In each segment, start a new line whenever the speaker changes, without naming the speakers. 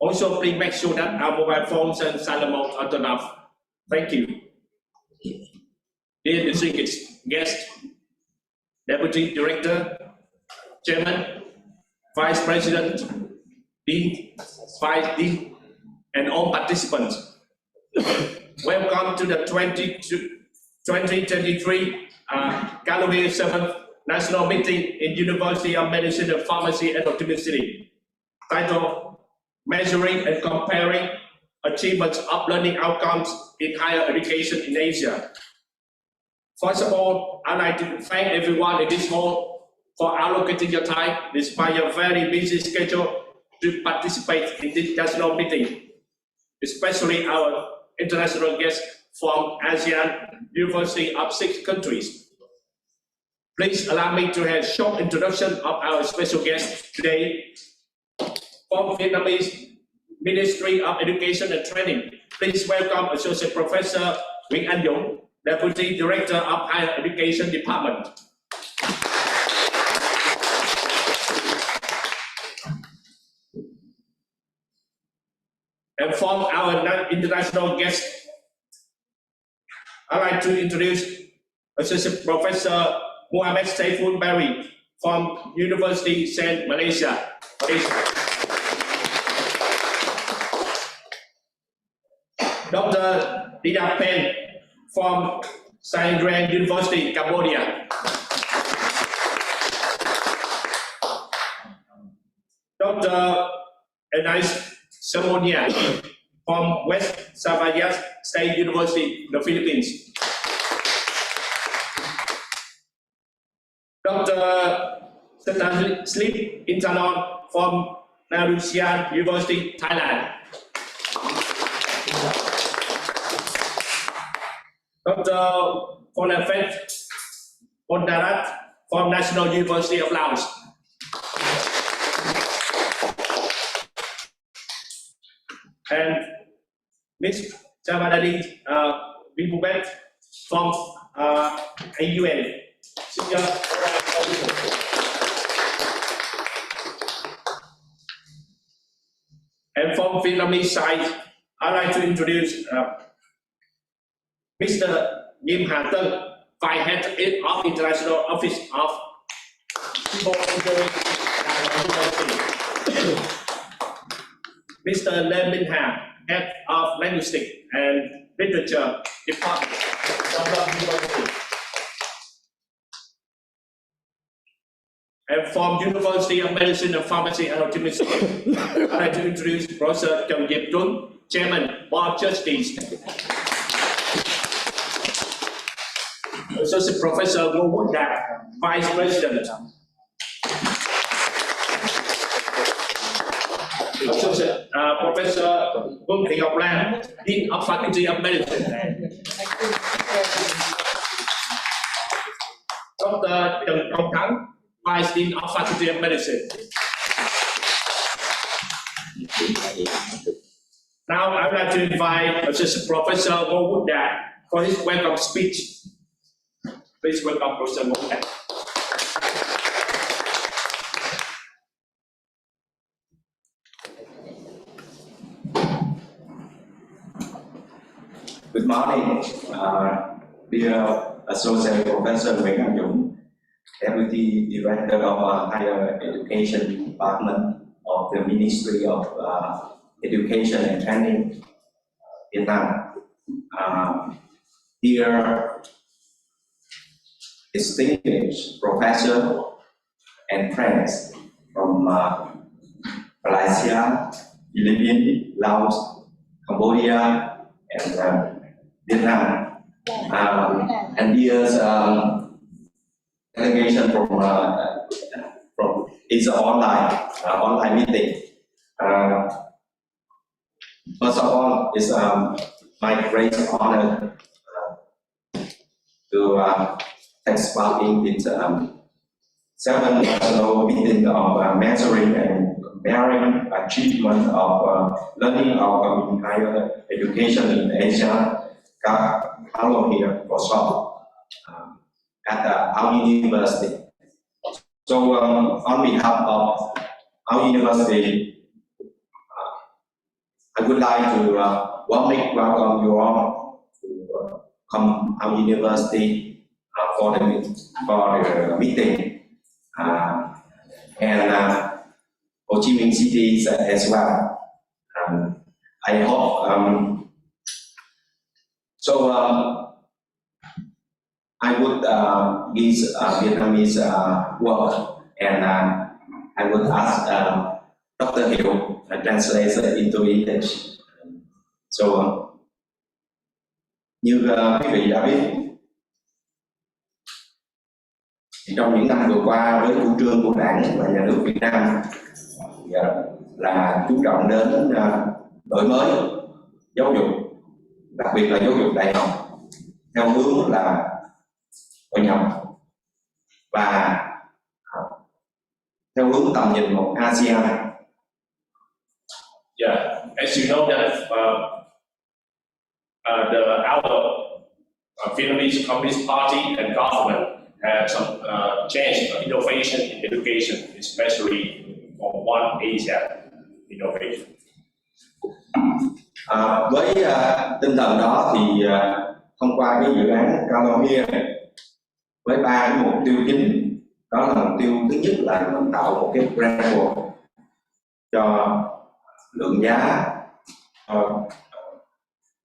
Also, please make sure that our mobile phones and silent mode are turned off. Thank you. Dear distinguished guests, Deputy Director, Chairman, Vice President, Dean, Vice Dean, and all participants. Welcome to the 2023 CALOHEA 7th National Meeting in University of Medicine and Pharmacy at Ho Chi Minh City, titled Measuring and Comparing Achievements of Learning Outcomes in Higher Education in Asia. First of all, I'd like to thank everyone in this hall for allocating your time despite your very busy schedule to participate in this national meeting, especially our international guests from ASEAN University of 6 countries. Please allow me to have a short introduction of our special guest today. From Vietnamese Ministry of Education and Training, please welcome Associate Professor Nguyễn Anh Dũng, Deputy Director of Higher Education Department. And from our international guests, I'd like to introduce Associate Professor Mohamed Saiful Barry from University Saint Malaysia. Dr. Dida Pen from Siem Reap University, Cambodia. Dr. Anais Samonia from West Savayas State University, the Philippines. Dr. Stanisleep Intanon from Narusian University, Thailand. Dr. Phonafet Pondarat from National University of Laos. And Ms. Javadali Vibubet from AUN. And from Vietnamese side, I'd like to introduce Mr. Nghiêm Hà Tân, Vice Head of International Office of Mr. Lê Minh Hà, Head of Linguistics and Literature Department. And from University of Medicine and Pharmacy at Ho Chi Minh City, I'd like to introduce Professor Trần Diệp Tuấn, Chairman, Board of Trustees. Associate Professor Ngô Quốc Đạt, Vice President. Associate Professor Vương Thị Ngọc Lan, Dean of Faculty of Medicine. Dr. Trần Công Thắng, Vice Dean of Faculty of Medicine. Now I would like to invite Associate Professor Ngô Quốc Đạt for his welcome speech. Please welcome Professor Ngô Quốc Đạt.
Good morning, dear Associate Professor Nguyễn Anh Dũng, Deputy Director of Higher Education Department of the Ministry of Education and Training, Vietnam. Dear distinguished professor and friends from Malaysia, Philippines, Laos, Cambodia, and Vietnam, and here's delegation from it's online meeting. First of all, it's my great honor to take part in this 7th national meeting of measuring and comparing achievement of learning outcome in higher education in Asia, CALOHEA for short, at our university. So on behalf of our university, I would like to warmly welcome you all to come our university for the meeting and Ho Chi Minh City as well. I hope I would use Vietnamese word and I would ask Dr. Hiếu translate into English. Như quý vị đã biết, trong những năm vừa qua với chủ trương của Đảng và Nhà nước Việt Nam là chú trọng đến đổi mới giáo dục, đặc biệt là giáo dục đại học theo hướng là hội nhập và theo hướng tầm nhìn một ASEAN.
Yeah, as you know that our Vietnamese Communist Party and government have some change of innovation in education, especially for One Asia innovation.
Với tinh thần đó thì thông qua cái dự án CALOHEA với 3 cái mục tiêu chính, đó là mục tiêu thứ nhất là mình tạo một cái framework cho lượng giá,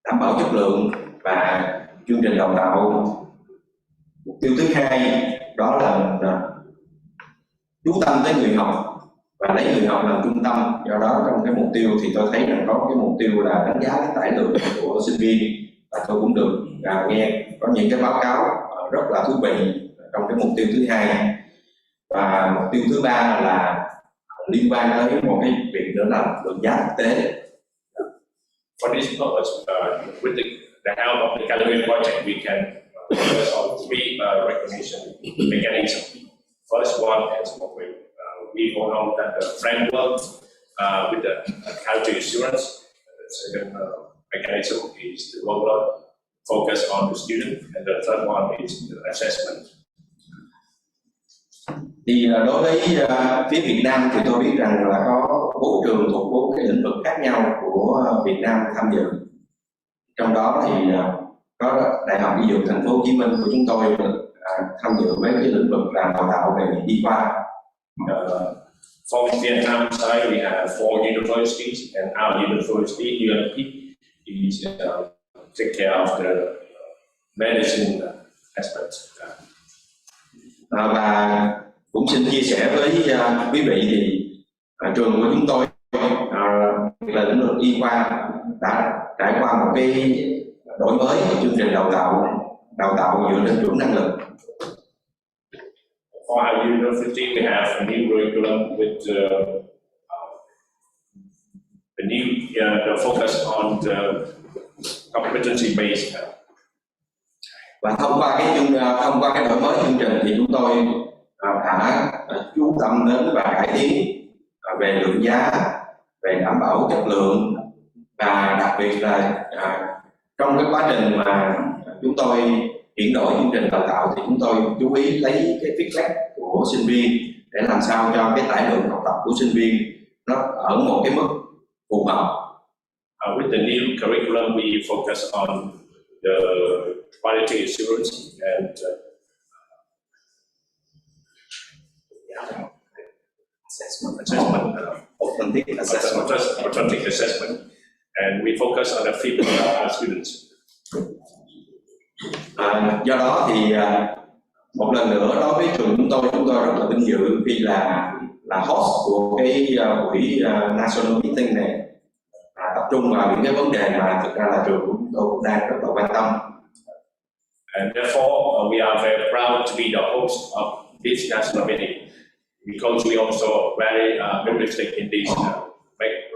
đảm bảo chất lượng và chương trình đào tạo. Mục tiêu thứ hai đó là mình chú tâm tới người học và lấy người học làm trung tâm. Do đó trong cái mục tiêu thì tôi thấy là có cái mục tiêu là đánh giá cái tải lượng của sinh viên, và tôi cũng được nghe có những cái báo cáo rất là thú vị trong cái mục tiêu thứ hai. Và mục tiêu thứ ba là liên quan tới một cái việc nữa là lượng giá thực tế.
For this purpose, with the help of the CALOHEA project, we can focus on 3 recognition mechanisms. First one is what we all know that the framework with the quality assurance. The second mechanism is the rollout focus on the student, and the third one is the assessment.
Thì đối với phía Việt Nam thì tôi biết rằng là có 4 trường thuộc 4 cái lĩnh vực khác nhau của Việt Nam tham dự. Trong đó thì có Đại học Y Dược Thành phố Hồ Chí Minh của chúng tôi tham dự với cái lĩnh vực là đào tạo về y khoa.
For Vietnam side, we have 4 universities, and our university, UNP, is take care of the medicine aspect.
Và cũng xin chia sẻ với quý vị thì trường của chúng tôi là lĩnh vực y khoa đã trải qua một cái đổi mới chương trình đào tạo dựa trên chuẩn năng lực.
For our university, we have a new curriculum with the focus on the competency-based.
Và thông qua cái đổi mới chương trình thì chúng tôi đã chú tâm đến và cải tiến về lượng giá, về đảm bảo chất lượng, và đặc biệt là trong cái quá trình mà chúng tôi chuyển đổi chương trình đào tạo thì chúng tôi chú ý lấy cái feedback của sinh viên để làm sao cho cái tải lượng học tập của sinh viên nó ở một cái mức phù hợp.
With the new curriculum, we focus on the quality assurance and authentic assessment, and we focus on the feedback of our students.
Do đó thì một lần nữa đối với trường chúng tôi rất là vinh dự khi là host của cái buổi National Meeting này, tập trung vào những cái vấn đề mà thực ra là trường của chúng tôi cũng đang rất là quan tâm.
And therefore, we are very proud to be the host of this national meeting, because we also very interested in this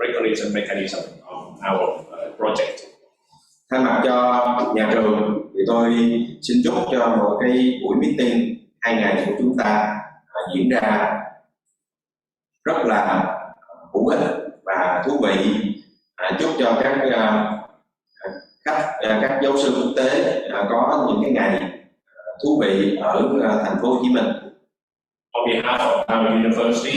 recognition mechanism of our project.
Thay mặt cho nhà trường thì tôi xin chúc cho một cái buổi meeting 2 ngày của chúng ta diễn ra rất là hữu ích và thú vị. Chúc cho các giáo sư quốc tế có những cái ngày thú vị ở thành phố Hồ Chí Minh.
On behalf of our university,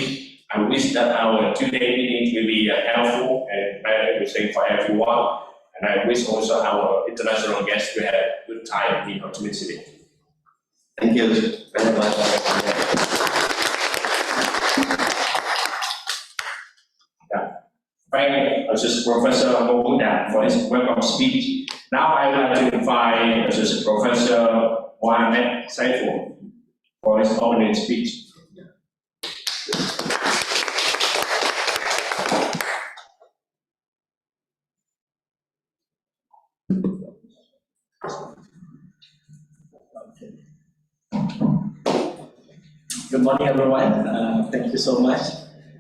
I wish that our two-day meeting will be helpful and beneficial for everyone. And I wish also our international guests will have a good time in Ho Chi Minh City.
Thank you very much.
Thank Assistant Professor Ngô Quốc Đạt for his welcome speech. Now I would like to invite Assistant Professor Mohamed Saiful for his opening speech.
Good morning, everyone. Thank you so much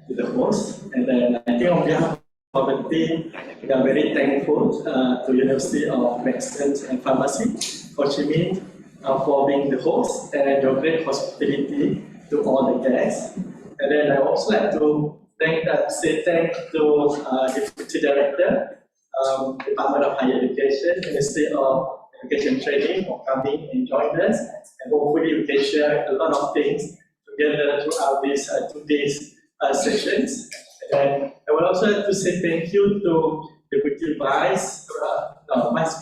to the host. And then I think on behalf of the team, we are very thankful to University of Medicine and Pharmacy, Ho Chi Minh, for being the host and your great hospitality to all the guests. And then I also like to say thank to Deputy Director, Department of Higher Education, Ministry of Education Training for coming and joining us. And hopefully we can share a lot of things together throughout these 2 days sessions. And I would also like to say thank you to Deputy Vice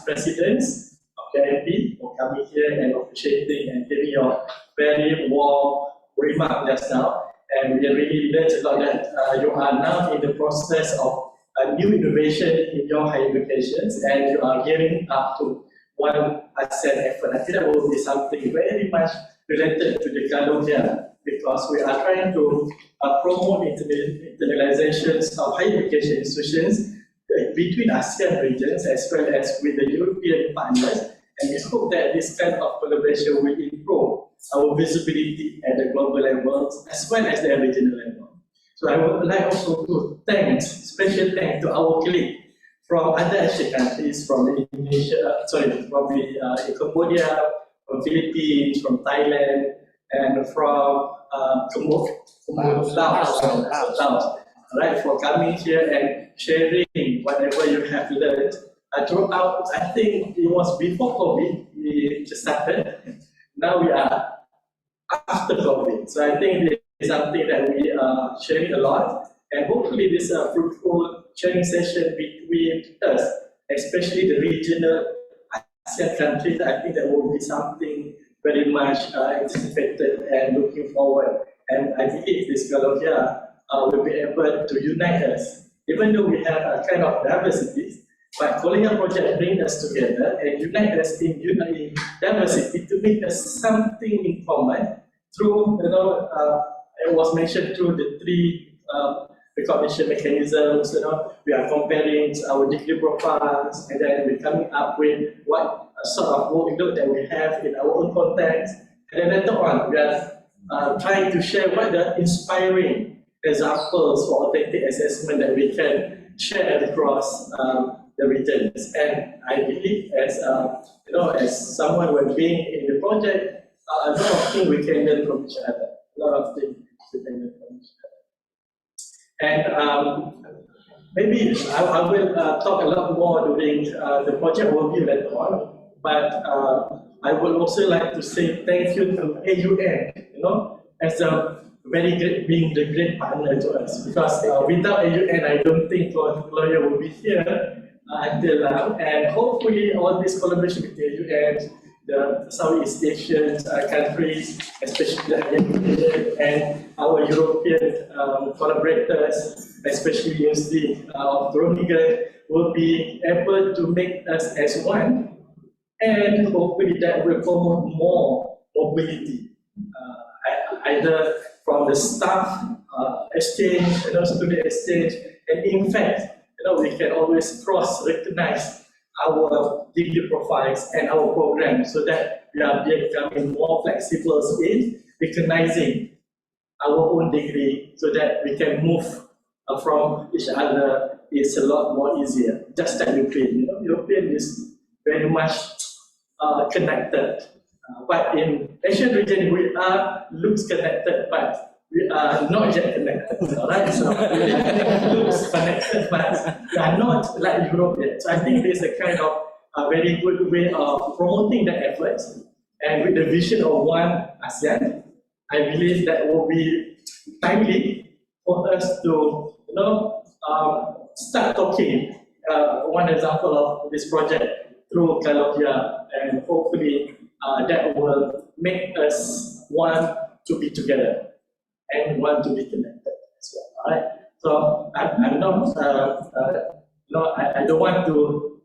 Presidents of the MP for coming here and officiating and giving your very warm remark just now. And we really learned a lot that you are now in the process of a new innovation in your higher education, and you are gearing up to one ASEAN effort. I think that will be something very much related to the CALOHEA, because we are trying to promote internalizations of higher education institutions between ASEAN regions as well as with the European partners. And we hope that this kind of collaboration will improve our visibility at the global level as well as the regional level. So I would like also to special thanks to our colleagues from other Asian countries, from Indonesia, from Cambodia, from Philippines, from Thailand, and from Laos, right, for coming here and sharing whatever you have learned throughout. I think it was before COVID we just started. Now we are after COVID, so I think this is something that we are sharing a lot, and hopefully this fruitful sharing session between us, especially the regional ASEAN countries. I think that will be something very much anticipated and looking forward. And I believe this CALOHEA will be able to unite us, even though we have a kind of diversities. But CALOHEA project brings us together and unite us in diversity to make us something in common through, it was mentioned through the 3 recognition mechanisms. We are comparing our degree profiles, and then we're coming up with what sort of workload that we have in our own context. And then later on, we are trying to share what the inspiring examples for authentic assessment that we can share across the regions. And I believe as someone who has been in the project, a lot of things we can learn from each other. A lot of things we can learn from each other. And maybe I will talk a lot more during the project overview later on. But I would also like to say thank you to AUN, as a very great, being the great partner to us. Because without AUN, I don't think CALOHEA will be here until now. And hopefully, all this collaboration with the AUN, the Southeast Asian countries, especially the higher education, and our European collaborators, especially University of Groningen, will be able to make us as one. And hopefully that will promote more mobility, either from the staff exchange, student exchange, and in fact, we can always cross-recognize our degree profiles and our programs so that we are becoming more flexible in recognizing our own degree so that we can move from each other. It's a lot more easier, just like Ukraine. Ukraine is very much connected, but in Asian region we looks connected, but we are not yet connected. Right? So we looks connected, but we are not like Europe yet. So I think there's a kind of a very good way of promoting the efforts, and with the vision of one ASEAN, I believe that will be timely for us to, start talking. One example of this project through CALOHEA, and hopefully that will make us want to be together and want to be connected as well. All right. So I'm not, I don't want to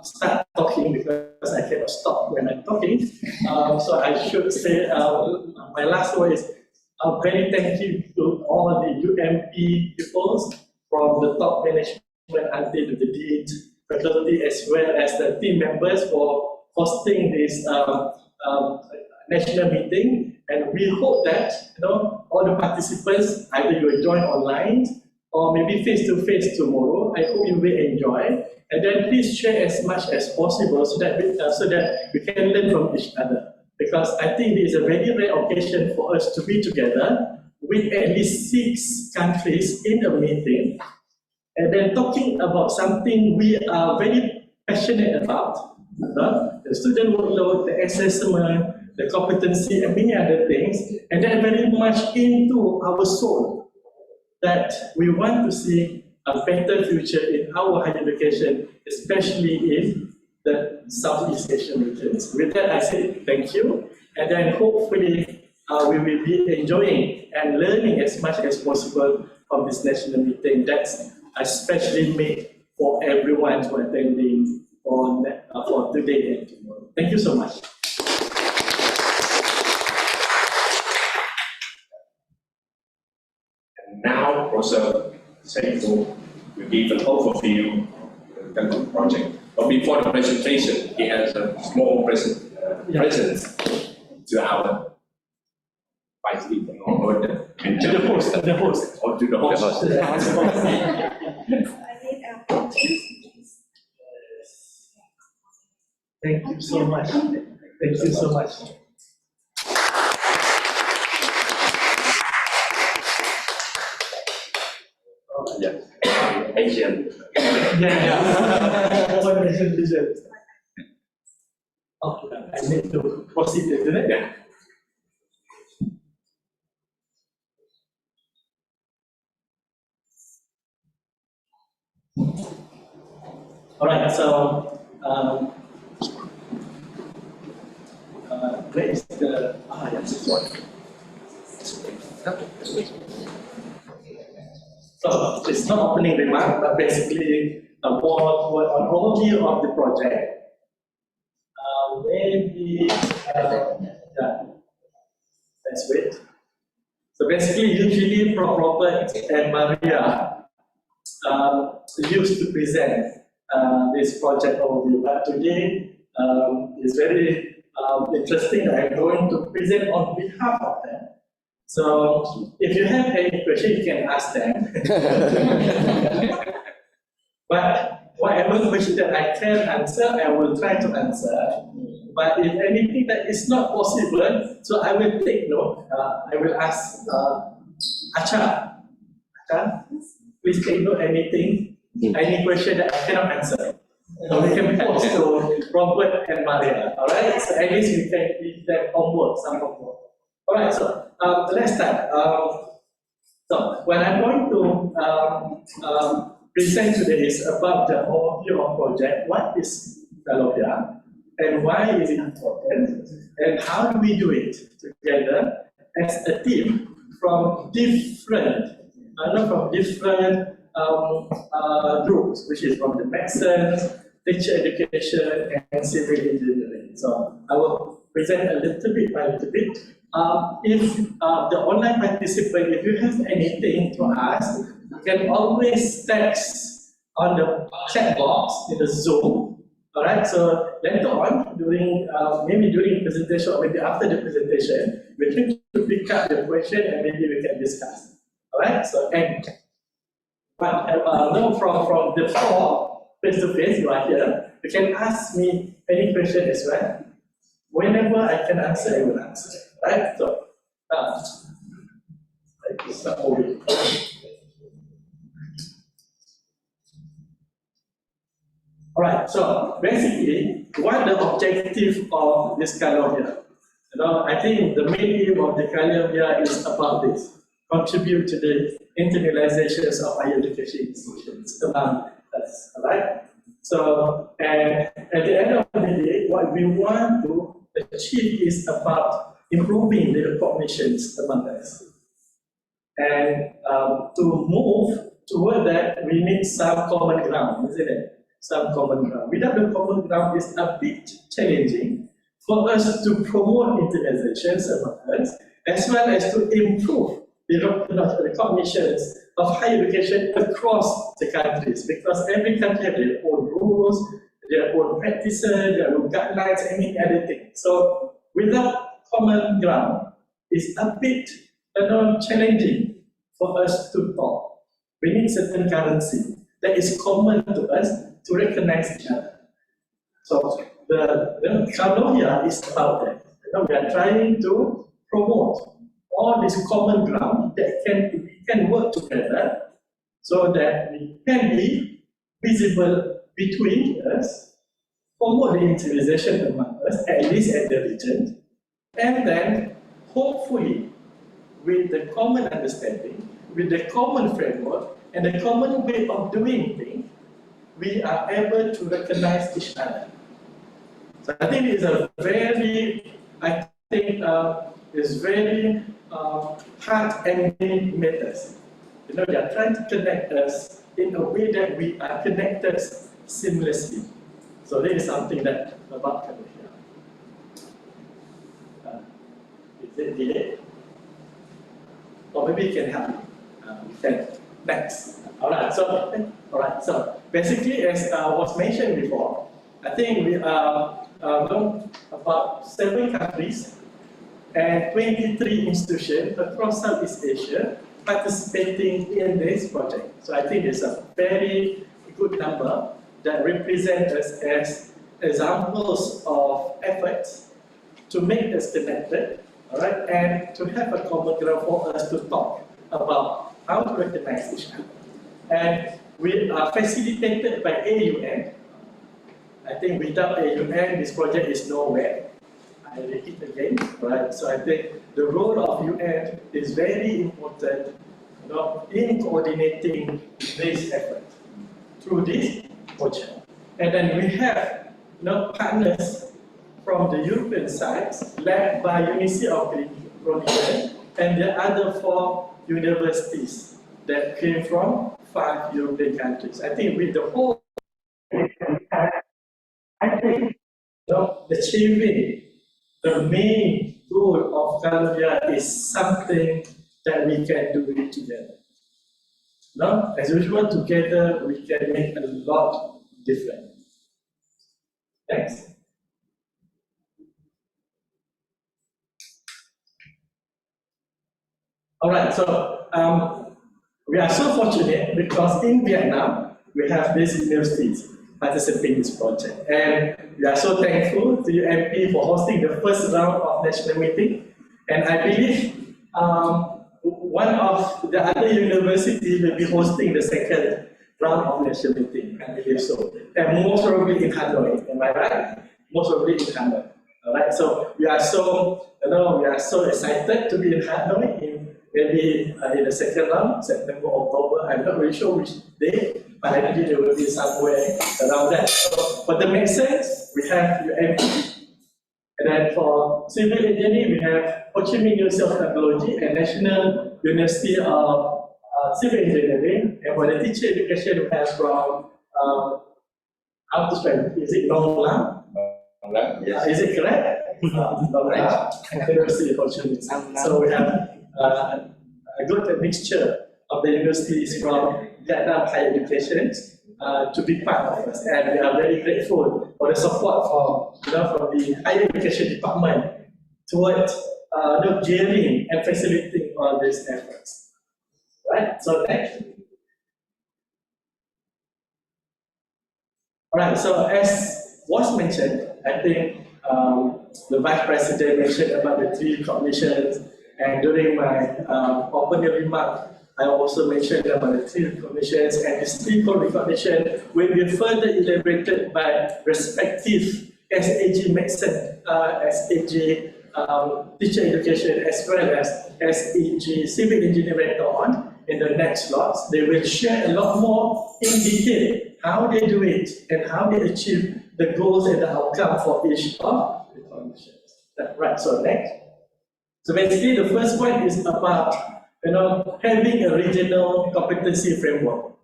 start talking because I cannot stop when I'm talking. So I should say my last word is very thank you to all the UMP people from the top management until the dean, faculty, as well as the team members for hosting this national meeting. And we hope that all the participants, either you will join online or maybe face to face tomorrow. I hope you will enjoy. And then please share as much as possible so that we can learn from each other. Because I think it is a very rare occasion for us to be together with at least 6 countries in a meeting, and then talking about something we are very passionate about, the student workload, the assessment, the competency, and many other things, and then very much into our soul, that we want to see a better future in our higher education, especially in the Southeast Asian regions. With that, I say thank you, and then hopefully we will be enjoying and learning as much as possible from this national meeting that's especially made for everyone who are attending for today and tomorrow. Thank you so much.
And now, Professor Seiko will give an overview of the Tango project. But before the presentation, he has a small present to our vice dean or the host, or to the host.
Thank you so much. Thank you so much.
Asian.
Yeah. One Asian vision. Okay, I need to proceed, isn't it?
Yeah.
All right, so where is the yes, this one. So it's not opening remark, but basically a more an overview of the project. Maybe yeah, let's wait. So basically, usually Robert and Maria used to present this project overview, but today is very interesting that I'm going to present on behalf of them. So if you have any question, you can ask them. But whatever question that I can answer, I will try to answer. But if anything that is not possible, so I will take note. I will ask Acha, please take note anything, any question that I cannot answer. So we can pause to Robert and Maria. All right. So at least we can give them homework, some homework. All right. So let's start. So what I'm going to present today is about the overview of project. What is CALOHEA and why is it important, and how do we do it together as a team from different groups, which is from the medicine, teacher education, and civil engineering. So I will present a little bit by little bit. If the online participant, if you have anything to ask, you can always text on the chat box in the Zoom. All right. So later on, maybe during the presentation or maybe after the presentation, we can pick up the question and maybe we can discuss. All right. So but now from the floor, face to face, you are here. You can ask me any question as well. Whenever I can answer, I will answer. Right? So, all right. So basically, what the objective of this CALOHEA? I think the main aim of the CALOHEA is about this. contribute to the internalizations of higher education institutions among us, all right? So, and at the end of the day, what we want to achieve is about improving the recognitions among us. And to move toward that, we need some common ground, isn't it? Some common ground. Without the common ground, it's a bit challenging for us to promote internalizations among us, as well as to improve the recognitions of higher education across the countries, because every country has their own rules, their own practices, their own guidelines, and many other things. So without common ground, it's a bit challenging for us to talk. We need certain currency that is common to us to recognize each other. So the CALOHEA is about that. We are trying to promote all this common ground that we can work together so that we can be visible between us, promote the internalization among us, at least at the region, and then hopefully with the common understanding, with the common framework, and the common way of doing things, we are able to recognize each other. So I think it's a very, it's very heart-ending matters. They are trying to connect us in a way that we are connected seamlessly. So this is something that about CALOHEA. Is it delayed? Or maybe you can help me. Next. Alright, so basically, as was mentioned before, I think we are about 7 countries and 23 institutions across Southeast Asia participating in this project. So I think it's a very good number that represents us as examples of efforts to make us connected, all right, and to have a common ground for us to talk about how to recognize each other. And we are facilitated by AUN. I think without AUN, this project is nowhere. I repeat again, right? So I think the role of UN is very important, in coordinating this effort through this project. And then we have, partners from the European side, led by University of Groningen, and the other 4 universities that came from 5 European countries. I think with the whole, I think, achieving the main goal of CALOHEA is something that we can do it together. As usual, together we can make a lot different. Thanks. All right, so we are so fortunate because in Vietnam we have these universities participating in this project, and we are so thankful to UMP for hosting the first round of national meeting. And I believe one of the other universities will be hosting the second round of national meeting. I believe so, and most probably in Hanoi. Am I right? Most probably in Hanoi. All right. So we are so excited to be in Hanoi in maybe in the second round, September, October. I'm not really sure which day, but I believe there will be somewhere around that. So for the medicines, we have UMP. And then for civil engineering, we have Ho Chi Minh University of Technology and National University of Civil Engineering. And for the teacher education, we have from how to spell? Is it Long Lam?
Yes.
Is it correct? Long Lam University of Ho Chi Minh. So we have a good mixture of the universities from Vietnam higher education to be part of us, and we are very grateful for the support from the higher education department towards gearing and facilitating all these efforts. Right. So next. All right. So as was mentioned, I think the Vice President mentioned about the 3 recognitions. And during my opening remark, I also mentioned about the 3 recognitions, and these 3 recognitions will be further elaborated by respective SAG medicine, SAG teacher education as well as SEG, civil engineering later on in the next slots. They will share a lot more in detail how they do it and how they achieve the goals and the outcome for each of the conditions. Right, so next. So basically the first point is about having a regional competency framework.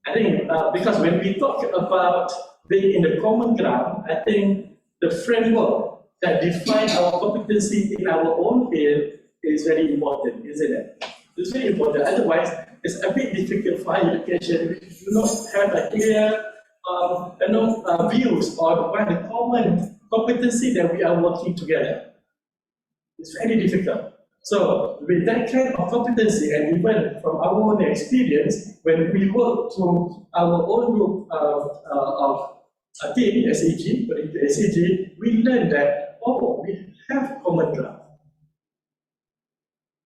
I think because when we talk about being in the common ground, I think the framework that defines our competency in our own field is very important, isn't it? It's very important. Otherwise, it's a bit difficult for higher education if you do not have a clear views on what the common competency that we are working together. It's very difficult. So with that kind of competency, and even from our own experience, when we work through our own group of a team, SEG, but into SEG, we learn that, we have common ground.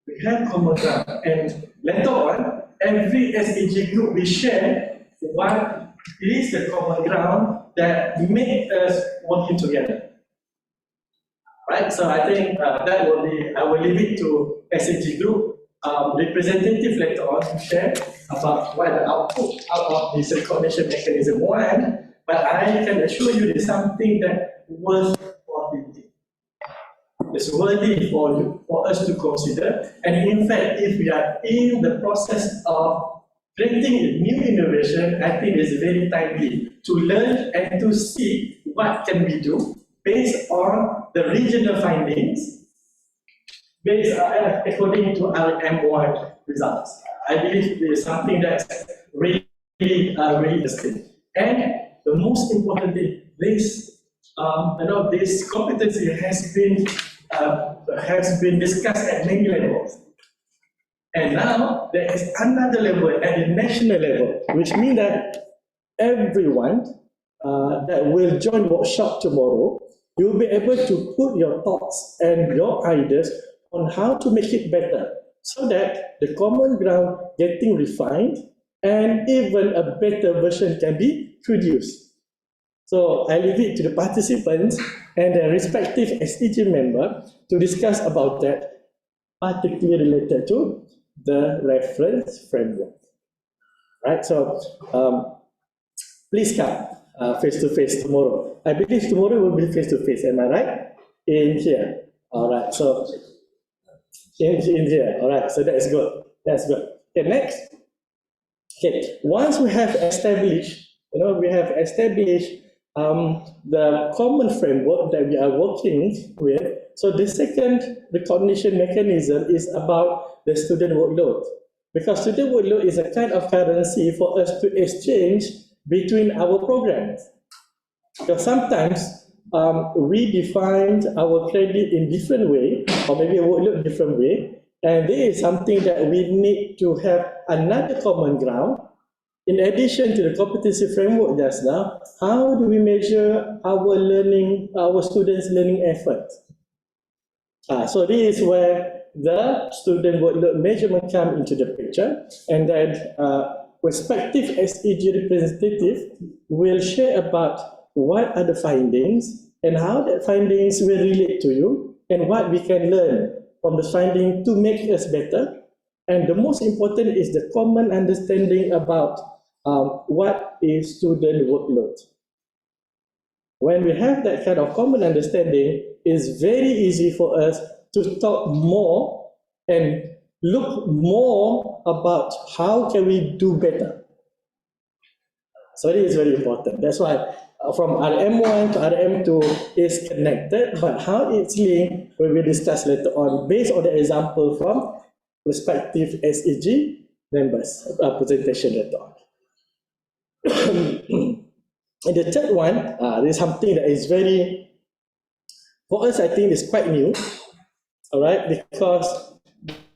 We have common ground. And later on, every SEG group we share what is the common ground that make us working together. Right, so I think that will be, I will leave it to SAG group representative later on to share about what the output out of this recognition mechanism one, but I can assure you it's something that worth thinking. It's worthy for us to consider, and in fact, if we are in the process of creating a new innovation, I think it's very timely to learn and to see what can we do based on the regional findings, based according to our M1 results. I believe it is something that's really interesting. And the most important thing, this competency has been discussed at many levels. And now there is another level at the national level, which means that everyone that will join workshop tomorrow, you'll be able to put your thoughts and your ideas on how to make it better, so that the common ground getting refined and even a better version can be produced. So I leave it to the participants and the respective SEG member to discuss about that, particularly related to the reference framework. Right, so please come face-to-face tomorrow. I believe tomorrow will be face-to-face, am I right? In here. All right, so in here. All right, so that's good. That's good. Okay, next. Okay, once we have established, the common framework that we are working with. So the second recognition mechanism is about the student workload. Because student workload is a kind of currency for us to exchange between our programs. Because sometimes we define our credit in different way, or maybe a workload different way, and this is something that we need to have another common ground. In addition to the competency framework just now, how do we measure our students' learning effort? So this is where the student workload measurement comes into the picture, and then respective SEG representative will share about what are the findings and how the findings will relate to you and what we can learn from the finding to make us better. And the most important is the common understanding about what is student workload. When we have that kind of common understanding, it's very easy for us to talk more and look more about how can we do better. So it is very important. That's why from RM1 to RM2 is connected, but how it's linked we will discuss later on based on the example from respective SEG members presentation later on. And the third one is something that is very, for us I think is quite new, all right, because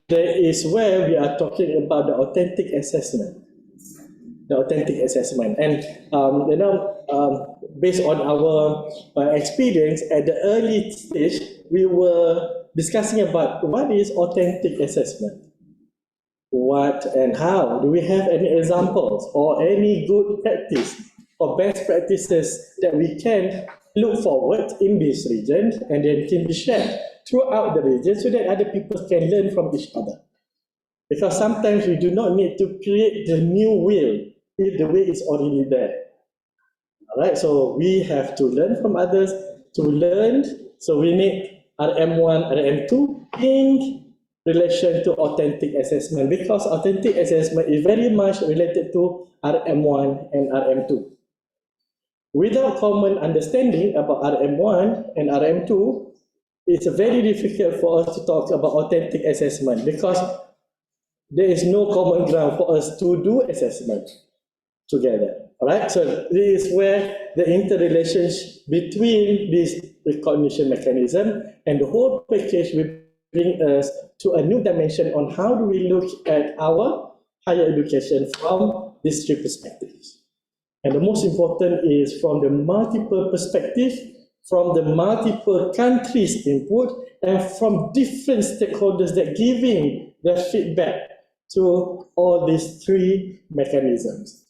there is where we are talking about the authentic assessment. And based on our experience at the early stage, we were discussing about what is authentic assessment. What and how? Do we have any examples or any good practice or best practices that we can look forward in this region and then can be shared throughout the region so that other people can learn from each other. Because sometimes we do not need to create the new wheel if the wheel is already there. All right, so we have to learn from others to learn. So we need RM1, RM2 in relation to authentic assessment, because authentic assessment is very much related to RM1 and RM2. Without common understanding about RM1 and RM2, it's very difficult for us to talk about authentic assessment, because there is no common ground for us to do assessment together. All right, so this is where the interrelationship between this recognition mechanism and the whole package will bring us to a new dimension on how do we look at our higher education from these three perspectives. And the most important is from the multiple perspective, from the multiple countries' input, and from different stakeholders that giving their feedback to all these three mechanisms.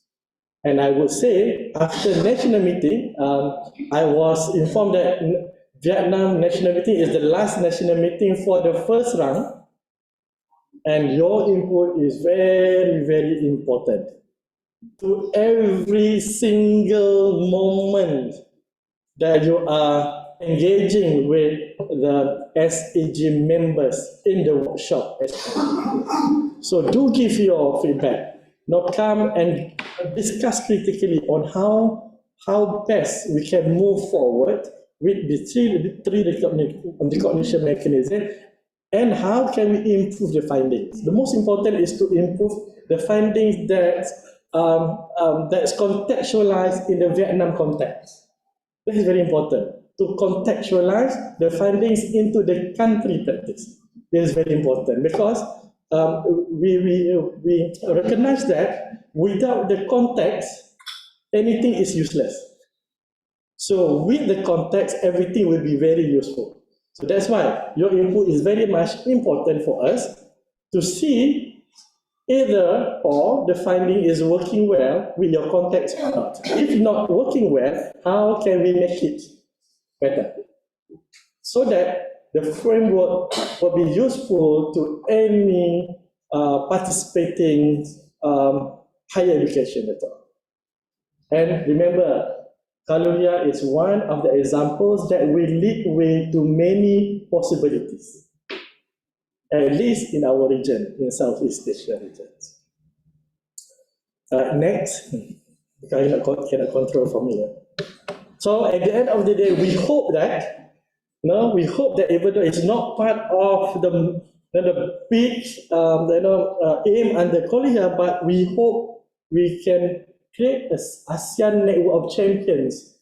And I would say, after national meeting, I was informed that Vietnam national meeting is the last national meeting for the first round, and your input is very, very important. To every single moment that you are engaging with the SEG members in the workshop. So do give your feedback. Now come and discuss critically on how best we can move forward with the three recognition mechanism, and how can we improve the findings. The most important is to improve the findings that's contextualized in the Vietnam context. That is very important, to contextualize the findings into the country practice. This is very important, because we recognize that without the context, anything is useless. So with the context, everything will be very useful. So that's why your input is very much important for us to see either or the finding is working well with your context or not. If not working well, how can we make it better? So that the framework will be useful to any participating higher education at all. And remember, CALOHEA is one of the examples that will lead way to many possibilities, at least in our region, in Southeast Asia regions. Next, I cannot control from here. So at the end of the day, we hope that, even though it's not part of the big aim under CALOHEA, but we hope we can create an ASEAN network of champions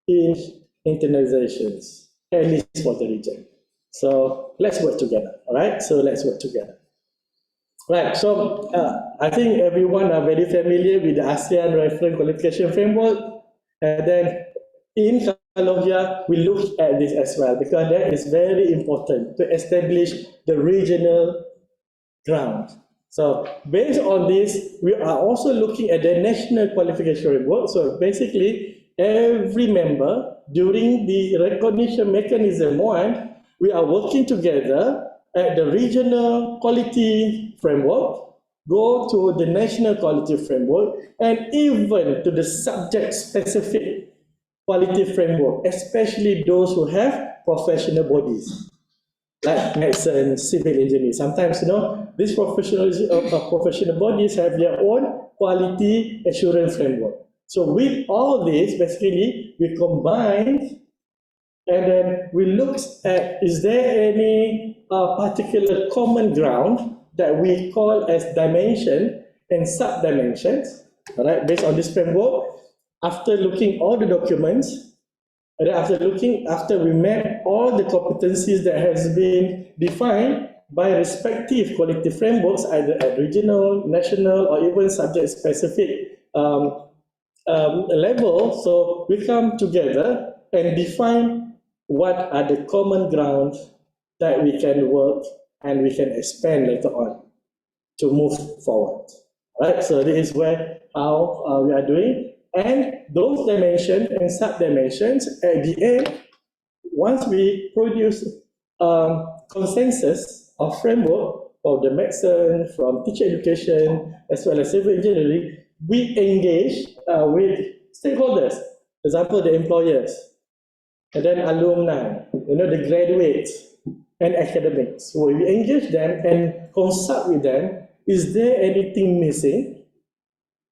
in internalizations, at least for the region. So let's work together, all right? So let's work together. Right, so I think everyone are very familiar with the ASEAN Reference Qualification Framework. And then in CALOHEA, we look at this as well, because that is very important to establish the regional ground. So based on this, we are also looking at the national qualification framework. So basically, every member during the recognition mechanism one, we are working together at the regional quality framework, go to the national quality framework, and even to the subject-specific quality framework, especially those who have professional bodies, like medicine, civil engineering. Sometimes, these professional bodies have their own quality assurance framework. So with all this, basically, we combine and then we look at, is there any particular common ground that we call as dimension and sub-dimensions, all right, based on this framework. After looking all the documents, and after we met all the competencies that has been defined by respective quality frameworks, either at regional, national, or even subject-specific level, so we come together and define what are the common grounds that we can work and we can expand later on to move forward. Right? So this is how we are doing. And those dimensions and sub-dimensions, at the end, once we produce consensus or framework of the medicine, from teacher education, as well as civil engineering, we engage with stakeholders, for example, the employers, and then alumni, the graduates and academics. So we engage them and consult with them. Is there anything missing?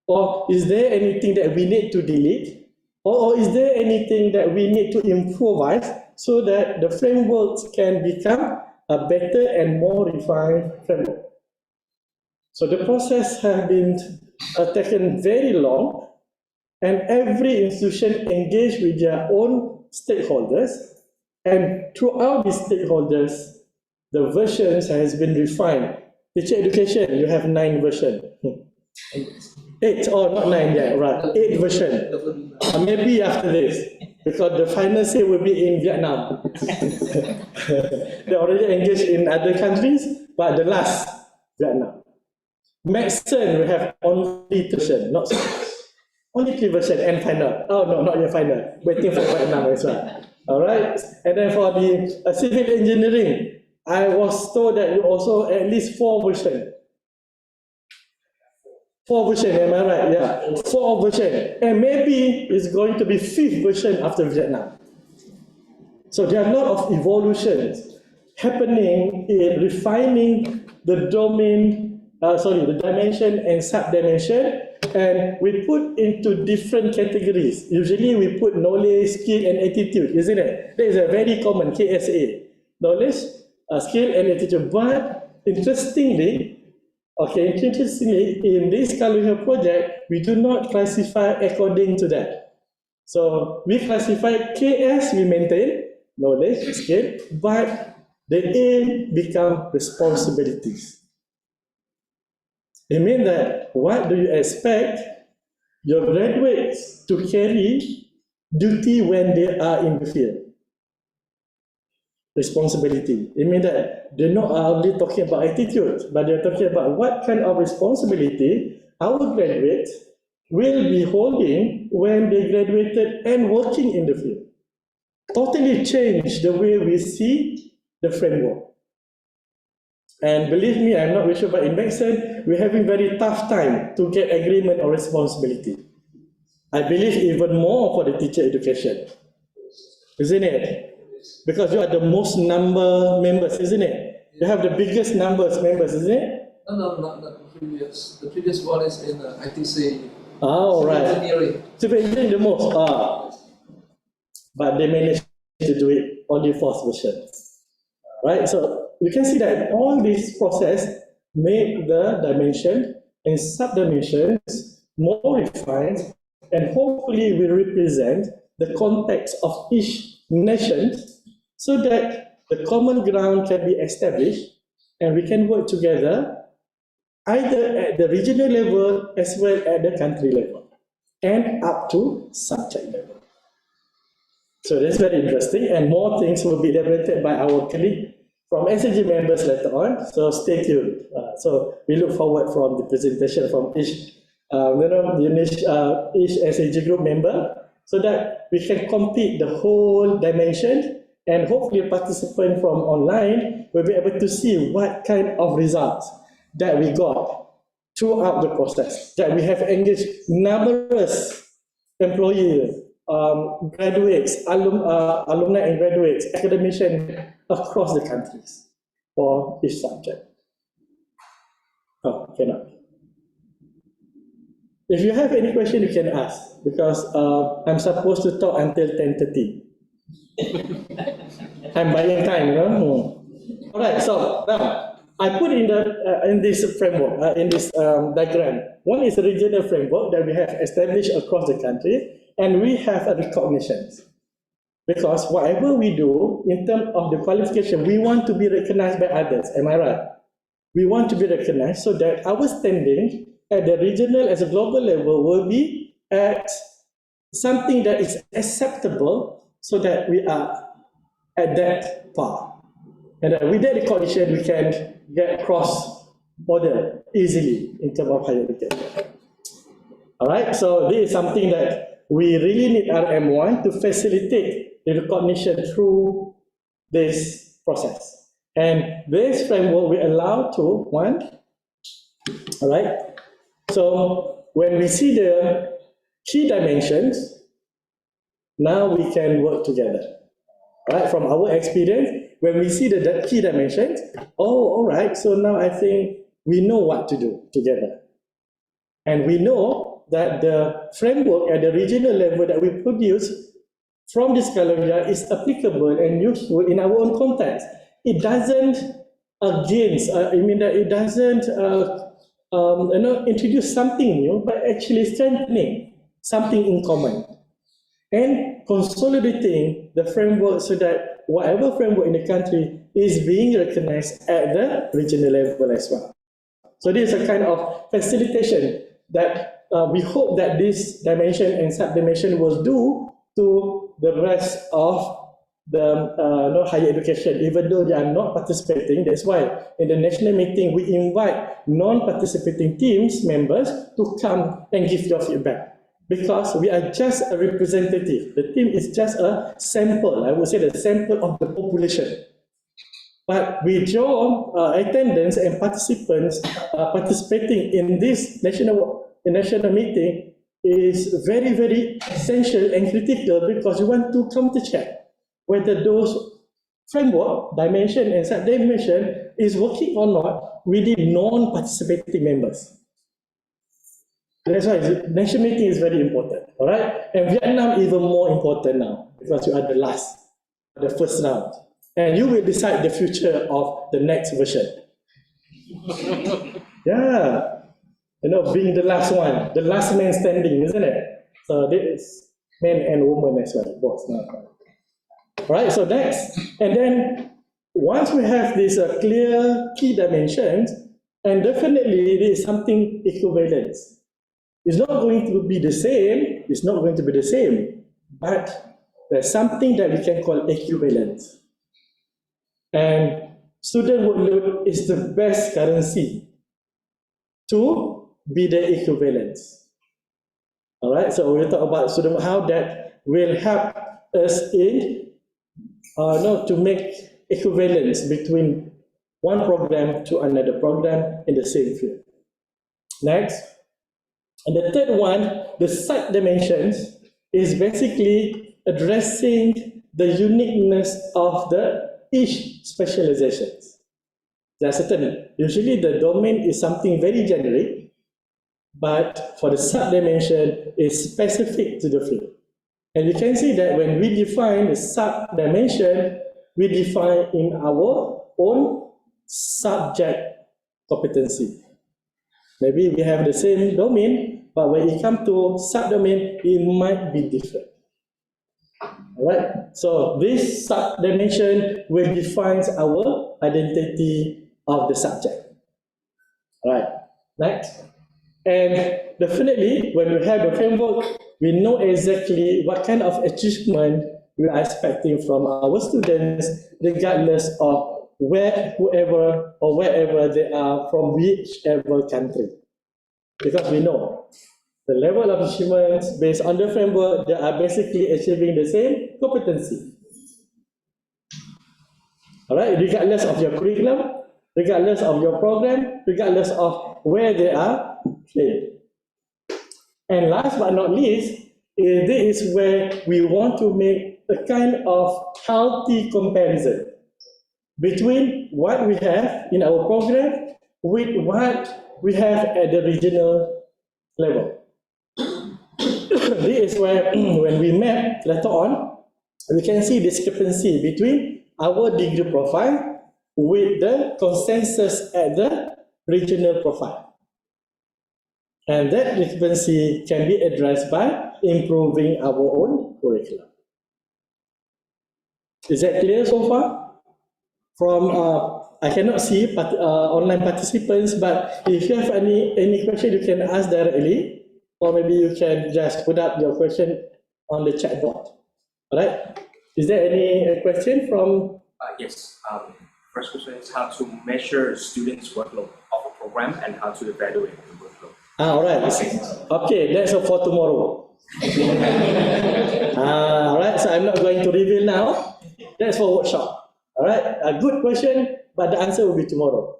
Or is there anything that we need to delete? Or is there anything that we need to improvise so that the frameworks can become a better and more refined framework? So the process has been taken very long, and every institution engaged with their own stakeholders, and throughout these stakeholders, the versions has been refined. Teacher education, you have 9 versions. 8, not 9 yet, right? 8 versions. Maybe after this, because the final say will be in Vietnam. They already engaged in other countries, but the last, Vietnam. Medicine, we have only 3 versions, not 6. Only 3 versions and final. Oh no, not yet final. Waiting for Vietnam as well. All right. And then for the civil engineering, I was told that you also at least 4 versions. 4 versions, am I right? Yeah, 4 versions. And maybe it's going to be 5th version after Vietnam. So there are a lot of evolutions happening in refining the domain, the dimension and sub-dimension, and we put into different categories. Usually we put knowledge, skill, and attitude, isn't it? That is a very common KSA. Knowledge, skill, and attitude. But interestingly, in this CALOHEA project, we do not classify according to that. So we classify KS, we maintain knowledge, skill, but the A become responsibilities. It means that what do you expect your graduates to carry duty when they are in the field? Responsibility. It means that they're not only talking about attitude, but they're talking about what kind of responsibility our graduates will be holding when they graduated and working in the field. Totally change the way we see the framework. And believe me, I'm not really sure, but in medicine, we're having very tough time to get agreement on responsibility. I believe even more for the teacher education, isn't it? Because you are the most number members, isn't it? You have the biggest numbers members, isn't it?
No, not the previous. The previous one is in ITC.
Oh, right.
Engineering.
Civil engineering the most. But they managed to do it only 4th version. Right? So you can see that all this process make the dimension and sub-dimensions more refined, and hopefully will represent the context of each nation so that the common ground can be established and we can work together either at the regional level as well as the country level and up to subject level. So that's very interesting, and more things will be elaborated by our colleague from SAG members later on, so stay tuned. So we look forward from the presentation from each SAG group member, so that we can complete the whole dimension, and hopefully a participant from online will be able to see what kind of results that we got throughout the process, that we have engaged numerous employees, graduates, alumni and graduates, academicians across the countries for each subject. Oh, cannot. If you have any question, you can ask, because I'm supposed to talk until 10:30. I'm buying time, you know? All right, so now I put in this framework, in this diagram. One is a regional framework that we have established across the country, and we have a recognition. Because whatever we do in terms of the qualification, we want to be recognized by others. Am I right? We want to be recognized so that our standing at the regional as a global level will be at something that is acceptable, so that we are at that par. And with that recognition, we can get cross border easily in terms of higher education. All right, so this is something that we really need RM1 to facilitate the recognition through this process. And this framework will allow to one, all right? So when we see the key dimensions, now we can work together, right? From our experience, when we see the key dimensions, oh, all right, so now I think we know what to do together. And we know that the framework at the regional level that we produce from this CALOHEA is applicable and useful in our own context. It doesn't it doesn't introduce something new, but actually strengthening something in common and consolidating the framework so that whatever framework in the country is being recognized at the regional level as well. So this is a kind of facilitation that we hope that this dimension and sub-dimension will do to the rest of the higher education, even though they are not participating. That's why in the national meeting, we invite non-participating teams members to come and give your feedback. Because we are just a representative. The team is just a sample, I would say the sample of the population. But with your attendance and participants participating in this national meeting is very, very essential and critical, because we want to counter-check whether those framework, dimension and sub-dimension is working or not within non-participating members. That's why national meeting is very important, all right? And Vietnam even more important now, because you are the first round. And you will decide the future of the next version. Yeah, being the last one, the last man standing, isn't it? So this is men and women as well, both. All right, so next, and then once we have these clear key dimensions, and definitely there is something equivalent. It's not going to be the same, but there's something that we can call equivalent. And student workload is the best currency to be the equivalence. All right, so we'll talk about student, how that will help us in to make equivalence between one program to another program in the same field. Next, and the third one, the sub dimensions, is basically addressing the uniqueness of each specializations. There are certain, usually the domain is something very generic, but for the sub-dimension is specific to the field. And you can see that when we define the sub-dimension, we define in our own subject competency. Maybe we have the same domain, but when it comes to sub-domain, it might be different. All right, so this sub-dimension will define our identity of the subject. All right, next. And definitely, when we have the framework, we know exactly what kind of achievement we are expecting from our students, regardless of wherever they are, from whichever country. Because we know the level of achievements based on the framework, they are basically achieving the same competency. All right, regardless of your curriculum, regardless of your program, regardless of where they are played. And last but not least, this is where we want to make a kind of healthy comparison between what we have in our program with what we have at the regional level. This is where, when we map later on, we can see discrepancy between our degree profile with the consensus at the regional profile. And that discrepancy can be addressed by improving our own curriculum. Is that clear so far? From I cannot see online participants, but if you have any question, you can ask directly. Or maybe you can just put up your question on the chat board. All right? Is there any question from?
Yes. First question is how to measure students' workload of a program and how to evaluate the workload.
All right. Okay, that's for tomorrow. All right, so I'm not going to reveal now. That's for workshop. All right, a good question, but the answer will be tomorrow.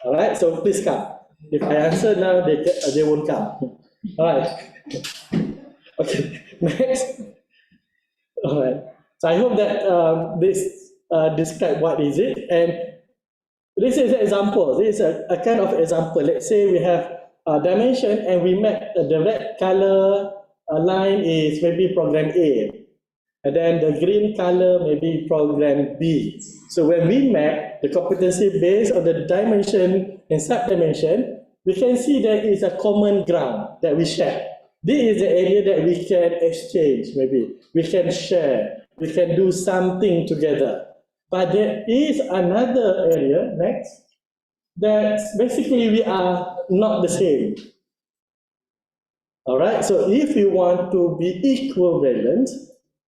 All right, so please come. If I answer now, they won't come. All right. Okay, next. All right. So I hope that this describe what is it, and this is an example. This is a kind of example. Let's say we have a dimension and we map the red color line is maybe program A, and then the green color maybe program B. So when we map the competency based on the dimension and subdimension, we can see there is a common ground that we share. This is the area that we can exchange, maybe we can share, we can do something together. But there is another area next that basically we are not the same. All right, so if we want to be equivalent,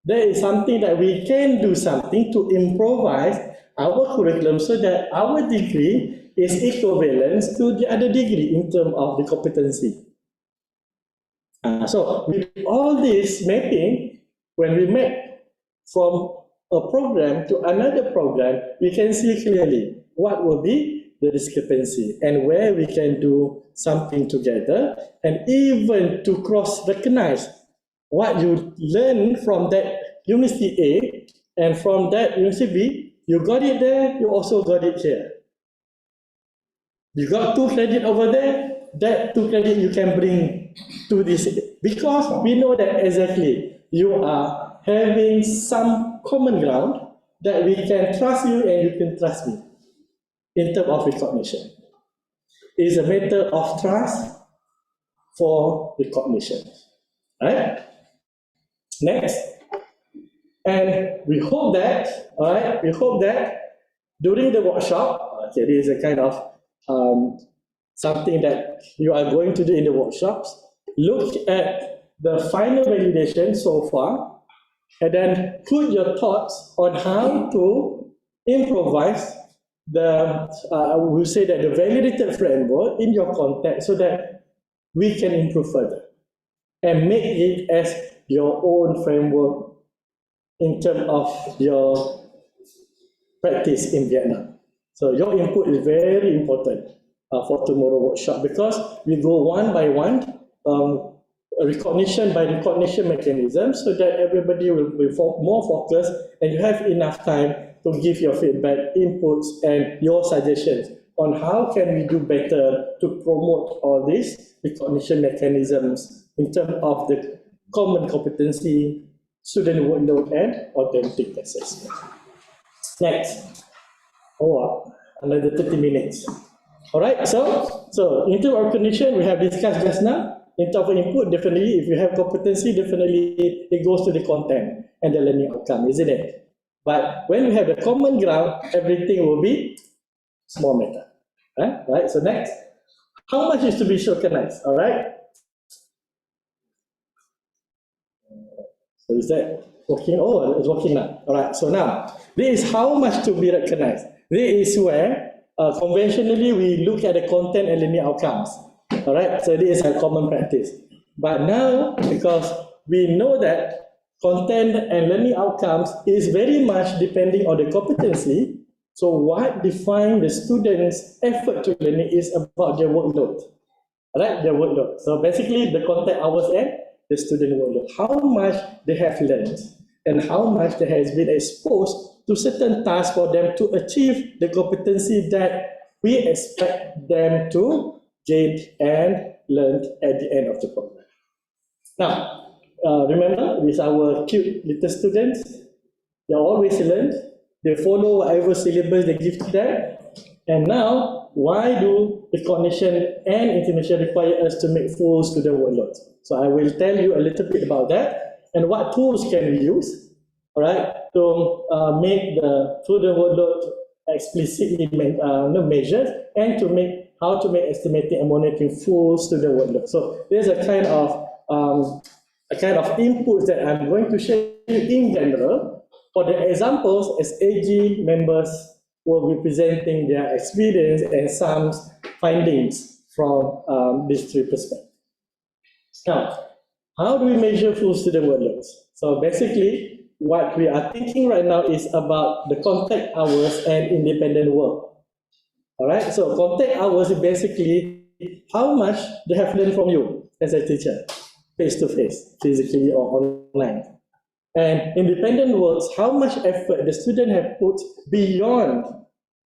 there is something that we can do something to improvise our curriculum so that our degree is equivalent to the other degree in terms of the competency. So with all this mapping, when we map from a program to another program, we can see clearly what will be the discrepancy and where we can do something together, and even to cross-recognize what you learn from that University A and from that University B, you got it there, you also got it here. You got 2 credits over there, that 2 credits you can bring to this, because we know that exactly you are having some common ground that we can trust you and you can trust me in terms of recognition. It is a matter of trust for recognition. Right? Next. And we hope that, all right, we hope that during the workshop, okay, this is a kind of something that you are going to do in the workshops, look at the final validation so far, and then put your thoughts on how to improvise the, we say that the validated framework in your context so that we can improve further and make it as your own framework in terms of your practice in Vietnam. So your input is very important for tomorrow workshop, because we go one by one, recognition by recognition mechanism, so that everybody will be more focused and you have enough time to give your feedback, inputs, and your suggestions on how can we do better to promote all these recognition mechanisms in terms of the common competency, student workload, and authentic assessment. Next. Oh, another 30 minutes. All right, so in terms of recognition, we have discussed just now. In terms of input, definitely, if you have competency, definitely it goes to the content and the learning outcome, isn't it? But when you have the common ground, everything will be small matter. Right? So next, how much is to be recognized? All right. So is that working? Oh, it's working now. All right. So now, this is how much to be recognized. This is where conventionally we look at the content and learning outcomes. All right. So this is a common practice. But now, because we know that content and learning outcomes is very much depending on the competency. So what defines the students' effort to learning is about their workload. All right, their workload. So basically, the content hours and the student workload. How much they have learned and how much they has been exposed to certain tasks for them to achieve the competency that we expect them to gain and learn at the end of the program. Now, remember, with our cute little students, they always learn, they follow whatever syllabus they give to them, and now, why do recognition and intimation require us to make full student workload? So I will tell you a little bit about that, and what tools can we use, all right, to make the student workload explicitly measured, and to make how to make estimating and monitoring full student workload. So there's a kind of inputs that I'm going to share in general. For the examples, as AG members will be presenting their experience and some findings from these 3 perspectives. Now, how do we measure full student workloads? So basically, what we are thinking right now is about the contact hours and independent work. All right, so contact hours is basically how much they have learned from you as a teacher, face to face, physically or online. And independent works, how much effort the student have put beyond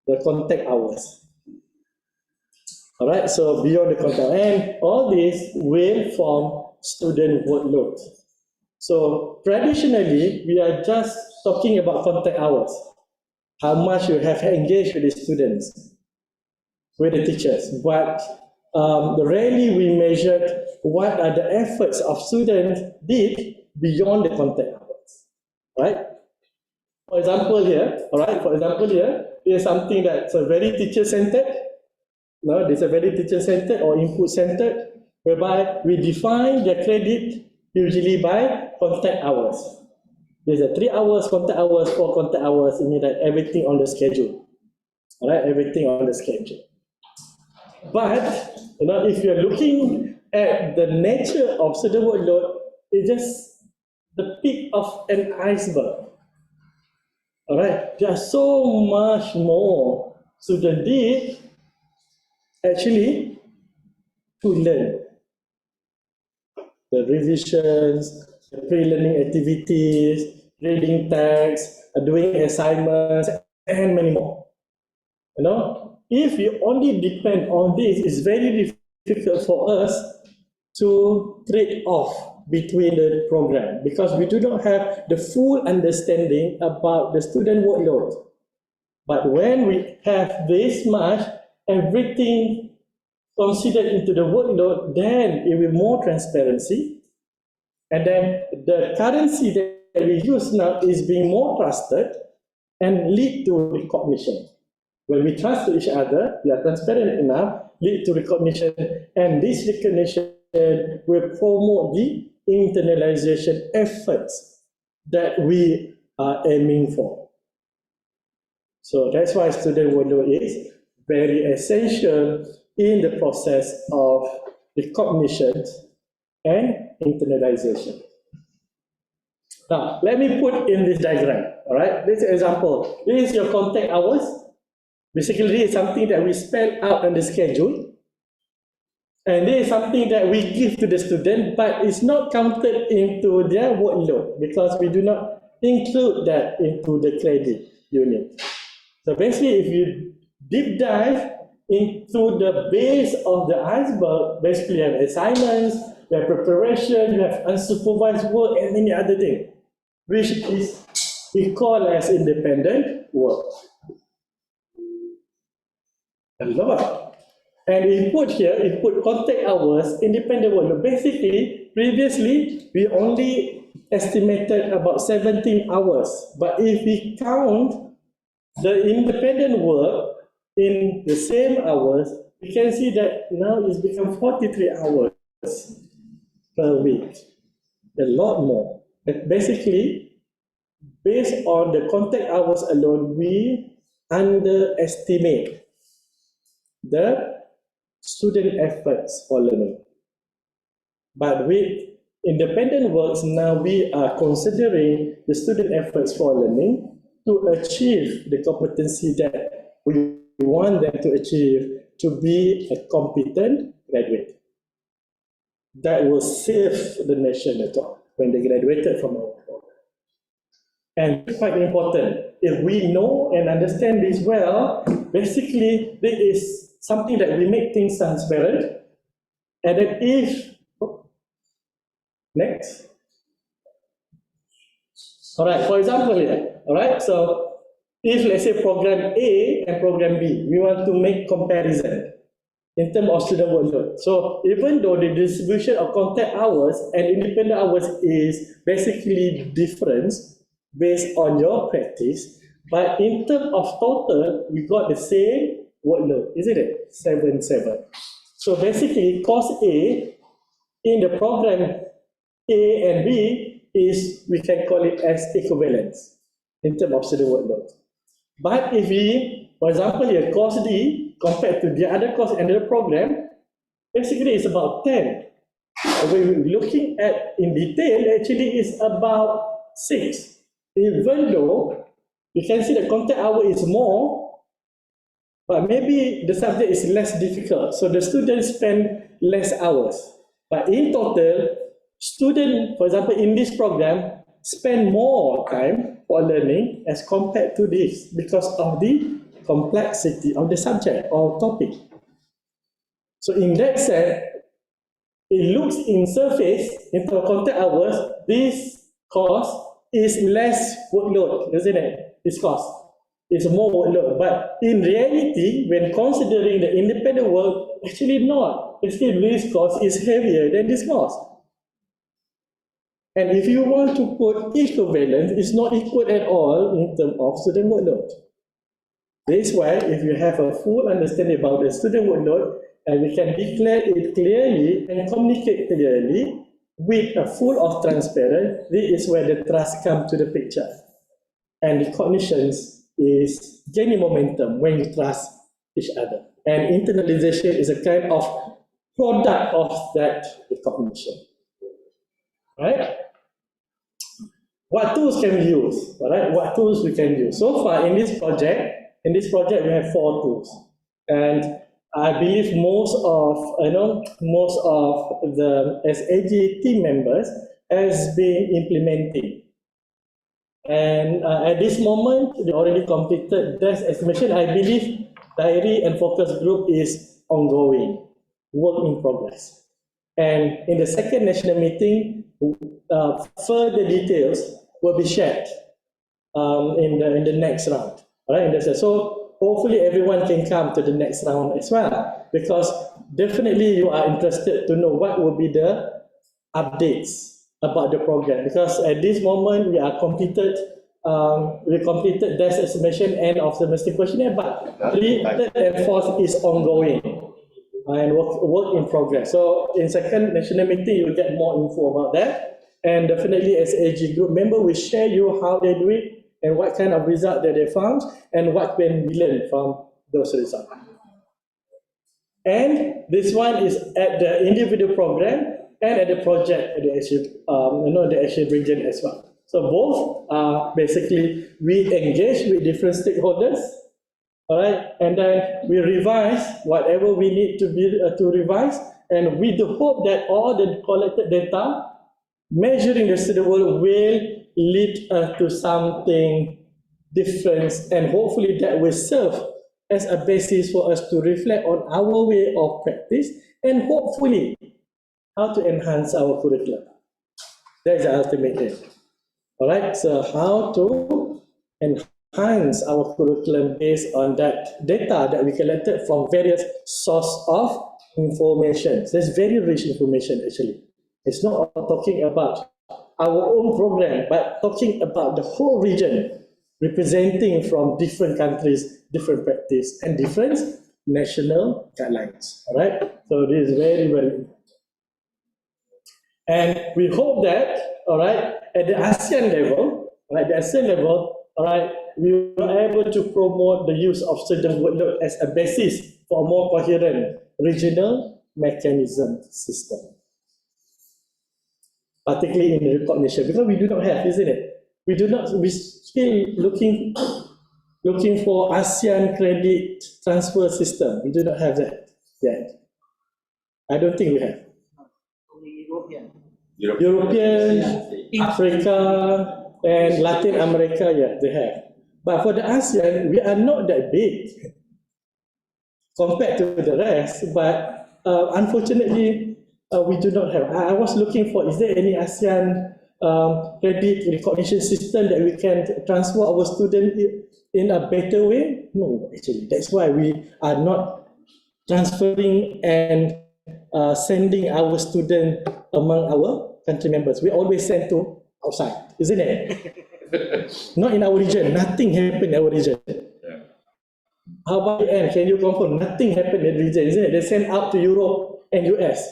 the contact hours. All right, so beyond the contact, and all this will form student workload. So traditionally, we are just talking about contact hours, how much you have engaged with the students, with the teachers, but rarely we measured what are the efforts of students did beyond the contact hours, right? For example here, all right, here's something that's very teacher-centered. No, there's a very teacher-centered or input-centered, whereby we define the credit usually by contact hours. There's a 3 hours, contact hours, 4 contact hours, meaning that everything on the schedule. All right, everything on the schedule. But if you're looking at the nature of student workload, it's just the peak of an iceberg. All right, there's so much more students did actually to learn. The revisions, the pre-learning activities, reading text, doing assignments, and many more. If you only depend on this, it's very difficult for us to trade off between the program because we do not have the full understanding about the student workload. But when we have this much, everything considered into the workload, then it will be more transparency. And then the currency that we use now is being more trusted and lead to recognition. When we trust to each other, we are transparent enough, lead to recognition, and this recognition will promote the internalization efforts that we are aiming for. So that's why student workload is very essential in the process of recognition and internalization. Now, let me put in this diagram, all right? This example, this is your contact hours. Basically, this is something that we spell out on the schedule. And this is something that we give to the student, but it's not counted into their workload because we do not include that into the credit unit. So basically, if you deep dive into the base of the iceberg, basically you have assignments, you have preparation, you have unsupervised work, and many other things, which is we call as independent work. A lot. And we put contact hours, independent work. Basically, previously, we only estimated about 17 hours. But if we count the independent work in the same hours, we can see that now it's become 43 hours per week. A lot more. But basically, based on the contact hours alone, we underestimate the student efforts for learning. But with independent works, now we are considering the student efforts for learning to achieve the competency that we want them to achieve to be a competent graduate. That will save the nation at all when they graduated from our program. And it's quite important. If we know and understand this well, basically this is something that we make things transparent. And then if, next. All right, for example here, all right, so if let's say program A and program B, we want to make comparison in terms of student workload. So even though the distribution of contact hours and independent hours is basically different based on your practice, but in terms of total, we got the same workload, isn't it? 7/7. So basically, course A in the program A and B is, we can call it as equivalence in terms of student workload. But if we, for example, here, course D compared to the other course and the program, basically it's about 10. When we're looking at in detail, actually it's about 6. even though you can see the contact hour is more, but maybe the subject is less difficult, so the students spend less hours. But in total, students, for example, in this program, spend more time for learning as compared to this because of the complexity of the subject or topic. So in that sense, it looks in surface, in terms of contact hours, this course is less workload, isn't it? This course is more workload. But in reality, when considering the independent work, actually not. Actually, this course is heavier than this course. And if you want to put equivalent, it's not equal at all in terms of student workload. This is why, if you have a full understanding about the student workload, and we can declare it clearly and communicate clearly with a full of transparent, this is where the trust comes to the picture. And the cognition is gaining momentum when you trust each other. And internalization is a kind of product of that recognition. Right? What tools can we use? All right? What tools we can use? So far in this project we have 4 tools. And I believe most of the SAG team members has been implementing. And at this moment, they already completed desk estimation. I believe diary and focus group is ongoing, work in progress. And in the second national meeting, further details will be shared in the next round. Right? So hopefully everyone can come to the next round as well, because definitely you are interested to know what will be the updates about the program, because at this moment we completed desk estimation end of semester questionnaire, but third and fourth is ongoing and work in progress. So in second national meeting you will get more info about that, and definitely as AG group member we share you how they do it and what kind of result that they found and what can we learn from those results. And this one is at the individual program and at the project at the action region as well. So both are basically we engage with different stakeholders, all right, and then we revise whatever we need to revise, and with the hope that all the collected data measuring the student work will lead to something different, and hopefully that will serve as a basis for us to reflect on our way of practice and hopefully how to enhance our curriculum. That is the ultimate aim. All right, so how to enhance our curriculum based on that data that we collected from various sources of information. There's very rich information actually. It's not talking about our own program, but talking about the whole region, representing from different countries, different practice, and different national guidelines. All right, so this is very, very important. And we hope that, all right, at the ASEAN level, all right, we are able to promote the use of student workload as a basis for a more coherent regional mechanism system, particularly in recognition, because we do not have, isn't it? We're still looking for ASEAN credit transfer system. We do not have that yet. I don't think we have. European, Africa, and Latin America, yeah, they have. But for the ASEAN, we are not that big compared to the rest, but unfortunately, we do not have. I was looking for, is there any ASEAN credit recognition system that we can transfer our students in a better way? No, actually. That's why we are not transferring and sending our students among our country members. We always send to outside, isn't it? Not in our region. Nothing happened in our region. Yeah. How about the end? Can you confirm? Nothing happened in the region, isn't it? They send out to Europe and US,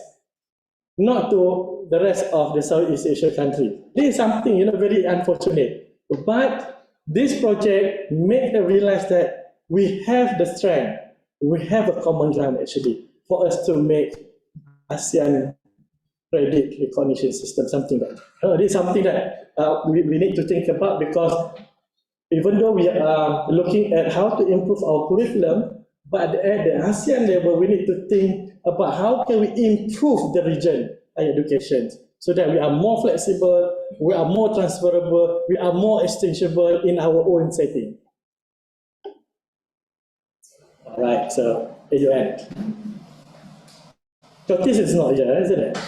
not to the rest of the Southeast Asia country. This is something, very unfortunate. But this project made us realize that we have the strength, we have a common ground actually, for us to make ASEAN credit recognition system, something like that. This is something that we need to think about, because even though we are looking at how to improve our curriculum, but at the ASEAN level, we need to think about how can we improve the region education so that we are more flexible, we are more transferable, we are more exchangeable in our own setting. All right, so AUN. So this is not here, isn't it?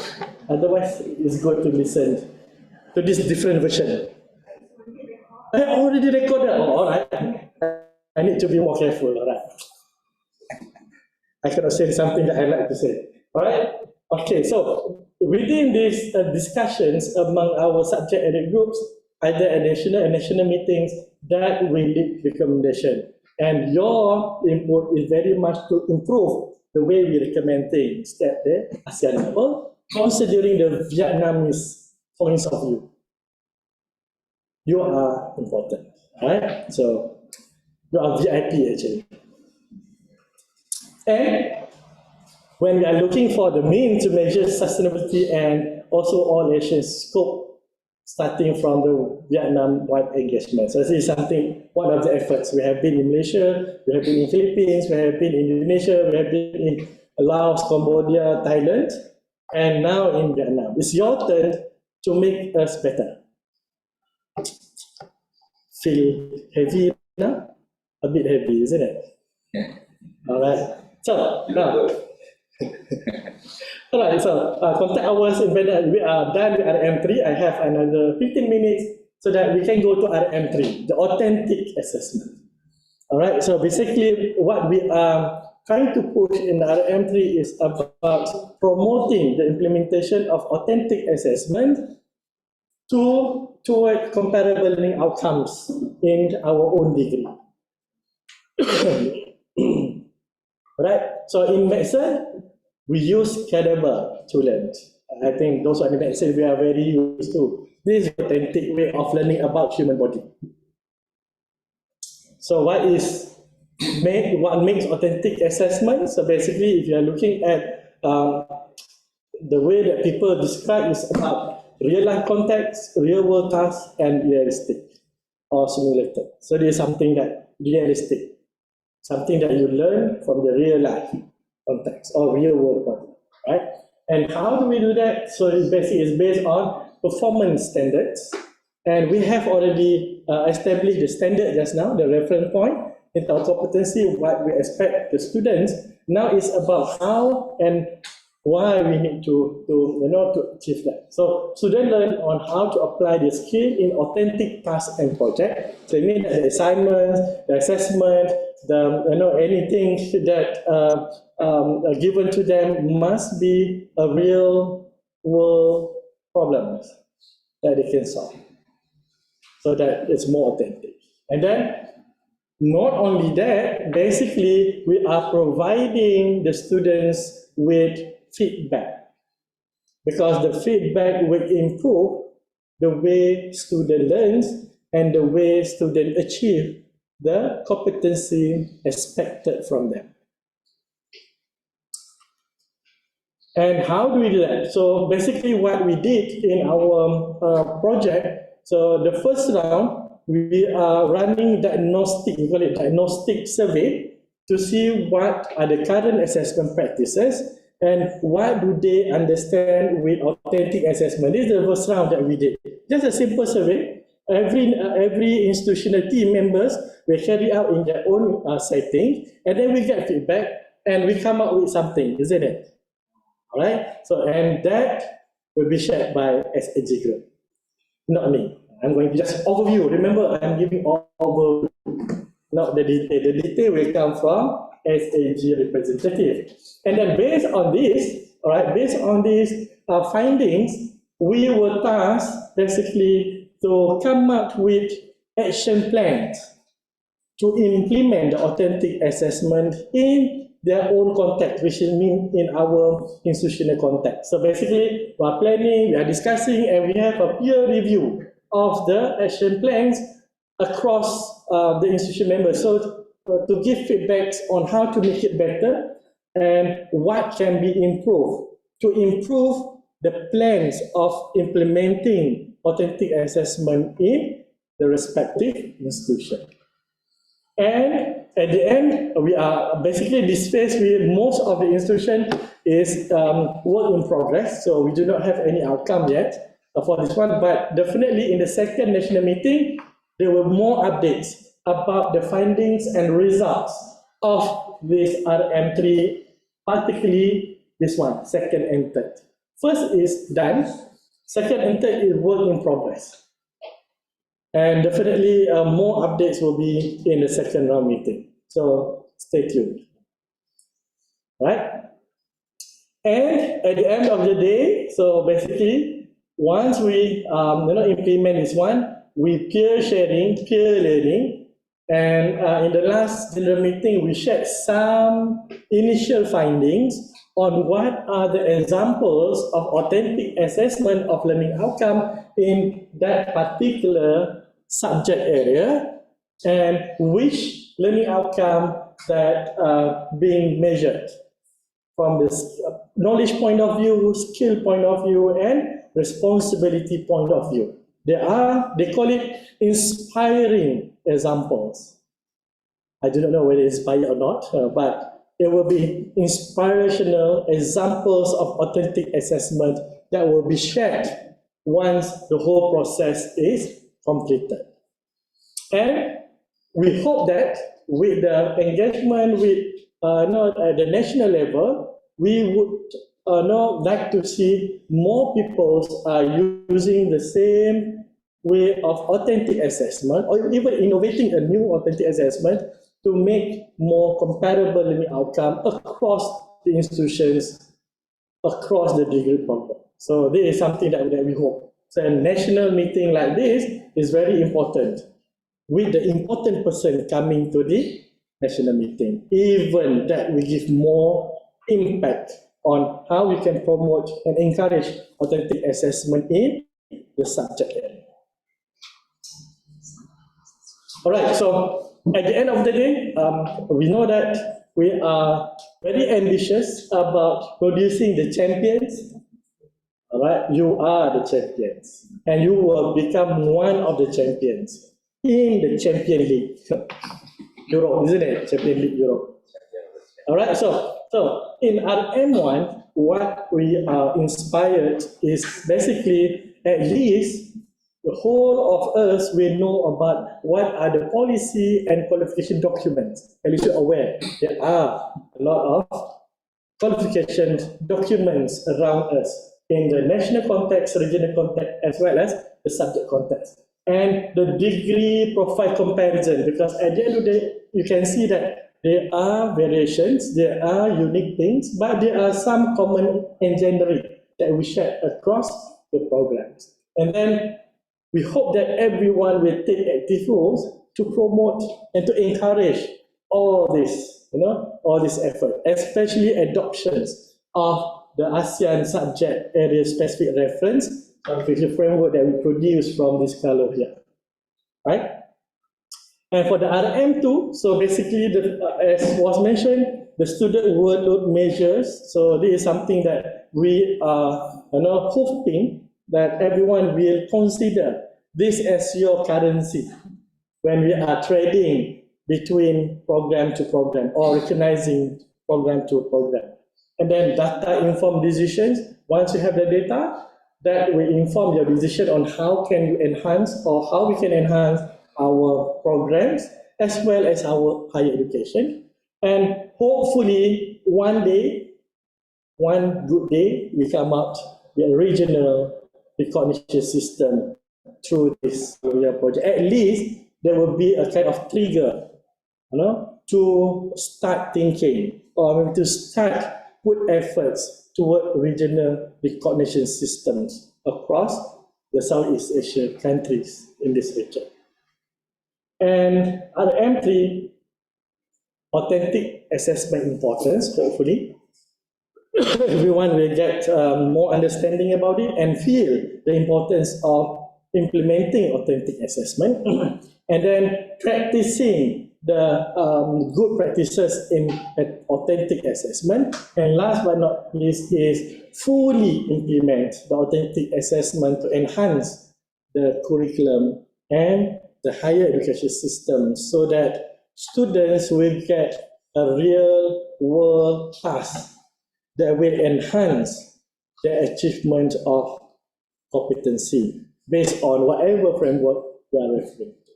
Otherwise, it's good to listen to this different version. I already recorded. Oh, all right. I need to be more careful. All right. I cannot say something that I like to say. All right. Okay. So within these discussions among our subject area groups, either at national and national meetings, that will lead recommendation. And your input is very much to improve the way we recommend things at the ASEAN level, considering the Vietnamese points of view. You are important, right? So you are VIP actually. And when we are looking for the means to measure sustainability and also all Asian scope, starting from the Vietnam-wide engagement. So this is something, one of the efforts. We have been in Malaysia, we have been in Philippines, we have been in Indonesia, we have been in Laos, Cambodia, Thailand, and now in Vietnam. It's your turn to make us better. Feel heavy now? A bit heavy, isn't it? All right. So now, all right. So contact hours in Vietnam. We are done with RM3. I have another 15 minutes so that we can go to RM3, the authentic assessment. All right. So basically, what we are trying to push in RM3 is about promoting the implementation of authentic assessment toward comparable learning outcomes in our own degree. Right? So in medicine, we use cadaver to learn. I think those are the medicine we are very used to. This is the authentic way of learning about human body. So what makes authentic assessment? So basically, if you are looking at the way that people describe is about real life context, real world tasks, and realistic or simulated. So this is something that realistic, something that you learn from the real life context or real world context, right? And how do we do that? So it's based on performance standards, and we have already established the standard just now, the reference point in our competency, what we expect the students. Now it's about how and why we need to achieve that. So students learn on how to apply the skill in authentic tasks and projects. So it means the assignments, the assessment, anything that given to them must be a real world problem that they can solve, so that it's more authentic. And then not only that, basically we are providing the students with feedback, because the feedback will improve the way student learns and the way student achieve the competency expected from them. And how do we do that? So basically what we did in our project, so the first round, we are running diagnostic, we call it diagnostic survey, to see what are the current assessment practices and what do they understand with authentic assessment. This is the first round that we did. Just a simple survey. Every institutional team members will carry out in their own setting, and then we get feedback and we come up with something, isn't it? All right. So, and that will be shared by SAG group, not me. I'm going to just overview. Remember, I'm giving overview, not the detail. The detail will come from SAG representative. And then based on this, all right, based on these findings, we were tasked basically to come up with action plans to implement the authentic assessment in their own context, which means in our institutional context. So basically, we are planning, we are discussing, and we have a peer review of the action plans across the institution members. So to give feedbacks on how to make it better and what can be improved to improve the plans of implementing authentic assessment in the respective institution. And at the end, we are basically this phase with most of the institution is work in progress. So we do not have any outcome yet for this one, but definitely in the second national meeting, there were more updates about the findings and results of this RM3, particularly this one, second and third. First is done, second and third is work in progress. And definitely more updates will be in the second round meeting. So stay tuned. Right? And at the end of the day, so basically, once we implement this one, we peer sharing, peer learning, and in the last general meeting, we shared some initial findings on what are the examples of authentic assessment of learning outcome in that particular subject area, and which learning outcome that are being measured from the knowledge point of view, skill point of view, and responsibility point of view. They call it inspiring examples. I do not know whether it's inspired or not, but there will be inspirational examples of authentic assessment that will be shared once the whole process is completed. And we hope that with the engagement with at the national level, we would like to see more people using the same way of authentic assessment, or even innovating a new authentic assessment to make more comparable learning outcome across the institutions, across the degree program. So this is something that we hope. So a national meeting like this is very important, with the important person coming to the national meeting, even that we give more impact on how we can promote and encourage authentic assessment in the subject area. All right, so at the end of the day, we know that we are very ambitious about producing the champions. All right, you are the champions, and you will become one of the champions in the Champion League Europe, isn't it? Champion League Europe. All right, so in RM1, what we are inspired is basically at least the whole of us will know about what are the policy and qualification documents. At least you're aware there are a lot of qualification documents around us in the national context, regional context, as well as the subject context. And the degree profile comparison, because at the end of the day, you can see that there are variations, there are unique things, but there are some common engineering that we share across the programs. And then we hope that everyone will take active roles to promote and to encourage all this, all this effort, especially adoptions of the ASEAN subject area specific reference qualification framework that we produce from this CALOHEA, right? And for the RM2, so basically, as was mentioned, the student workload measures. So this is something that we are hoping that everyone will consider this as your currency when we are trading between program to program or recognizing program to program. And then data-informed decisions. Once you have the data, that will inform your decision on how can you enhance or how we can enhance our programs as well as our higher education. And hopefully one day, one good day, we come out with a regional recognition system through this project. At least there will be a kind of trigger, to start thinking or maybe to start put efforts toward regional recognition systems across the Southeast Asia countries in this region. And RM3, authentic assessment importance, hopefully. Everyone will get more understanding about it and feel the importance of implementing authentic assessment and then practicing the good practices in authentic assessment. And last but not least is fully implement the authentic assessment to enhance the curriculum and the higher education system so that students will get a real world task that will enhance the achievement of competency based on whatever framework we are referring to.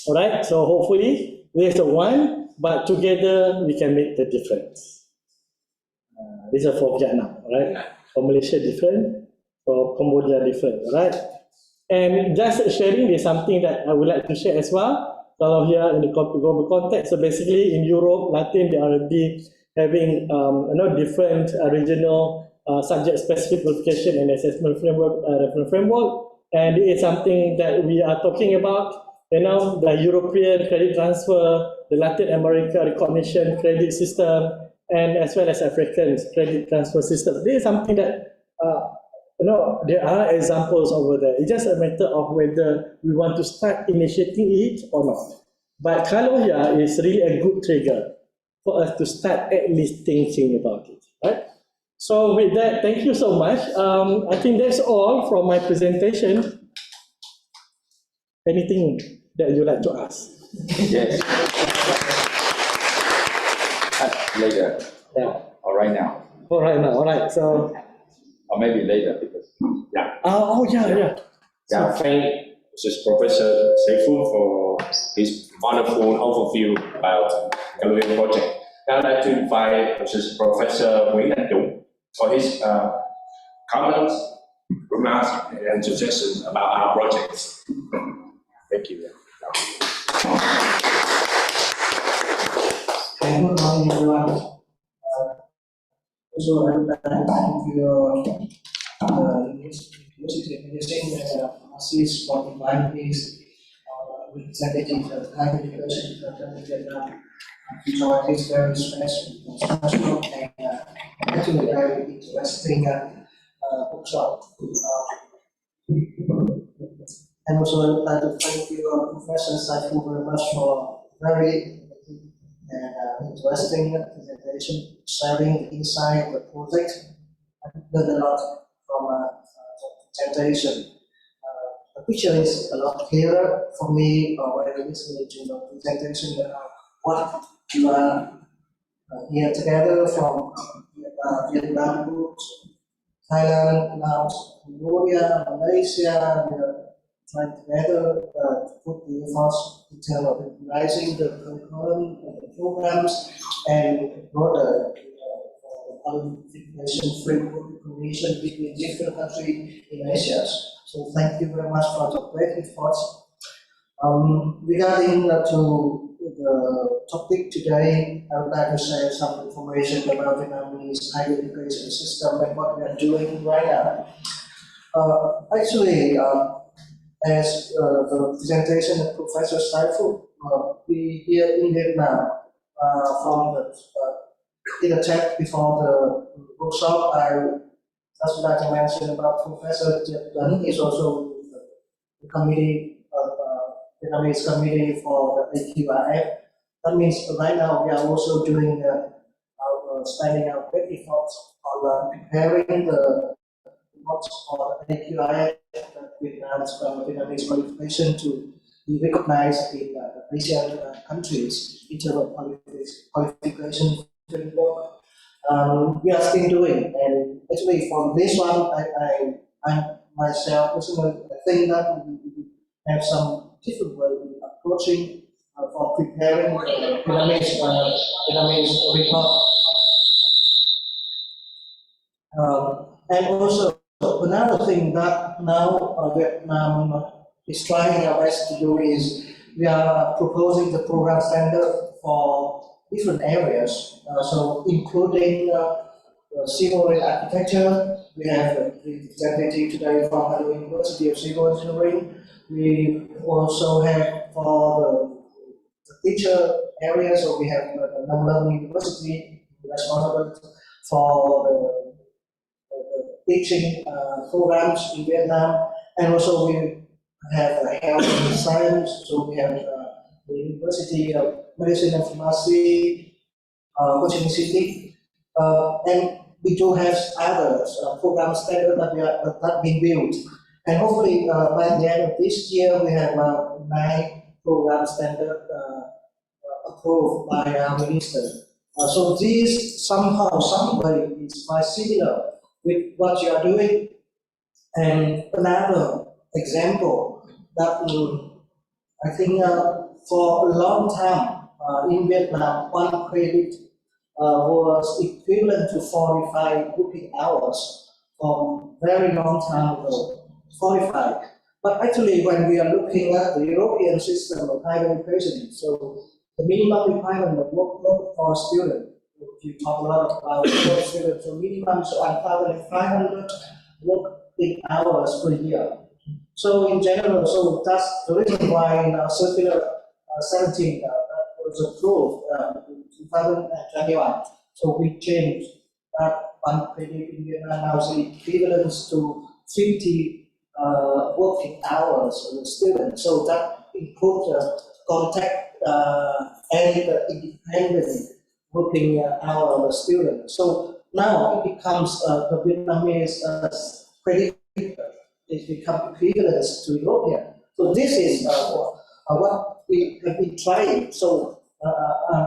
All right, so hopefully there's a one, but together we can make the difference. This is for Vietnam, right? For Malaysia different, for Cambodia different, right? And just sharing is something that I would like to share as well. Kalau here in the global context, so basically in Europe, Latin, they are already having different regional subject-specific qualification and assessment framework, reference framework, and it is something that we are talking about. The European credit transfer, the Latin America recognition credit system, and as well as African credit transfer system. This is something that there are examples over there. It's just a matter of whether we want to start initiating it or not. But CALOHEA is really a good trigger for us to start at least thinking about it, right? So with that, thank you so much. I think that's all from my presentation. Anything that you'd like to ask?
Yes. Later.
Yeah.
Or right now.
All right now. All right. So.
Or maybe later because.
Yeah.
Yeah.
Yeah, thank Professor Seifu for his wonderful overview about CALOHEA project. Now I'd like to invite Professor Nguyễn Anh Dũng for his comments, remarks, and suggestions about our projects. Thank you.
Good morning, everyone. So I would like to thank your University of Medicine and Overseas for inviting me representative of higher education in Vietnam to join this very special and actually very interesting workshop. And also I would like to thank you, Professor Saifu, very much for very interesting presentation, sharing the insight of the project. I learned a lot from the presentation. The picture is a lot clearer for me when listening to the presentation what you are here together from Vietnam, Thailand, Laos, Cambodia, Malaysia. We are trying together to put the efforts in terms of organizing the curriculum and the programs and broader qualification framework recognition between different countries in Asia. So thank you very much for the great efforts. Regarding to the topic today, I would like to share some information about Vietnamese higher education system and what we are doing right now. As the presentation of Professor Saifu, we here in Vietnam from in the chat before the workshop, I just would like to mention about Professor Viet Tuấn is also the committee Vietnamese committee for the AQIF. That means right now we are also doing spending our great efforts on preparing the works for the AQIF, Vietnamese qualification to be recognized in Asian countries in terms of qualification framework. We are still doing, and actually for this one, I myself personally think that we have some different way of approaching for preparing the Vietnamese report. And also another thing that now Vietnam is trying our best to do is we are proposing the program standard for different areas, so including civil architecture. We have a representative today from the University of Civil Engineering. We also have for the teacher area, so we have the non-learning university responsible for the teaching programs in Vietnam, and also we have health and science, so we have the University of Medicine and Pharmacy, Washington City, and we do have others program standards that being built. And hopefully by the end of this year, we have 9 program standards approved by our minister. So this somehow, some way is quite similar with what you are doing. And another example that I think for a long time in Vietnam, 1 credit was equivalent to 45 working hours from very long time ago, 45. But actually, when we are looking at the European system of higher education, so the minimum requirement of workload for a student, you talk a lot about for students, so minimum is 1,500 working hours per year. So in general, so that's the reason why in our circular 17 that was approved in 2021. So we changed that 1 credit in Vietnam now is equivalent to 50 working hours of the student. So that includes contact and independent working hour of the student. So now it becomes the Vietnamese credit is become equivalent to European. So this is what we have been trying. So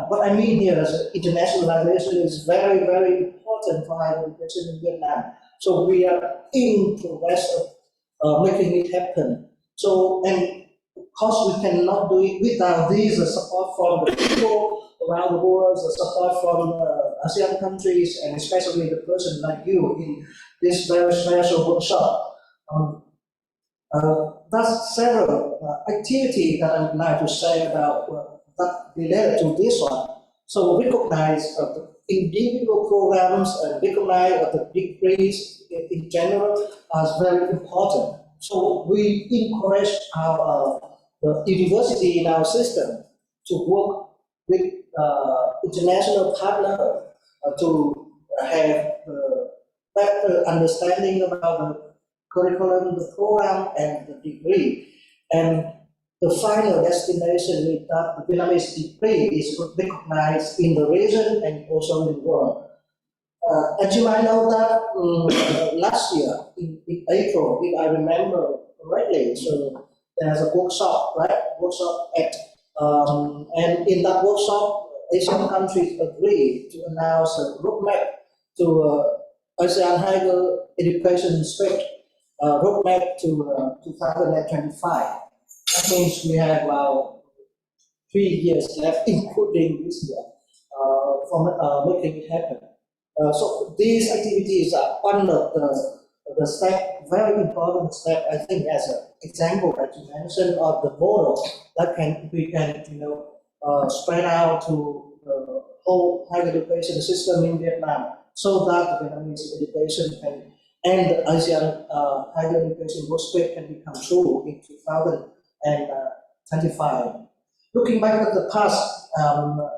what I mean here is internationalization is very, very important for higher education in Vietnam. So we are in progress of making it happen. So, and of course we cannot do it without this support from the people around the world, the support from ASEAN countries, and especially the person like you in this very special workshop. That's several activities that I would like to say about that related to this one. So recognize the individual programs and recognize the degrees in general as very important. So we encourage our the university in our system to work with international partners to have better understanding about the curriculum, the program, and the degree. And the final destination is that the Vietnamese degree is recognized in the region and also in the world. As you might know that last year, in April, if I remember correctly, so there's a workshop, right? Workshop at, and in that workshop, Asian countries agreed to announce a roadmap to ASEAN higher education space. Roadmap to 2025. That means we have about 3 years left, including this year, for making it happen. So these activities are one of the step, very important step, I think, as an example that you mentioned of the model that we can spread out to the whole higher education system in Vietnam, so that the Vietnamese education and the ASEAN higher education workspace can become true in 2025. Looking back at the past,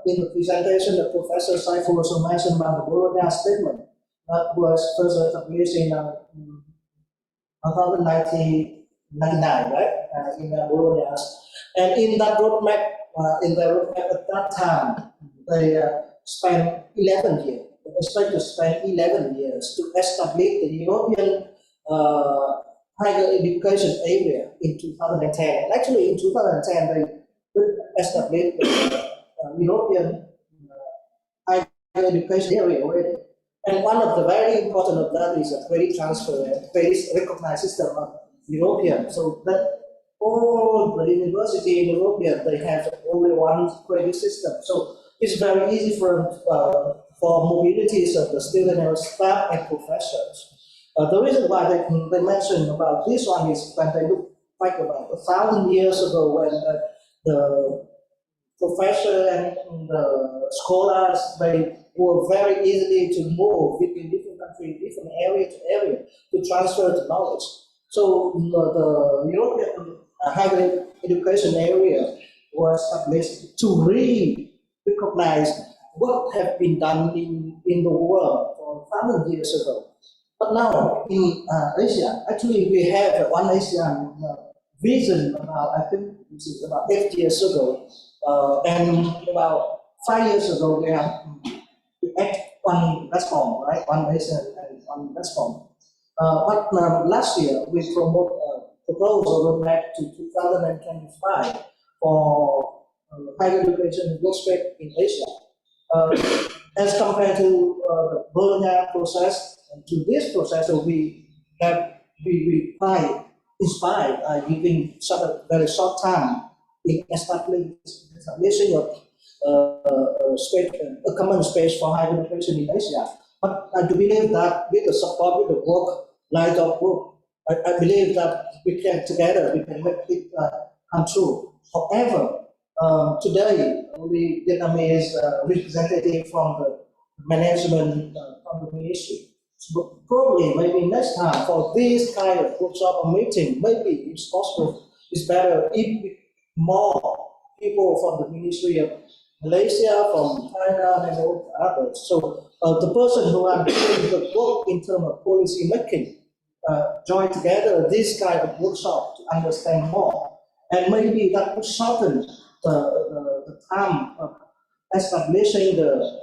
in the presentation, the Professor Saiful also mentioned about the Bologna Statement that was first established in 1999, right? In Bologna. And in that roadmap, at that time, they spent 11 years. They expect to spend 11 years to establish the European higher education area in 2010. And actually, in 2010, they established the European higher education area already. And one of the very important of that is a credit transfer, credit recognized system of European. So that all the university in Europe, they have only one credit system. So it's very easy for mobilities of the student and staff and professors. The reason why they mention about this one is when they look back about 1,000 years ago, when the professor and the scholars, they were very easily to move between different countries, different area to area to transfer the knowledge. So the European higher education area was established to really recognize what have been done in the world for 1,000 years ago. But now in Asia, actually we have one Asian vision about, I think this is about 8 years ago, And about 5 years ago, we have act one platform, right? One nation and one platform. But last year, we promote a proposal roadmap to 2025 for higher education workspace in Asia. As compared to the Bologna process, and to this process, we quite inspired, giving such a very short time in establishing a common space for higher education in Asia. But I do believe that with the support, with the work, line of work, I believe that we can make it come true. However, today, only Vietnamese representative from the management from the ministry. So probably maybe next time for this kind of workshop or meeting, maybe it's possible, it's better if more people from the Ministry of Malaysia, from China, and all others. So the person who are doing the work in terms of policy making join together this kind of workshop to understand more, and maybe that would shorten the time of establishing the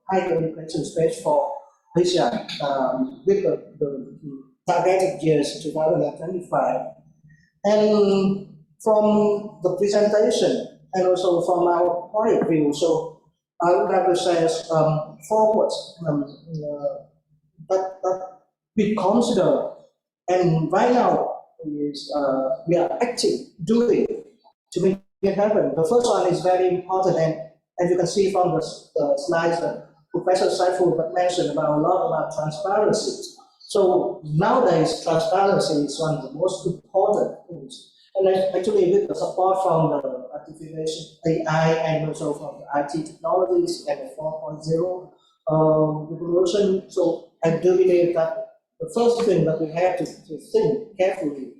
higher education space for Asia with the targeted years 2025. And from the presentation and also from our point of view, so I would like to say forwards that we consider, and right now is we are active doing to make it happen. The first one is very important, and as you can see from the slides that Professor Saiful mentioned about a lot about transparency. So nowadays, transparency is one of the most important things. And actually, with the support from the artificial AI and also from the IT technologies and the 4.0 revolution, so I do believe that the first thing that we have to think carefully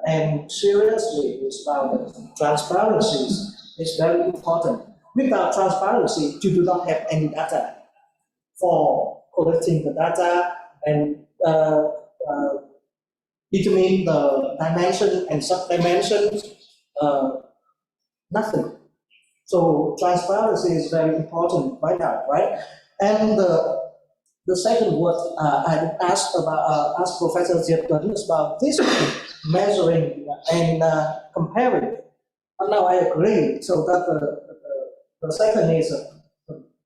and seriously is about the transparency. It's very important. Without transparency, you do not have any data for collecting the data and determine the dimension and sub-dimensions, nothing. So transparency is very important right now, right? And the second word I asked Professor Viet is about this measuring and comparing. And now I agree. So that the second is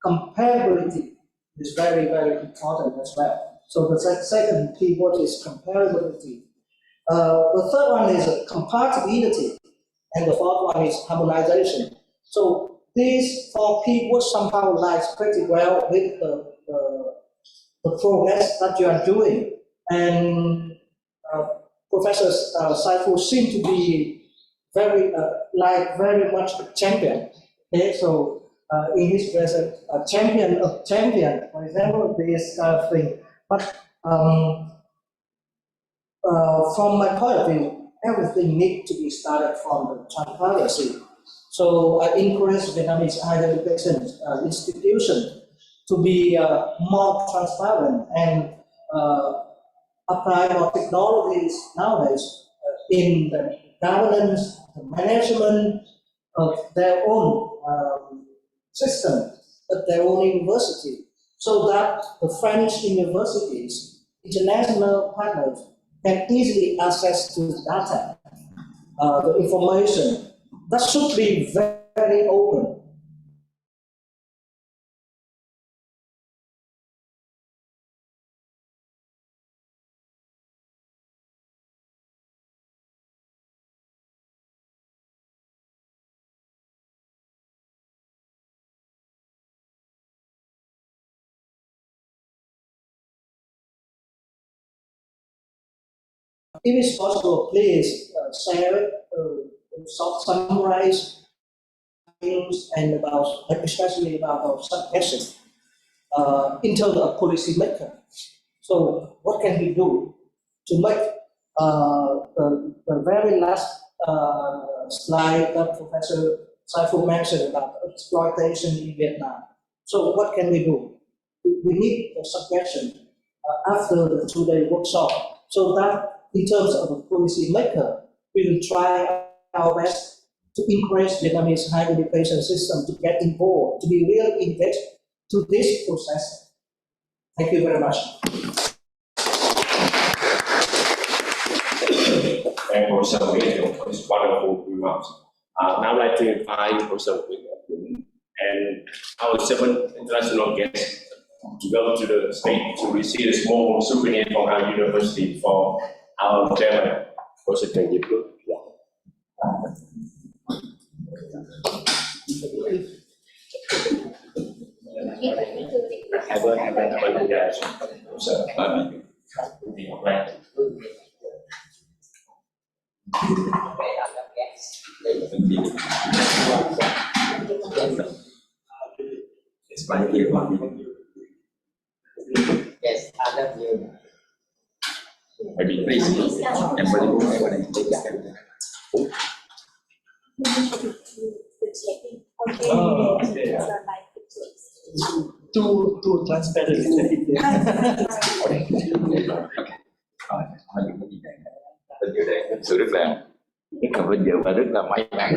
comparability is very, very important as well. So the second key word is comparability. The third one is compatibility, and the fourth one is harmonization. So these four keywords somehow lies pretty well with the progress that you are doing. And Professor Saiful seems to be very much a champion. Okay, so in his present, a champion of champion, for example, this kind of thing. But from my point of view, everything needs to be started from the transparency. So I encourage Vietnamese higher education institutions to be more transparent and apply more technologies nowadays in the governance, the management of their own system, of their own university, so that the French universities, international partners, can easily access to the data, the information. That should be very open. If it's possible, please share it, summarize things and about, especially about our suggestions in terms of policy maker. So what can we do to make the very last slide that Professor Saiful mentioned about exploitation in Vietnam? So what can we do? We need a suggestion after the two-day workshop, so that in terms of a policy maker, we will try our best to encourage Vietnamese higher education system to get involved, to be really engaged to this process. Thank you very much.
And Professor Viet for his wonderful remarks. Now I'd like to invite Professor Viet and our 7th international guest to go to the stage to receive a small souvenir from our university for our chairman, Professor Trần Diệp Phước. Have a yes. So,
It's right here.
Yes, I love you.
Maybe please. Everybody
Oh, okay. Too transparent.
Vinh dự đây thực sự rất là vinh dự và rất là may mắn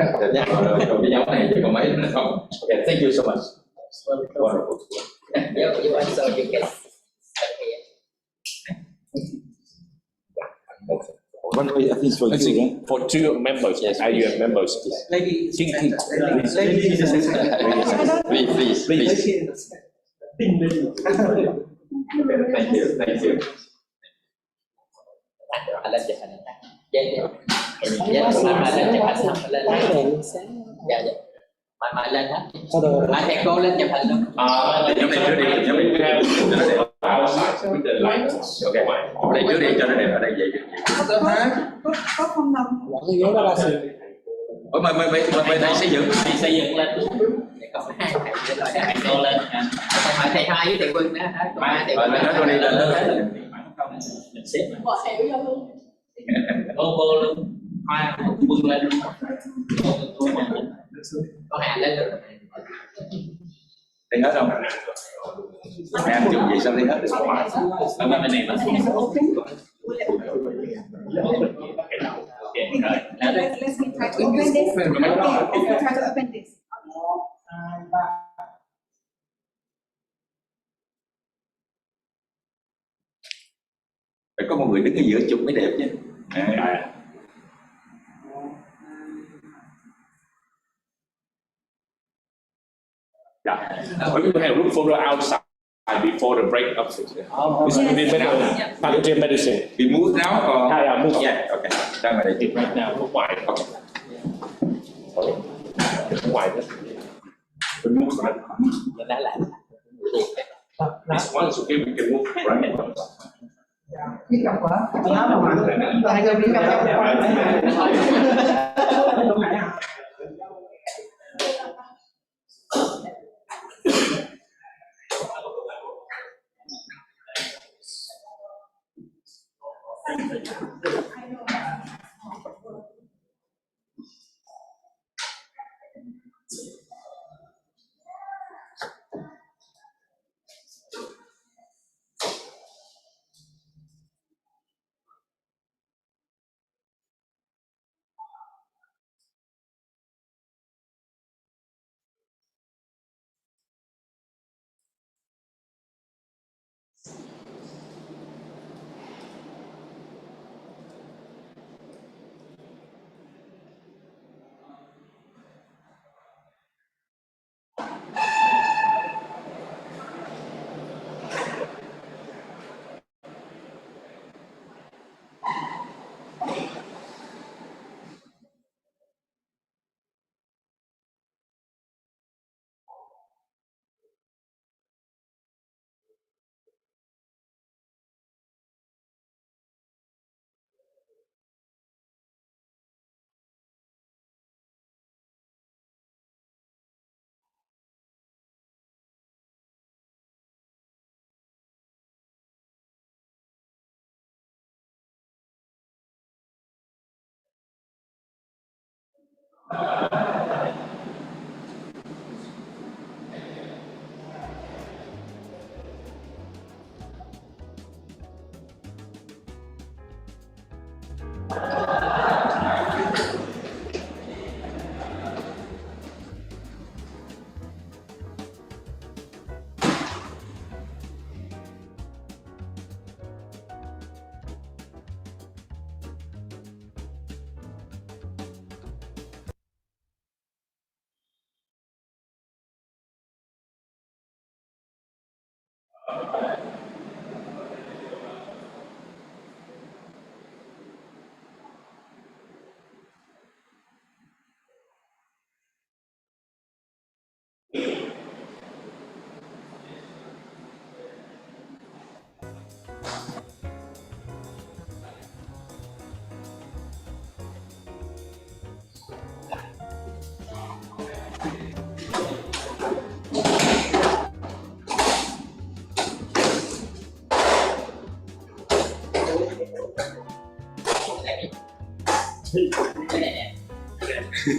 trong cái nhóm này chỉ có mấy nữa không? Okay, thank you so much. Wonderful.
You also you can
One way, I think for you.
for 2 members, yes, are you members?
Ladies,
Please.
Thank you.
anh lên chụp hình. Dạ, mai lên chụp hình không? Lên hết. Dạ. Mai lên hết. Mai thầy cô lên chụp hình luôn.
Nhóm này trước đi, nhóm này trước đi.
Outside with the lights. Okay.
Đây trước đi cho nó đẹp ở đây vậy.
Có không đồng.
Ủa mời thầy xây dựng.
Thầy xây dựng lên. Còn 2 thầy nữa rồi thầy cô lên. Còn thầy 2 với thầy Quân đó. Ba thầy Quân.
Lên đi lên.
Bỏ hiểu vô luôn.
Cô luôn. Hoa Quân lên luôn. Có Hà lên rồi.
Đi hết không? Em chụp gì sao đi hết được?
Bên này mà
Let me try to open this. Okay, let me try to open this.
Phải có một người đứng ở giữa chụp mới đẹp chứ.
We have look photo outside before the break up. This will be better. Faculty of medicine.
We move now or?
Yeah, move.
Yeah, okay. Đang ở đây chụp.
Right now, look wide. Wide. We move right.
đã lại.
This one is okay, we can move right.
Ít gặp quá. Hai người biết gặp.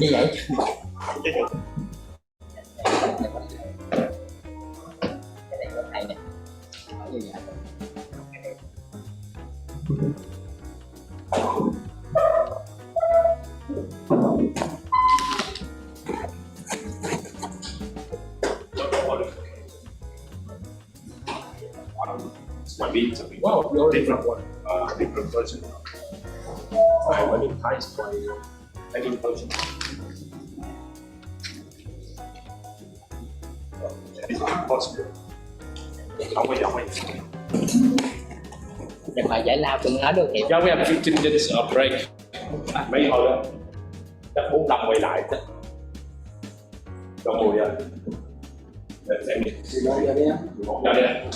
Như vậy. Cái này có hay nè. Ở như vậy.
One beat, something.
Wow, you already
Different
one.
different version.
I mean, Thai is quite any version.
It's impossible. Không có giọng ấy.
Nhưng mà giải lao tôi nói được hiểu.
Yeah, we have 15 minutes of break.
Mấy hồi đó, chắc 45 quay lại chứ. Đồng mùi à. Để xem đi. Dạ đi.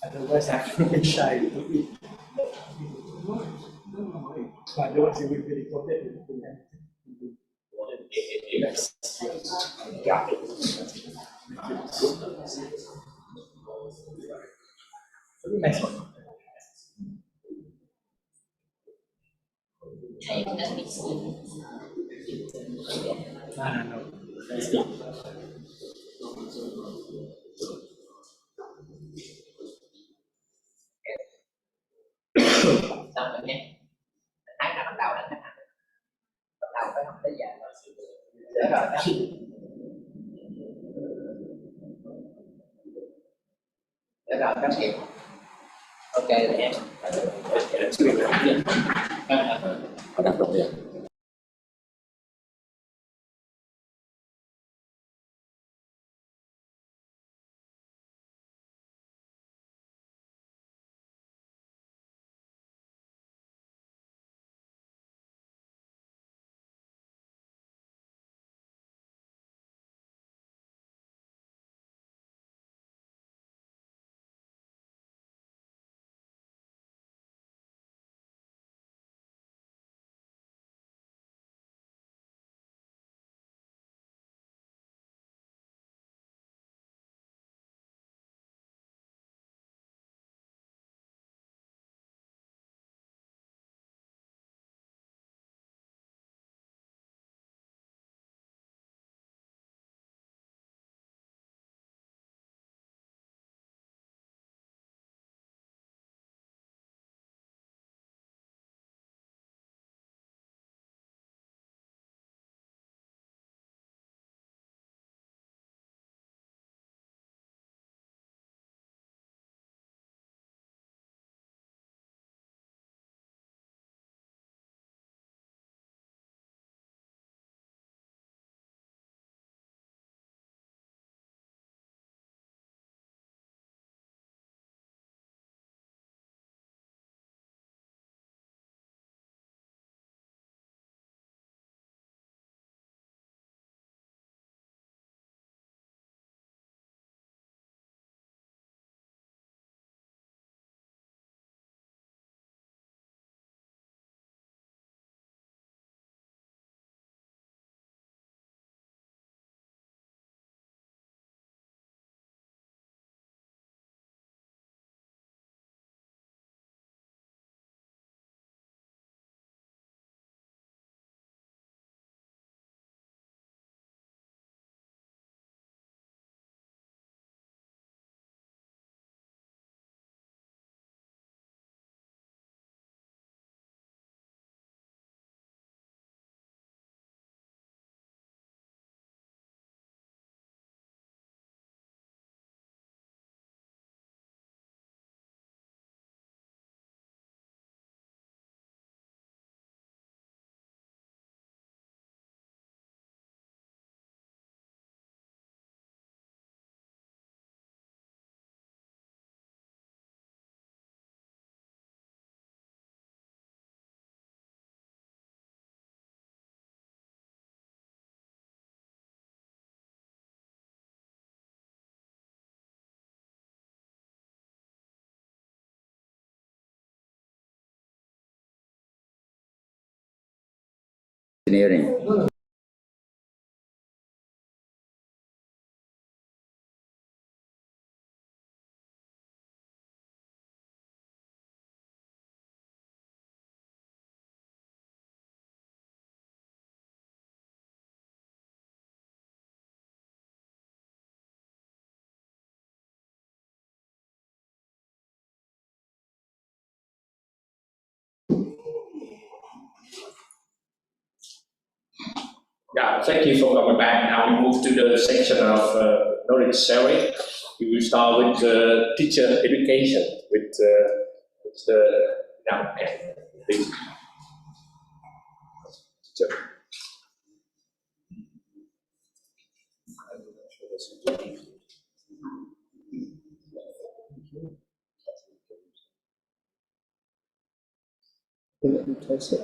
Otherwise, I can be shy to eat. Otherwise, it will be recorded. Yes. Got it. Next one. No.
Xong rồi nghe hát là bắt đầu đánh bắt đầu phải học tới giờ rồi. rồi các em. Ok rồi em.
Đặt rồi. Engineering.
Yeah, thank you for coming back. Now we move to the section of knowledge sharing. We will start with teacher education with now, please. Teacher.
Let me test it.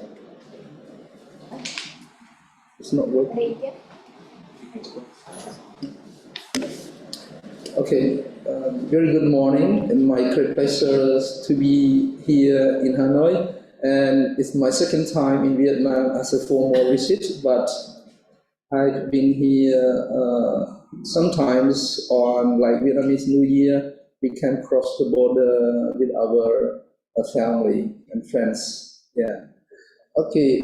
It's not working. Okay, very good morning, and my great pleasure to be here in Hanoi. And it's my second time in Vietnam as a formal visit, but I've been here sometimes on like Vietnamese New Year. We can cross the border with our family and friends. Yeah. Okay,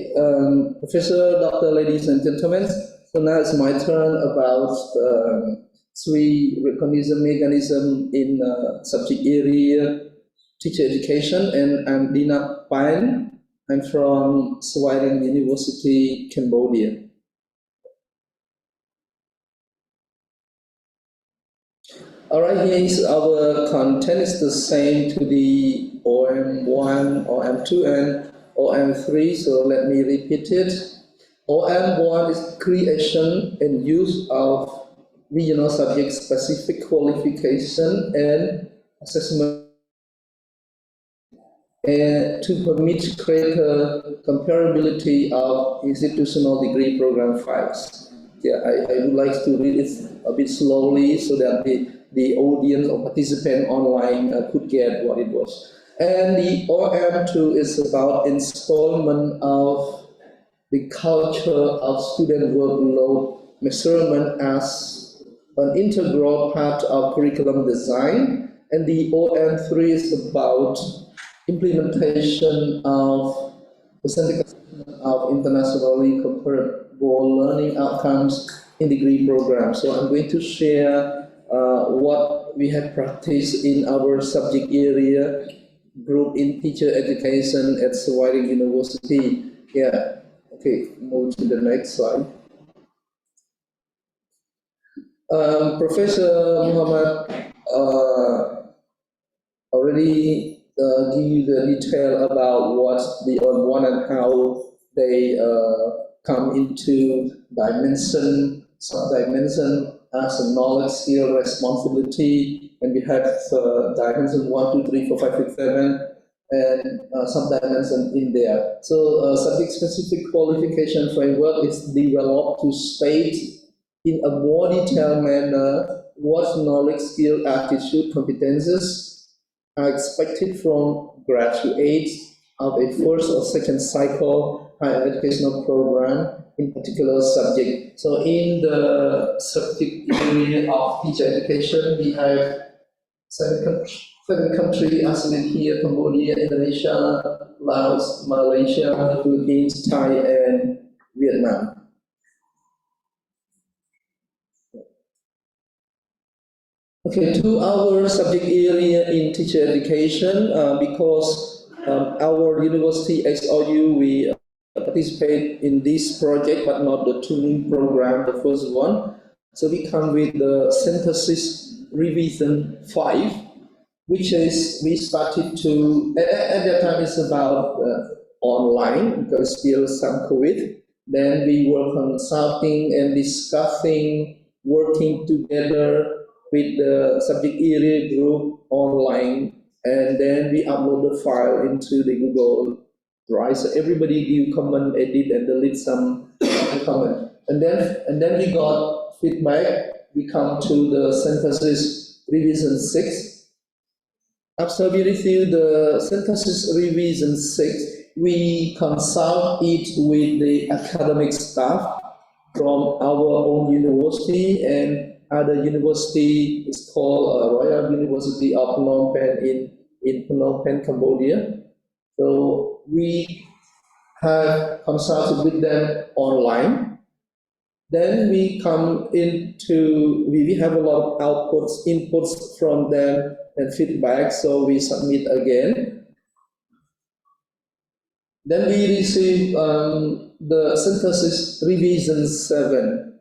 Professor, Doctor, ladies and gentlemen. So now it's my turn about three recognition mechanism in subject area teacher education, and I'm Dina Pine. I'm from Sweden University, Cambodia. Alright, here is our content is the same to the OM1, OM2, and OM3, so let me repeat it. OM1 is creation and use of regional subject-specific qualification and assessment and to permit greater comparability of institutional degree program files. Yeah, I would like to read it a bit slowly so that the audience or participant online could get what it was. And the OM2 is about installment of the culture of student workload measurement as an integral part of curriculum design. And the OM3 is about implementation of the of internationally comparable learning outcomes in degree programs. So I'm going to share what we have practiced in our subject area group in teacher education at Whiting University. Yeah, okay, move to the next slide. Professor Muhammad already give you the detail about what the OM1 and how they come into dimension, sub-dimension as a knowledge, skill, responsibility, and we have dimension 1, 2, 3, 4, 5, 6, 7, and sub-dimension in there. So subject-specific qualification framework is developed to state in a more detailed manner what knowledge, skill, attitude, competences are expected from graduates of a first or second cycle higher educational program in particular subject. So in the subject area of teacher education, we have seven countries as listed here: Cambodia, Indonesia, Laos, Malaysia, Philippines, Thai, and Vietnam. Okay, to our subject area in teacher education, because our university XOU, we participate in this project, but not the tuning program, the first one. So we come with the synthesis revision 5, which is, we started to, at that time it's about online, because still some COVID. Then we were consulting and discussing, working together with the subject area group online, and then we upload the file into the Google Drive. So everybody give comment, edit, and delete some comment. And then we got feedback. We come to the synthesis revision 6. After we review the synthesis revision 6, we consult it with the academic staff from our own university and other university. Is called Royal University of Phnom Penh in Phnom Penh, Cambodia. So we have consulted with them online. Then we come into, we have a lot of outputs, inputs from them and feedback, so we submit again. Then we receive the synthesis revision 7.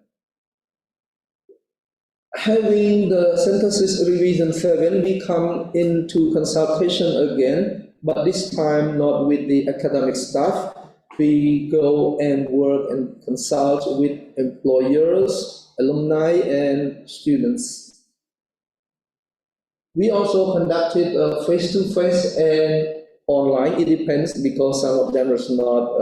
Having the synthesis revision 7, we come into consultation again, but this time not with the academic staff. We go and work and consult with employers, alumni, and students. We also conducted face-to-face and online. It depends, because some of them is not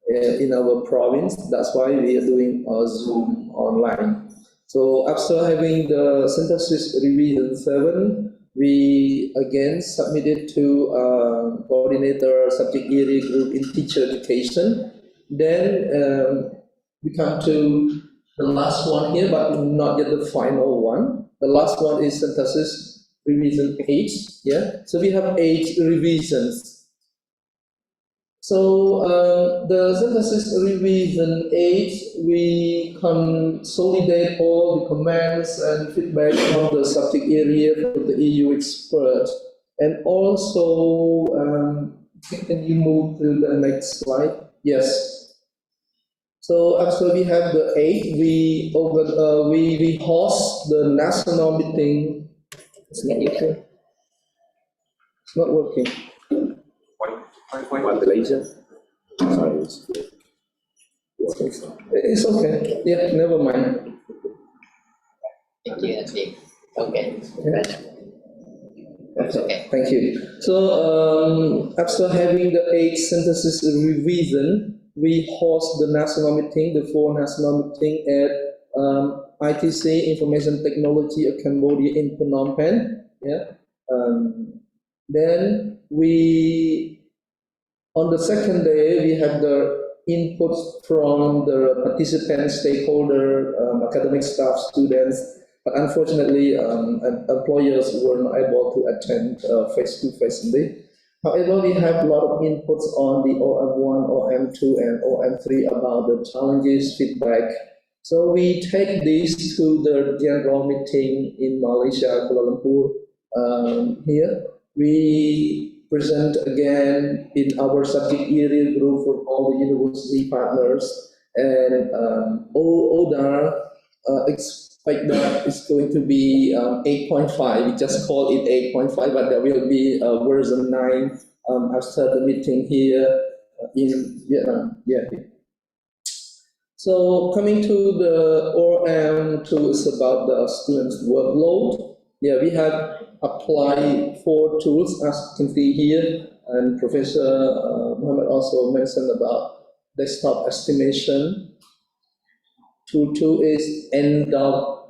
in our province. That's why we are doing Zoom online. So after having the synthesis revision 7, we again submitted to coordinator subject area group in teacher education. Then we come to the last one here, but not yet the final one. The last one is synthesis revision 8. Yeah, so we have 8 revisions. So the synthesis revision 8, we consolidate all the comments and feedback from the subject area from the EU expert. And also, can you move to the next slide? Yes. So after we have the 8, we host the national meeting
It's not working.
It's not working.
On the laser. Sorry.
It's okay. Yeah, never mind.
Thank you, Andy. Okay.
Okay, thank you. So after having the 8 synthesis revision, we host the national meeting, the 4 national meeting at ITC, Information Technology of Cambodia in Phnom Penh. Yeah. Then on the second day, we have the inputs from the participants, stakeholder, academic staff, students. But unfortunately, employers were not able to attend face-to-face indeed. However, we have a lot of inputs on the OM1, OM2, and OM3 about the challenges, feedback. So we take these to the general meeting in Malaysia, Kuala Lumpur. Here, we present again in our subject area group for all the university partners, and ODAR expect that it's going to be 8.5. We just call it 8.5, but there will be version 9 after the meeting here in Vietnam. Yeah. So coming to the OM2 is about the students' workload. Yeah, we have applied 4 tools as you can see here, and Professor Mohammed also mentioned about desktop estimation. Tool 2 is end of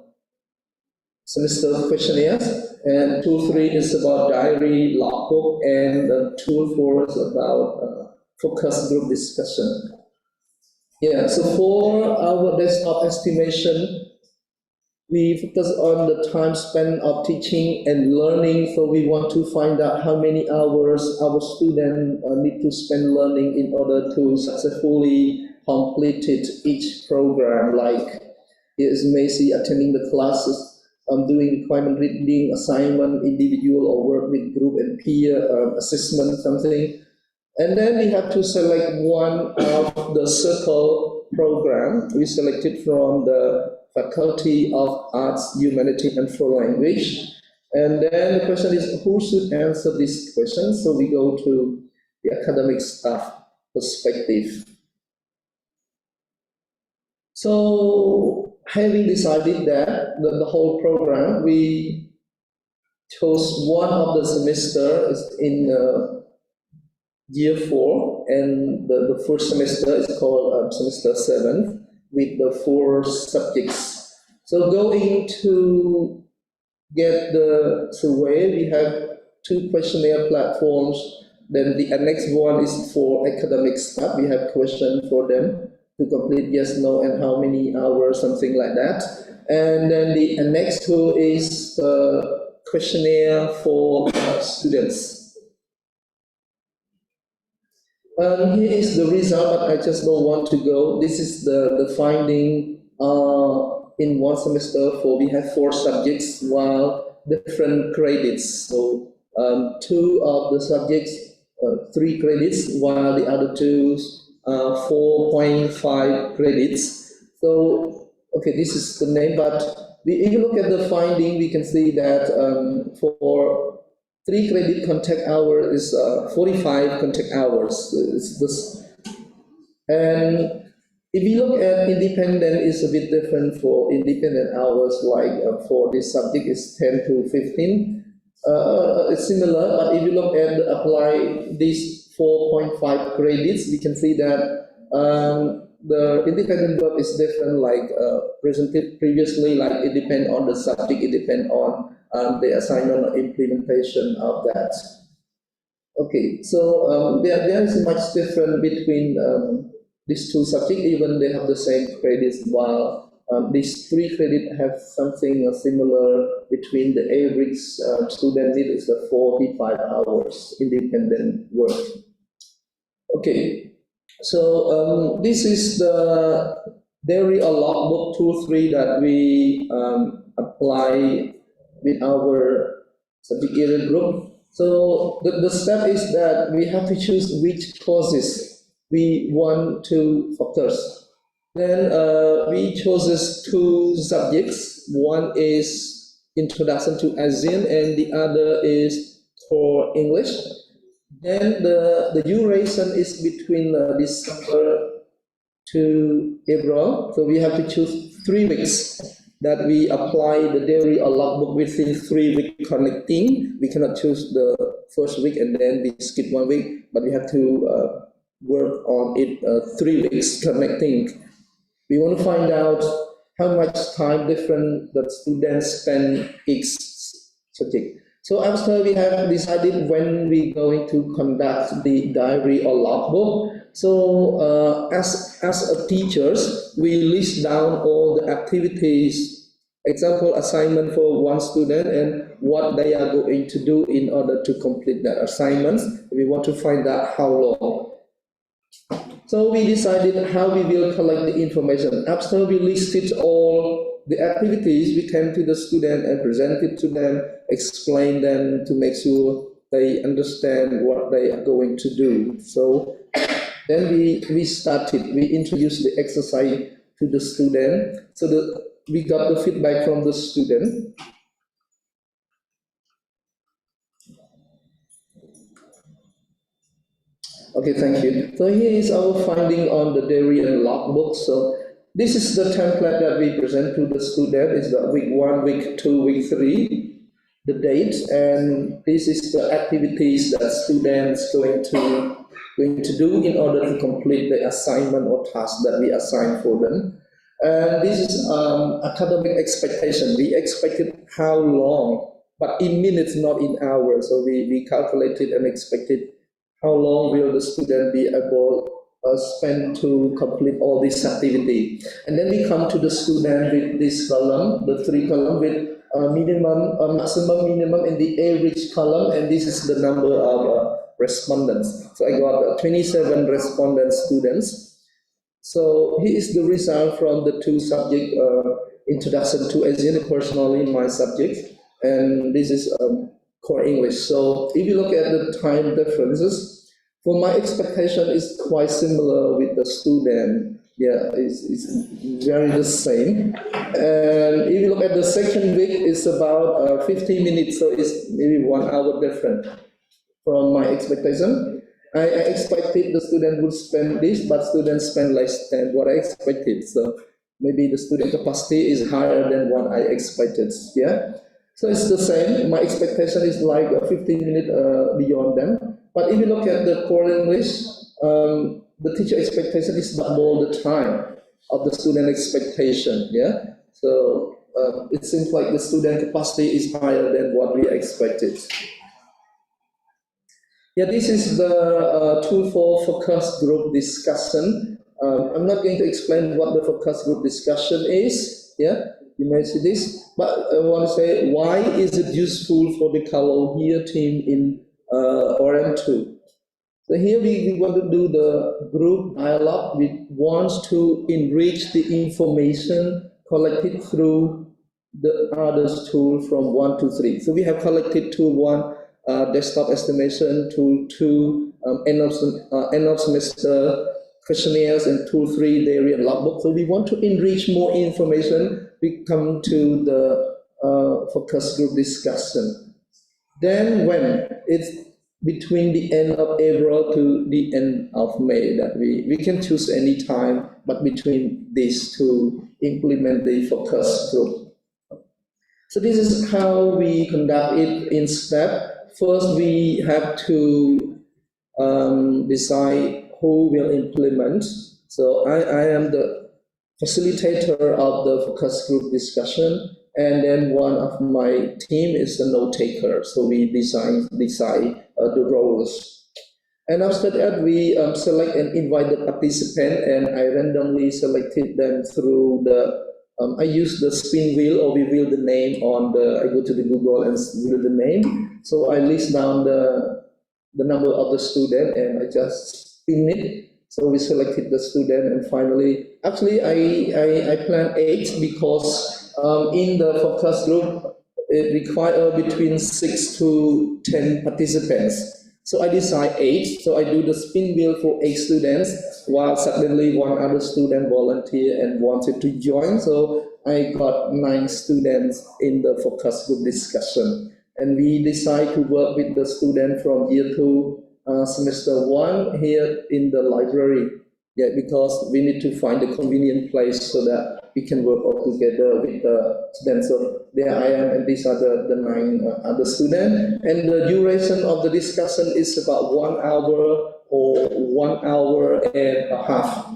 semester questionnaires, and tool 3 is about diary logbook, and tool 4 is about focus group discussion. Yeah, so for our desktop estimation, we focus on the time spent of teaching and learning. So we want to find out how many hours our students need to spend learning in order to successfully complete each program, like is Macy attending the classes, doing requirement reading, assignment, individual or work with group and peer, assessment, something. And then we have to select one of the circle program. We selected from the Faculty of Arts, Humanity and Foreign Language. And then the question is, who should answer this question? So we go to the academic staff perspective. So having decided that the whole program, we chose one of the semester is in year 4, and the first semester is called semester 7 with the 4 subjects. So going to get the survey, we have 2 questionnaire platforms. Then the next one is for academic staff. We have questions for them to complete yes, no, and how many hours, something like that. And then the next 2 is questionnaire for students. Here is the result, but I just don't want to go. This is the finding in one semester. We have 4 subjects, while different credits. So 2 of the subjects 3 credits, while the other 2 4.5 credits. So okay, this is the name, but if you look at the finding, we can see that for 3 credit contact hour is 45 contact hours. It's this. And if you look at independent, it's a bit different for independent hours, like for this subject is 10 to 15. It's similar, but if you look at apply these 4.5 credits, we can see that the independent work is different, like presented previously, like it depends on the subject, it depends on the assignment or implementation of that. Okay, so there is much difference between these 2 subjects, even they have the same credits, while these 3 credits have something similar between the average student need is the 45 hours independent work. Okay, so this is the diary or logbook tool 3 that we apply with our subject area group. So the step is that we have to choose which courses we want to focus. Then we chose 2 subjects. One is Introduction to ASEAN, and the other is for English. Then the duration is between December to April, so we have to choose 3 weeks that we apply the diary or logbook within 3 weeks connecting. We cannot choose the first week and then we skip 1 week, but we have to work on it 3 weeks connecting. We want to find out how much time different the students spend each subject. So after we have decided when we're going to conduct the diary or logbook, so as a teachers, we list down all the activities, example assignment for one student and what they are going to do in order to complete that assignment. We want to find out how long. So we decided how we will collect the information. After we listed all the activities, we came to the student and presented to them, explain them to make sure they understand what they are going to do. So then we started, we introduced the exercise to the student. So we got the feedback from the student. Okay, thank you. So here is our finding on the diary and logbook. So this is the template that we present to the student. It's the week 1, week 2, week 3, the dates, and this is the activities that students going to do in order to complete the assignment or task that we assign for them. And this is academic expectation. We expected how long, but in minutes, not in hours. So we calculated and expected how long will the student be able spend to complete all this activity. And then we come to the student with this column, the 3 column with minimum, maximum, minimum, and the average column, and this is the number of respondents. So I got 27 respondent students. So here is the result from the 2 subject, Introduction to ASEAN, personally my subject, and this is core English. So if you look at the time differences, for my expectation is quite similar with the student. Yeah, it's very the same. And if you look at the second week, it's about 15 minutes, so it's maybe 1 hour different from my expectation. I expected the student would spend this, but students spend less than what I expected. So maybe the student capacity is higher than what I expected. Yeah. So it's the same. My expectation is like 15 minutes beyond them. But if you look at the core English, the teacher expectation is double the time of the student expectation. Yeah. So it seems like the student capacity is higher than what we expected. Yeah, this is the tool for focus group discussion. I'm not going to explain what the focus group discussion is. Yeah. You may see this, but I want to say, why is it useful for the CALOHEA team in RM2? So here we want to do the group dialogue. We want to enrich the information collected through the others tool from 1 to 3. So we have collected tool 1, desktop estimation, tool 2, end of semester questionnaires, and tool 3, diary and logbook. So we want to enrich more information. We come to the focus group discussion. Then when it's between the end of April to the end of May, that we can choose any time, but between these to implement the focus group. So this is how we conduct it in step. First, we have to decide who will implement. So I am the facilitator of the focus group discussion, and then one of my team is the note taker. So we decide the roles. And after that, we select and invite the participant, and I randomly selected them through the, I use the spin wheel, or we wheel the name on the, I go to the Google and wheel the name. So I list down the number of the student and I just spin it. So we selected the student, and finally, actually I planned 8 because in the focus group, it requires between 6 to 10 participants. So I decide 8, so I do the spin wheel for 8 students, while suddenly one other student volunteered and wanted to join. So I got 9 students in the focus group discussion, and we decide to work with the student from year 2, semester 1 here in the library. Yeah, because we need to find a convenient place so that we can work all together with the students. So there I am, and these are the 9 other students. And the duration of the discussion is about 1 hour or 1 hour and a half.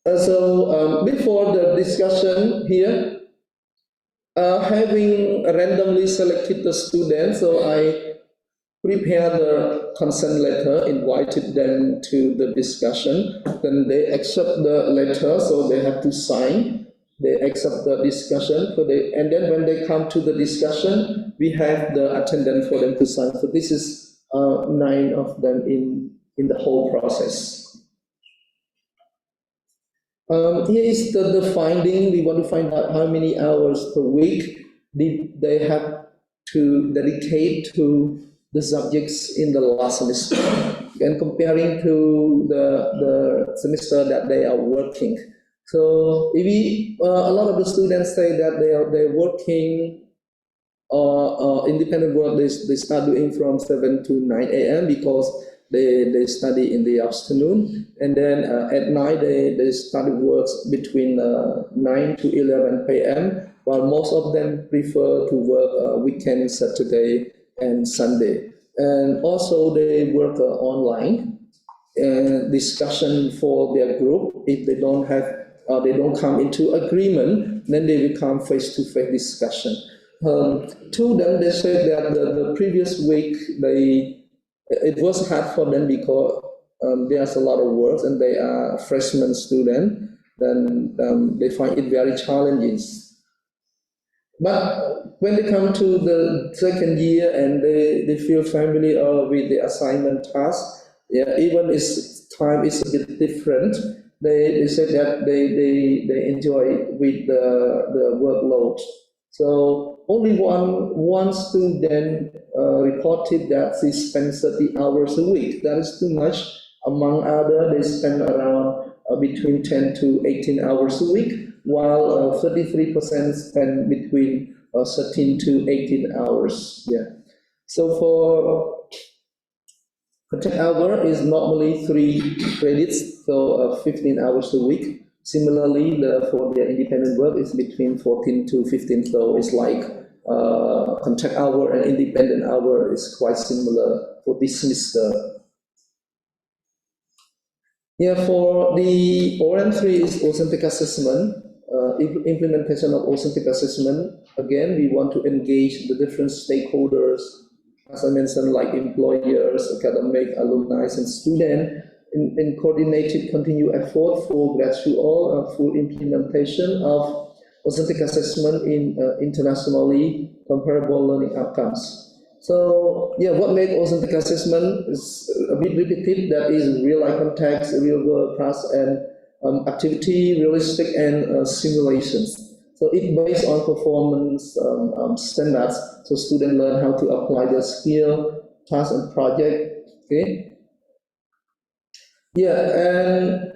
So before the discussion here, having randomly selected the students, so I prepared the consent letter, invited them to the discussion. Then they accept the letter, so they have to sign. They accept the discussion, and then when they come to the discussion, we have the attendant for them to sign. So this is 9 of them in the whole process. Here is the finding. We want to find out how many hours per week did they have to dedicate to the subjects in the last semester, and comparing to the semester that they are working. So if a lot of the students say that they're working independent work, they start doing from 7 to 9 a.m. because they study in the afternoon, and then at night they start work between 9 to 11 p.m. while most of them prefer to work weekend, Saturday and Sunday. And also they work online discussion for their group. If they don't have they don't come into agreement, then they become face-to-face discussion. To them, they said that the previous week it was hard for them because there's a lot of work and they are freshman student. Then they find it very challenging. But when they come to the second year and they feel familiar with the assignment task, yeah, even if time is a bit different, they said that they enjoy with the workload. So only one student reported that she spends 30 hours a week. That is too much. Among others, they spend around between 10 to 18 hours a week, while 33% spend between 13 to 18 hours. Yeah. So for contact hour is normally 3 credits, so 15 hours a week. Similarly, for their independent work is between 14 to 15, so it's like contact hour and independent hour is quite similar for this semester. Yeah, for the OM3 is authentic assessment, implementation of authentic assessment. Again, we want to engage the different stakeholders, as I mentioned, like employers, academic, alumni, and students, in coordinated continued effort for gradual full implementation of authentic assessment in internationally comparable learning outcomes. So yeah, what makes authentic assessment is a bit repetitive. That is real-life context, real-world task, and activity, realistic, and simulations. So it's based on performance standards. So students learn how to apply their skill, task, and project. Okay. Yeah, and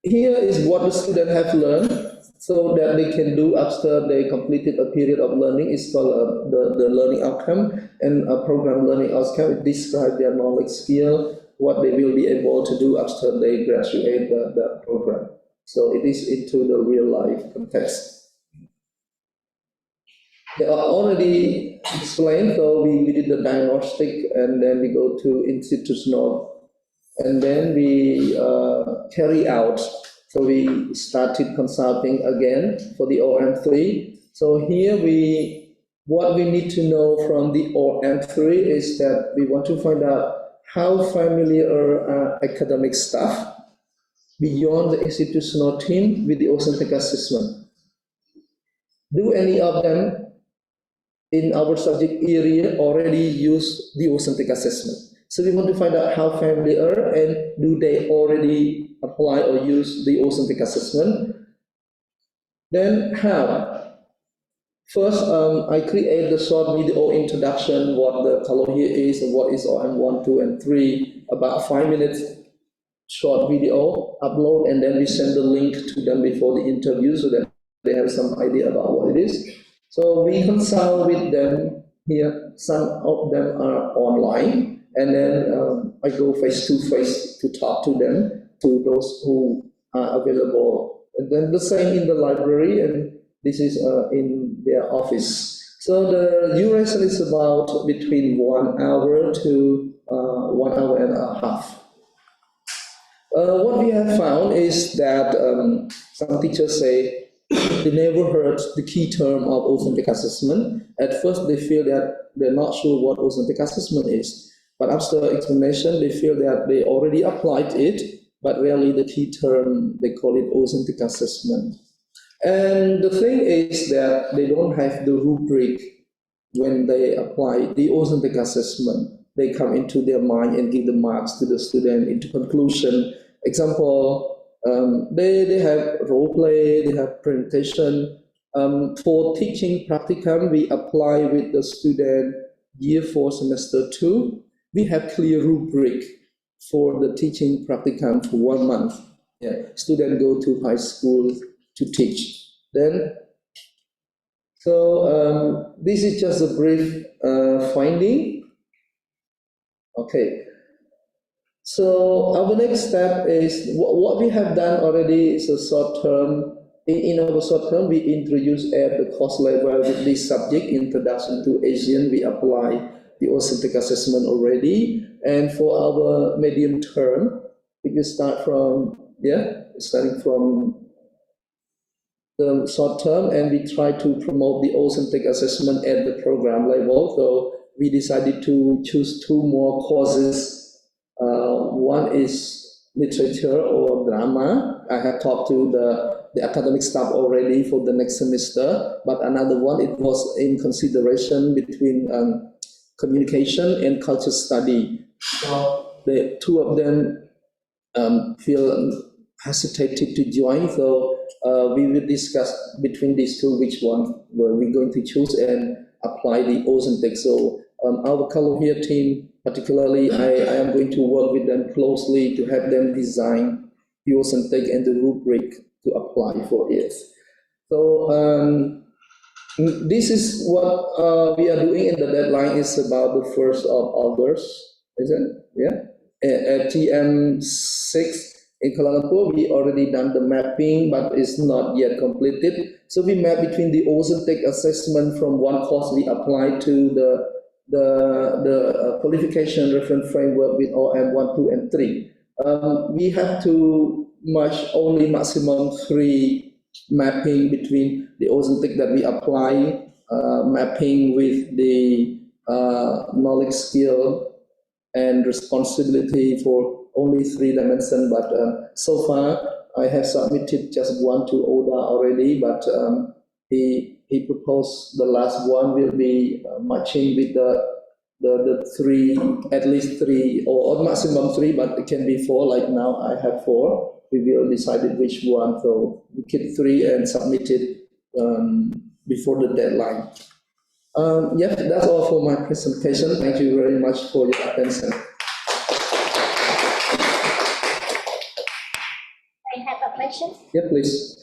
here is what the students have learned, so that they can do after they completed a period of learning. Is called the learning outcome, and a program learning outcome. It describes their knowledge, skill, what they will be able to do after they graduate the program. So it is into the real life context. I already explained, so we did the diagnostic, and then we go to institutional, and then we carry out. So we started consulting again for the OM3. So here what we need to know from the OM3 is that we want to find out how familiar are academic staff beyond the institutional team with the authentic assessment. Do any of them in our subject area already use the authentic assessment? So we want to find out how familiar and do they already apply or use the authentic assessment. Then how? First, I create the short video introduction, what the CALOHEA is and what is OM1, 2, and 3, about 5 minutes short video upload, and then we send the link to them before the interview so that they have some idea about what it is. So we consult with them here. Some of them are online, and then I go face to face to talk to them, to those who are available. And then the same in the library, and this is in their office. So the duration is about between 1 hour to 1 hour and a half. What we have found is that some teachers say they never heard the key term of authentic assessment. At first, they feel that they're not sure what authentic assessment is. But after explanation, they feel that they already applied it, but really the key term, they call it authentic assessment. And the thing is that they don't have the rubric when they apply the authentic assessment. They come into their mind and give the marks to the student into conclusion. Example, they have role play, they have presentation. For teaching practicum, we apply with the student year 4, semester 2. We have clear rubric for the teaching practicum for 1 month. Yeah. Student go to high school to teach. Then, so this is just a brief finding. Okay. So our next step is what we have done already is a short term. In our short term, we introduce at the course level with this subject, Introduction to Asian. We apply the authentic assessment already. And for our medium term, we will start from, starting from the short term, and we try to promote the authentic assessment at the program level. So we decided to choose 2 more courses. One is literature or drama. I have talked to the academic staff already for the next semester, but another one, it was in consideration between communication and culture study. So the 2 of them feel hesitated to join, so we will discuss between these 2 which one were we going to choose and apply the authentic. So our CALOHEA team, particularly, I am going to work with them closely to have them design the authentic and the rubric to apply for it. So this is what we are doing, and the deadline is about the 1st of August, is it? Yeah. At TM6 in Kuala Lumpur, we already done the mapping, but it's not yet completed. So we map between the authentic assessment from one course we apply to the qualification reference framework with OM 1, 2, and 3. We have to match only maximum 3 mapping between the authentic that we apply, mapping with the knowledge, skill, and responsibility for only 3 dimensions. But so far, I have submitted just 1 to ODA already, but he proposed the last one will be matching with the 3, at least 3, or maximum 3, but it can be 4. Like now, I have 4. We will decide which one. So we keep 3 and submit it before the deadline. Yeah, that's all for my presentation. Thank you very much for your attention.
I have a question.
Yeah, please.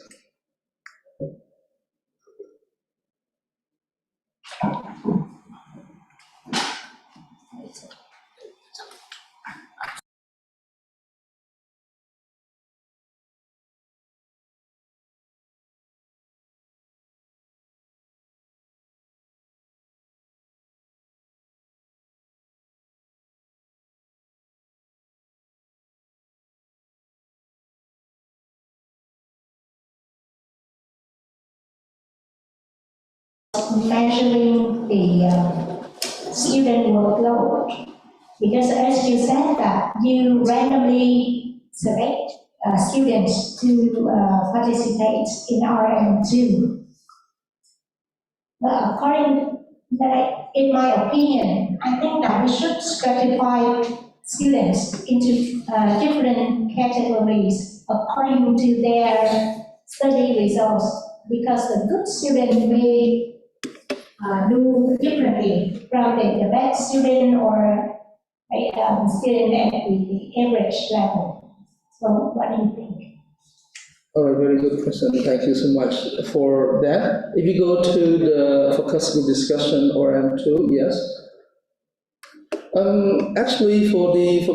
Measuring the student workload, because as you said that you randomly select students to participate in RM2. But in my opinion, I think that we should stratify students into different categories according to their study results, because the good student may do differently from the bad student or student at the average level. So what do you think?
All right, very good question. Thank you so much for that. If you go to the focus group discussion or M2, yes. Actually, for the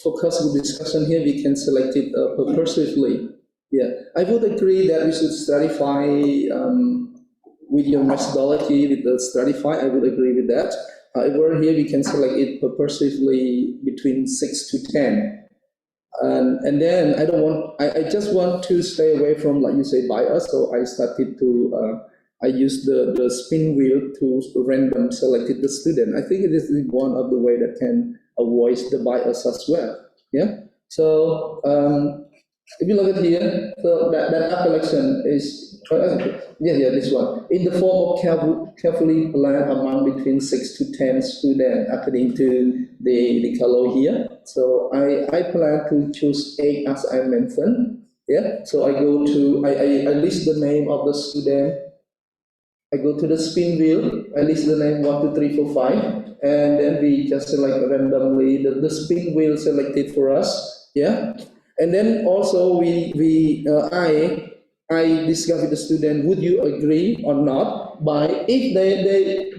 focus group discussion here, we can select it purposively. Yeah, I would agree that we should stratify with your methodology, with the stratify. I would agree with that. However, here we can select it purposively between 6 to 10. And then I just want to stay away from, like you say, bias. So I started to, I used the spin wheel to random selected the student. I think it is one of the way that can avoid the bias as well. Yeah. So if you look at here, so that collection is, this one. In the form of carefully planned among between 6 to 10 students according to the CALOHEA. So I plan to choose 8 as I mentioned. Yeah. So I go to, I list the name of the student. I go to the spin wheel. I list the name 1, 2, 3, 4, 5, and then we just select randomly the spin wheel selected for us. Yeah. And then also I discuss with the student, would you agree or not? By if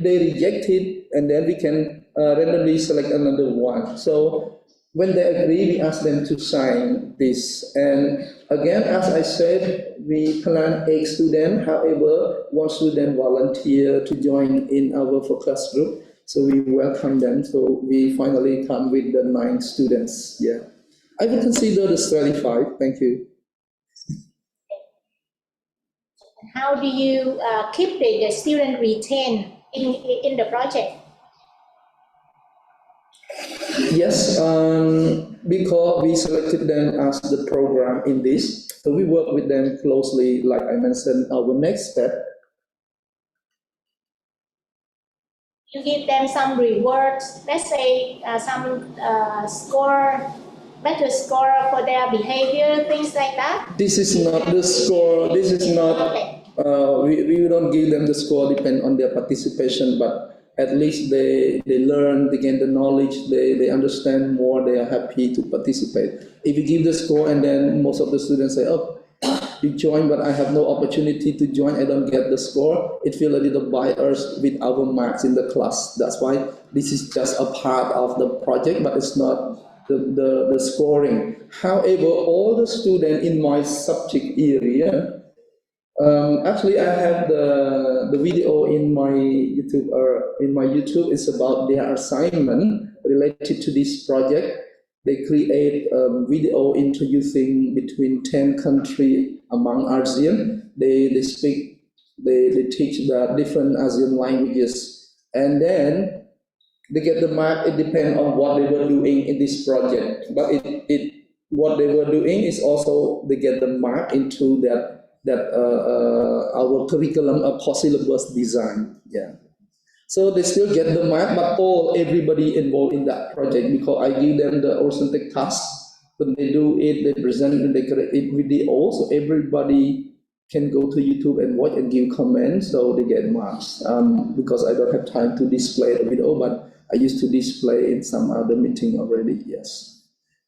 they reject it, and then we can randomly select another one. So when they agree, we ask them to sign this. And again, as I said, we plan 8 students. However, 1 student volunteer to join in our focus group. So we welcome them. So we finally come with the 9 students. Yeah. I would consider the stratified. Thank you.
How do you keep the student retained in the project?
Yes, because we selected them as the program in this, so we work with them closely. Like I mentioned, our next step.
You give them some rewards. Let's say some better score for their behavior, things like that.
This is not the score. This is not. We don't give them the score. Depend on their participation, but at least they learn, they gain the knowledge, they understand more, they are happy to participate. If you give the score and then most of the students say, oh, you join, but I have no opportunity to join, I don't get the score, it feels a little biased with our marks in the class. That's why this is just a part of the project, but it's not the scoring. However, all the students in my subject area, actually, I have the video in my YouTube, it's about their assignment related to this project. They create a video introducing between 10 countries among ASEAN. They teach the different ASEAN languages, and then they get the mark. It depends on what they were doing in this project, but what they were doing is also they get the mark into that our curriculum syllabus design. Yeah. So they still get the mark, but everybody involved in that project, because I give them the authentic task. When they do it, they present it, they create video, so everybody can go to YouTube and watch and give comments, so they get marks. Because I don't have time to display the video, but I used to display in some other meeting already. Yes.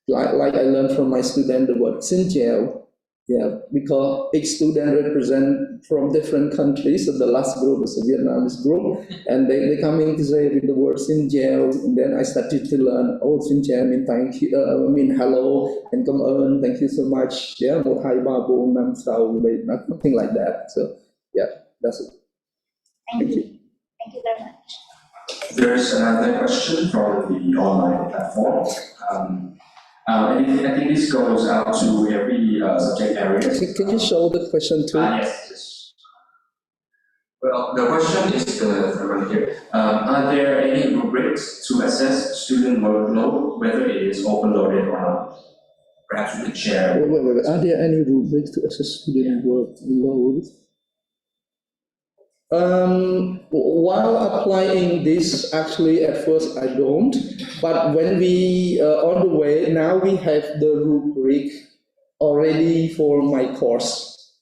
Like I learned from my student the word xin chào. Yeah, because each student represent from different countries. So the last group is a Vietnamese group, and they come in to say with the word xin chào, and then I started to learn, oh, xin chào mean thank you, mean hello, and cảm ơn, thank you so much. Yeah, 1, 2, 3, 4, 5, 6, 7, something like that. So yeah, that's it.
Thank you. Thank you very much.
There's another question from the online platform. I think this goes out to every subject area.
Can you show the question too?
Yes. Well, the question is the one here. Are there any rubrics to assess student workload, whether it is overloaded or not? Perhaps we could share.
Wait. Are there any rubrics to assess student workload? While applying this, actually at first I don't, but when we on the way, now we have the rubric already for my course.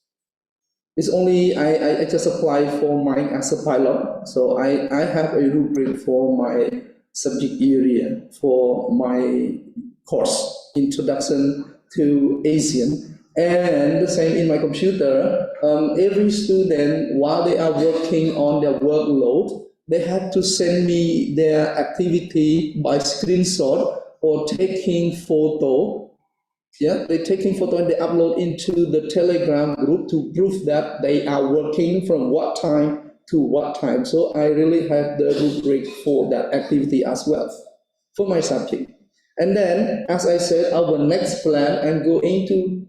It's only, I just apply for mine as a pilot, so I have a rubric for my subject area, for my course, Introduction to Asian. And the same in my computer, every student, while they are working on their workload, they have to send me their activity by screenshot or taking photo. Yeah, they're taking photo and they upload into the Telegram group to prove that they are working from what time to what time. So I really have the rubric for that activity as well for my subject. And then, as I said, our next plan, I'm going to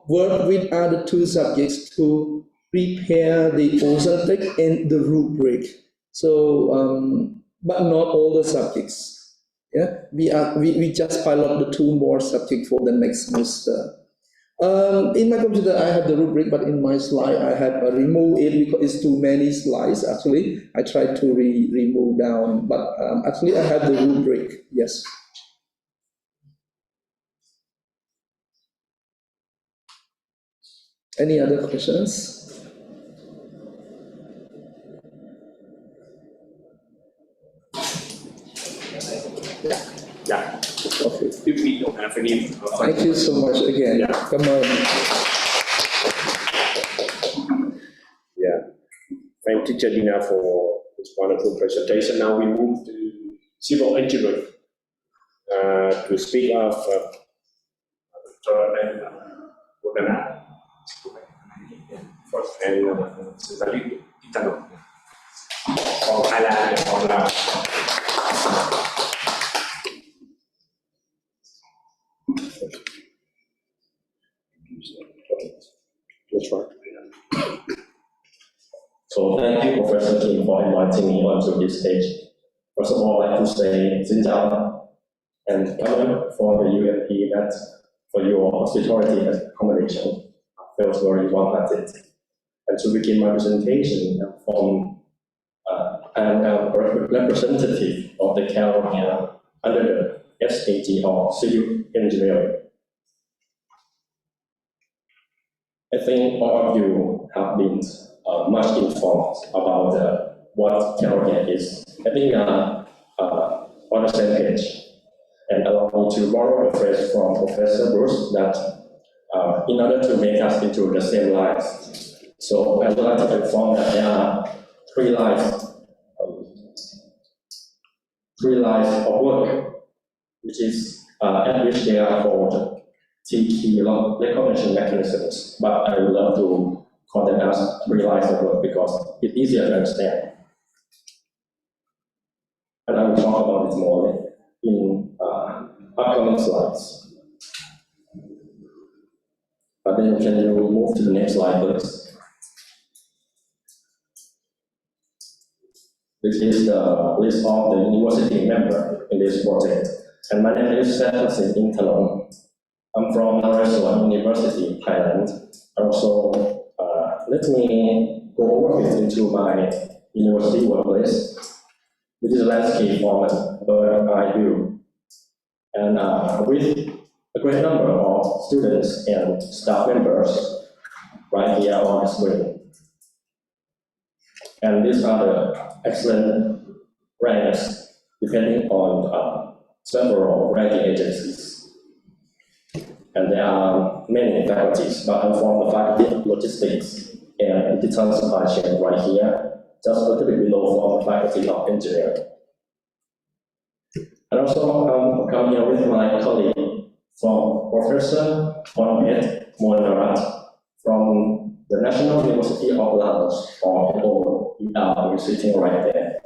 work with other two subjects to prepare the authentic and the rubric. So, but not all the subjects. Yeah, we just pilot the two more subjects for the next semester. In my computer, I have the rubric, but in my slide, I have removed it because it's too many slides. Actually, I tried to remove down, but actually, I have the rubric. Yes. Any other questions?
Yeah.
Okay.
If we don't have any.
Thank you so much again.
Yeah.
Come on.
Yeah. Thank Teacher Dina for this wonderful presentation. Now we move to civil engineering. To speak of first and study Italo. From Thailand and from Laos. That's right.
So thank you, Professor Kim, for inviting me onto this stage. First of all, I'd like to say Xin Chào and comment for the UNP that for your hospitality and accommodation. I felt very well-hearted. And to begin my presentation, I'm a representative of the CALOHEA under the SAT or Civil Engineering. I think all of you have been much informed about what CALOHEA is. I think on the same page. And allow me to borrow a phrase from Professor Bruce that in order to make us into the same lives. So I would like to inform that there are three lives of work, which is at which they are called key recognition mechanisms. But I would love to call them as three lives of work because it's easier to understand. And I will talk about it more in upcoming slides. But then can you move to the next slide, please? This is the list of the university members in this project. And my name is 7th CALOHEA. I'm from Naresuan University, Thailand. Also, let me go over it into my university workplace. This is a landscape format, bird eye view. And with a great number of students and staff members right here on the screen. And these are the excellent ranks depending on several ranking agencies. And there are many faculties, but I'm from the Faculty of Logistics and Digital Supply Chain right here, just a little bit below from the Faculty of Engineering. And also I'm coming here with my colleague from Professor Viet from the National University of Laos, or NOU, is sitting right there.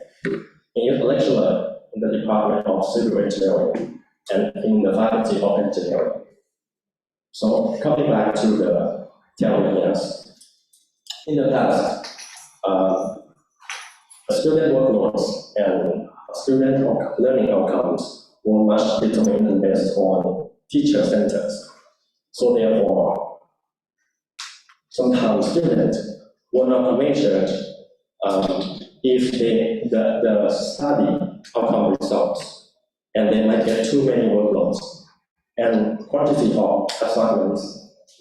He is a lecturer in the Department of Civil Engineering and in the Faculty of Engineering. So coming back to the CALOHEA, in the past, student workloads and student learning outcomes were much determined based on teacher centers. So therefore, sometimes students were not measured if the study outcome results, and they might get too many workloads. And quantity of assignments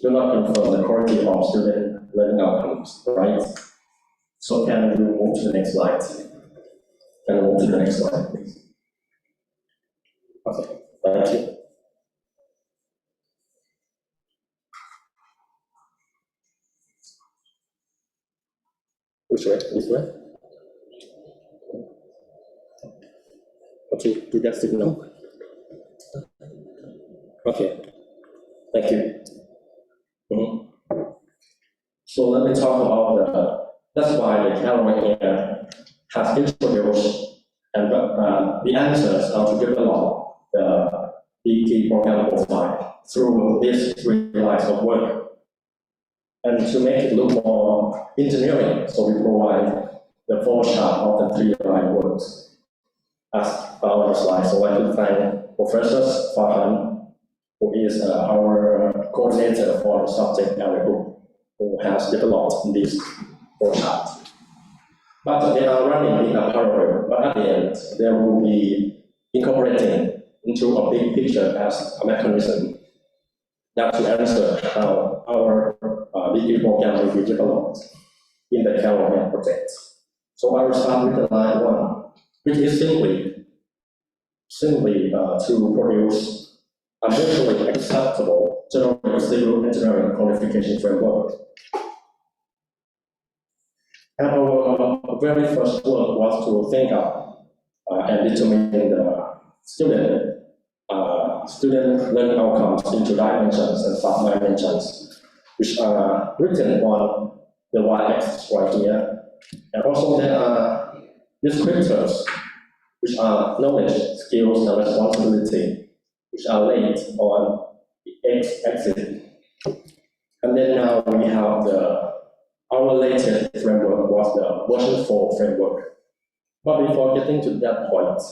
do not confirm the quality of student learning outcomes, right? So can you move to the next slide? Can you move to the next slide, please? Okay, thank you. Which way? This way? Okay, to that signal. Okay, thank you. So let me talk about that's why the CALOHEA has introduced and the answers how to develop the DT program profile through these 3 lines of work. And to make it look more engineering, so we provide the flow chart of the 3 line works as our slide. So I would thank Professor Farhan, who is our coordinator for the subject area group, who has developed this flow chart. But they are running in a parallel, but at the end, they will be incorporating into a big picture as a mechanism that to answer how our degree program will be developed in the CALOHEA project. So I will start with the line 1, which is simply to produce a mutually acceptable general civil engineering qualification framework. And our very first work was to think up and determine the student learning outcomes into dimensions and sub-dimensions, which are written on the y-axis right here. And also there are descriptors, which are knowledge, skills, and responsibility, which are laid on the x-axis. And then now we have our latest framework was the version 4 framework. But before getting to that point,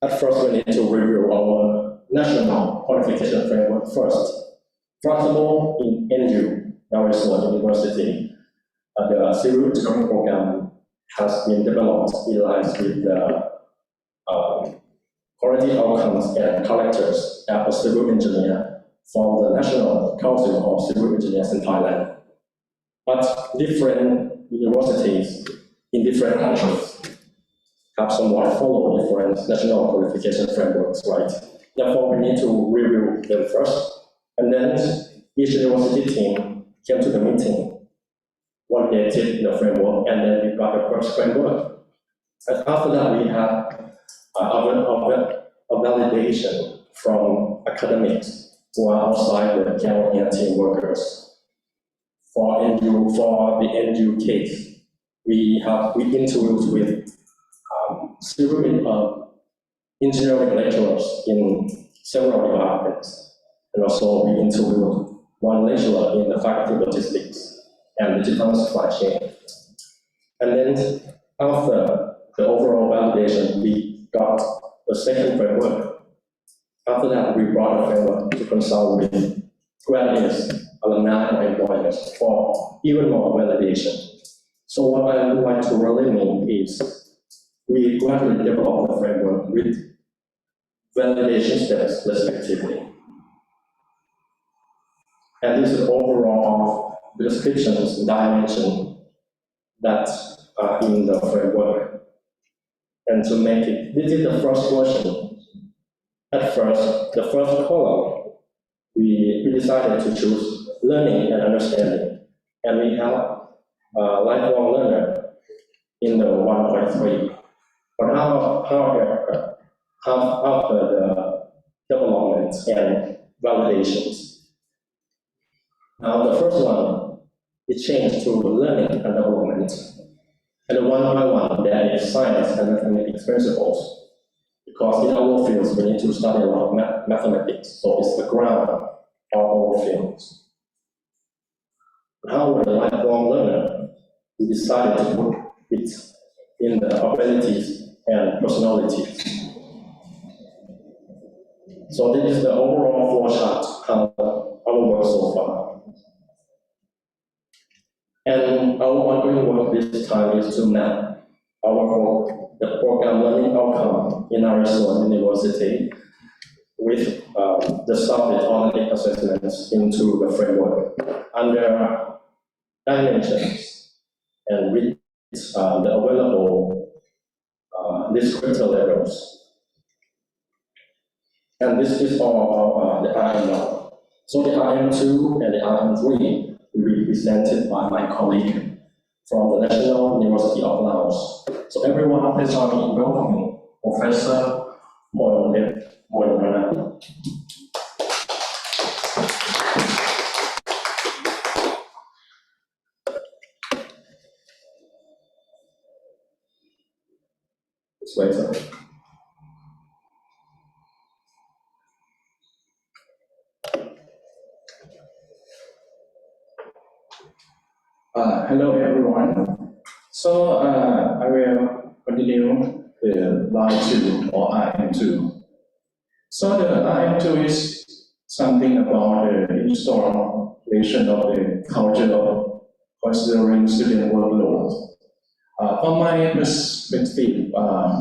at first we need to review our national qualification framework first. First of all, in NU, National University, the civil engineering program has been developed in line with the quality outcomes and characters as a civil engineer from the National Council of Civil Engineers in Thailand. But different universities in different countries have somewhat followed different national qualification frameworks, right? Therefore, we need to review them first, and then each university team came to the meeting, validated the framework, and then we got the first framework. And after that, we had a validation from academics who are outside the CALOHEA team workers. For the NU case, we interviewed with civil engineering lecturers in several departments, and also we interviewed one lecturer in the faculty of logistics and digital supply chain. And then after the overall validation, we got the second framework. After that, we brought a framework to consult with graduates, alumni, and employers for even more validation. So what I would like to really mean is we gradually develop the framework with validation steps respectively. And this is overall the descriptions, dimension that are in the framework. And to make it, this is the first version. At first, the first column, we decided to choose learning and understanding. And we have a lifelong learner in the 1.3. But however, after the development and validations, now the first one, it changed to learning and development. And one by one, there is science and mathematics principles. Because in our fields, we need to study a lot of mathematics, so it's the ground of our fields. However, the lifelong learner, we decided to put it in the abilities and personalities. So this is the overall flow chart of our work so far. And our ongoing work this time is to map the program learning outcome in Arizona University with the subject audit assessments into the framework under dimensions and with the available descriptor levels. And this is all the RM1. So the RM2 and the RM3 will be presented by my colleague from the National University of Laos. So everyone, please join me in welcoming Professor Moyana. Later.
Hello everyone. So I will continue the line 2 or RM2. So the RM2 is something about the installation of the culture of considering student workload. From my perspective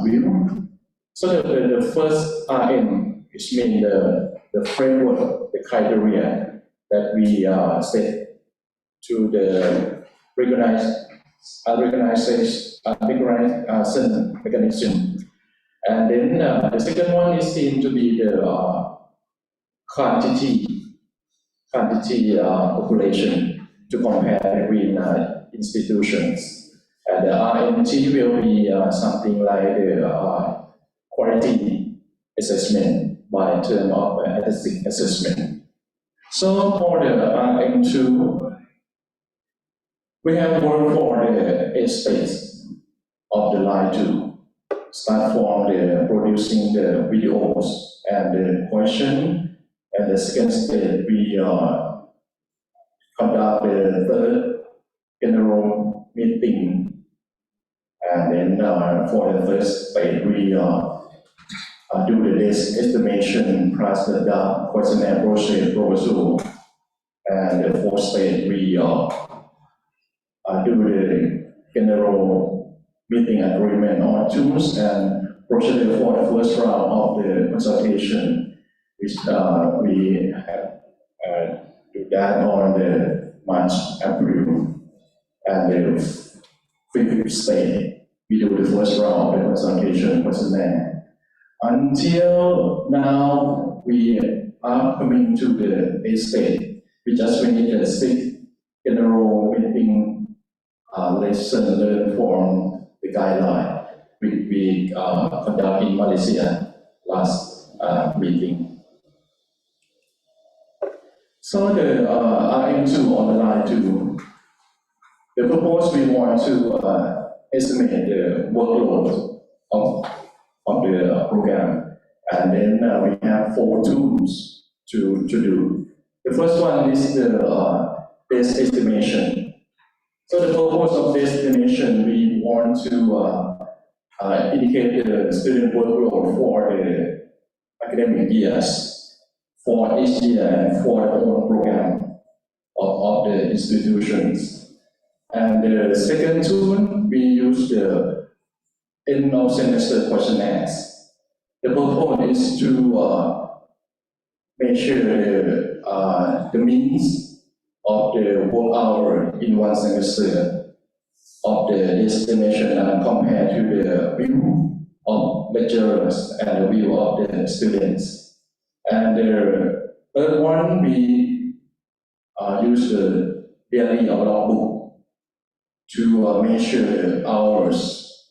view, so the first RM is mean the framework, the criteria that we set to the recognition mechanism. And then the second one is seen to be the quantity population to compare between institutions. And the RMT will be something like the quality assessment by term of ethics assessment. So for the RM2, we have worked for the 8 stages of the line 2, start from the producing the videos and the question, and the second stage we conduct the third general meeting, and then for the first stage we do the desk estimation plus the questionnaire process proposal, and the fourth stage we do the general meeting agreement on tools and procedure for the first round of the consultation, which we have do that on the March, April, and the fifth stage, we do the first round of the consultation questionnaire. Until now, we are coming to the 8th stage. We just finished the 6th general meeting lesson learned from the guideline we conduct in Malaysia last meeting. So the RM2 on the line 2, the purpose we want to estimate the workload of the program, and then we have 4 tools to do. The first one is the base estimation. So the purpose of this estimation, we want to indicate the student workload for the academic years, for each year and for the whole program of the institutions. And the second tool, we use the end of semester questionnaires. The purpose is to measure the means of the work hour in one semester of the destination and compared to the view of lecturers and the view of the students. And the third one, we use the daily or logbook to measure hours,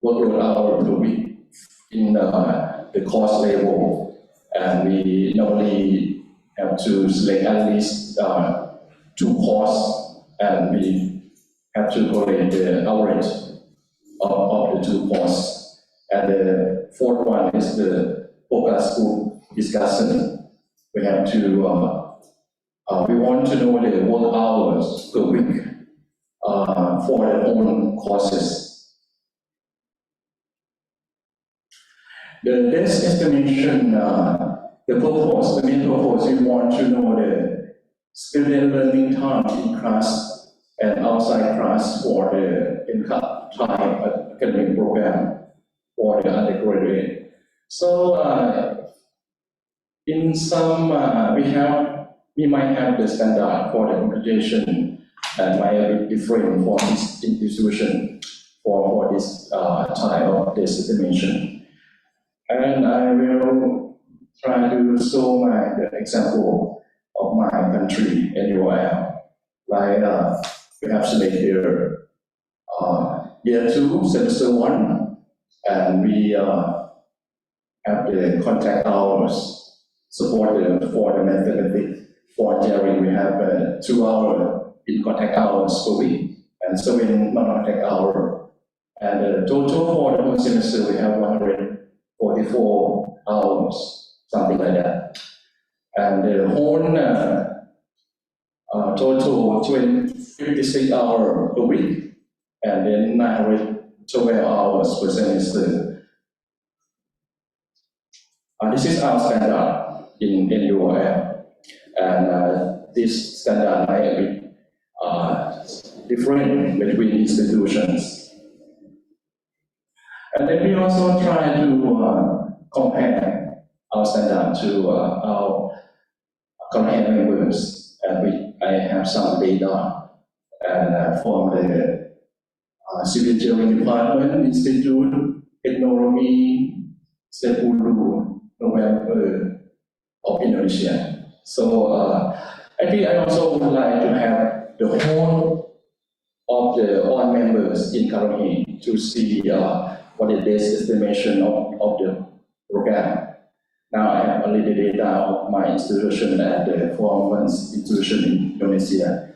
workload hour per week in the course level. And we normally have to select at least 2 courses, and we have to collect the average of the 2 courses. And the fourth one is the focus group discussion. We have to, we want to know the work hours per week for the own courses. The desk estimation, the main purpose, we want to know the student learning time in class and outside class for the entire academic program for the undergraduate. So in some, we might have the standard for the computation and might be different for this institution for this type of this estimation. And I will try to show the example of my country, NUL. Like we have selected here year 2, semester 1, and we have the contact hours supported for the mathematics. For theory, we have 2 hours in contact hours per week, and 7 non-contact hours. And the total for the whole semester, we have 144 hours, something like that. And the whole total 56 hours per week, and then 912 hours per semester. This is our standard in UOL, and this standard might be different between institutions. And then we also try to compare our standard to our CALOHEA members, and I have some data and from the Civil Engineering Department, Institute, Technology, 10 November of Indonesia. So I think I also would like to have the whole of the all members in CALOHEA to see what is the estimation of the program. Now I have only the data of my institution and the performance institution in Indonesia.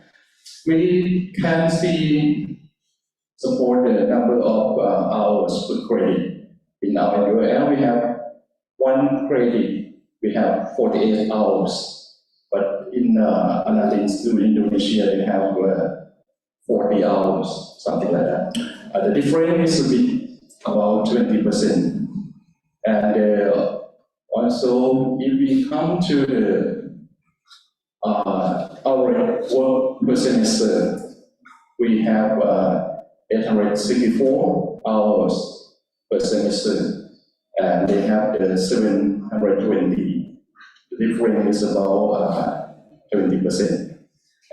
We can see support the number of hours per credit. In our UAL, we have 1 credit, we have 48 hours. But in another institute in Indonesia, they have 40 hours, something like that. The difference is a bit about 20%. And also, if we come to the our work per semester, we have 864 hours per semester, and they have the 720. The difference is about 20%.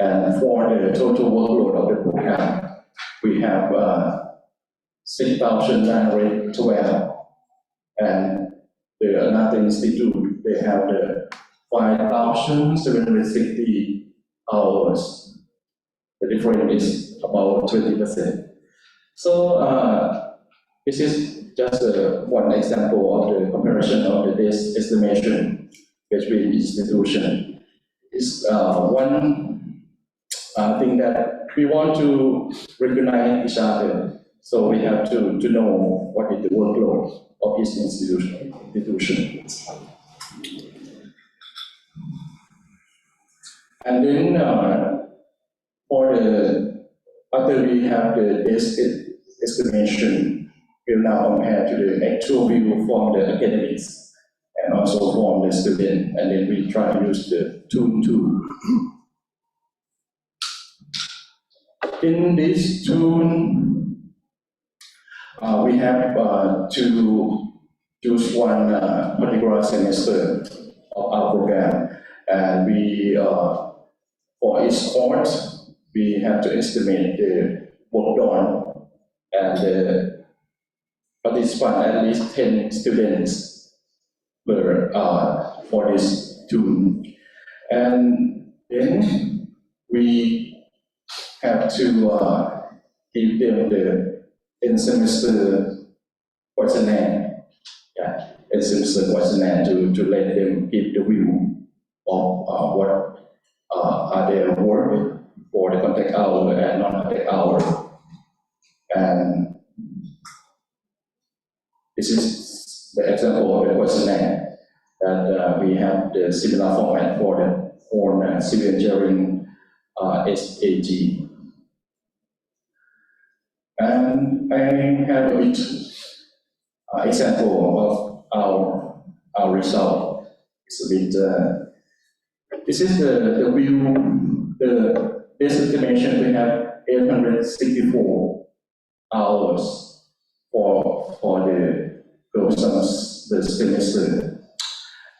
And for the total workload of the program, we have 6,912, and the another institute, they have the 5,760 hours. The difference is about 20%. So this is just one example of the comparison of the base estimation between institutions. It's one thing that we want to recognize each other. So we have to know what is the workload of each institution. And then for the, after we have the base estimation, we will now compare to the actual view from the academics and also from the student, and then we try to use the tool. In this tool, we have to choose one particular semester of our program, and we, for each course, we have to estimate the work done, and the participant, at least 10 students per, for this tool. And then we have to give them the end-semester questionnaire, end-semester questionnaire to let them give the view of what are their work for the contact hour and non-contact hour. And this is the example of the questionnaire that we have the similar format for the civil engineering SAG. And I have a bit example of our result. It's a bit. This is the view. The base estimation, we have 864 hours for the the semester.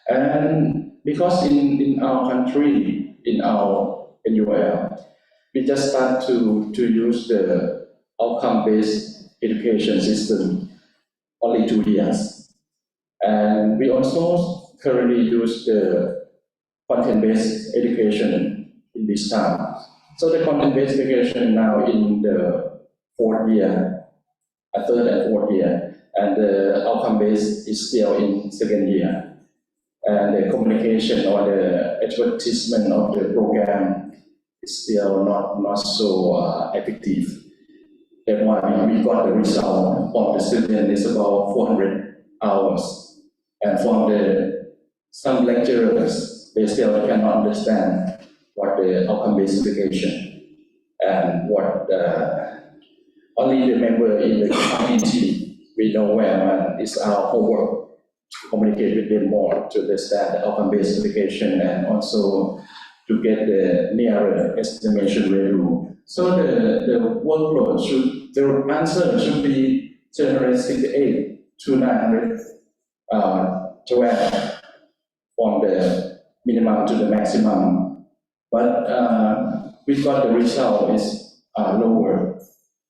And because in our country, in UOL, we just start to use the outcome-based education system only 2 years. And we also currently use the content-based education in this time. So the content-based education now in the
fourth year, third and fourth year, and the outcome based is still in second year. And the communication or the advertisement of the program is still not so effective. That's why we got the result of the student is about 400 hours. And from some lecturers, they still cannot understand what the outcome-based education and what only the member in the community we know well, and it's our homework to communicate with them more to understand the outcome-based education and also to get the nearer estimation value. So the workload the answer should be generate 68 to 912 from the minimum to the maximum. But we got the result is lower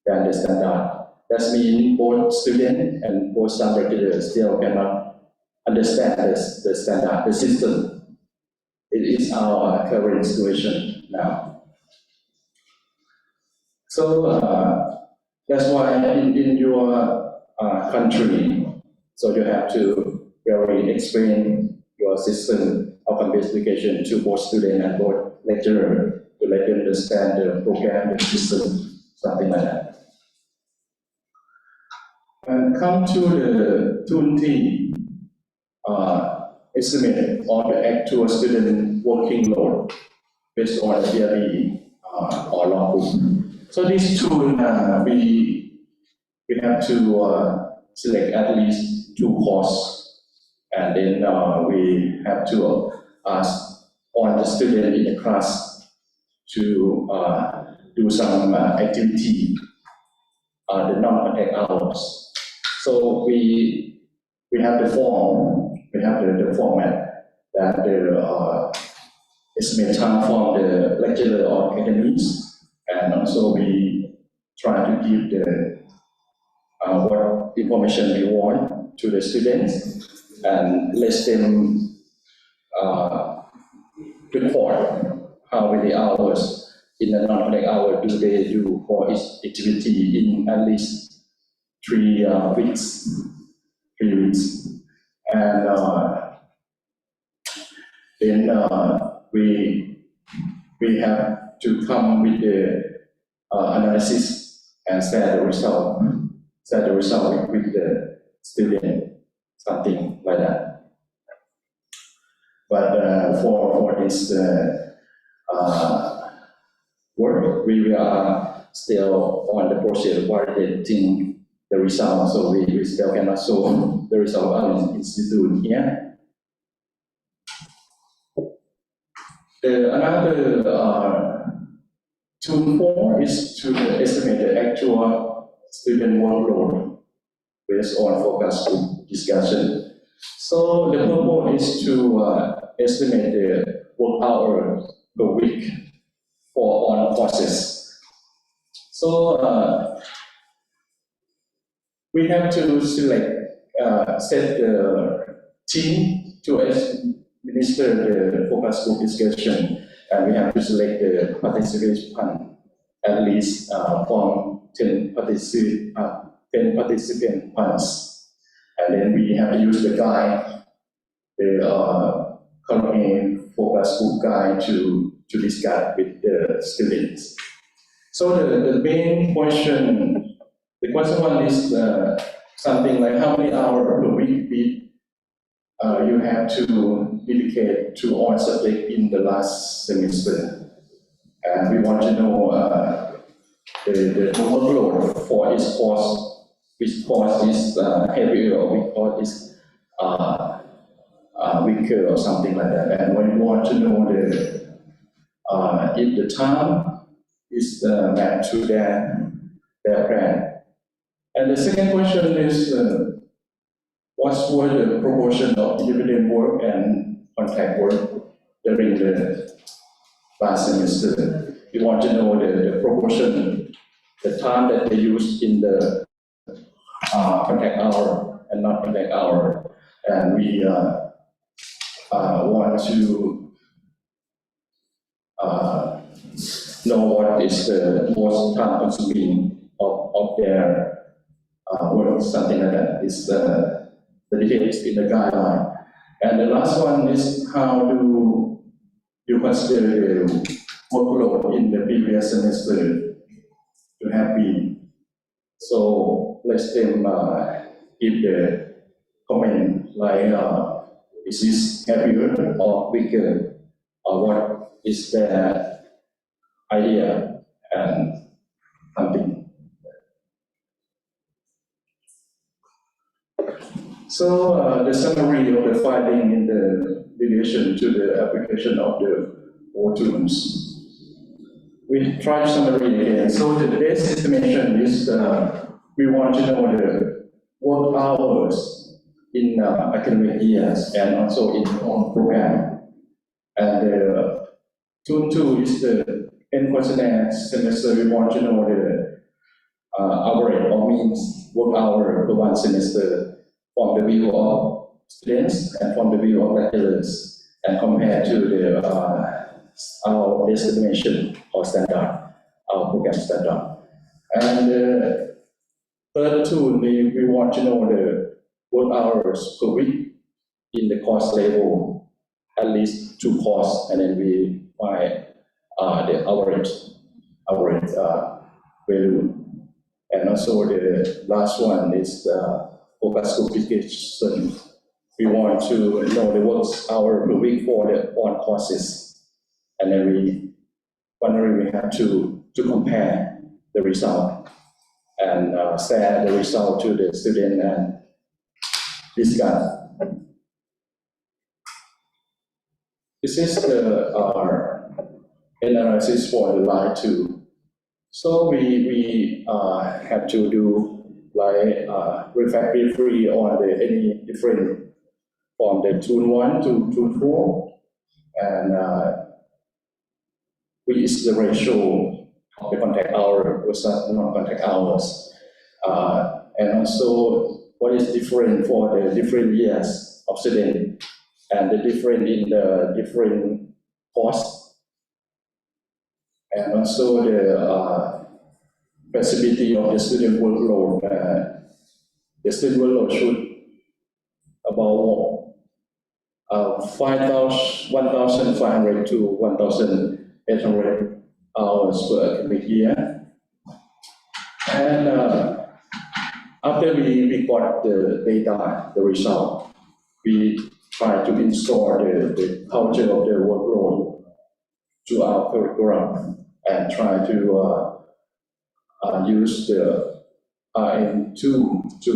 than the standard. That means both student and both subject still cannot understand the standard, the system. It is our current situation now. So that's why in your country, so you have to really explain your system outcome-based education to both student and both lecturer to let them understand the program, the system, something like that. And come to the Tunti estimate on the actual student working load based on the theory or logbook. So these two, we have to select at least 2 courses, and then we have to ask all the students in the class to do some activity, the non-contact hours. So we have the form, we have the format that the estimate time from the lecturer or academies, and also we try to give the what information we want to the students and let them report how many hours in a non-contact hour do they do for each activity in at least 3 weeks. 3 weeks. And then we have to come with the analysis and share the result with the student, something like that. But for this work, we are still on the process of validating the result, so we still cannot show the result of our institute here. Another tool for is to estimate the actual student workload based on focus group discussion. So the purpose is to estimate the work hour per week for all courses. So we have to select, set the team to administer the focus group discussion, and we have to select the participant at least from 10 participant points. And then we have to use the guide, the CALOHEA focus group guide to discuss with the students. So the main question, the question one is something like how many hours per week you have to dedicate to all subjects in the last semester. And we want to know the workload for each course, which course is heavier or which course is weaker or something like that. And we want to know if the time is matched to their plan. And the second question is, what were the proportion of independent work and contact work during the last semester? We want to know the proportion, the time that they use in the contact hour and not contact hour. And we want to know what is the most time consuming
of their work, something like that. Is the details in the guideline. And the last one is how do you consider the workload in the previous semester to have been. So let them give the comment like is this heavier or weaker, or what is their idea and something. So the summary of the finding in the relation to the application of the four tools. We try summary again. So the base estimation is we want to know the work hours in academic years and also in on program. And the tool 2 is the end questionnaire semester. We want to know the average or means work hour for one semester from the view of students and from the view of lecturers, and compared to the our estimation or standard, our program standard. And the third tool, we want to know the work hours per week in the course level, at least 2 courses, and then we find the average value. And also the last one is the focus publication. We want to know the work hour per week for the on courses, and then finally we have to compare the result and share the result to the student and discuss. This is our analysis for the line 2. So we have to do like refractory free on the any different from the tool 1 to tool 4, and which is the ratio of the contact hour versus non-contact hours, and also what is different for the different years of student and the different in the different course, and also the flexibility of the student workload. The student workload should about 1,500 to 1,800 hours per academic year. And after we got the data, the result, we try to install the culture of the workload to our curriculum and try to use the RM2 to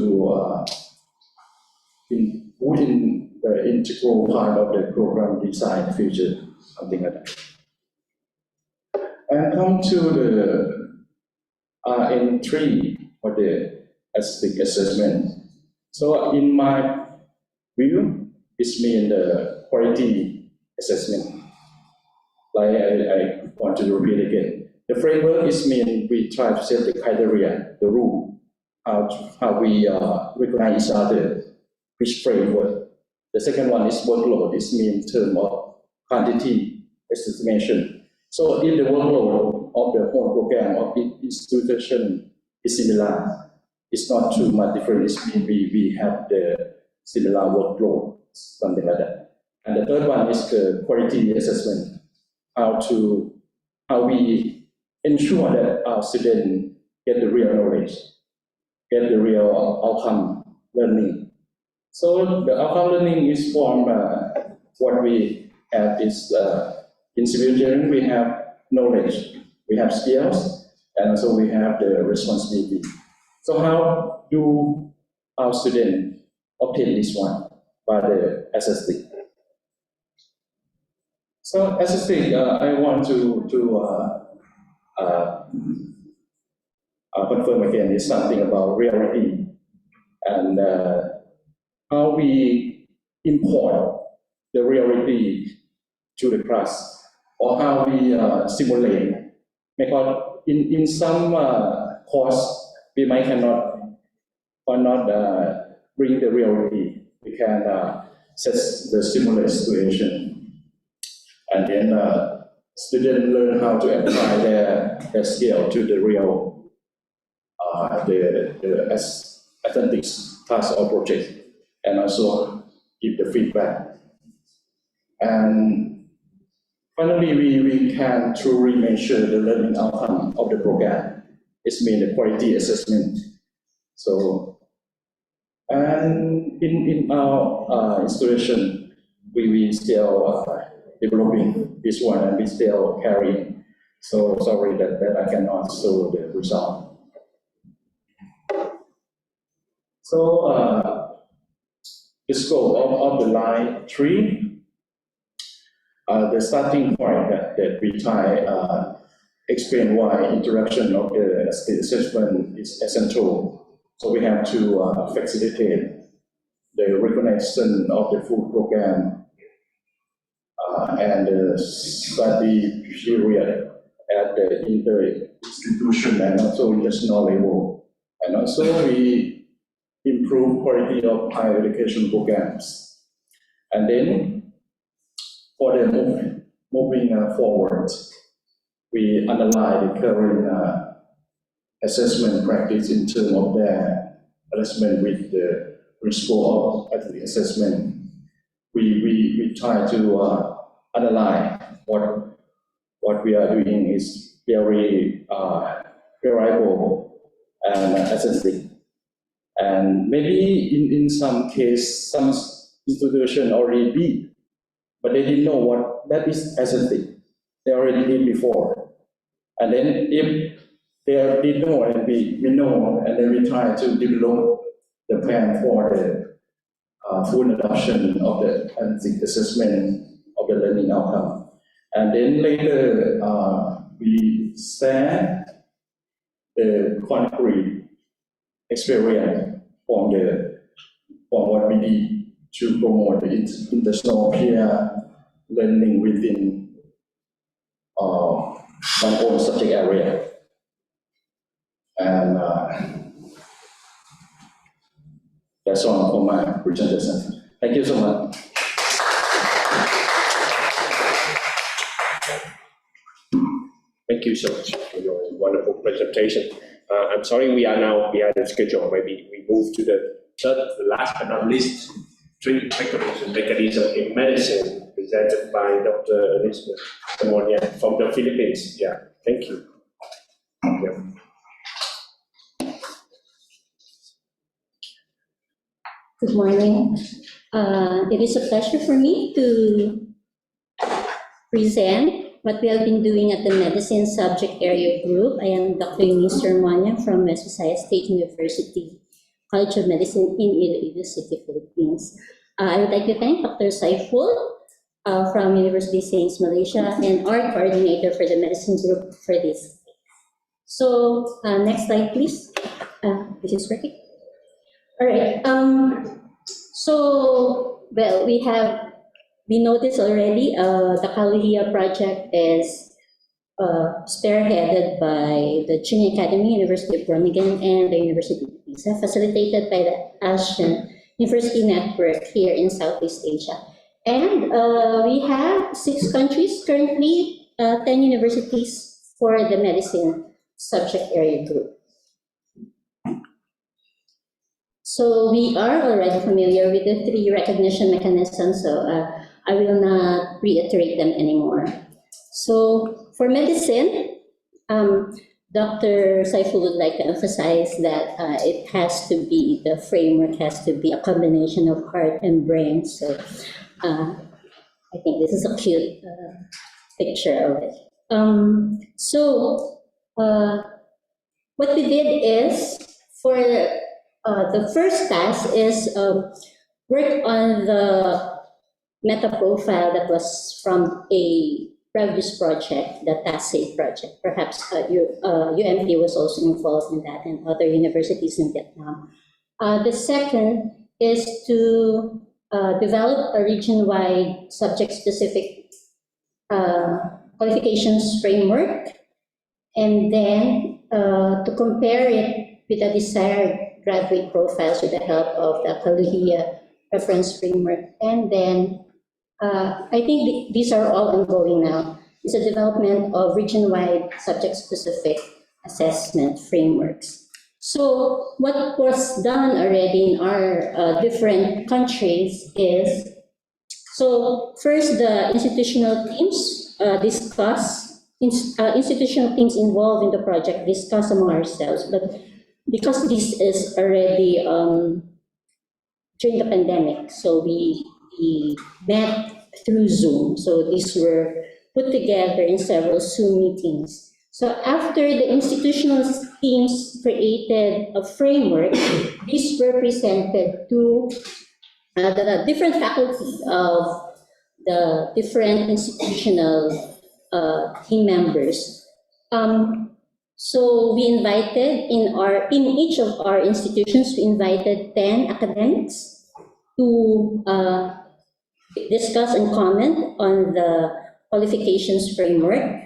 put in the integral part of the program design feature, something like that. And come to the RM3 for the aesthetic assessment. So in my view, it's mean the quality assessment. Like I want to repeat again. The framework is mean we try to set the criteria, the rule, how we recognize each other, which framework. The second one is workload. It's mean in terms of quantity estimation. So if the workload of the whole program of each institution is similar, it's not too much different. It means we have the similar workload, something like that. And the third one is the quality assessment. How we ensure that our students get the real knowledge, get the real outcome learning. So the outcome learning is from what we have is in civil engineering we have knowledge, we have skills, and also we have the responsibility. So how do our students obtain this one? By the SSD. So SSD, I want to confirm again is something about reality and how we import the reality to the class, or how we simulate. Because in some course we might cannot bring the reality. We can set the simulate situation, and then students learn how to apply their skill to the real the athletics task or project, and also give the feedback. And finally, we can truly measure the learning outcome of the program. It's mean the quality assessment. So, and in our institution, we still developing this one, and we still carrying. So sorry that I cannot show the result. So the scope of the line 3, the starting point that we try explain why interaction of the state assessment is essential. So we have to facilitate the recognition of the full program and the study period at the inter-institution and also national level. And also we improve quality of higher education programs. And then for the moving forward, we analyze the current assessment practice in terms of their assessment with the principle of athlete assessment. We try to analyze what we are doing is very reliable and authentic. And maybe in some case, some institution already did, but they didn't know what that is authentic. They already did before. And then if they did know and we know, and then we try to develop the plan for the full adoption of the authentic assessment of the learning outcome. And then later, we share the concrete experience from what we did to promote the international peer learning within one own subject area. And that's all for my presentation. Thank you so much.
Thank you so much for your wonderful presentation. I'm sorry we are now behind the schedule. Maybe we move to the third, the last but not least, 3 mechanisms in medicine presented by Dr. Elizabeth Samonia from the Philippines. Yeah, thank you. Yeah.
Good morning. It is a pleasure for me to present what we have been doing at the Medicine Subject Area Group. I am Dr. Mr. Monya from West Visayas State University, College of Medicine in Iloilo City, Philippines. I would like to thank Dr. Saiful from University of Saints Malaysia and our coordinator for the Medicine Group for this. So next slide, please. This is working. All right. Well, we noticed already the CALOHEA project is spearheaded by the Junior Academy, University of Groningen, and the University of Pisa, facilitated by the Asian University Network here in Southeast Asia. And we have 6 countries currently, 10 universities for the medicine subject area group. So we are already familiar with the 3 recognition mechanisms, so I will not reiterate them anymore. So for medicine, Dr. Saiful would like to emphasize that it has to be, the framework has to be a combination of heart and brain. So I think this is a cute picture of it. What we did is, for the first task is work on the meta profile that was from a previous project, the TASE project. Perhaps UMP was also involved in that, and other universities in Vietnam. The second is to develop a region-wide subject-specific qualifications framework, and then to compare it with the desired graduate profiles with the help of the CALOHEA reference framework. And then I think these are all ongoing now. It's a development of region-wide subject-specific assessment frameworks. So what was done already in our different countries is, so first the institutional teams institutional teams involved in the project discuss among ourselves, but because this is already during the pandemic, so we met through Zoom. So these were put together in several Zoom meetings. So after the institutional teams created a framework, these were presented to the different faculty of the different institutional team members. So we invited in each of our institutions, we invited 10 academics to discuss and comment on the qualifications framework.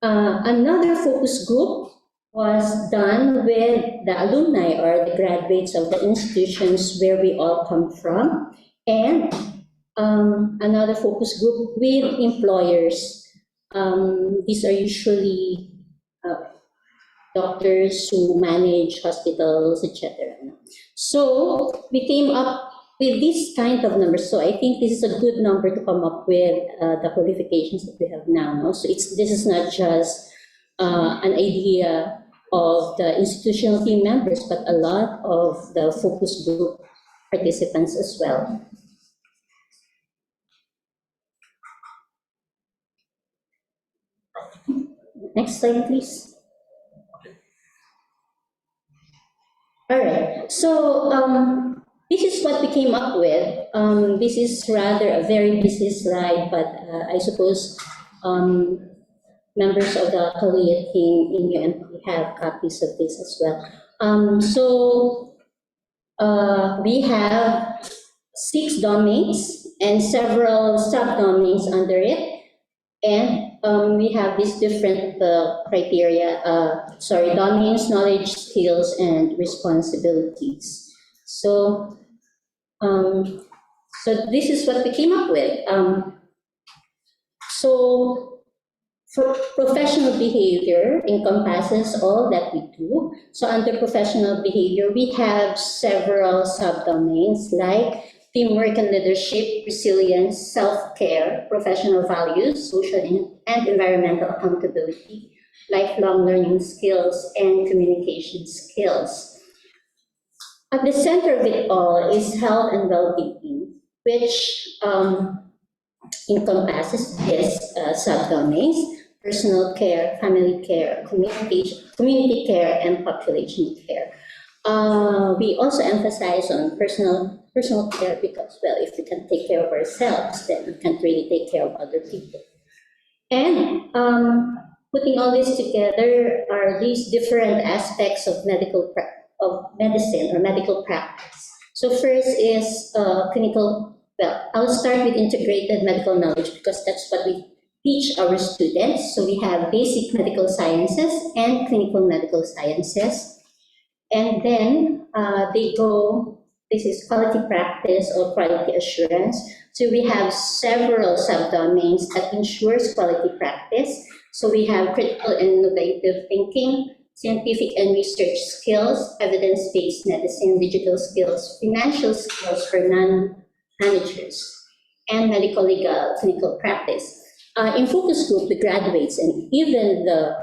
Another focus group was done with the alumni or the graduates of the institutions where we all come from, and another focus group with employers. These are usually doctors who manage hospitals, etc. So we came up with this kind of numbers. So I think this is a good number to come up with the qualifications that we have now. No? So this is not just an idea of the institutional team members, but a lot of the focus group participants as well. Next slide, please. All right, so this is what we came up with. This is rather a very busy slide, but I suppose members of the CALOHEA team in UNP have copies of this as well. So we have 6 domains and several subdomains under it. And we have these different criteria, domains, knowledge, skills, and responsibilities. So, so this is what we came up with. So for professional behavior encompasses all that we do. So under professional behavior, we have several subdomains like teamwork and leadership, resilience, self-care, professional values, social and environmental accountability, lifelong learning skills, and communication skills. At the center of it all is health and well-being, which encompasses these subdomains: personal care, family care, community care, and population care. We also emphasize on personal care because, well, if we can take care of ourselves, then we can't really take care of other people. And putting all this together are these different aspects of medicine or medical practice. So first is clinical. Well, I'll start with integrated medical knowledge because that's what we teach our students. So we have basic medical sciences and clinical medical sciences. And then this is quality practice or quality assurance. So we have several subdomains that ensures quality practice. So we have critical and innovative thinking, scientific and research skills, evidence-based medicine, digital skills, financial skills for non-managers, and medical legal clinical practice. In focus group, the graduates and even the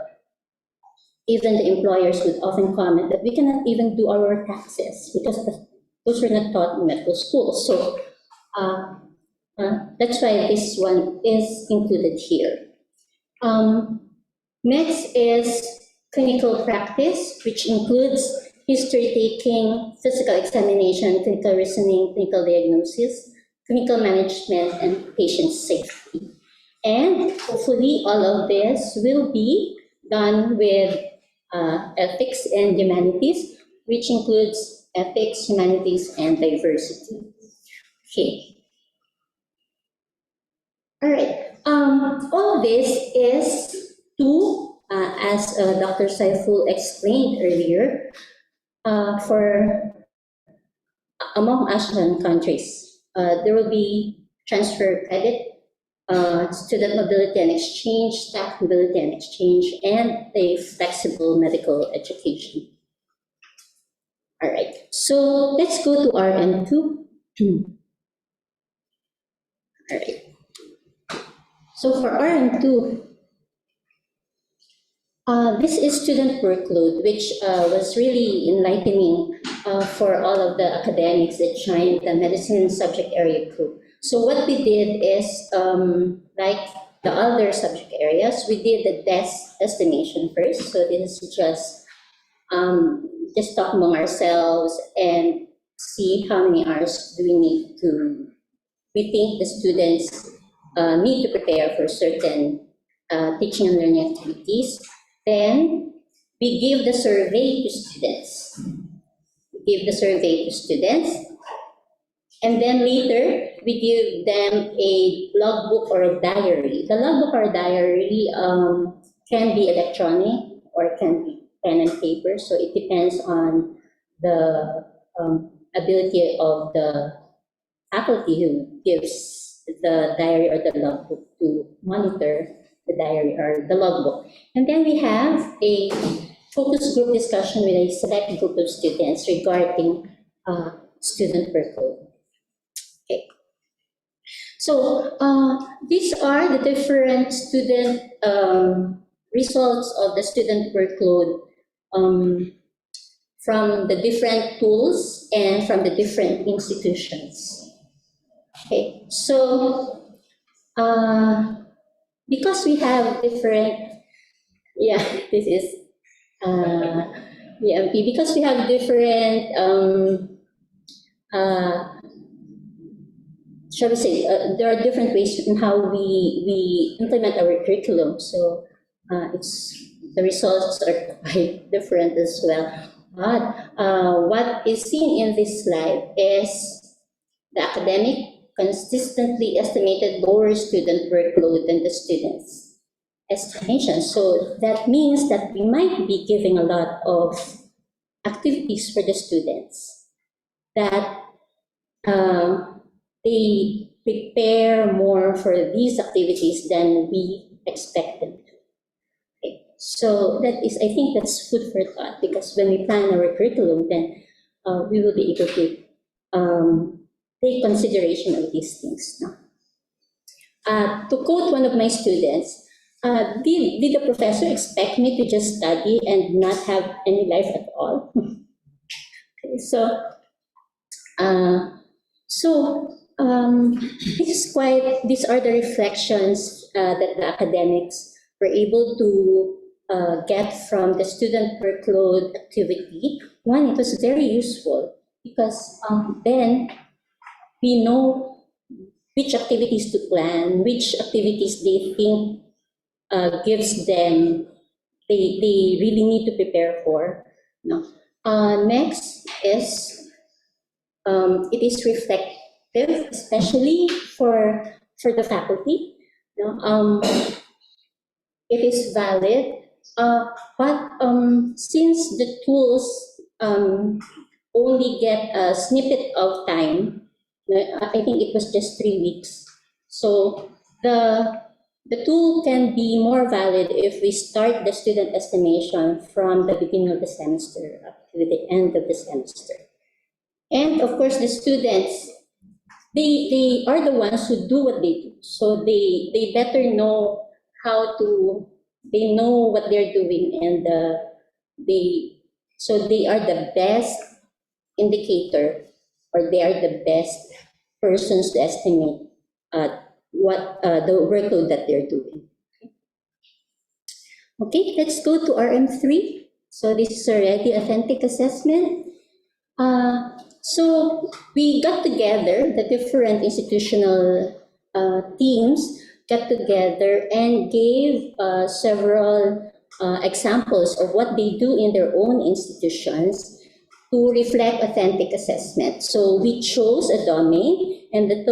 employers would often comment that we cannot even do our taxes because those were not taught in medical school. So that's why this one is included here. Next is clinical practice, which includes history taking, physical examination, clinical reasoning, clinical diagnosis, clinical management, and patient safety. And hopefully all of this will be done with ethics and humanities, which includes ethics, humanities, and diversity. Okay. All right. All of this is to, as Dr. Saiful explained earlier, for among ASEAN countries, there will be transfer credit, student mobility and exchange, staff mobility and exchange, and a flexible medical education. All right, so let's go to RM2. All right, so for RM2, this is student workload, which was really enlightening for all of the academics that joined the medicine subject area group. So what we did is, like the other subject areas, we did the desk estimation first. So this is just talk among ourselves and see how many hours do we think the students need to prepare for certain teaching and learning activities. Then we give the survey to students. And then later we give them a logbook or a diary. The logbook or diary can be electronic or it can be pen and paper. So it depends on the ability of the faculty who gives the diary or the logbook to monitor the diary or the logbook. And then we have a focus group discussion with a select group of students regarding student workload. Okay. So these are the different student results of the student workload from the different tools and from the different institutions. Okay, so because we have different, this is EMP, because we have different, shall we say, there are different ways in how we implement our curriculum. So the results are quite different as well. But what is seen in this slide is the academic consistently estimated lower student workload than the students' estimation. So that means that we might be giving a lot of activities for the students, that they prepare more for these activities than we expected. Okay. So that is, I think that's food for thought, because when we plan our curriculum, then we will be able to take consideration of these things now. To quote one of my students, did the professor expect me to just study and not have any life at all? Okay, these are the reflections that the academics were able to get from the student workload activity. One, it was very useful because then we know which activities to plan, which activities they think gives them, they really need to prepare for. No. Next is, it is reflective, especially for the faculty. No? It is valid, but since the tools only get a snippet of time, I think it was just 3 weeks. So the tool can be more valid if we start the student estimation from the beginning of the semester up to the end of the semester. And of course, the students, they are the ones who do what they do. So they better know they know what they're doing, and so they are the best indicator, or they are the best persons to estimate what the workload that they're doing. Okay, let's go to RM3. So this is already authentic assessment. So we got together, the different institutional teams got together and gave several examples of what they do in their own institutions to reflect authentic assessment. So we chose a domain, and the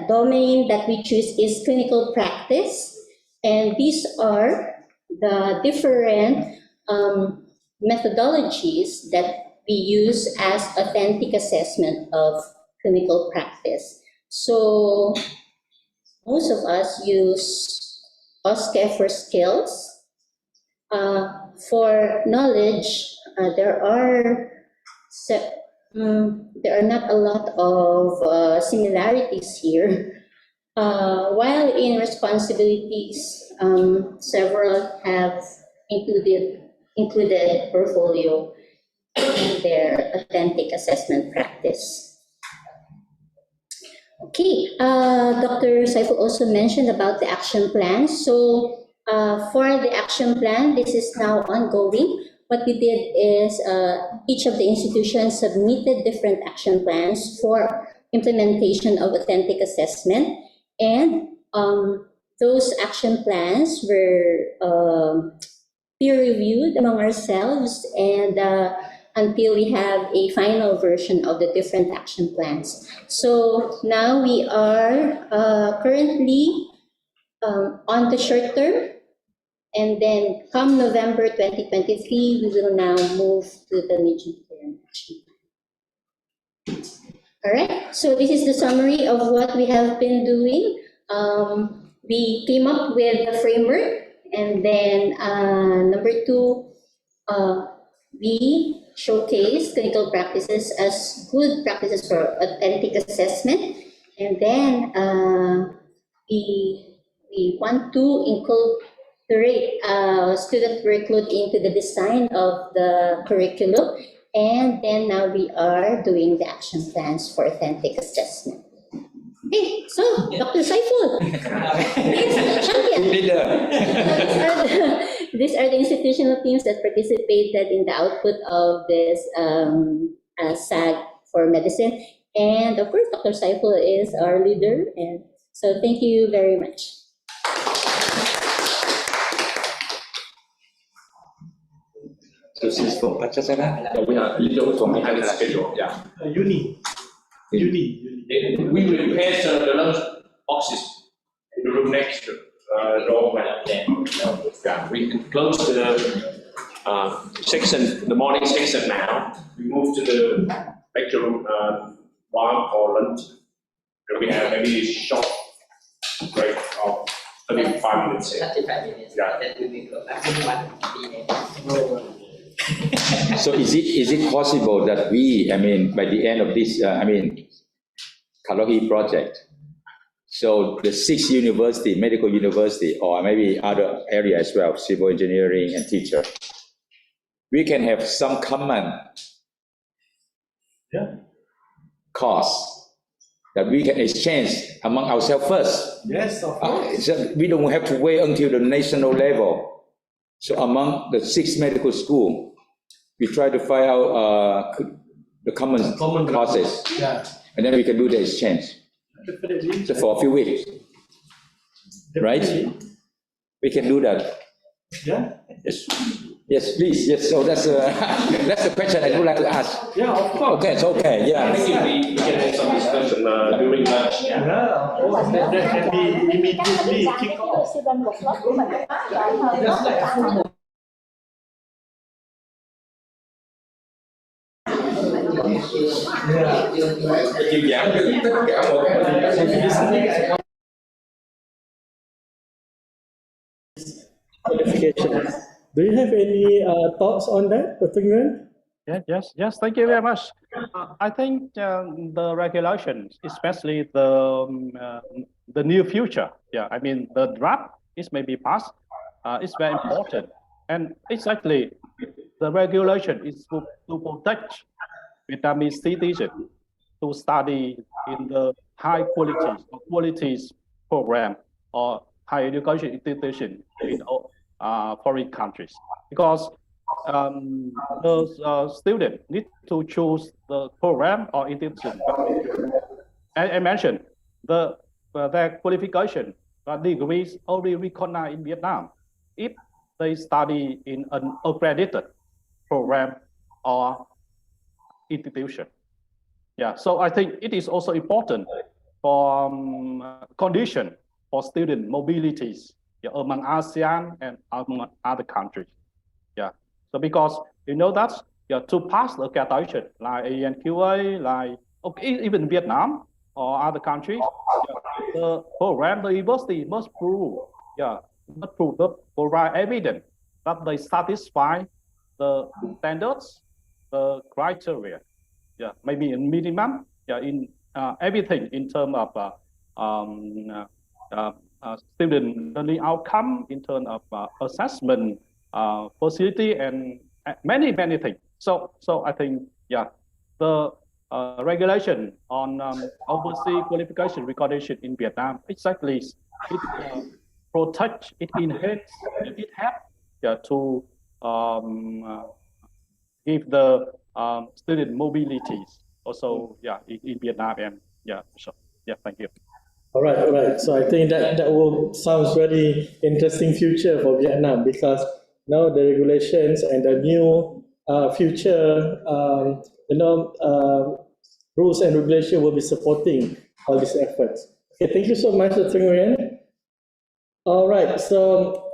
domain that we choose is clinical practice. And these are the different methodologies that we use as authentic assessment of clinical practice. So most of us use OSCE for skills. For knowledge, there are So there are not a lot of similarities here. While in responsibilities, several have included portfolio in their authentic assessment practice. Okay, Dr. Saiful also mentioned about the action plan. So for the action plan, this is now ongoing. What we did is each of the institutions submitted different action plans for implementation of authentic assessment, and those action plans were peer reviewed among ourselves, and until we have a final version of the different action plans. So now we are currently on the short term, and then come November 2023, we will now move to the medium term action plan. All right, so this is the summary of what we have been doing. We came up with a framework, and then number two, we showcase clinical practices as good practices for authentic assessment, and then we want to incorporate student workload into the design of the curriculum, and then now we are doing the action plans for authentic assessment. Okay, so Dr. Saiful, champion. These are the institutional teams that participated in the output of this SAG for medicine, and of course, Dr. Saiful is our leader, and so thank you very much.
So this is from Pachasana.
Yeah, we are a little from behind the schedule. Yeah.
Uni.
We will pass the lunch boxes in the room next to door. Yeah, we can close the section, the morning section now. We move to the lecture room bar for lunch. And we have maybe a short break of 35 minutes.
35 minutes.
Yeah.
That will be good.
So is it possible that we, by the end of this, CALOHEA project, so the 6 university, medical university, or maybe other area as well, civil engineering and teacher, we can have some common costs that we can exchange among ourselves first.
Yes, of course.
So we don't have to wait until the national level. So among the 6 medical schools, we try to find out the common causes, and then we can do the exchange. So for a few weeks, right? We can do that.
Yeah.
Yes, please. Yes. So that's the question I would like to ask.
Yeah, of course.
Okay. It's okay. Yeah.
I think we can have some discussion during lunch.
Yeah, of course. That can be immediately kick off. Just like a formal. Do you have any thoughts on that, Dr. Nguyen?
Yes. Thank you very much. I think the regulations, especially the near future, the draft is maybe passed, is very important, and exactly the regulation is to protect Vietnamese citizens to study in the high qualities program or higher education institution in foreign countries, because those students need to choose the program or institution. I mentioned their qualification degrees only recognized in Vietnam if they study in an accredited program or institution. Yeah, so I think it is also important for condition for student mobilities among ASEAN and among other countries. Yeah, so because you know that to pass the accreditation like ANQA, like even Vietnam or other countries, the program, the university must prove, provide evidence that they satisfy the standards, the criteria yeah, maybe a minimum, yeah, in everything in terms of student learning outcome, in terms of assessment, facility, and many things. So I think, yeah, the regulation on overseas qualification recognition in Vietnam exactly it protect, it enhance, it help, yeah, to give the student mobilities also, yeah, in Vietnam. And yeah, so yeah, thank you.
All right, all right. So I think that will sounds very interesting future for Vietnam, because now the regulations and the new future, rules and regulation will be supporting all these efforts. Okay, thank you so much, Dr. Nguyen. All right, so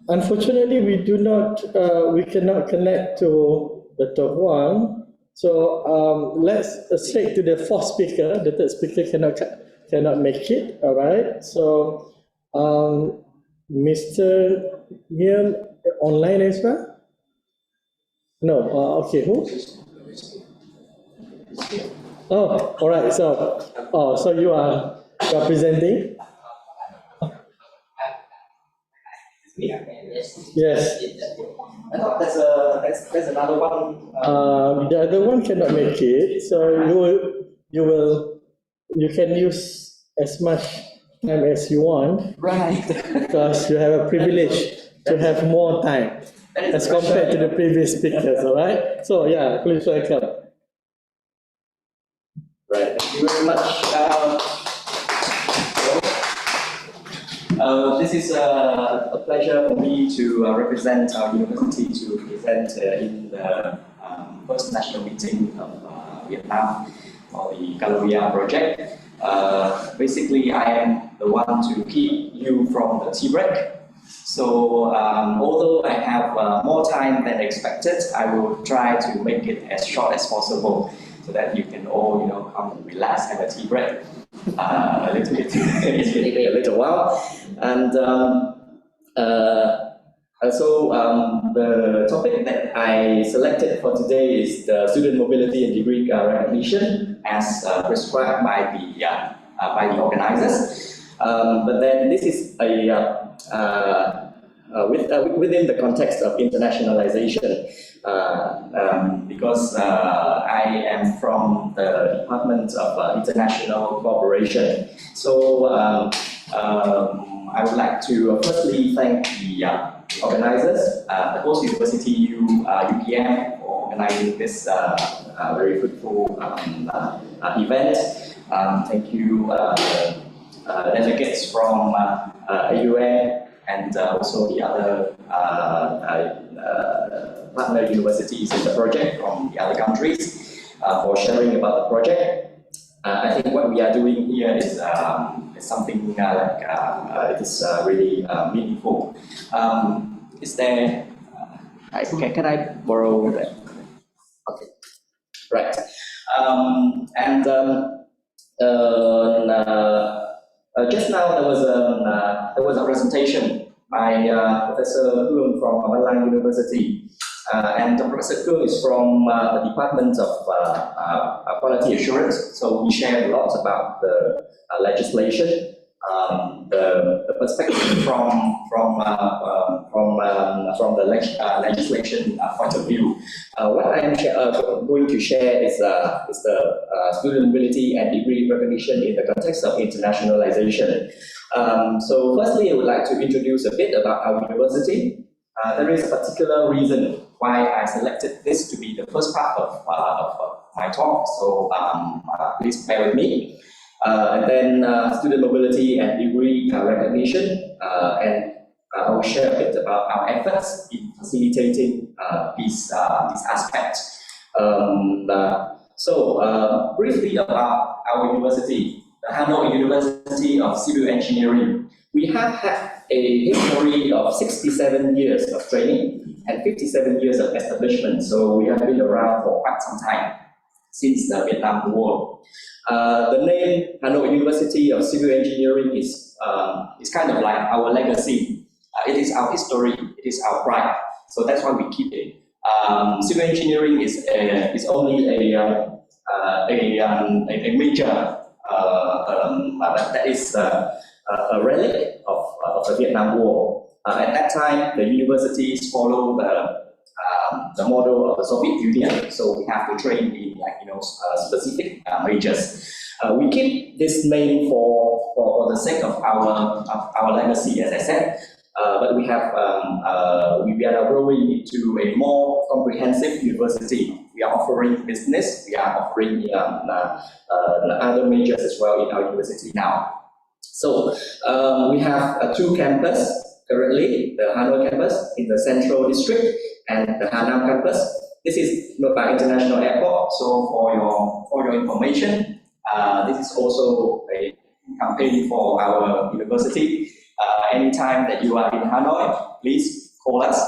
unfortunately we cannot connect to Dr. Huang. So let's straight to the fourth speaker. The third speaker cannot make it. All right, so Mr. Nguyen online as well? No, okay, who? Oh, all right, so you are presenting? Yes.
I thought there's another one.
The other one cannot make it, so you can use as much time as you want.
Right.
Because you have a privilege to have more time as compared to the previous speakers. All right. So yeah, please welcome.
Right. Thank you very much. This is a pleasure for me to represent our university to present in the first national meeting of Vietnam for the CALOHEA project. Basically, I am the one to keep you from the tea break. So although I have more time than expected, I will try to make it as short as possible so that you can all, come and relax, have a tea break. A little bit, a little while, and so the topic that I selected for today is the student mobility and degree recognition as prescribed by the organizers. But then this is within the context of internationalization, because I am from the Department of International Cooperation. So I would like to firstly thank the organizers, the host university, UPM, for organizing this very fruitful event. Thank you, delegates from AUN and also the other partner universities in the project from the other countries for sharing about the project. I think what we are doing here is something it is really meaningful. Is there? Can I borrow that? Okay, right. Just now there was a presentation by Professor Kuhn from Văn University, and Professor Kuhn is from the Department of Quality Assurance. So we shared a lot about the legislation, the perspective from the legislation point of view. What I am going to share is the student mobility and degree recognition in the context of internationalization. So firstly, I would like to introduce a bit about our university. There is a particular reason why I selected this to be the first part of my talk, so please bear with me. And then student mobility and degree recognition, and I will share a bit about our efforts in facilitating these aspects. So briefly about our university, the Hanoi University of Civil Engineering. We have had a history of 67 years of training and 57 years of establishment, so we have been around for quite some time, since the Vietnam War. The name Hanoi University of Civil Engineering is kind of like our legacy. It is our history, it is our pride, so that's why we keep it. Civil engineering is only a major that is a relic of the Vietnam War. At that time, the universities follow the model of the Soviet Union, so we have to train in specific majors. We keep this name for the sake of our legacy, as I said. But we are now growing into a more comprehensive university. We are offering business, we are offering other majors as well in our university now. So we have two campuses currently, the Hanoi campus in the Central District and the Hanam campus. This is Nội International Airport, so for your information, this is also a campaign for our university. Anytime that you are in Hanoi, please call us.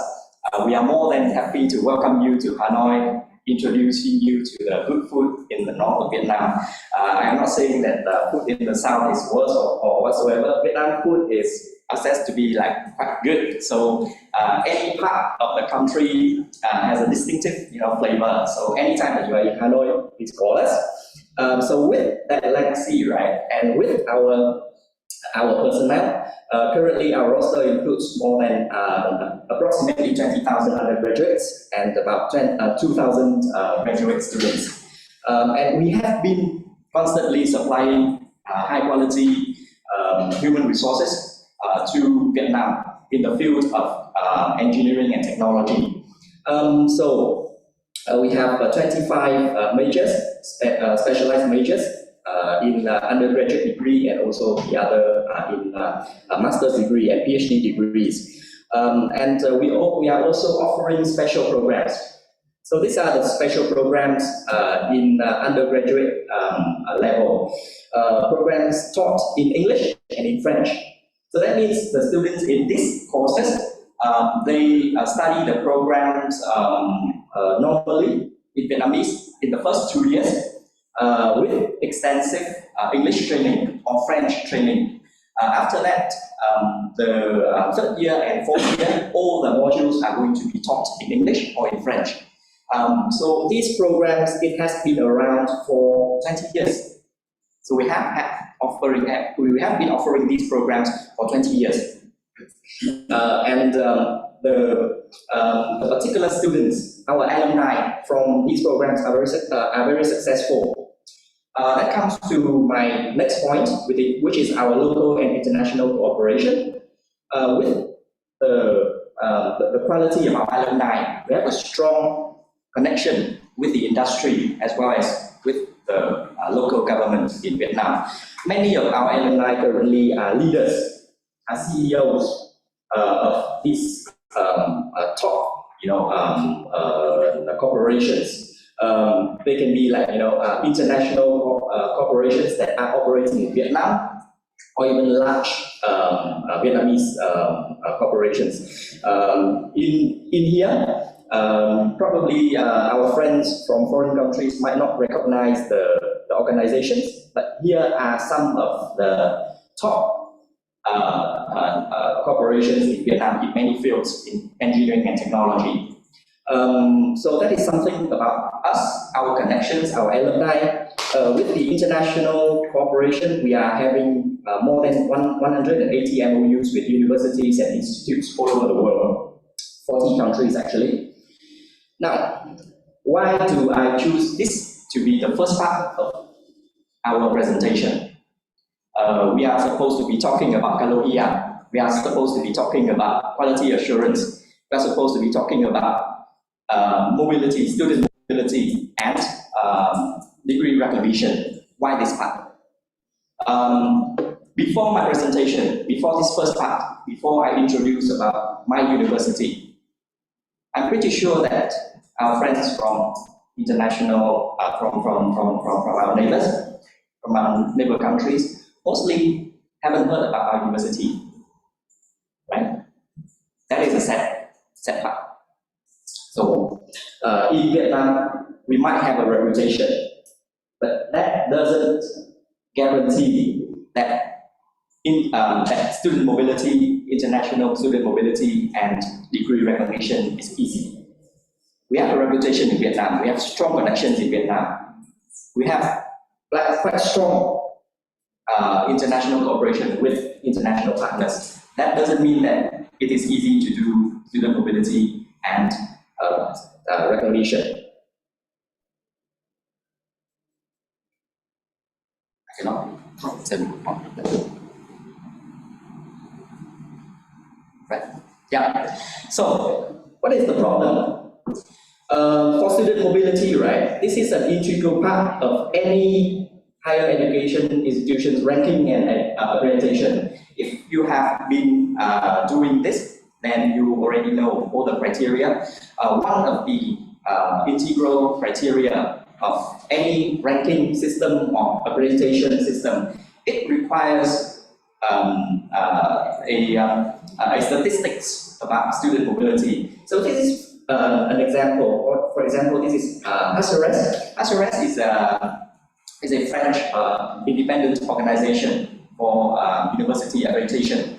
We are more than happy to welcome you to Hanoi, introducing you to the good food in the north of Vietnam. I am not saying that the food in the south is worse or whatsoever. Vietnam food is assessed to be quite good. So any part of the country has a distinctive flavor. So anytime that you are in Hanoi, please call us. So with that legacy, right, and with our personnel, currently our roster includes more than approximately 20,000 undergraduates and about 2,000 graduate students. And we have been constantly supplying high quality human resources to Vietnam in the field of engineering and technology. So we have 25 majors, specialized majors, in undergraduate degree and also the other in master's degree and PhD degrees. And we are also offering special programs. So these are the special programs in undergraduate level. Programs taught in English and in French. So that means the students in these courses, they study the programs normally in Vietnamese in the first 2 years, with extensive English training or French training. After that, the third year and fourth year, all the modules are going to be taught in English or in French. So these programs, it has been around for 20 years. So we have been offering these programs for 20 years. The particular students, our alumni from these programs are very successful. That comes to my next point, which is our local and international cooperation. With the quality of our alumni, we have a strong connection with the industry as well as with the local government in Vietnam. Many of our alumni currently are leaders, are CEOs of these top, corporations. They can be international corporations that are operating in Vietnam, or even large Vietnamese corporations. In here, probably our friends from foreign countries might not recognize the organizations, but here are some of the top corporations in Vietnam in many fields in engineering and technology. So that is something about us, our connections, our alumni. With the international cooperation, we are having more than 180 MOUs with universities and institutes all over the world, 40 countries actually. Now, why do I choose this to be the first part of our presentation? We are supposed to be talking about CALOHEA. We are supposed to be talking about quality assurance. We are supposed to be talking about mobility, student mobility, and degree recognition. Why this part? Before my presentation, before this first part, before I introduce about my university, I'm pretty sure that our friends from international, from our neighbors, from our neighbor countries, mostly haven't heard about our university, right? That is a sad part. So in Vietnam, we might have a reputation, but that doesn't guarantee that that student mobility, international student mobility, and degree recognition is easy. We have a reputation in Vietnam. We have strong connections in Vietnam. We have quite strong international cooperation with international partners. That doesn't mean that it is easy to do student mobility and recognition. I cannot. Right. Yeah. So, what is the problem? For student mobility, right? This is an integral part of any higher education institution's ranking and accreditation. If you have been doing this, then you already know all the criteria. One of the integral criteria of any ranking system or accreditation system, it requires a statistics about student mobility. So this is an example. For example, this is HSRS. HSRS is a French independent organization for university accreditation.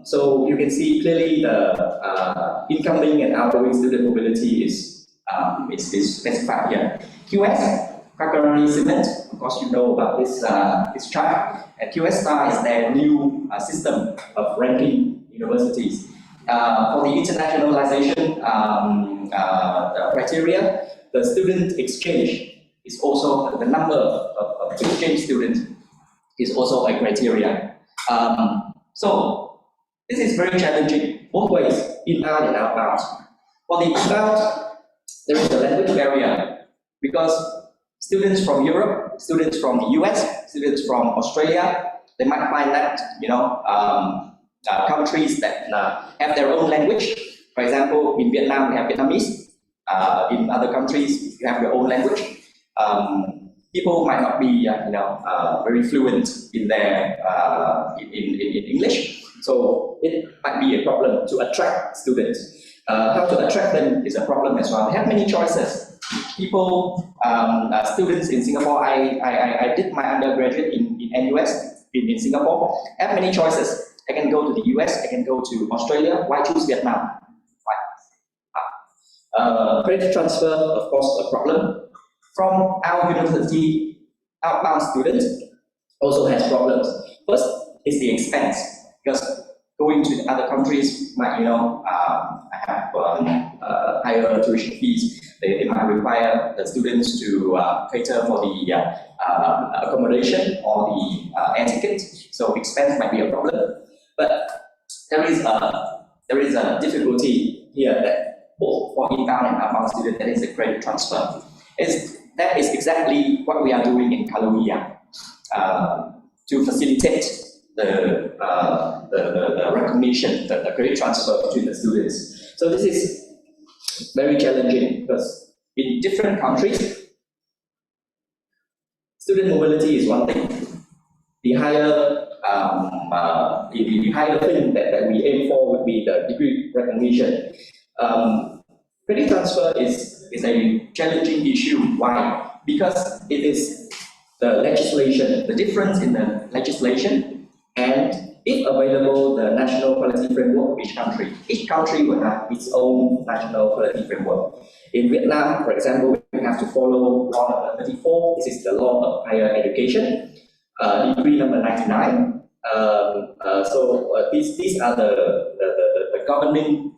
So you can see clearly the incoming and outgoing student mobility is specified here. QS, Quackery Cement, of course you know about this chart, and QS Star is their new system of ranking universities. For the internationalization criteria, the student exchange is also, the number of exchange students is also a criteria. So this is very challenging, both ways, inbound and outbound. For the inbound, there is a language barrier because students from Europe, students from the US, students from Australia, they might find that, countries that have their own language. For example, in Vietnam, we have Vietnamese. In other countries, you have your own language. People might not be, very fluent in their in English, so it might be a problem to attract students. How to attract them is a problem as well. They have many choices. People, students in Singapore, I did my undergraduate in NUS in Singapore. I have many choices. I can go to the US, I can go to Australia. Why choose Vietnam? Credit transfer, of course, a problem. From our university, outbound students also has problems. First is the expense, because going to the other countries might, have higher tuition fees. They might require the students to cater for the accommodation or the air ticket. So expense might be a problem. But there is a difficulty here that both for inbound and outbound students, that is the credit transfer. That is exactly what we are doing in CALOHEA to facilitate the recognition, the credit transfer between the students. So this is very challenging because in different countries, student mobility is one thing. The higher thing that we aim for would be the degree recognition. Credit transfer is a challenging issue. Why? Because it is the legislation, the difference in the legislation, and if available, the national quality framework of each country. Each country will have its own national quality framework. In Vietnam, for example, we have to follow law number 34. This is the law of higher education. Degree number 99. These are the governing,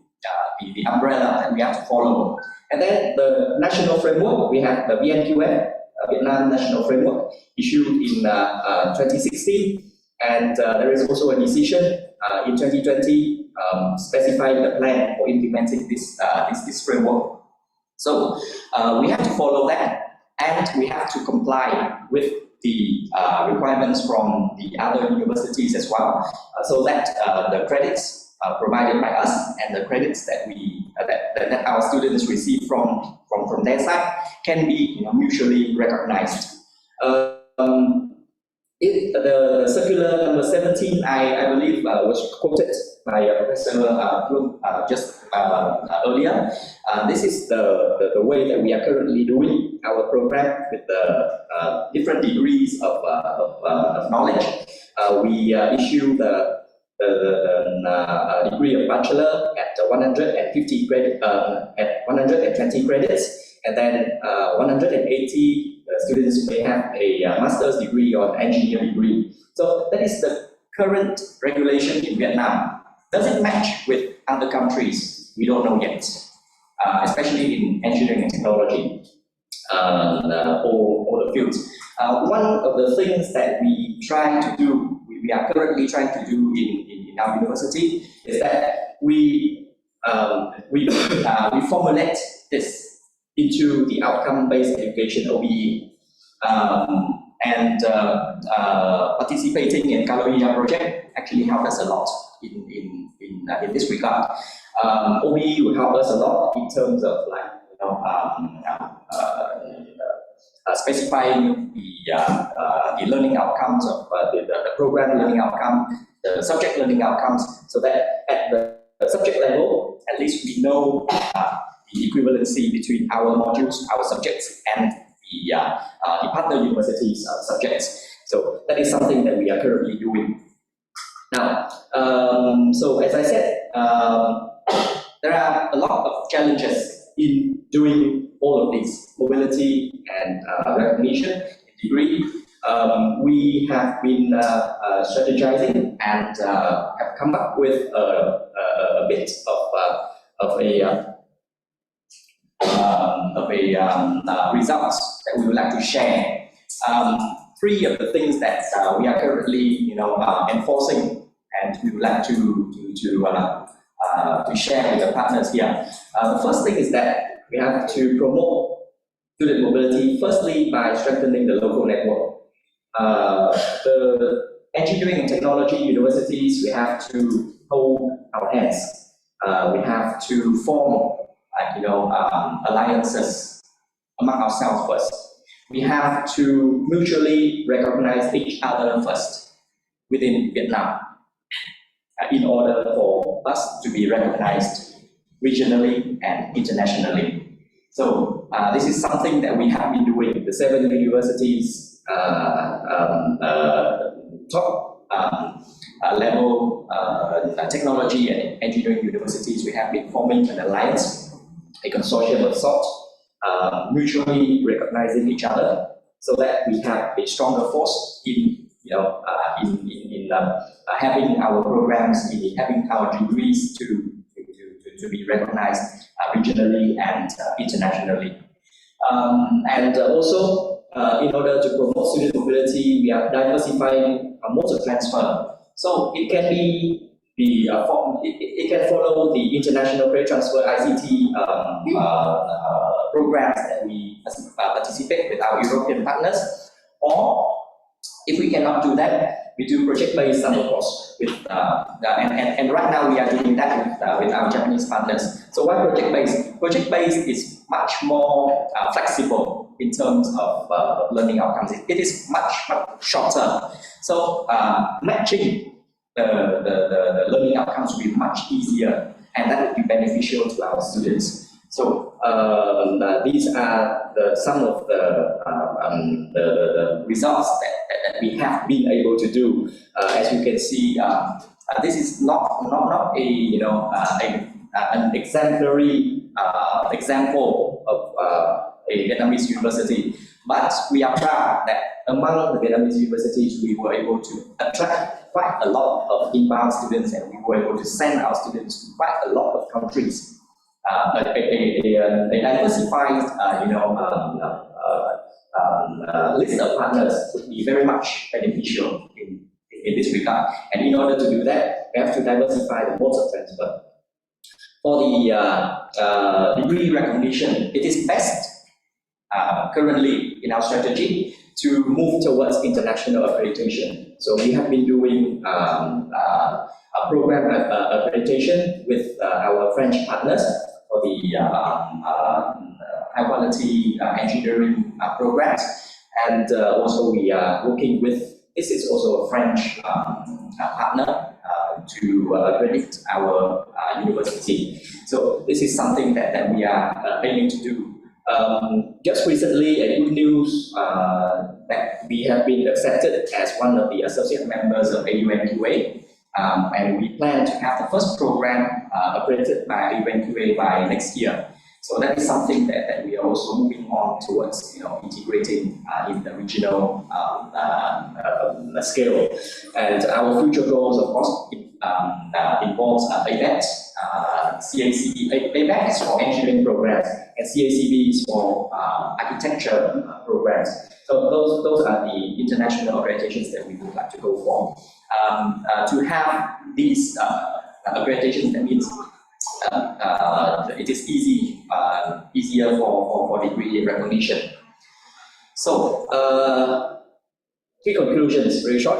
the umbrella that we have to follow. And then the national framework, we have the VNQF, Vietnam National Framework, issued in 2016. And there is also a decision in 2020 specifying the plan for implementing this framework. So we have to follow that, and we have to comply with the requirements from the other universities as well, so that the credits provided by us and the credits that that our students receive from their side can be mutually recognized. The circular number 17, I believe, was quoted by Professor Bloom just earlier. This is the way that we are currently doing our program with the different degrees of knowledge. We issue the the degree of bachelor at 150 credit, at 120 credits, and then 180 students may have a master's degree or engineering degree. So that is the current regulation in Vietnam. Does it match with other countries? We don't know yet, especially in engineering and technology, all the fields. One of the things that we try to do, we are currently trying to do in our university, is that we formulate this into the outcome-based education (OBE), and participating in CALOHEA project actually helped us a lot in this regard. OBE will help us a lot in terms of specifying the learning outcomes of the program learning outcome, the subject learning outcomes, so that at the subject level, at least we know the equivalency between our modules, our subjects, and the partner universities' subjects. So that is something that we are currently doing. Now, so as I said, there are a lot of challenges in doing all of this, mobility and recognition, degree. We have been strategizing and have come up with a bit of results that we would like to share. Three of the things that we are currently, enforcing, and we would like to share with the partners here. The first thing is that we have to promote student mobility, firstly by strengthening the local network. The engineering and technology universities, we have to hold our hands. We have to form, alliances among ourselves first. We have to mutually recognize each other first within Vietnam in order for us to be recognized regionally and internationally. So this is something that we have been doing. The 7 universities top level technology and engineering universities, we have been forming an alliance, a consortium of sorts, mutually recognizing each other, so that we have a stronger force in having our programs, in having our degrees to be recognized regionally and internationally. And also, in order to promote student mobility, we are diversifying modes of transfer. So it can it can follow the international credit transfer ICT programs that we participate with our European partners, or if we cannot do that, we do project-based summer course with and right now we are doing that with our Japanese partners. So why project-based? Project-based is much more flexible in terms of learning outcomes. It is much shorter. So matching the learning outcomes will be much easier, and that would be beneficial to our students. So these are some of the results that we have been able to do. As you can see, this is not an exemplary example of a Vietnamese university, but we are proud that among the Vietnamese universities we were able to attract quite a lot of inbound students, and we were able to send our students to quite a lot of countries. A diversified, list of partners would be very much beneficial in this regard. And in order to do that, we have to diversify the modes of transfer. For the degree recognition, it is best currently in our strategy to move towards international accreditation. So we have been doing a program accreditation with our French partners for the high-quality engineering programs, and also we are working with, this is also a French partner to accredit our university. So this is something that we are aiming to do. Just recently, a good news that we have been accepted as one of the associate members of AUNQA. And we plan to have the first program operated by UNQA by next year. So that is something that we are also moving on towards, integrating in the regional scale. And our future goals, of course, involves ABET, CACB. ABET is for engineering programs, and CACB is for architecture programs. So those are the international organizations that we would like to go for. To have these accreditations, that means it is easier for degree recognition. So, key conclusions, very short.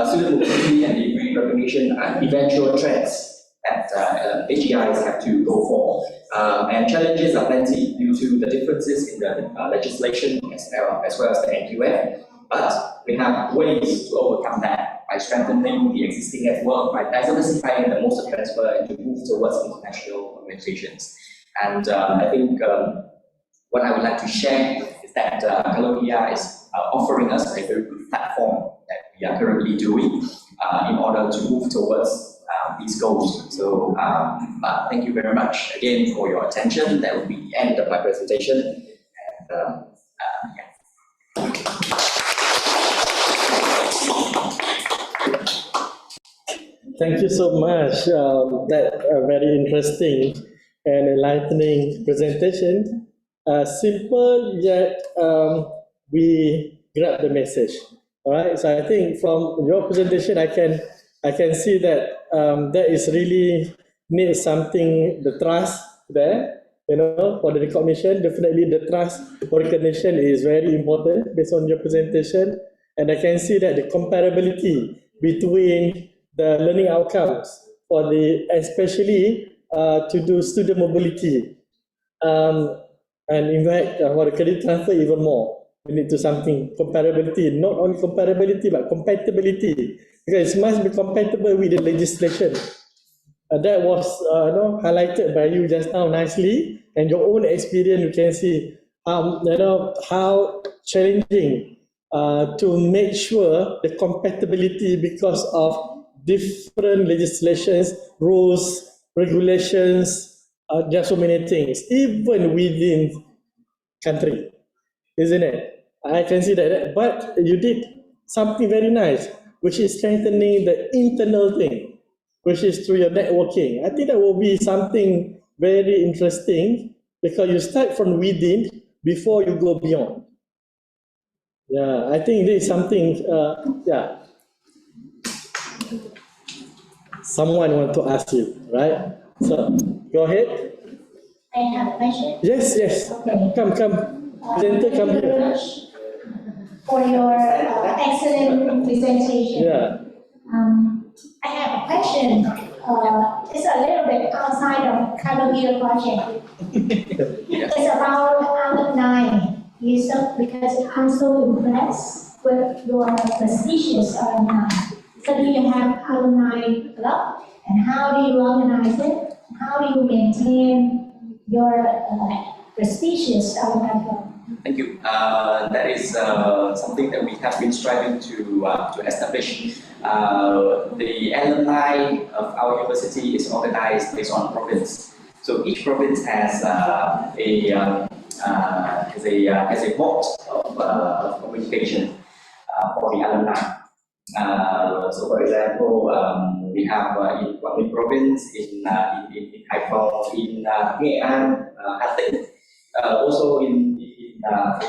Student mobility and degree recognition are eventual trends that AGIs have to go for. And challenges are plenty due to the differences in the legislation as well as the NQF. But we have ways to overcome that by strengthening the existing network, by diversifying the modes of transfer, and to move towards international organizations. And I think what I would like to share is that CALOHEA is offering us a very good platform that we are currently doing in order to move towards these goals. So thank you very much again for your attention. That will be the end of my presentation. And,
Thank you so much. That very interesting and enlightening presentation. Simple yet we grab the message. All right. So I think from your presentation, I can see that there is really need something, the trust there. For the recognition. Definitely the trust recognition is very important based on your presentation. And I can see that the comparability between the learning outcomes for especially to do student mobility, and in fact for the credit transfer even more. We need to something comparability, not only comparability but compatibility, because it must be compatible with the legislation. That was highlighted by you just now nicely, and your own experience. You can see how challenging to make sure the compatibility because of different legislations, rules, regulations. There are so many things, even within country, isn't it? I can see that, but you did something very nice, which is strengthening the internal thing, which is through your networking. I think that will be something very interesting because you start from within before you go beyond. Yeah, I think this is something, someone want to ask you, right? So, go ahead.
I have a question.
Yes.
Okay.
Come. Presenter, come here.
For your excellent presentation.
Yeah.
I have a question. It's a little bit outside of CALOHEA project. It's about alumni. Because I'm so impressed with your prestigious alumni. So do you have alumni club? And how do you organize it? How do you maintain your prestigious alumni club?
Thank you. That is something that we have been striving to establish. The alumni of our university is organized based on province. So each province has a board of communication for the alumni. So, for example, we have in Quảng Ninh province, in Hải Phòng, in Nghệ An, Hà Tĩnh, also in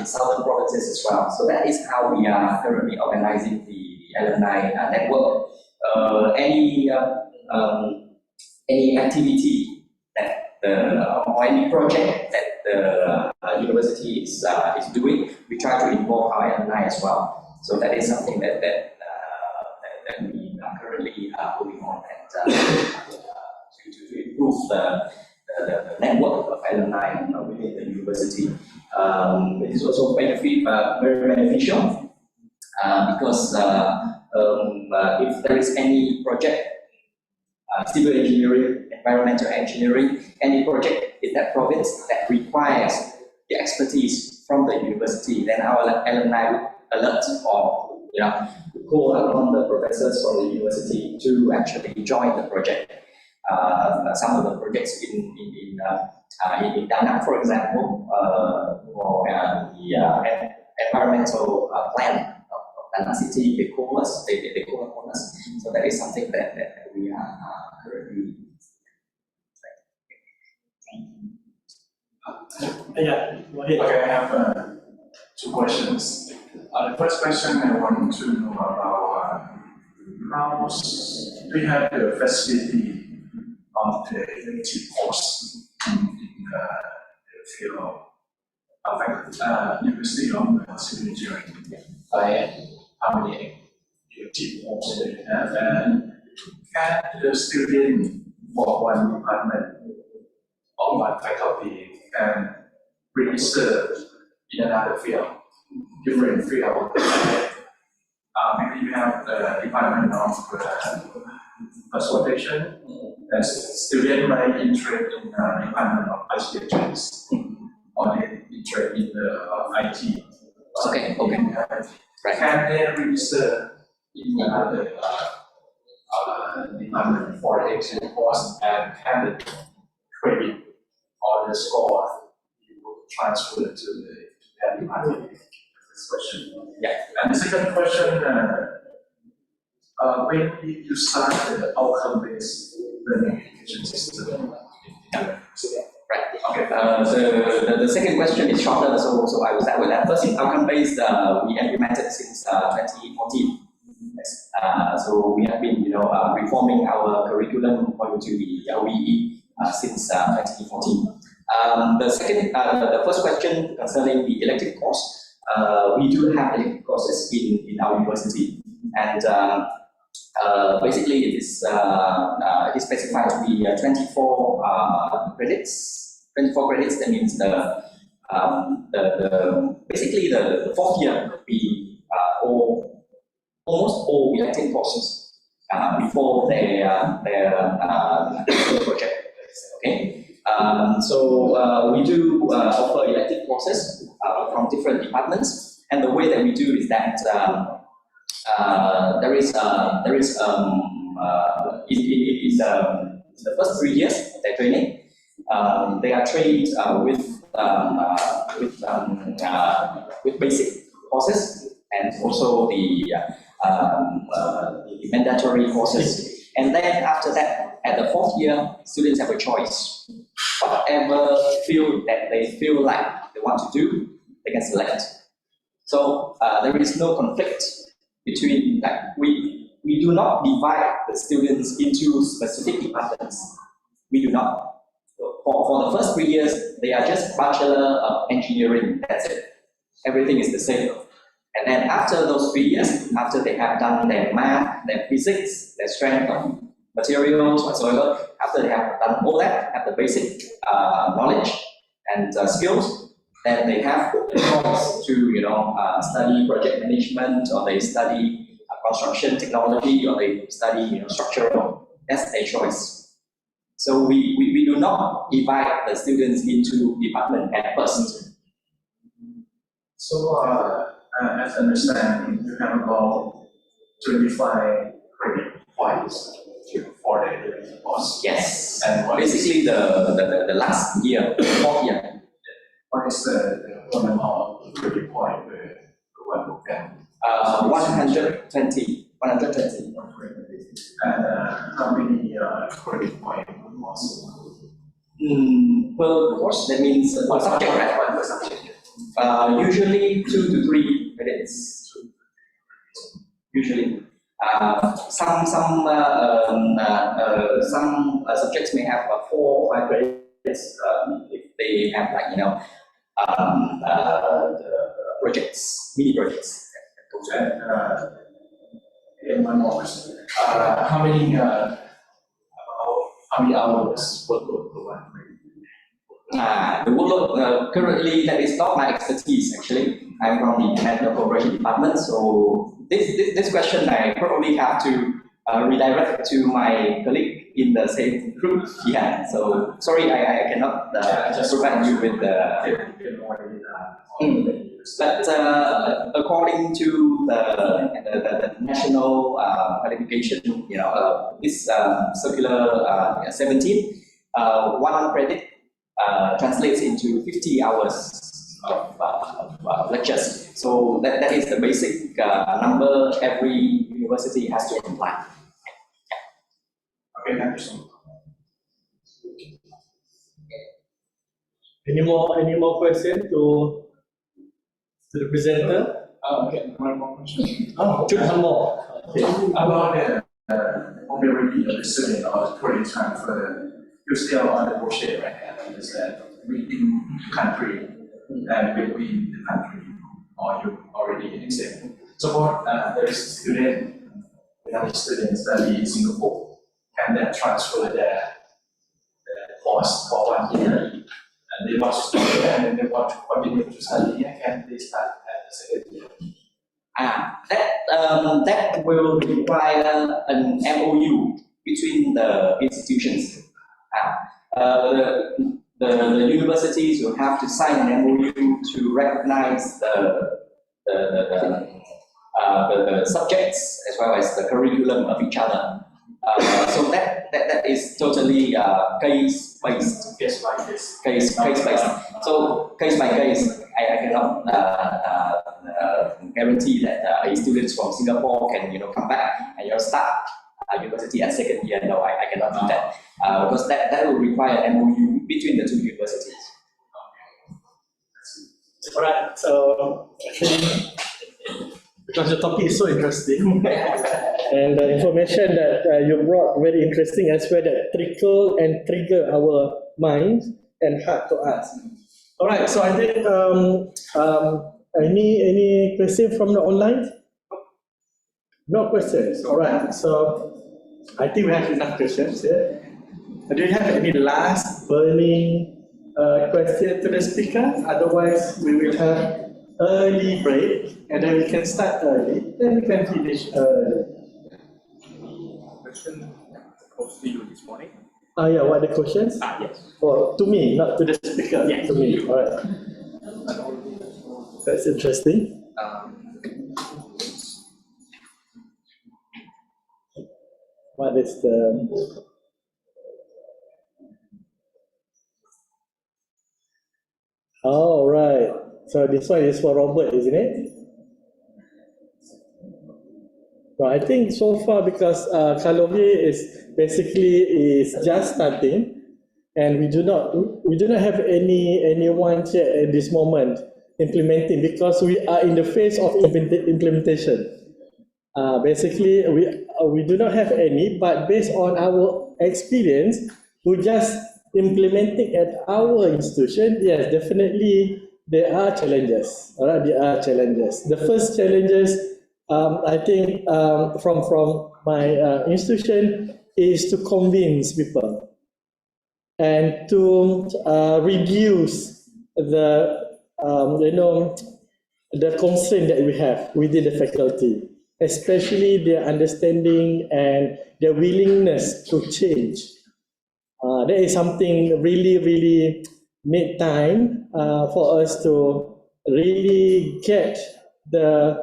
southern provinces as well. So that is how we are currently organizing the alumni network. Any activity that or any project that the university is doing, we try to involve our alumni as well. So that is something that we are currently moving on and to improve the network of alumni within the university. It is also very beneficial because if there is any project, civil engineering, environmental engineering, any project in that province that requires the expertise from the university, then our alumni will alert or call upon the professors from the university to actually join the project. Some of the projects in Da Nang, for example, for the environmental plan of Da Nang city, they call us, they call upon us. So that is something that we are currently.
Yeah, go ahead.
Okay, I have 2 questions. The first question I want to know about how do you have the facility of the elective course in the field of University of Civil Engineering? How many elective courses do you have? And can the student for one department or one faculty can register in another field, different field? Maybe you have the department of transportation, and student might interested in the department of architecture, or they interested in the IT.
Okay.
Right. Can they register in another department for the extra course and have the credit or the score you will transfer to the department? This question.
Yeah.
And the second question, when did you start the outcome-based learning education system?
Right. Okay. The second question is shorter, so I will start with that. First, in outcome-based, we implemented since 2014. Yes. So we have been, reforming our curriculum according to the OEE since 2014. The first question concerning the elective course. We do have elective courses in our university, and basically it is specified to be 24 credits. 24 credits. That means basically the 4th year would be almost all elective courses before their project. Okay. So we do offer elective courses from different departments, and the way that we do is that there is in the first 3 years of their training, they are trained with basic courses and also the mandatory courses. And then after that, at the 4th year, students have a choice. Whatever field that they feel like they want to do, they can select. So there is no conflict between, we do not divide the students into specific departments. We do not. For the first 3 years, they are just Bachelor of Engineering, that's it. Everything is the same. And then after those 3 years, after they have done their math, their physics, their strength of materials, whatsoever, after they have done all that, have the basic knowledge and skills, then they have the choice to study project management, or they study construction technology, or they study structural. That's their choice. So we do not divide the students into department at first.
So as I understand, you have about 25 credit points for the course.
Yes. And basically the last year, 4th year.
What is the amount of credit point per one program?
120. 120.
And how many credit point per course?
Per course, that means per subject, right?
Per subject.
Usually 2 to 3 credits. Usually, some subjects may have 4 or 5 credits if they have projects, mini projects.
And one more question. How many hours workload per one?
The workload currently, that is not my expertise actually. I'm from the International Cooperation Department, so this question I probably have to redirect to my colleague in the same group. Yeah, so sorry, I cannot provide you with the. But according to the national qualification, this circular 17, one credit translates into 50 hours of lectures. So that is the basic number every university has to apply.
Okay, thank you so much.
Any more questions to the presenter?
Okay, one more question.
Oh, one more. Okay.
About the mobility of the student or the credit transfer, you're still on the negotiate, right? And is that within the country and between the country, or you already exist? Suppose there is a student, we have a student study in Singapore, and then transfer their course for 1 year. And they want to start there and then they want to continue to study here, can they start at the second year?
That will require an MOU between the institutions. The universities will have to sign an MOU to recognize the subjects as well as the curriculum of each other. So that is totally case-based.
Case by case.
Case-based. So case by case, I cannot guarantee that a student from Singapore can come back and start university at second year. No, I cannot do that because that will require an MOU between the two universities.
All right. So because the topic is so interesting, and the information that you brought very interesting as well, that trickle and trigger our minds and heart to us. All right. So I think any question from the online? No questions. All right. So I think we have enough questions here. Do you have any last burning question to the speaker? Otherwise, we will have early break, and then we can start early, then we can finish early.
Question posed to you this morning.
Yeah, what are the questions?
Yes.
Oh, to me, not to the speaker.
Yes.
To me. All right. That's interesting. What is the... Oh, right. So this one is for Robert, isn't it? Well, I think so far, because CALOHEA is just starting, and we do not have anyone yet at this moment implementing, because we are in the phase of implementation. Basically, we do not have any, but based on our experience, we just implementing at our institution. Yes, definitely there are challenges. All right, there are challenges. The first challenges, I think, from my institution, is to convince people and to reduce the the constraint that we have within the faculty, especially their understanding and their willingness to change. That is something really need time for us to really get the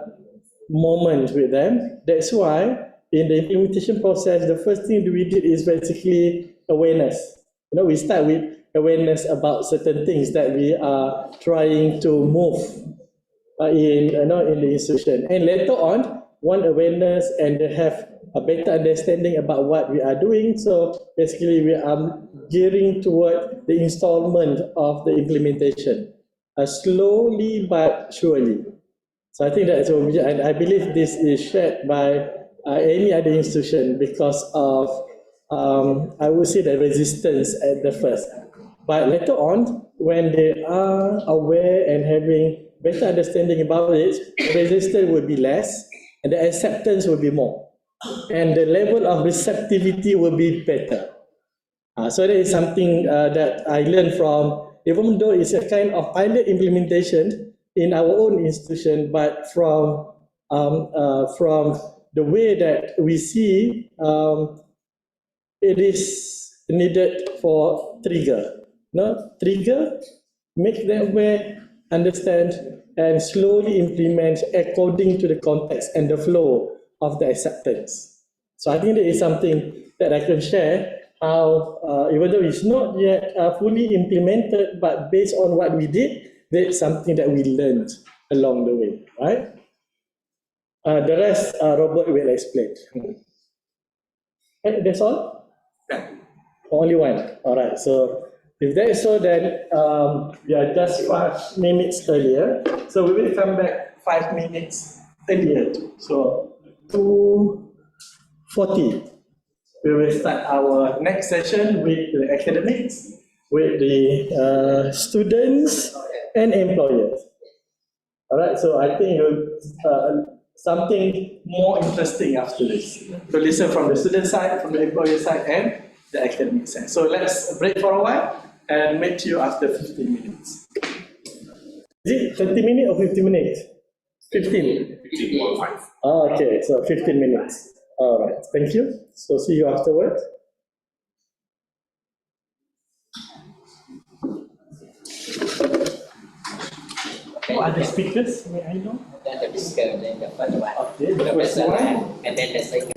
moment with them. That's why in the implementation process, the first thing we did is basically awareness. We start with awareness about certain things that we are trying to move in the institution, and later on, one awareness and they have a better understanding about what we are doing. So basically, we are gearing toward the installment of the implementation, slowly but surely. So I think that's what we, and I believe this is shared by any other institution because of, I would say, the resistance at the first. But later on, when they are aware and having better understanding about it, the resistance will be less and the acceptance will be more. And the level of receptivity will be better. So that is something that I learned from, even though it's a kind of pilot implementation in our own institution, but from the way that we see, it is needed for trigger. Trigger, make them aware, understand, and slowly implement according to the context and the flow of the acceptance. So I think that is something that I can share, how even though it's not yet fully implemented, but based on what we did, that's something that we learned along the way, right? The rest, Robert will explain. That's all? Only one. All right. So if that is so, then we are just 5 minutes earlier. So we will come back 5 minutes earlier. So 2:40. We will start our next session with the academics, with the students and employers. All right. So I think something more interesting after this, to listen from the student side, from the employer side, and the academic side. So let's break for a while and meet you after 15 minutes. Is it 30 minutes or 50 minutes? 15?
15.
Okay, so 15 minutes. All right, thank you. So see you afterwards. Who are the speakers? May I know?
Then the speaker, then the first one.
Okay, the first one.
And then the second.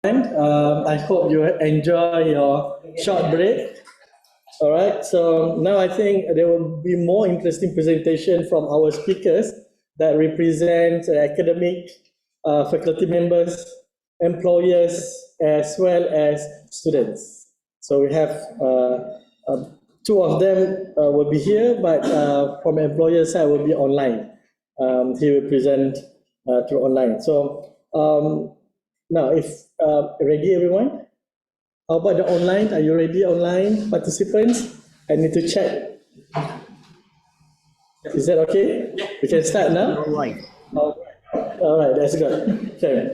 I hope you enjoy your short break. All right, so now I think there will be more interesting presentation from our speakers that represent academic, faculty members, employers, as well as students. So we have two of them will be here, but from employer side will be online. He will present through online. So now, if ready, everyone? How about the online? Are you ready, online participants? I need to check. Is that okay? We can start now?
Online.
All right, that's good. Okay.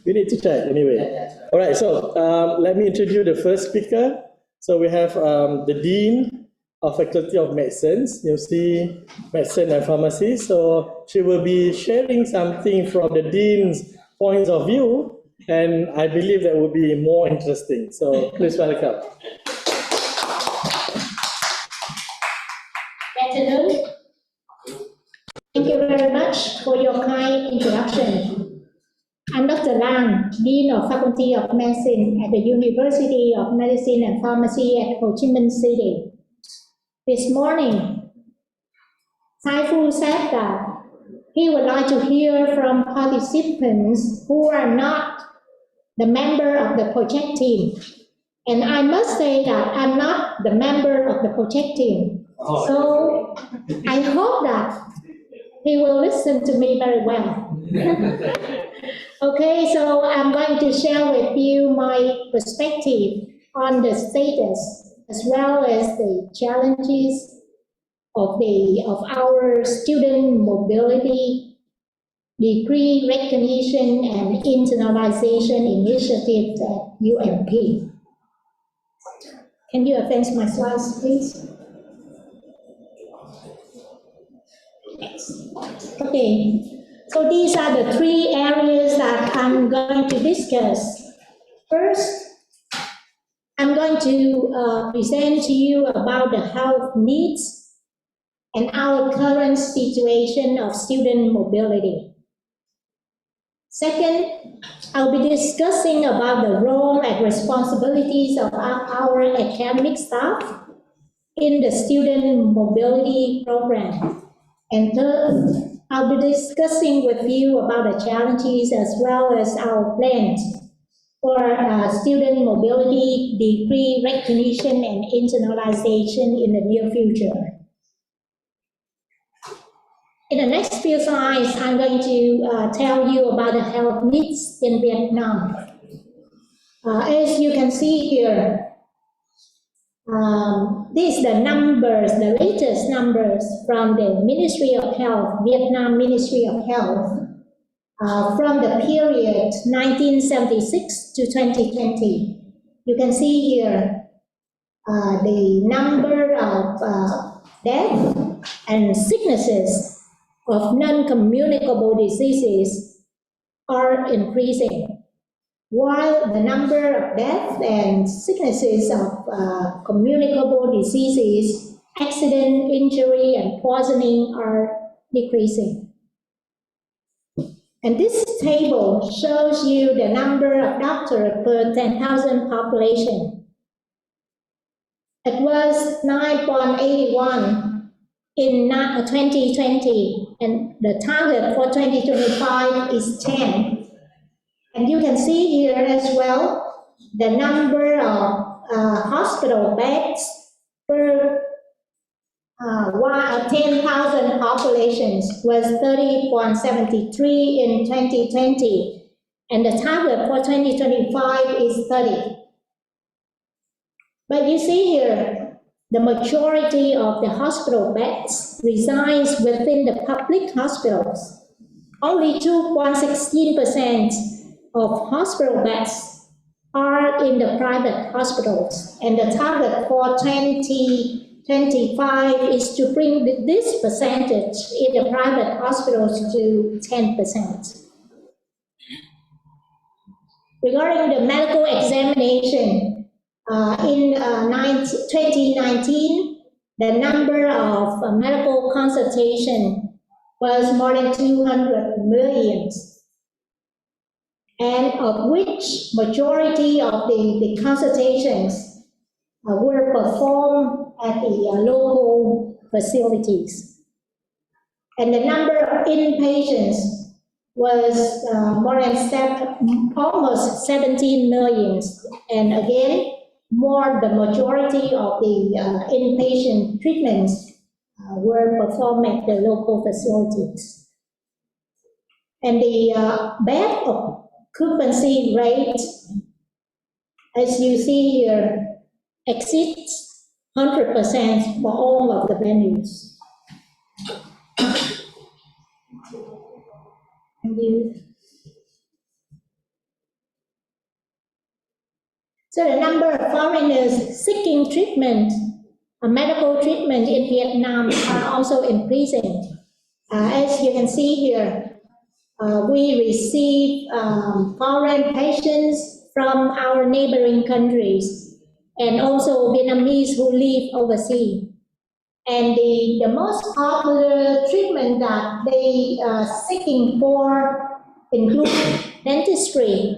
We need to check anyway. All right, so let me introduce the first speaker. So we have the Dean of Faculty of Medicine, you see, Medicine and Pharmacy. So she will be sharing something from the Dean's points of view, and I believe that will be more interesting. So please welcome.
Good afternoon. Thank you very much for your kind introduction. I'm Dr. Lan, Dean of Faculty of Medicine at the University of Medicine and Pharmacy at Ho Chi Minh City. This morning, Saifu said that he would like to hear from participants who are not the member of the project team. And I must say that I'm not the member of the project team. So I hope that he will listen to me very well. Okay, so I'm going to share with you my perspective on the status as well as the challenges of our student mobility, degree recognition and internalization initiative at UMP. Can you advance my slides, please? Okay, so these are the three areas that I'm going to discuss. First, I'm going to present to you about the health needs and our current situation of student mobility. Second, I'll be discussing about the role and responsibilities of our academic staff in the student mobility program. And third, I'll be discussing with you about the challenges as well as our plans for student mobility, degree recognition, and internalization in the near future. In the next few slides, I'm going to tell you about the health needs in Vietnam. As you can see here, these are the numbers, the latest numbers from the Ministry of Health, Vietnam Ministry of Health, from the period 1976 to 2020. You can see here the number of deaths and sicknesses of non-communicable diseases are increasing, while the number of deaths and sicknesses of communicable diseases, accident, injury, and poisoning are decreasing. And this table shows you the number of doctors per 10,000 population. It was 9.81 in 2020, and the target for 2025 is 10. And you can see here as well, the number of hospital beds per 10,000 populations was 30.73 in 2020, and the target for 2025 is 30. But you see here, the majority of the hospital beds resides within the public hospitals. Only 2.16% of hospital beds are in the private hospitals, and the target for 2025 is to bring this percentage in the private hospitals to 10%. Regarding the medical examination, in 2019, the number of medical consultation was more than 200 million. and of which majority of the consultations were performed at the local facilities. And the number of inpatients was almost 17 million. And again, the majority of the inpatient treatments were performed at the local facilities. And the bed occupancy rate, as you see here, exceeds 100% for all of the venues. So the number of foreigners seeking treatment, medical treatment in Vietnam are also increasing. As you can see here, we receive foreign patients from our neighboring countries and also Vietnamese who live overseas. And the most popular treatment that they are seeking for include dentistry,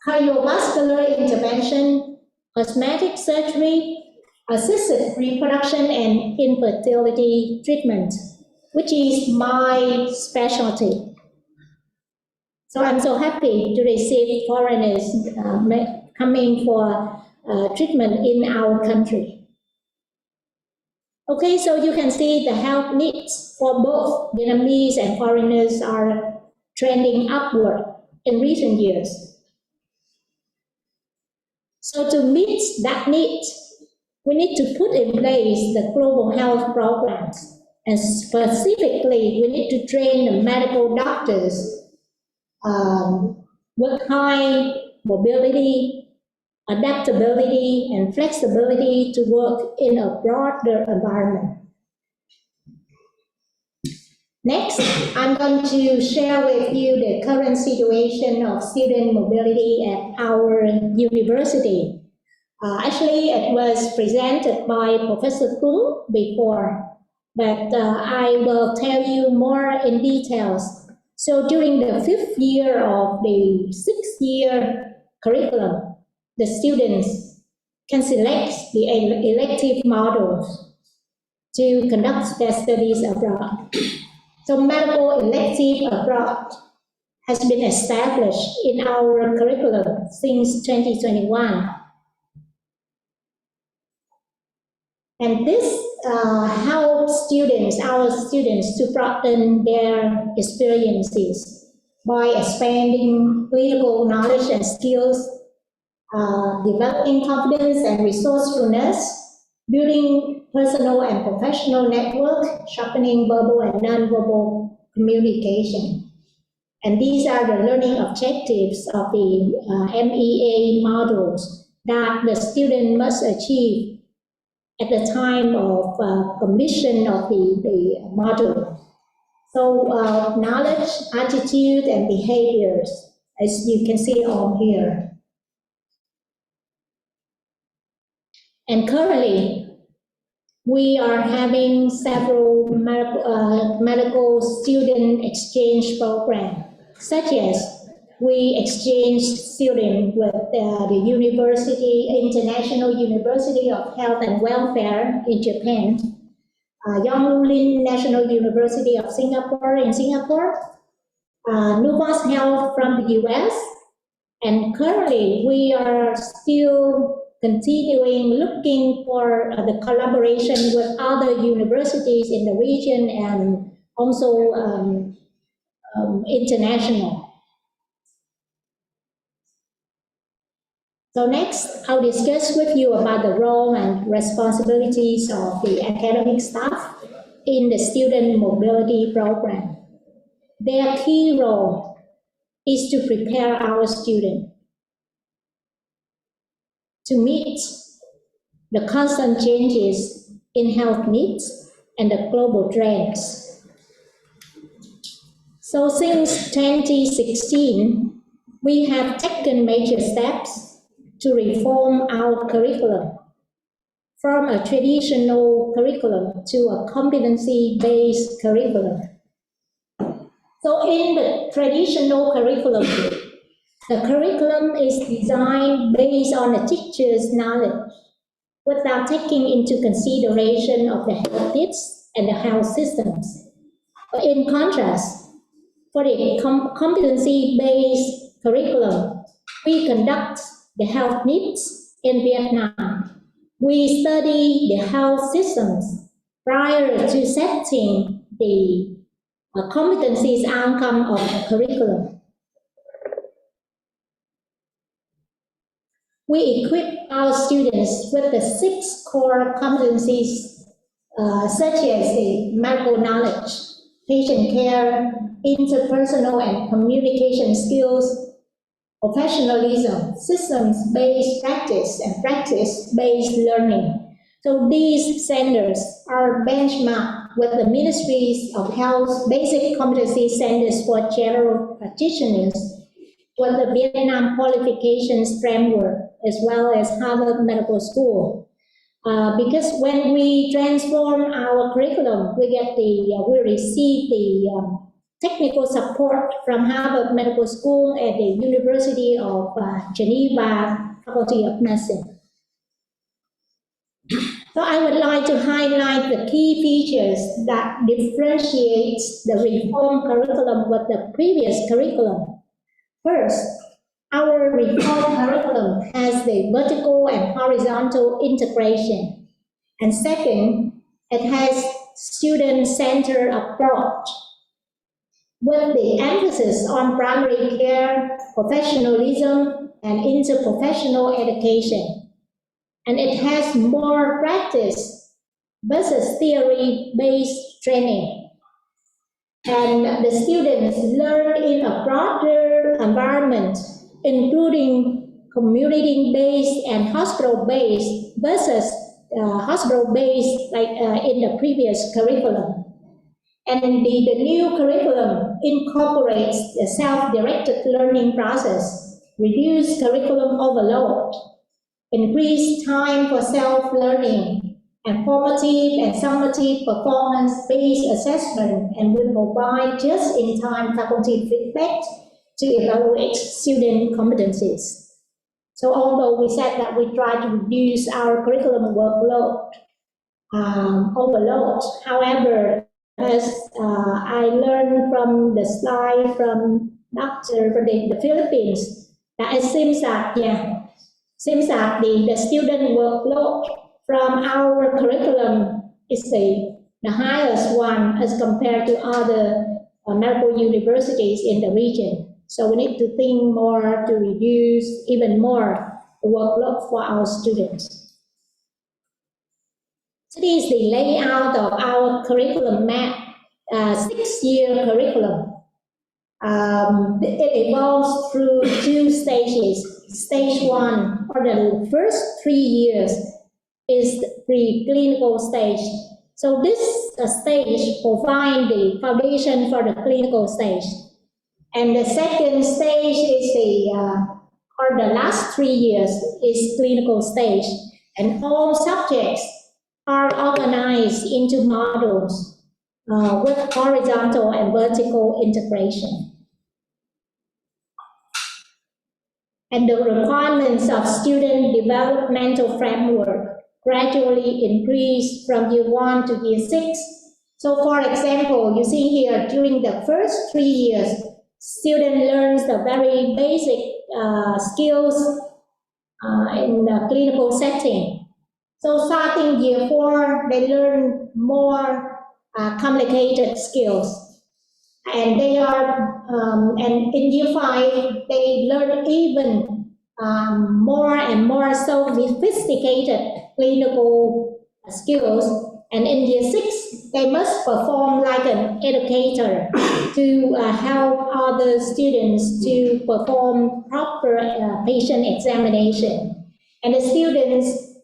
cardiovascular intervention, cosmetic surgery, assisted reproduction, and infertility treatment, which is my specialty. So I'm so happy to receive foreigners coming for treatment in our country. Okay, so you can see the health needs for both Vietnamese and foreigners are trending upward in recent years. So to meet that need, we need to put in place the global health programs. And specifically, we need to train the medical doctors with high mobility, adaptability, and flexibility to work in a broader environment. Next, I'm going to share with you the current situation of student mobility at our university. Actually, it was presented by Professor Kung before, but I will tell you more in details. So during the 5th year of the 6th year curriculum, the students can select the elective models to conduct their studies abroad. So medical elective abroad has been established in our curriculum since 2021. And this helps our students to broaden their experiences by expanding clinical knowledge and skills, developing confidence and resourcefulness, building personal and professional network, sharpening verbal and non-verbal communication. And these are the learning objectives of the MEA modules that the student must achieve at the time of completion of the module. So knowledge, attitude, and behaviors, as you can see on here. And currently, we are having several medical student exchange programs, such as we exchange students with the International University of Health and Welfare in Japan, Yonglin National University of Singapore in Singapore, Novos Health from the US, and currently we are still continuing looking for the collaboration with other universities in the region and also international. So next, I'll discuss with you about the role and responsibilities of the academic staff in the student mobility program. Their key role is to prepare our students to meet the constant changes in health needs and the global trends. So since 2016, we have taken major steps to reform our curriculum from a traditional curriculum to a competency-based curriculum. So So in the traditional curriculum, the curriculum is designed based on the teacher's knowledge without taking into consideration of the health needs and the health systems. But in contrast, for the competency-based curriculum, we conduct the health needs in Vietnam. We study the health systems prior to setting the competencies outcome of the curriculum. We equip our students with the 6 core competencies such as the medical knowledge, patient care, interpersonal and communication skills, professionalism, systems-based practice, and practice-based learning. So these centers are benchmarked with the Ministries of Health Basic Competency Centers for General Practitioners, with the Vietnam Qualifications Framework, as well as Harvard Medical School. Because when we transform our curriculum, we receive the technical support from Harvard Medical School and the University of Geneva Faculty of Medicine. So I would like to highlight the key features that differentiates the reform curriculum with the previous curriculum. First, our reform curriculum has the vertical and horizontal integration. And second, it has student-centered approach with the emphasis on primary care, professionalism, and interprofessional education. And it has more practice versus theory-based training. And the students learn in a broader environment, including community-based and hospital-based versus hospital-based like in the previous curriculum. And the new curriculum incorporates the self-directed learning process, reduce curriculum overload, increase time for self-learning, and formative and summative performance-based assessment, and will provide just-in-time faculty feedback to evaluate student competencies. So although we said that we try to reduce our curriculum workload, overload, however, as I learned from the slide from Dr. from the Philippines, that it seems that, the student workload from our curriculum is the highest one as compared to other medical universities in the region. So we need to think more to reduce even more the workload for our students. So this is the layout of our curriculum map, 6-year curriculum. It evolves through 2 stages. Stage 1, or the first 3 years, is the preclinical stage. So this stage provides the foundation for the clinical stage. And the second stage is the last 3 years is clinical stage. And all subjects are organized into modules with horizontal and vertical integration. And the requirements of student developmental framework gradually increase from year 1 to year 6. So for example, you see here, during the first 3 years, student learns the very basic skills in the clinical setting. So starting year 4, they learn more complicated skills. And they are, and in year 5, they learn even more and more sophisticated clinical skills. And in year 6, they must perform like an educator to help other students to perform proper patient examination. And the students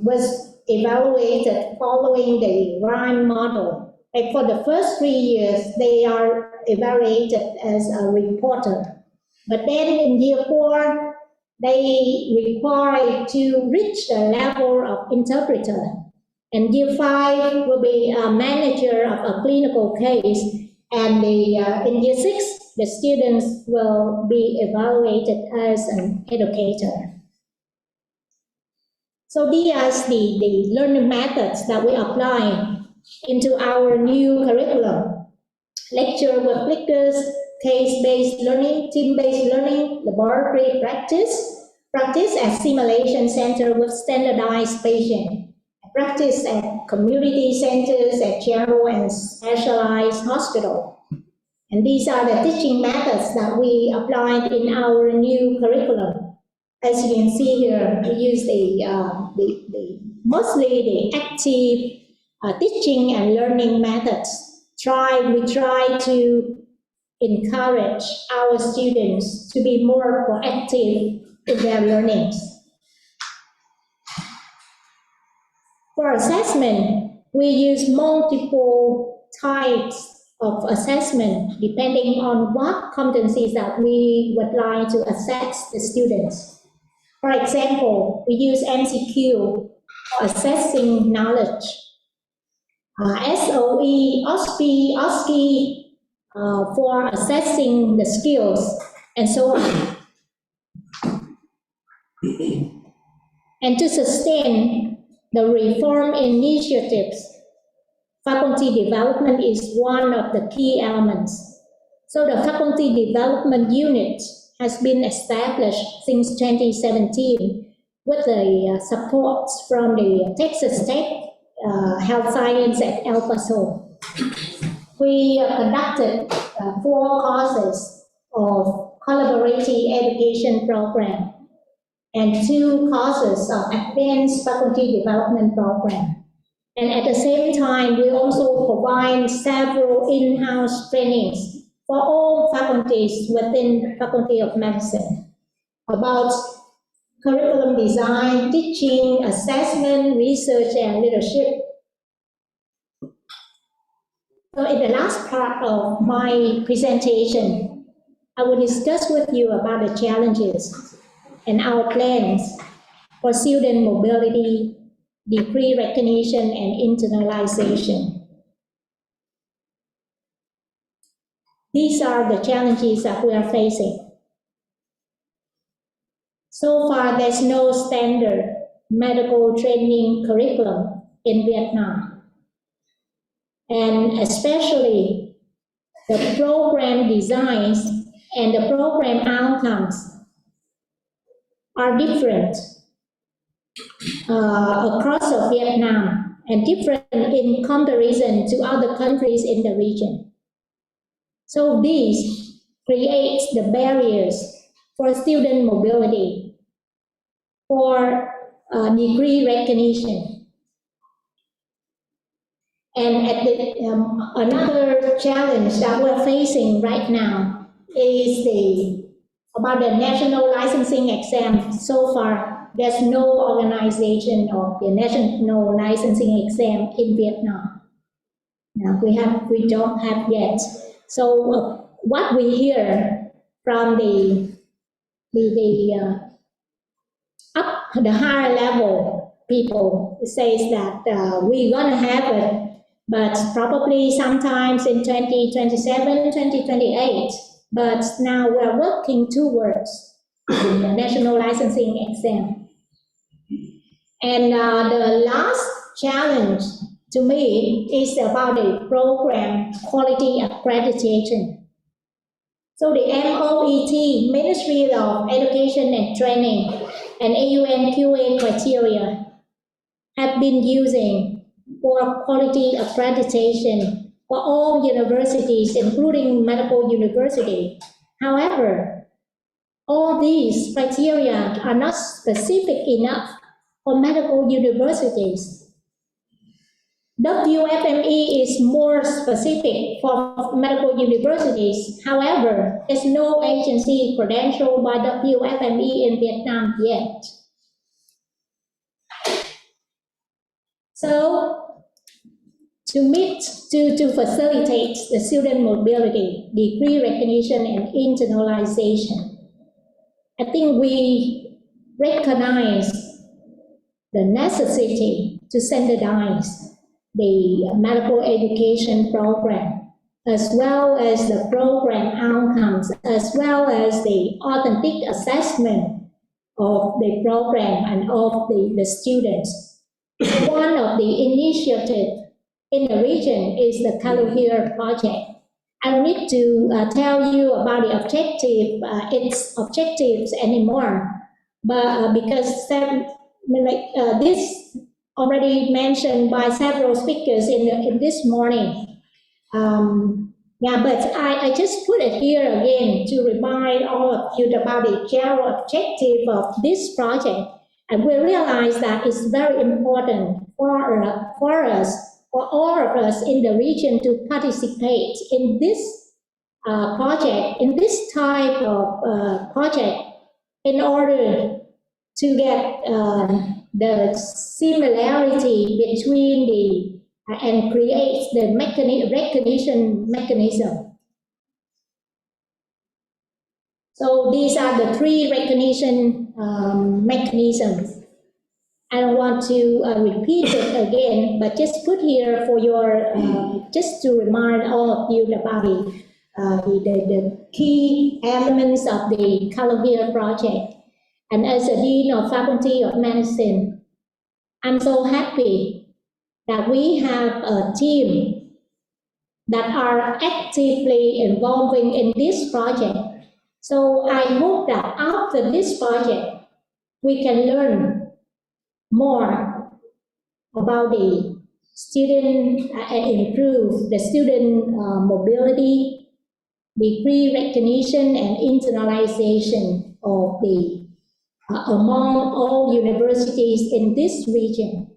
was evaluated following the RIME model. Like for the first 3 years, they are evaluated as a reporter. But then in year 4, they require to reach the level of interpreter. And year 5 will be a manager of a clinical case.
And in year 6, the students will be evaluated as an educator. So these are the learning methods that we apply into our new curriculum. Lecture with clickers, case-based learning, team-based learning, laboratory practice at simulation center with standardized patient, practice at community centers, at general and specialized hospital. And these are the teaching methods that we applied in our new curriculum. As you can see here, we use mostly the active teaching and learning methods. We try to encourage our students to be more proactive in their learnings. For assessment, we use multiple types of assessment depending on what competencies that we would like to assess the students. For example, we use MCQ for assessing knowledge, SOE, OSCE for assessing the skills, and so on. And to sustain the reform initiatives, faculty development is one of the key elements. So the faculty development unit has been established since 2017 with the support from the Texas Tech Health Science at El Paso. We conducted 4 courses of collaborative education program and 2 courses of advanced faculty development program. And at the same time, we also provide several in-house trainings for all faculties within the Faculty of Medicine about curriculum design, teaching, assessment, research, and leadership. So in the last part of my presentation, I will discuss with you about the challenges and our plans for student mobility, degree recognition, and internalization. These are the challenges that we are facing. So far, there's no standard medical training curriculum in Vietnam. And especially the program designs and the program outcomes are different across of Vietnam and different in comparison to other countries in the region. So this creates the barriers for student mobility, for degree recognition. And another challenge that we're facing right now is about the national licensing exam. So far, there's no organization of the national licensing exam in Vietnam. Now we don't have yet. So what we hear from the higher level people says that we're gonna have it, but probably sometimes in 2027, 2028. But now we're working towards the national licensing exam. And the last challenge to me is about the program quality accreditation. So the MOET, Ministry of Education and Training, and AUN/QA criteria have been using for quality accreditation for all universities, including medical university. However, all these criteria are not specific enough for medical universities. WFME is more specific for medical universities. However, there's no agency credentialed by WFME in Vietnam yet. So, to facilitate the student mobility, degree recognition, and internalization, I think we recognize the necessity to standardize the medical education program as well as the program outcomes, as well as the authentic assessment of the program and of the students. One of the initiatives in the region is the CALOHEA project. I don't need to tell you about the its objectives anymore, but because this already mentioned by several speakers in this morning. But I just put it here again to remind all of you about the general objective of this project. And we realize that it's very important for us, for all of us in the region to participate in this project, in this type of project, in order to get the similarity between the and create the recognition mechanism. So these are the three recognition mechanisms. I don't want to repeat it again, but just put here for your, just to remind all of you about the key elements of the CALOHEA project. And as a Dean of Faculty of Medicine, I'm so happy that we have a team that are actively involving in this project. So I hope that after this project, we can learn more about the student and improve the student mobility, the pre-recognition and internalization of the among all universities in this region.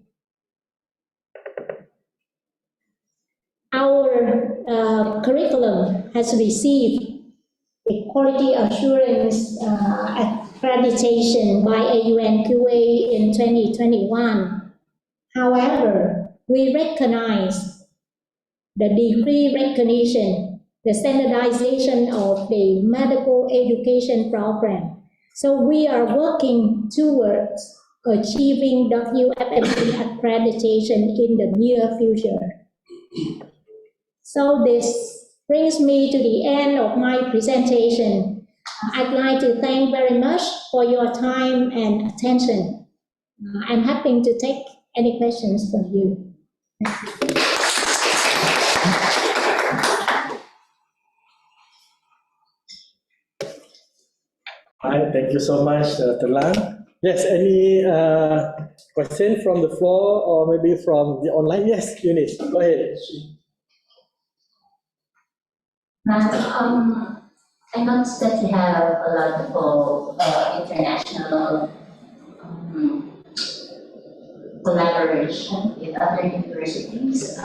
Our curriculum has received the quality assurance accreditation by AUNQA in 2021. However, we recognize the degree recognition, the standardization of the medical education program. So we are working towards achieving WFMC accreditation in the near future. So this brings me to the end of my presentation. I'd like to thank very much for your time and attention. I'm happy to take any questions from you.
Hi, thank you so much, Lan. Yes, any question from the floor or maybe from the online? Yes, Eunice, go ahead.
I noticed that you have a lot of international collaboration with other universities.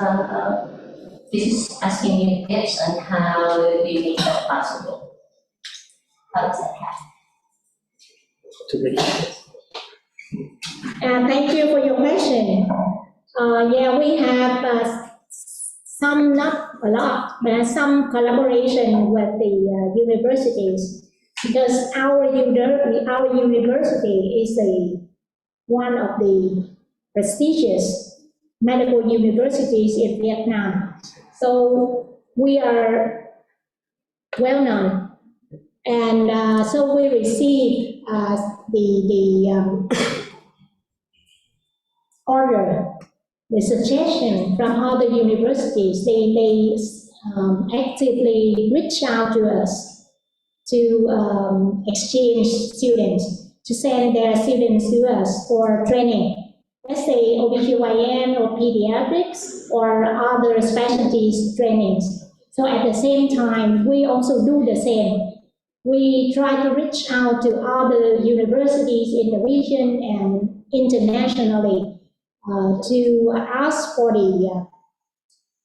This is asking you tips on how do you make that possible. How does that happen?
Thank you for your question. We have some, not a lot, but some collaboration with the universities, because our university is one of the prestigious medical universities in Vietnam. So we are well known, and so we receive order, the suggestion from other universities. They actively reach out to us to exchange students, to send their students to us for training. Let's say OBGYN or pediatrics or other specialties trainings. So at the same time, we also do the same. We try to reach out to other universities in the region and internationally to ask for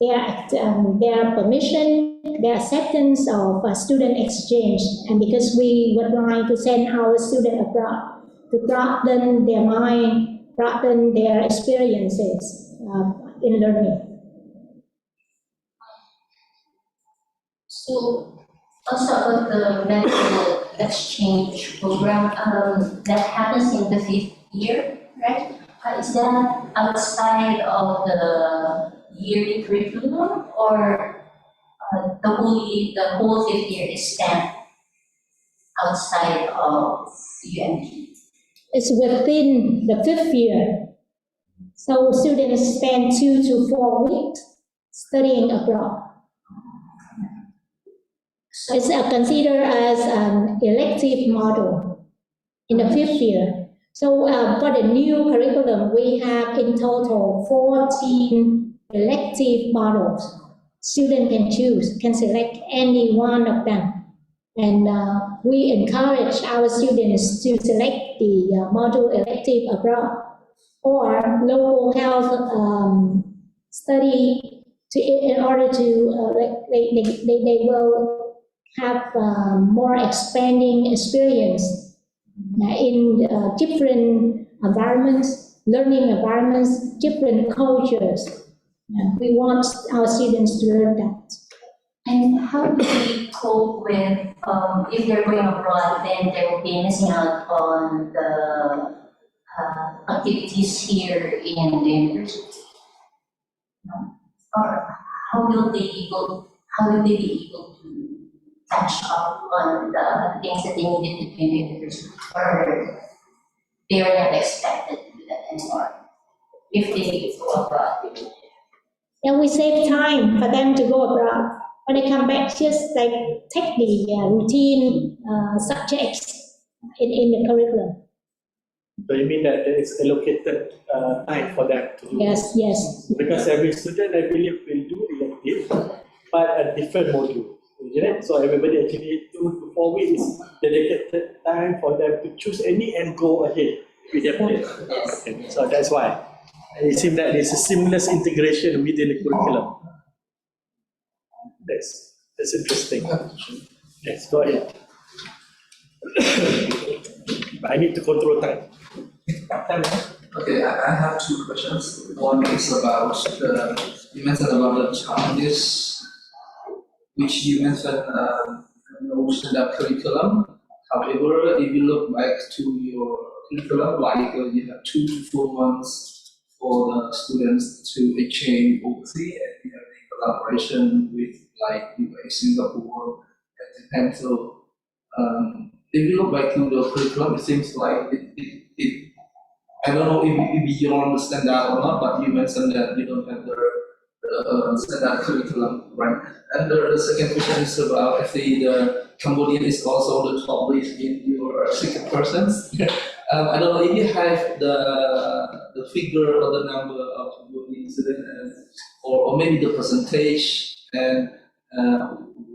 their permission, their acceptance of student exchange, and because we would like to send our students abroad to broaden their mind, broaden their experiences in learning.
So also about the medical exchange program, that happens in the 5th year, right? Is that outside of the yearly curriculum, or the whole 5th year is spent outside of UMG?
It's within the 5th year. So students spend 2 to 4 weeks studying abroad. It's considered as an elective model in the 5th year. So for the new curriculum, we have in total 14 elective models. Students can choose, can select any one of them. And we encourage our students to select the module elective abroad or local health study in order to, they will have more expanding experience in different environments, learning environments, different cultures. We want our students to learn that.
And how do we cope with, if they're going abroad, then they will be missing out on the activities here in the university? Or how will they be able to catch up on the things that they needed to do in the university? Or they are not expected to do that anymore if they go abroad?
And we save time for them to go abroad. When they come back, just like take the routine subjects in the curriculum.
So you mean that there is allocated time for them to?
Yes.
Because every student, I believe, will do elective, but a different module, isn't it? So everybody actually 2 to 4 weeks dedicated time for them to choose any and go ahead with their plan.
Yes.
Okay. So that's why it seems that there's a seamless integration within the curriculum. That's interesting. Yes, go ahead. But I need to control time.
Okay, I have 2 questions. One is about you mentioned about the challenges, which you mentioned no standard curriculum. However, if you look back to your curriculum, like you have 2 to 4 months for the students to exchange overseas, and you have the collaboration with like Singapore and Japan. So if you look back to the curriculum, it seems like it I don't know if you understand that or not, but you mentioned that you don't have the standard curriculum, right? And the second question is about actually the Cambodian is also the top list in your second persons. I don't know if you have the figure or the number of Cambodian students, or maybe the percentage, and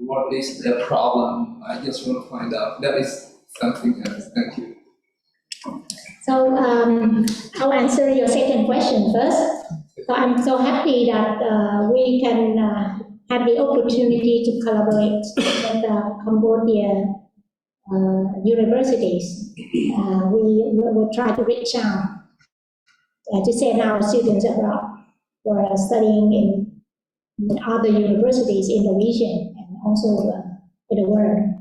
what is their problem. I just want to find out. That is something else. Thank you.
So I'll answer your second question first. So I'm so happy that we can have the opportunity to collaborate with Cambodia universities. We will try to reach out to send our students abroad for studying in other universities in the region and also in the world.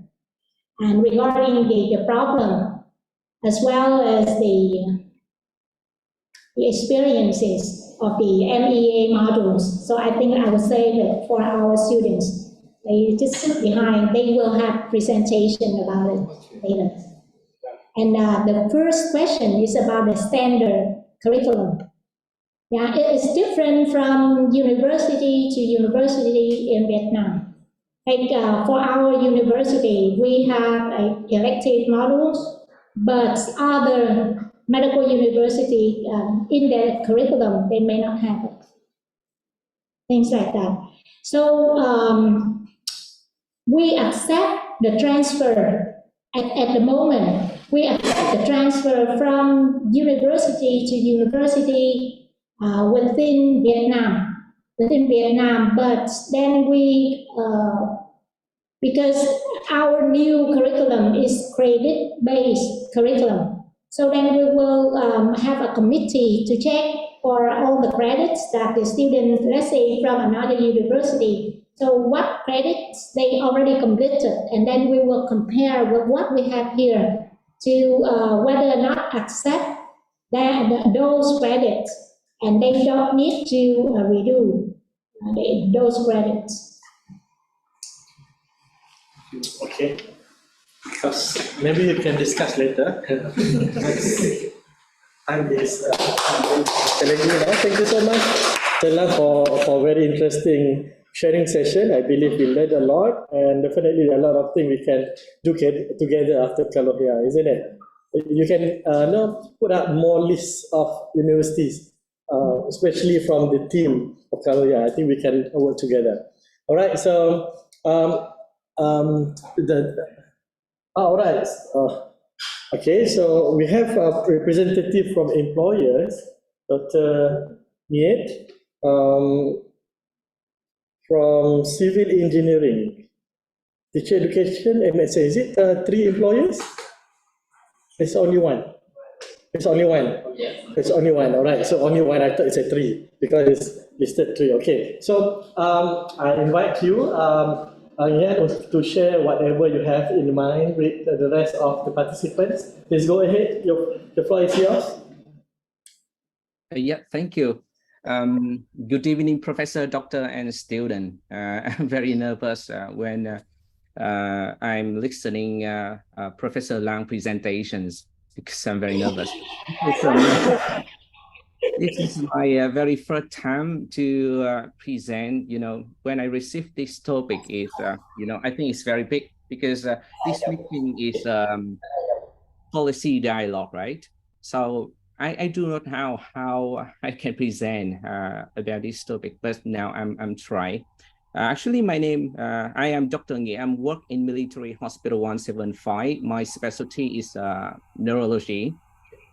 And regarding the problem, as well as the experiences of the MEA modules. So I think I would say that for our students, they just sit behind, they will have presentation about it later. And the first question is about the standard curriculum. Yeah, it is different from university to university in Vietnam. Like for our university, we have elective modules, but other medical university in their curriculum, they may not have it. Things like that. So we accept the transfer at the moment. We accept the transfer from university to university within Vietnam, but then we, because our new curriculum is credit-based curriculum, so then we will have a committee to check for all the credits that the students, let's say from another university, so what credits they already completed, and then we will compare with what we have here to whether or not accept those credits, and they don't need to redo those credits.
Okay. Maybe you can discuss later. Time is thank you so much, Stella, for very interesting sharing session. I believe we learned a lot, and definitely a lot of things we can do together after CALOHEA, isn't it? You can now put up more lists of universities, especially from the team of CALOHEA. I think we can work together. All right. So all right. Okay, so we have a representative from employers, Dr. Viet, from civil engineering, teacher education, MSA. Is it 3 employers? It's only one. It's only one. It's only one. All right. So only one. I thought it's a 3 because it's listed 3. Okay. So I invite you. To share whatever you have in mind with the rest of the participants. Please go ahead. The floor is yours.
Yeah, thank you. Good evening, Professor, Doctor, and student. I'm very nervous when I'm listening Professor Lang presentations because I'm very nervous. This is my very first time to present. When I received this topic is, I think it's very big because this meeting is policy dialogue, right? So I do not know how I can present about this topic, but now I'm trying. Actually, my name, I am Dr. Nge. I'm work in Military Hospital 175. My specialty is neurology.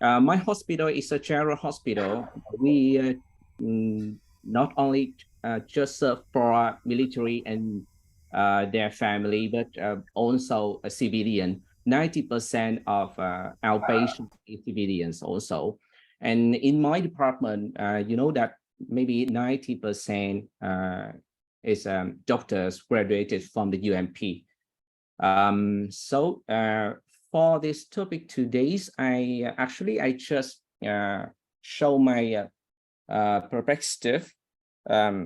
My hospital is a general hospital. We not only just serve for military and their family, but also a civilian. 90% of our patients is civilians also. And in my department, you know that maybe 90% is doctors graduated from the UMP. For this topic today, I just show my perspective about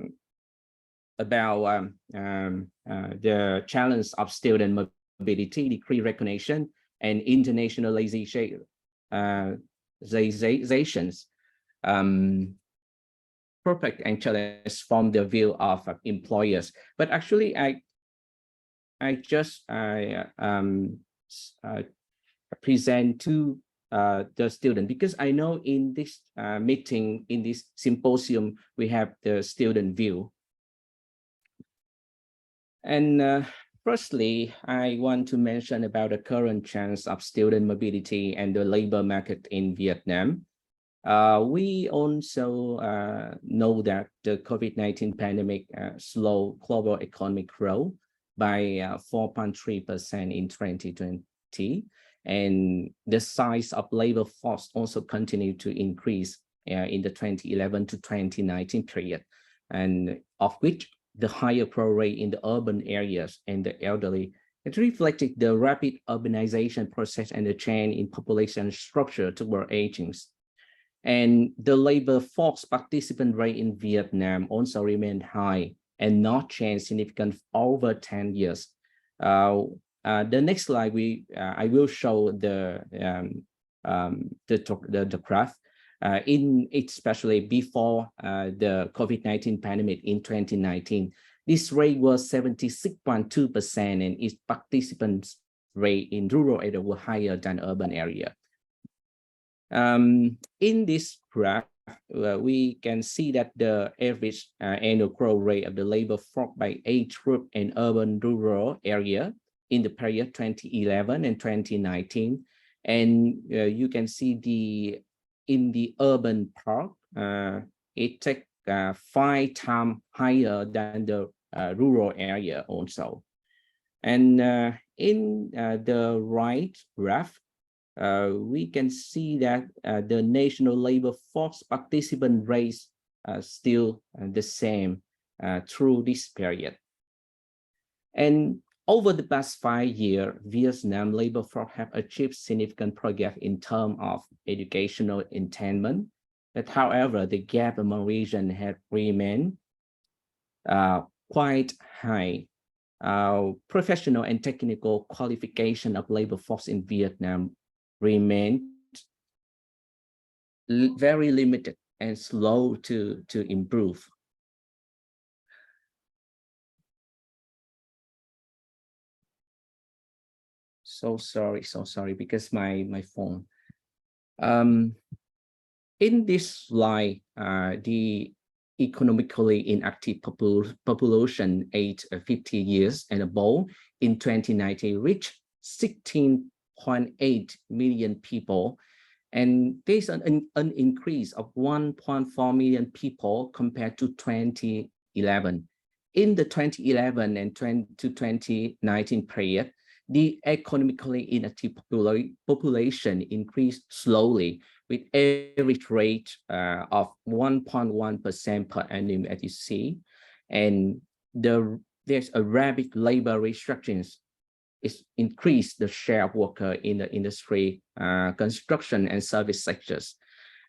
the challenge of student mobility, degree recognition, and internationalizations. Perfect and challenge from the view of employers. But actually, I just present to the student because I know in this meeting, in this symposium, we have the student view. And firstly, I want to mention about the current chance of student mobility and the labor market in Vietnam. We also know that the COVID-19 pandemic slowed global economic growth by 4.3% in 2020. And the size of labor force also continued to increase in the 2011 to 2019 period, and of which the higher growth rate in the urban areas and the elderly. It reflected the rapid urbanization process and the change in population structure toward aging. And the labor force participant rate in Vietnam also remained high and not changed significant over 10 years. The next slide, I will show the graph. Especially before the COVID-19 pandemic in 2019, this rate was 76.2%, and its participants rate in rural area were higher than urban area. In this graph, we can see that the average annual growth rate of the labor force by age group in urban rural area in the period 2011 and 2019. And you can see in the urban part, it takes 5 times higher than the rural area also. And in the right graph, we can see that the national labor force participant rates are still the same through this period. And over the past 5 years, Vietnam labor force have achieved significant progress in terms of educational attainment. But however, the gap among regions have remained quite high. professional and technical qualification of labor force in Vietnam remain very limited and slow to improve. So sorry, because my phone. In this slide, the economically inactive population aged 50 years and above in 2019 reached 16.8 million people, and there's an increase of 1.4 million people compared to 2011. In the 2011 and 2019 period, the economically inactive population increased slowly with average rate of 1.1% per annum, as you see, and there's a rapid labor restrictions. It's increased the share of worker in the industry, construction and service sectors.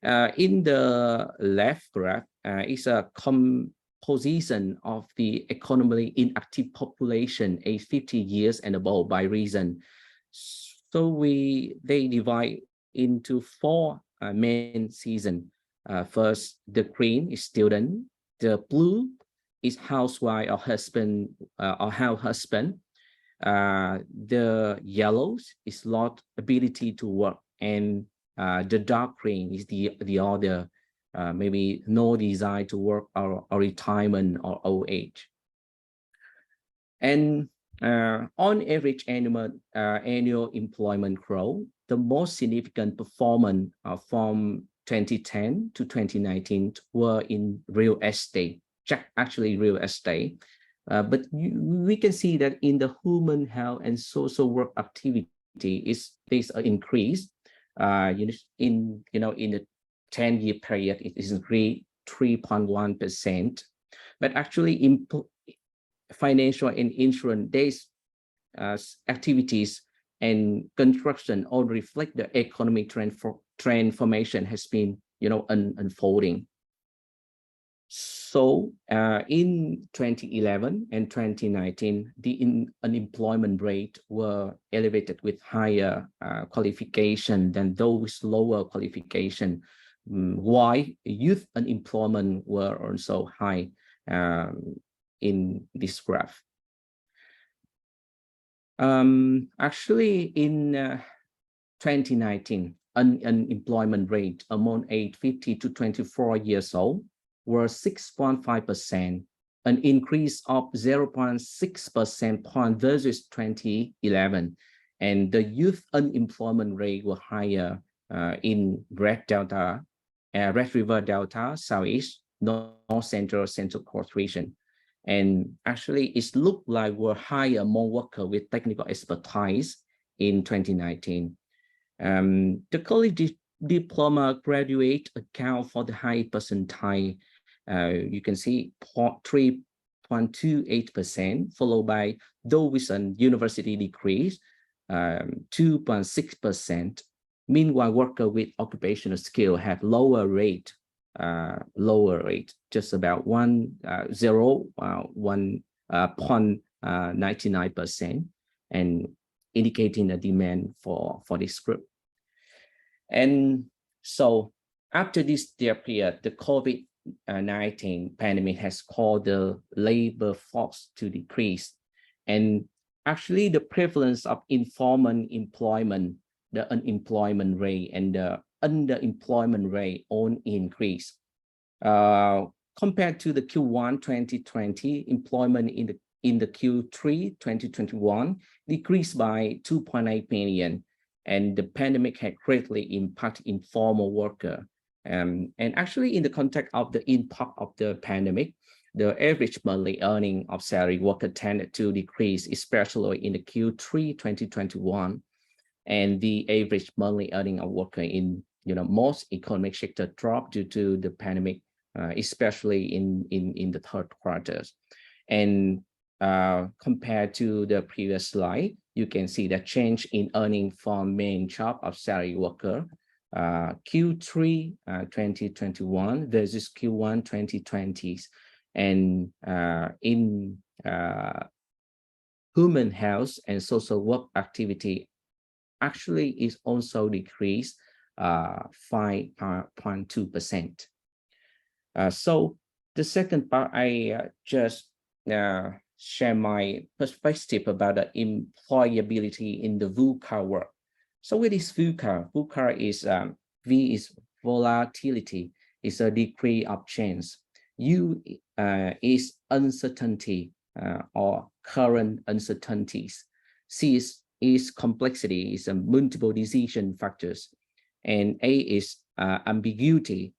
In the left graph is a composition of the economically inactive population aged 50 years and above by region. So they divide into 4 main seasons. First, the green is student, the blue is housewife or husband or house husband. The yellows is lost ability to work, and the dark green is the other, maybe no desire to work or retirement or old age. And on average annual employment growth, the most significant performance from 2010 to 2019 were in real estate, actually real estate. But we can see that in the human health and social work activity there's an increase. In the 10-year period, it is increased 3.1%. But actually, in financial and insurance, these activities and construction all reflect the economic transformation has been unfolding. So in 2011 and 2019, the unemployment rate were elevated with higher qualification than those lower qualification. Why youth unemployment were also high in this graph. Actually, in 2019, unemployment rate among age 50 to 24 years old were 6.5%, an increase of 0.6% point versus 2011. And the youth unemployment rate were higher in Red River Delta, Southeast, North Central Coast region. And actually, it looked like we're higher among workers with technical expertise in 2019. The college diploma graduate account for the high percentile. You can see 3.28%, followed by those with a university degree, 2.6%. Meanwhile, workers with occupational skill have lower rate, just about 1.99%, and indicating a demand for this group. And so after this period, the COVID-19 pandemic has caused the labor force to decrease. And actually the prevalence of informal employment, the unemployment rate and the underemployment rate all increase. Compared to the Q1 2020, employment in the Q3 2021 decreased by 2.8 million, and the pandemic had greatly impacted informal worker. And actually, in the context of the impact of the pandemic, the average monthly earning of salary worker tended to decrease, especially in the Q3 2021, and the average monthly earning of worker in most economic sector dropped due to the pandemic, especially in the third quarter. And compared to the previous slide, you can see the change in earning from main job of salary worker, Q3 2021 versus Q1 2020. And in human health and social work activity actually is also decreased 5.2%. So the second part, I just share my perspective about the employability in the VUCA work. So what is VUCA? VUCA is V is volatility, is a degree of change. U is uncertainty or current uncertainties. C is complexity, is a multiple decision factors. And A is ambiguity.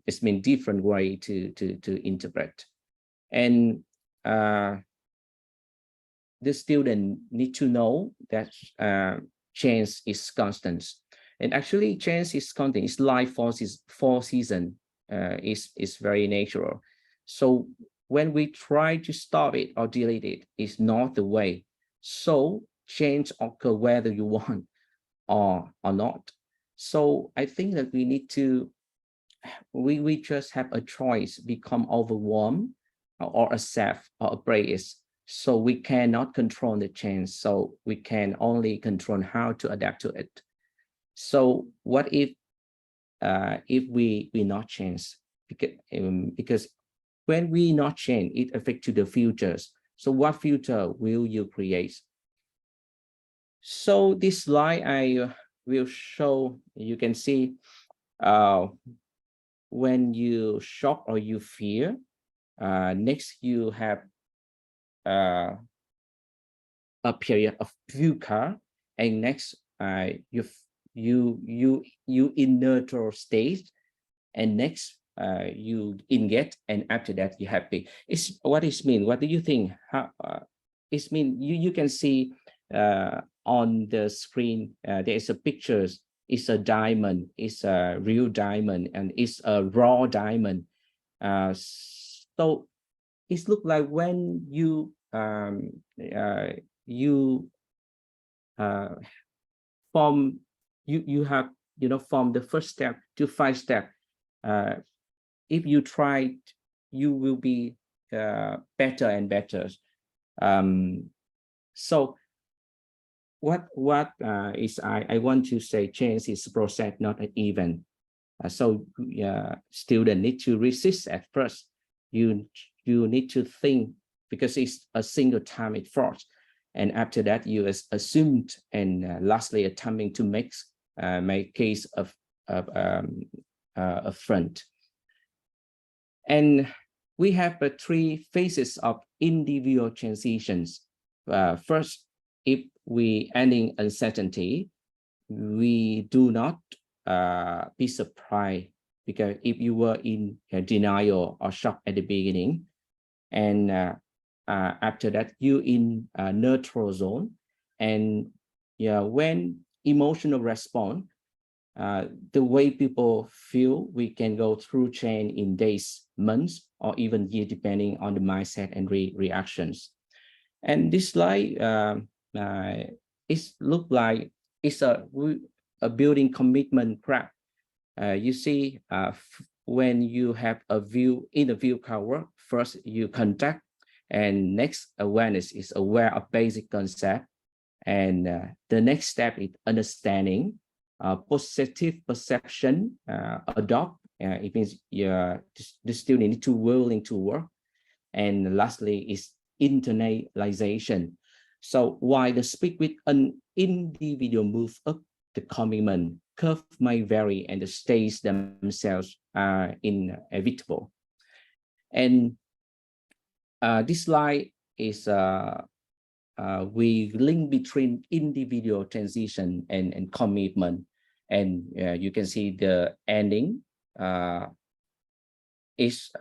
It's been different way to interpret. And the student need to know that change is constant. And actually change is constant. It's like four seasons is very natural. So when we try to stop it or delete it, it's not the way. So change occur whether you want or not. So I think that we need to, we just have a choice, become overwhelmed or accept or embrace. So we cannot control the change. So we can only control how to adapt to it. So what if we not change? Because when we not change, it affects to the futures. So what future will you create? So this slide I will show, you can see when you shock or you fear, next you have a period of VUCA, and next you in neutral state, and next you engage, and after that you happy. It's what it mean? What do you think? How it mean? You can see on the screen there is a pictures. It's a diamond. It's a real diamond, and it's a raw diamond. So it looks like when you from you have from the first step to 5 steps. If you try, you will be better and better. So what is I want to say, change is a process, not an event. So students need to resist at first. You need to think, because it's a single time it force, and after that you assumed, and lastly attempting to make case of front. And we have 3 phases of individual transitions. First, if we ending uncertainty, we do not be surprised, because if you were in denial or shock at the beginning, and after that you in neutral zone, and when emotional response, the way people feel, we can go through change in days, months, or even years, depending on the mindset and reactions. And this slide it look like it's a building commitment graph. You see, when you have a view in the VUCA work, first you contact, and next awareness is aware of basic concept, and the next step is understanding, positive perception, adopt. It means the student need to willing to work, and lastly is internalization. So while the speak with an individual move up, the commitment curve may vary, and the states themselves are inevitable. And this slide is we link between individual transition and commitment, and you can see the ending is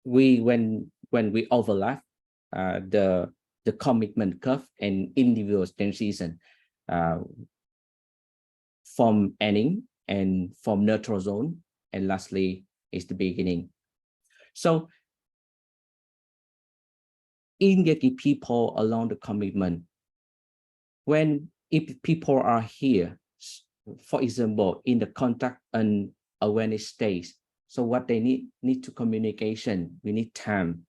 when we overlap the commitment curve and individual transition from ending and from neutral zone, and lastly is the beginning. So engaging people along the commitment, if people are here, for example, in the contact and awareness stage, so what they need to communication, we need time.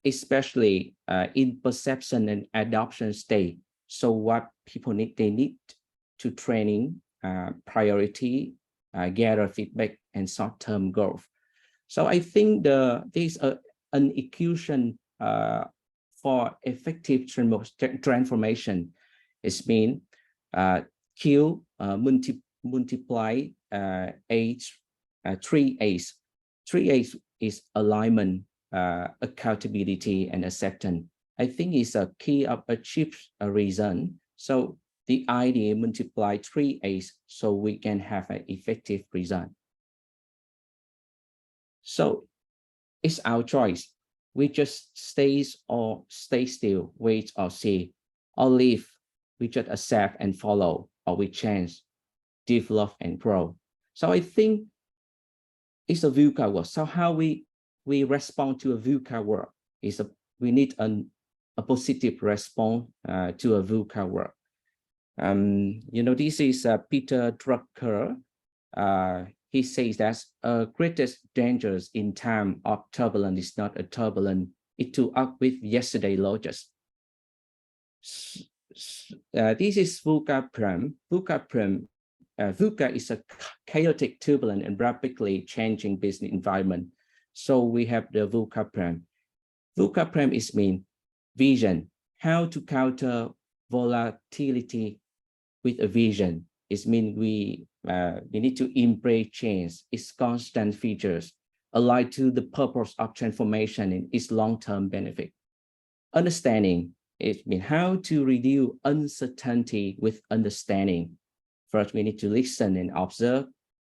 especially in perception and adoption stage. So what people need, they need to training, priority, gather feedback, and short-term growth. So I think there's an equation for effective transformation. It's mean Q multiply H, 3A's. 3A's is alignment, accountability, and acceptance. I think it's a key of achieve a result. So the idea multiply 3A's so we can have an effective result. So it's our choice. We just stay still, wait or see, or leave. We just accept and follow, or we change, develop and grow. So I think it's a VUCA work. So how we respond to a VUCA work is we need a positive response to a VUCA work. You know, this is Peter Drucker. He says that greatest dangers in time of turbulence is not a turbulence, it to up with yesterday logic. This is VUCA prime. VUCA prime. VUCA is a chaotic, turbulent, and rapidly changing business environment. So we have the VUCA prime. VUCA prime is mean vision, how to counter volatility with a vision. It means we need to embrace change, its constant features, aligned to the purpose of transformation and its long-term benefit. Understanding, it means how to reduce uncertainty with understanding. First, we need to listen and observe,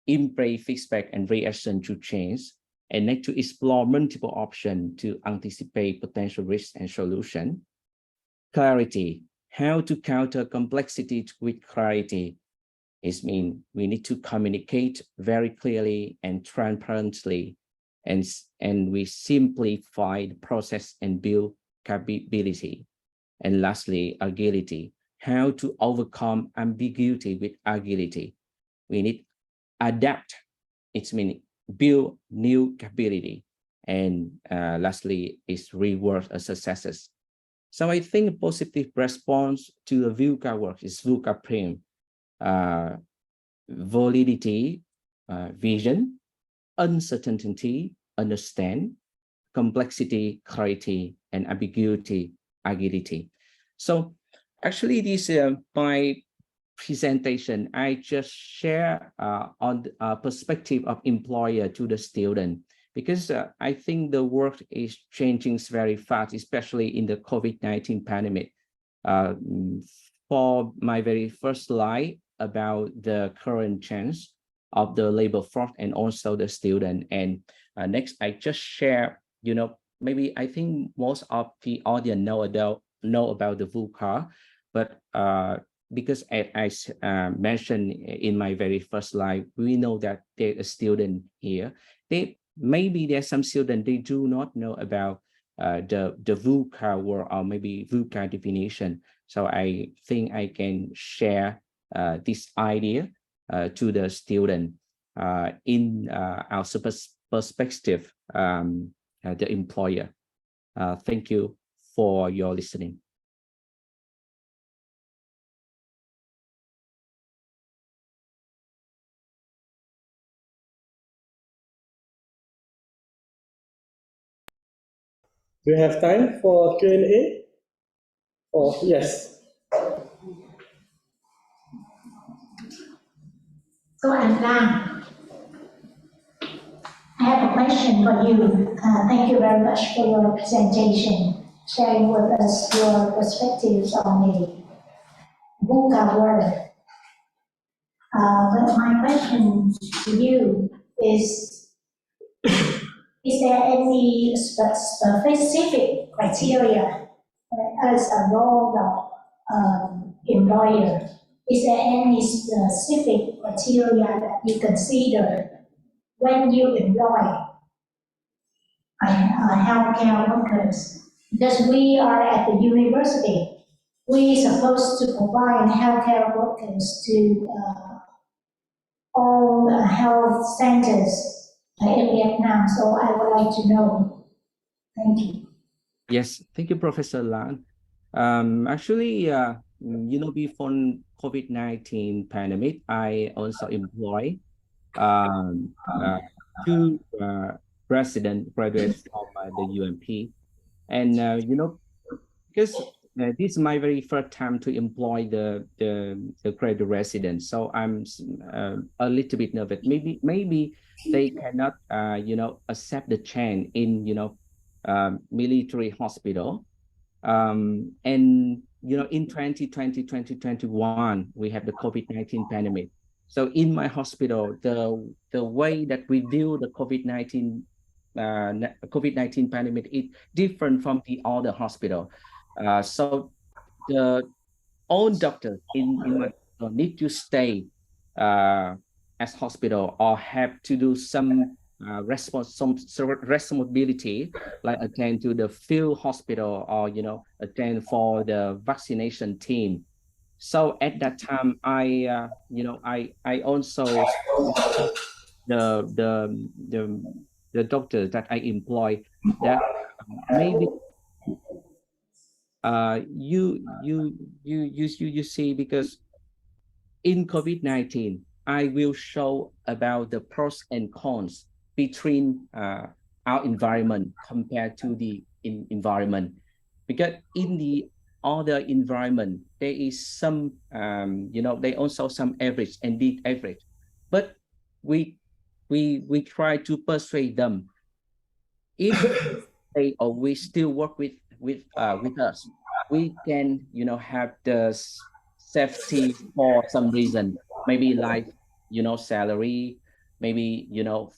embrace feedback and reaction to change, and need to explore multiple options to anticipate potential risks and solutions. Clarity, how to counter complexity with clarity. It means we need to communicate very clearly and transparently, and we simplify the process and build capability. And lastly, agility, how to overcome ambiguity with agility. We need adapt, it means build new capability. And lastly is reward a successes. So I think a positive response to the VUCA work is VUCA prime. Validity, vision, uncertainty, understand, complexity, clarity, and ambiguity, agility. So actually this my presentation, I just share on the perspective of employer to the student, because I think the world is changing very fast, especially in the COVID-19 pandemic. For my very first slide about the current change of the labor force and also the student. And next, I just share, you know, maybe I think most of the audience know about the VUCA, but because as I mentioned in my very first slide, we know that there's a student here. Maybe there's some students, they do not know about the VUCA word or maybe VUCA definition. So I think I can share this idea to the student in our perspective, the employer. Thank you for your listening.
Do you have time for Q&A? Oh, yes.
So I'm done. I have a question for you. Thank you very much for your presentation, sharing with us your perspectives on the VUCA word. But my question to you is there any specific criteria as a role of employer? Is there any specific criteria that you consider when you employ healthcare workers? Because we are at the university, we're supposed to provide healthcare workers to all the health centers in Vietnam. So I would like to know. Thank you.
Yes, thank you, Professor Lan. Actually, before COVID-19 pandemic, I also employ um, uh, two resident graduates from the UMP, and because this is my very first time to employ the graduate residents, so I'm a little bit nervous. Maybe they cannot accept the change in military hospital. And in 2020, 2021, we have the COVID-19 pandemic. So in my hospital, the way that we deal the COVID-19 pandemic is different from the other hospital. So the all doctors in my hospital need to stay as hospital or have to do some responsibility, like attend to the field hospital or attend for the vaccination team. So at that time, I also the the the the doctor that I employ that maybe you see, because in COVID-19, I will show about the pros and cons between our environment compared to the environment. Because in the other environment, there is some, they also some average and the average. But we try to persuade them, if they or we still work with us, we can have the safety for some reason, maybe like salary, maybe your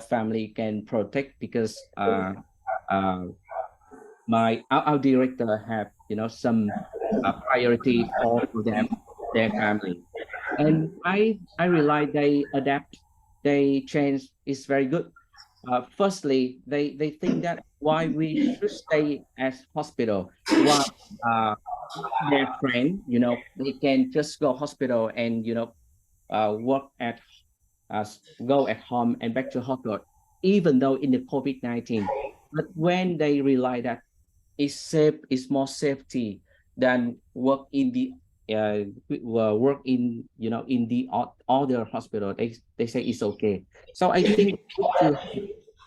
family can protect, because our director have some priority for them, their family. And I realize they adapt, they change is very good. Firstly, they think that why we should stay as hospital, while their friend, they can just go hospital and work at go at home and back to hospital, even though in the COVID-19. But when they realize that it's safe, it's more safety than work in the work in in the other hospital, they say it's okay. So I think to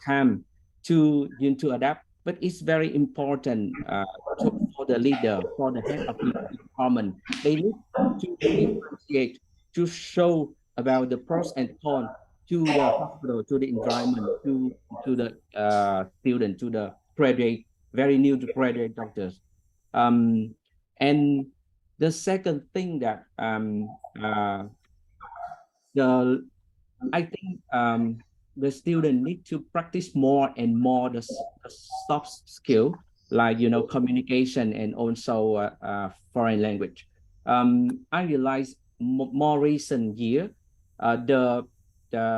time to adapt, but it's very important for the leader, for the head of the department. They need to differentiate, to show about the pros and cons to the hospital, to the environment, to the student, to the graduate, very new to graduate doctors. And the second thing that I think the student need to practice more and more the soft skill, like communication and also foreign language. I realized more recent year, the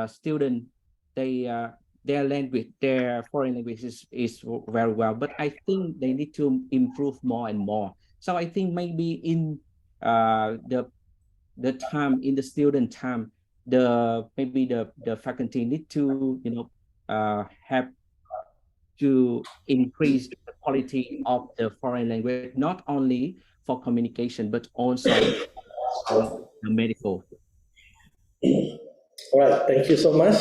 student, their language, their foreign language is very well, but I think they need to improve more and more. So I think maybe in the time, in the student time, maybe the faculty need to have to increase the quality of the foreign language, not only for communication but also the medical.
All right, thank you so much.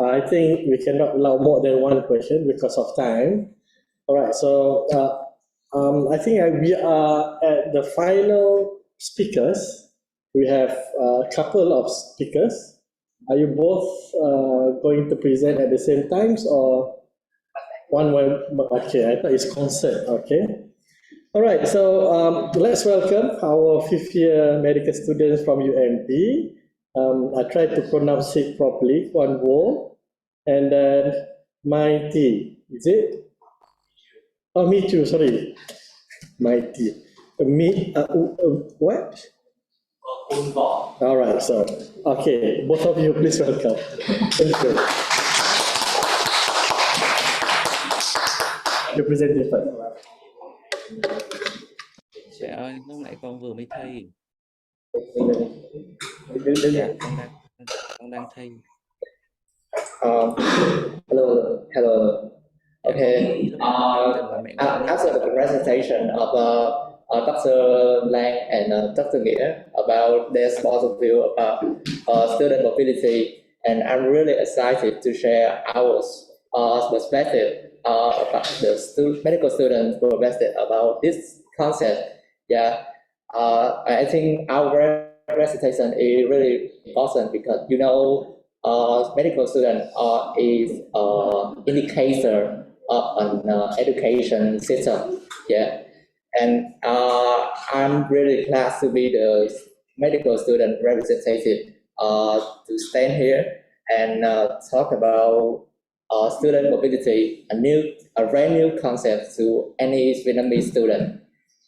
I think we cannot allow more than one question because of time. All right, so I think we are at the final speakers. We have a couple of speakers. Are you both going to present at the same times, or one way? Okay, I thought it's concert. Okay. All right, so let's welcome our fifth year medical students from UMP. I tried to pronounce it properly, Kwan Wo, and then Mighty, is it? Oh, me too, sorry. Mighty. What? All right, so, okay, both of you, please welcome. Thank you. You present it first.
Trời ơi, lúc nãy con vừa mới thi. Dạ, con đang thi.
Hello.
Okay. After the presentation of Dr. Lang and Dr. Nghĩa about their point of view about student mobility, and I'm really excited to share our perspective about the medical students perspective about this concept. Yeah, I think our presentation is really important because medical student is indicator of an education system. Yeah, and I'm really glad to be the medical student representative to stand here and talk about student mobility, a brand new concept to any Vietnamese student,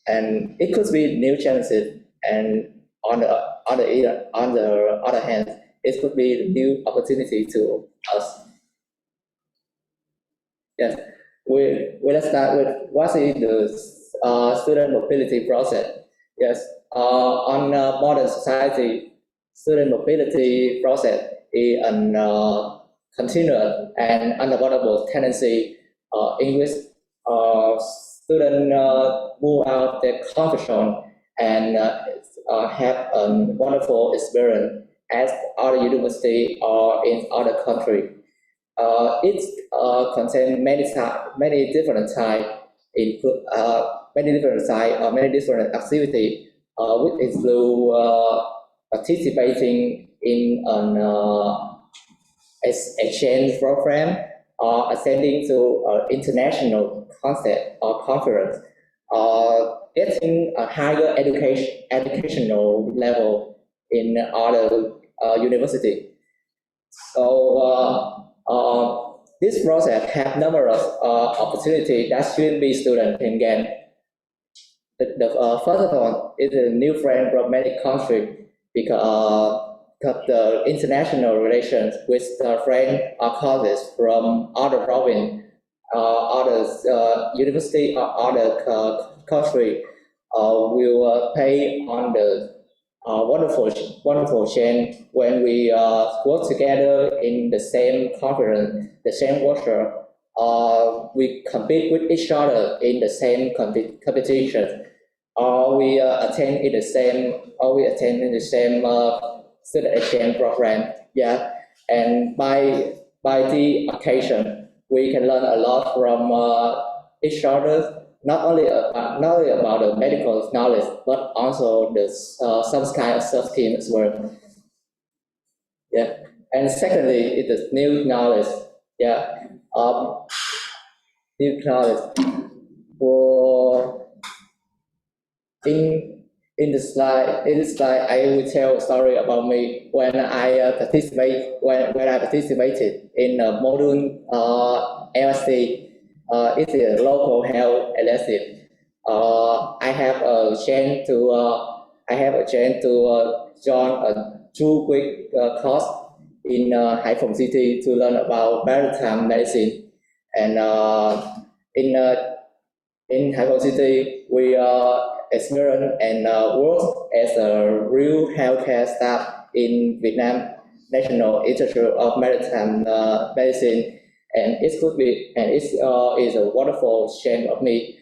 and it could be new challenges, and on the other hand, it could be a new opportunity to us. Yes, let's start with what is the student mobility process. Yes, on modern society, student mobility process is a continuous and unavoidable tendency in which students move out their comfort zone and have a wonderful experience at other university or in other country. It contains many different types, include many different activities, which include participating in an exchange program or attending to international concept or conference, getting a higher educational level in other university. So this process has numerous opportunities that student students can gain. The first one is a new friend from many countries because the international relations with friends or colleagues from other province, other university or other country will pay on the wonderful chance when we work together in the same conference, the same workshop. We compete with each other in the same competition, or we attend in the same student exchange program. Yeah, and by the occasion, we can learn a lot from each other. Not only about the medical knowledge, but also the some kind of soft skills as well. Yeah, and secondly, it is new knowledge. Yeah, new knowledge. For in this slide, I will tell a story about me when I participated in a module LSC. It's a local health elective. I have a chance to join a 2-week course in Hải Phòng City to learn about maritime medicine. And in Hải Phòng City, we experience and work as a real healthcare staff in Vietnam National Institute of Maritime Medicine. And it is a wonderful shame of me.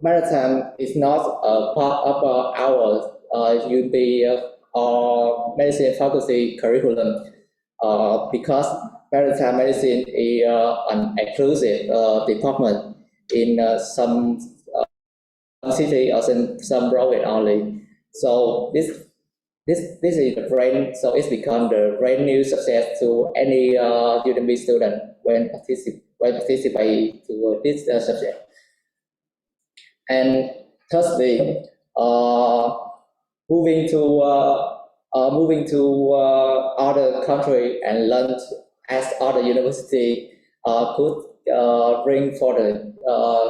Maritime is not a part of our UP or medicine faculty curriculum because maritime medicine is an exclusive department in some city or some province only. So this is the brand. So it's become the brand new success to any UNB student when participate to this subject. And thirdly, moving to other country and learn at other university could bring for the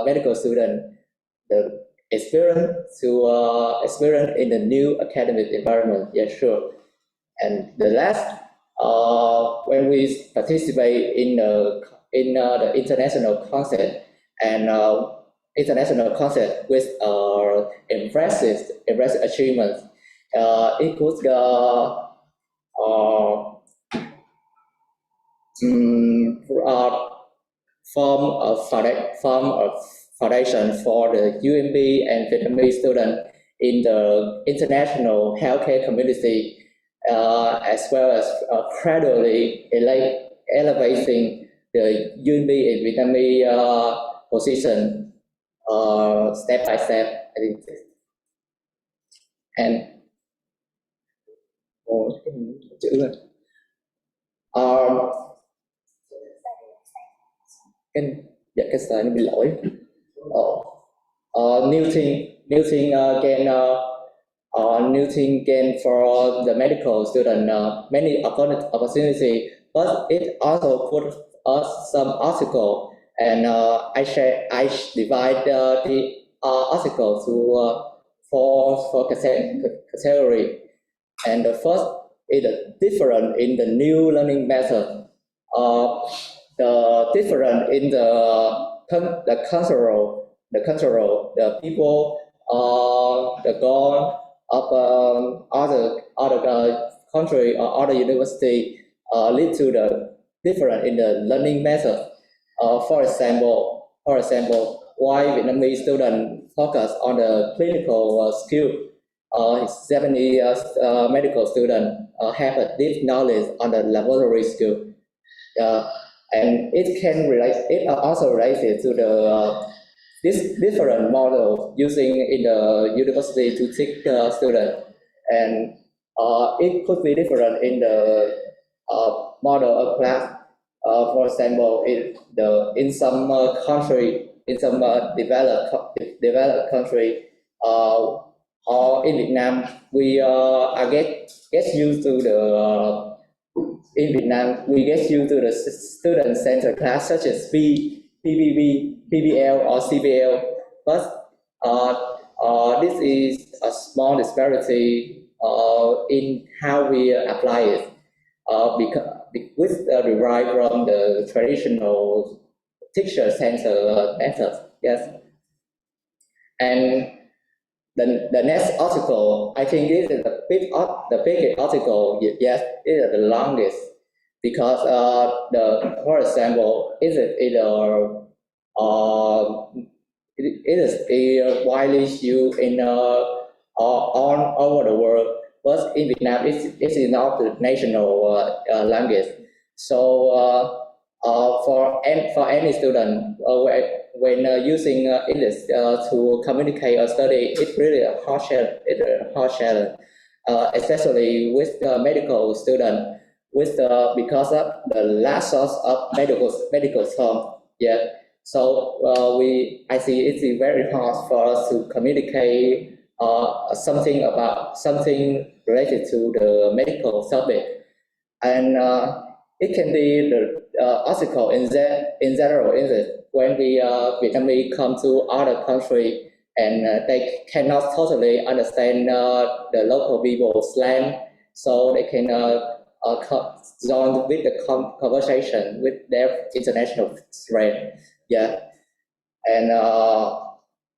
medical student the experience in the new academic environment. Yeah, sure. And the last, when we participate in the international concept and international concept with impressive achievements, it could
form a foundation for the UMB and Vietnamese students in the international healthcare community, as well as gradually elevating the UMB and Vietnamese position step by step. I think. And cái slide nó bị lỗi. New thing gain for the medical student, many opportunity, but it also put us some obstacle, and I divide the article to four category. And the first is different in the new learning method. The different in the cultural, the people, the goal of other country or other university lead to the different in the learning method. For example, why Vietnamese students focus on the clinical skill. Japanese medical students have a deep knowledge on the laboratory skill. And it also related to the this different model using in the university to teach students, and it could be different in the model of class. For example, in some country, in some developed country, or in Vietnam, we get used to the. In Vietnam, we get used to the student-centered class such as PBB, PBL, or CBL. But this is a small disparity in how we apply it, because derived from the traditional teacher-centered method. Yes, and the next article, I think this is the biggest article. Yes, it is the longest, because for example, it is widely used in all over the world, but in Vietnam it is not the national language. So for any student, when using English to communicate or study, it's really a hard challenge, especially with the medical student, because of the lack source of medical term. Yeah, so I see it's very hard for us to communicate something related to the medical subject, and it can be the article in general English when the Vietnamese come to other country and they cannot totally understand the local people's slang, so they can join with the conversation with their international friend. Yeah, and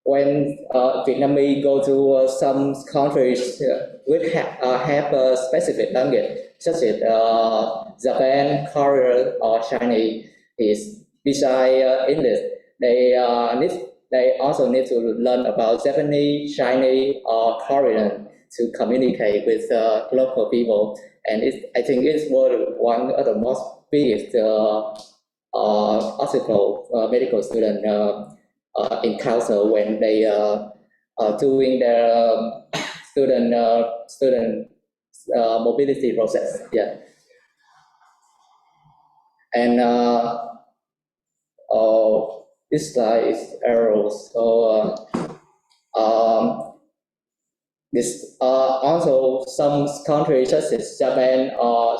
when Vietnamese go to some countries which have a specific language, such as Japan, Korea, or Chinese, is beside English, they also need to learn about Japanese, Chinese, or Korean to communicate with local people. And I think it's one of the most biggest article medical students encounter when they are doing their student mobility process. Yeah, and this slide is arrows. So this also some countries such as Japan or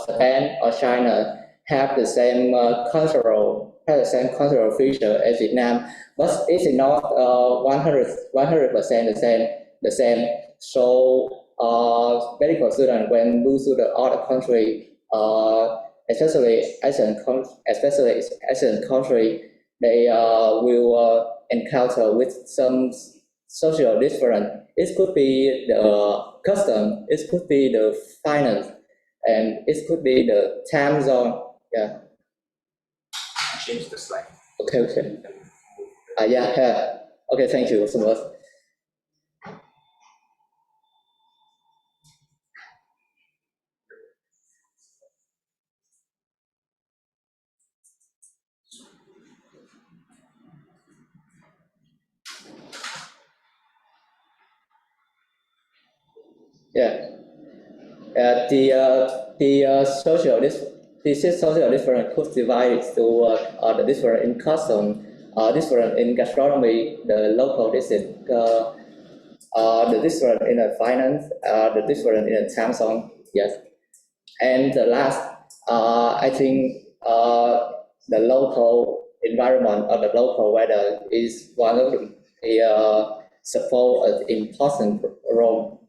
China have the same cultural feature as Vietnam, but it's not 100% the same. So medical students when move to the other country, especially Asian country, they will encounter with some social difference. It could be the custom, it could be the finance, and it could be the time zone. Yeah.
Change the slide.
Okay. Yeah. Okay, thank you so much. Yeah. The social difference could divide to the different in custom, different in gastronomy, the local district, the different in the finance, the different in the time zone. Yes. And the last, I think the local environment or the local weather is one of the support an important role.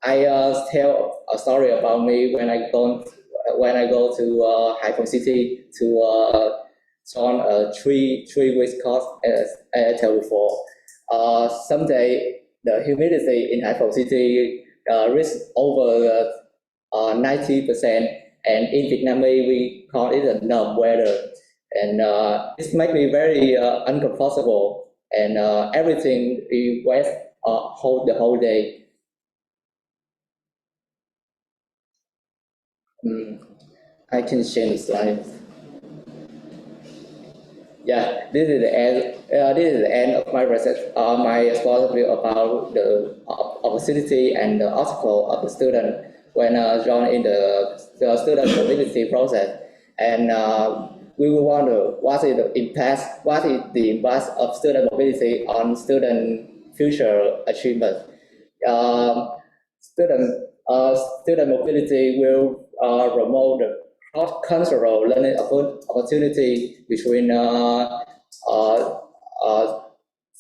I tell a story about me when I go to Haiphong City to join a three-week course as I told before. Someday the humidity in Haiphong City reached over 90%, and in Vietnamese we call it a numb weather, and this makes me very uncomfortable, and everything is wet the whole day. I can change the slide. Yeah, this is the end. This is the end of my research. My responsibility about the opportunity and the article of the student when joined in the student mobility process, and we will wonder what is the impact of student mobility on student future achievement. Student mobility will promote the cross-cultural learning opportunity between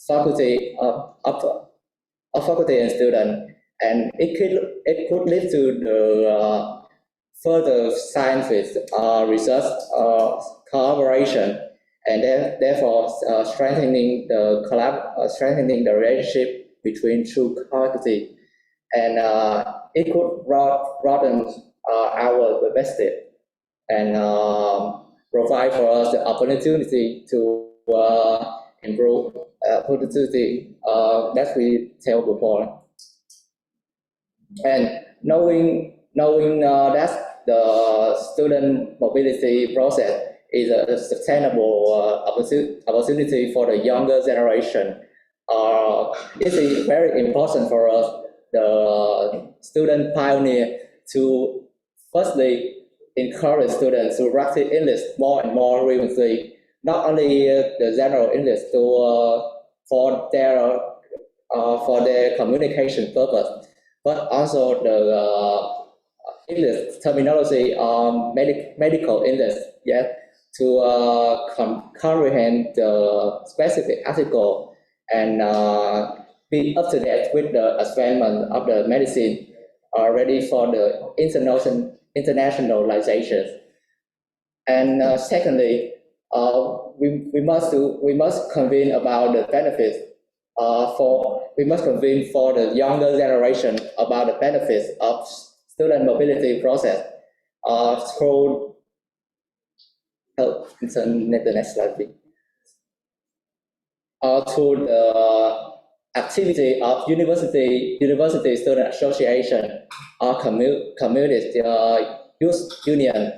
faculty and student, and it could lead to the further scientific research collaboration, and therefore strengthening the relationship between two faculty, and it could broaden our perspective and provide for us the opportunity to improve productivity that we tell before. And knowing that the student mobility process is a sustainable opportunity for the younger generation, it is very important for us, the student pioneer, to firstly encourage students to practice English more and more frequently, not only the general English for their communication purpose, but also the English terminology medical English, to comprehend the specific article and be up to date with the advancement of the medicine, ready for the internationalization. And secondly, we must convene about the benefits we must convene for the younger generation about the benefits of student mobility process through the next slide, please. Through the activity of university student association or community youth union.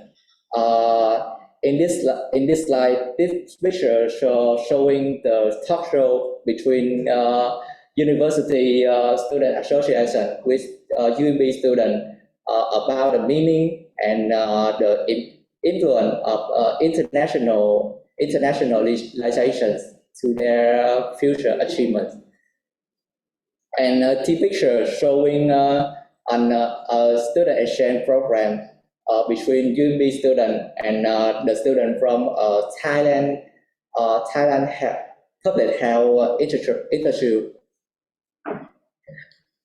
In this slide, this picture showing the talk show between university student association with UMB student about the meaning and the influence of internationalizations to their future achievements. And the picture showing a student exchange program between UMB student and the student from Thailand Public Health Institute.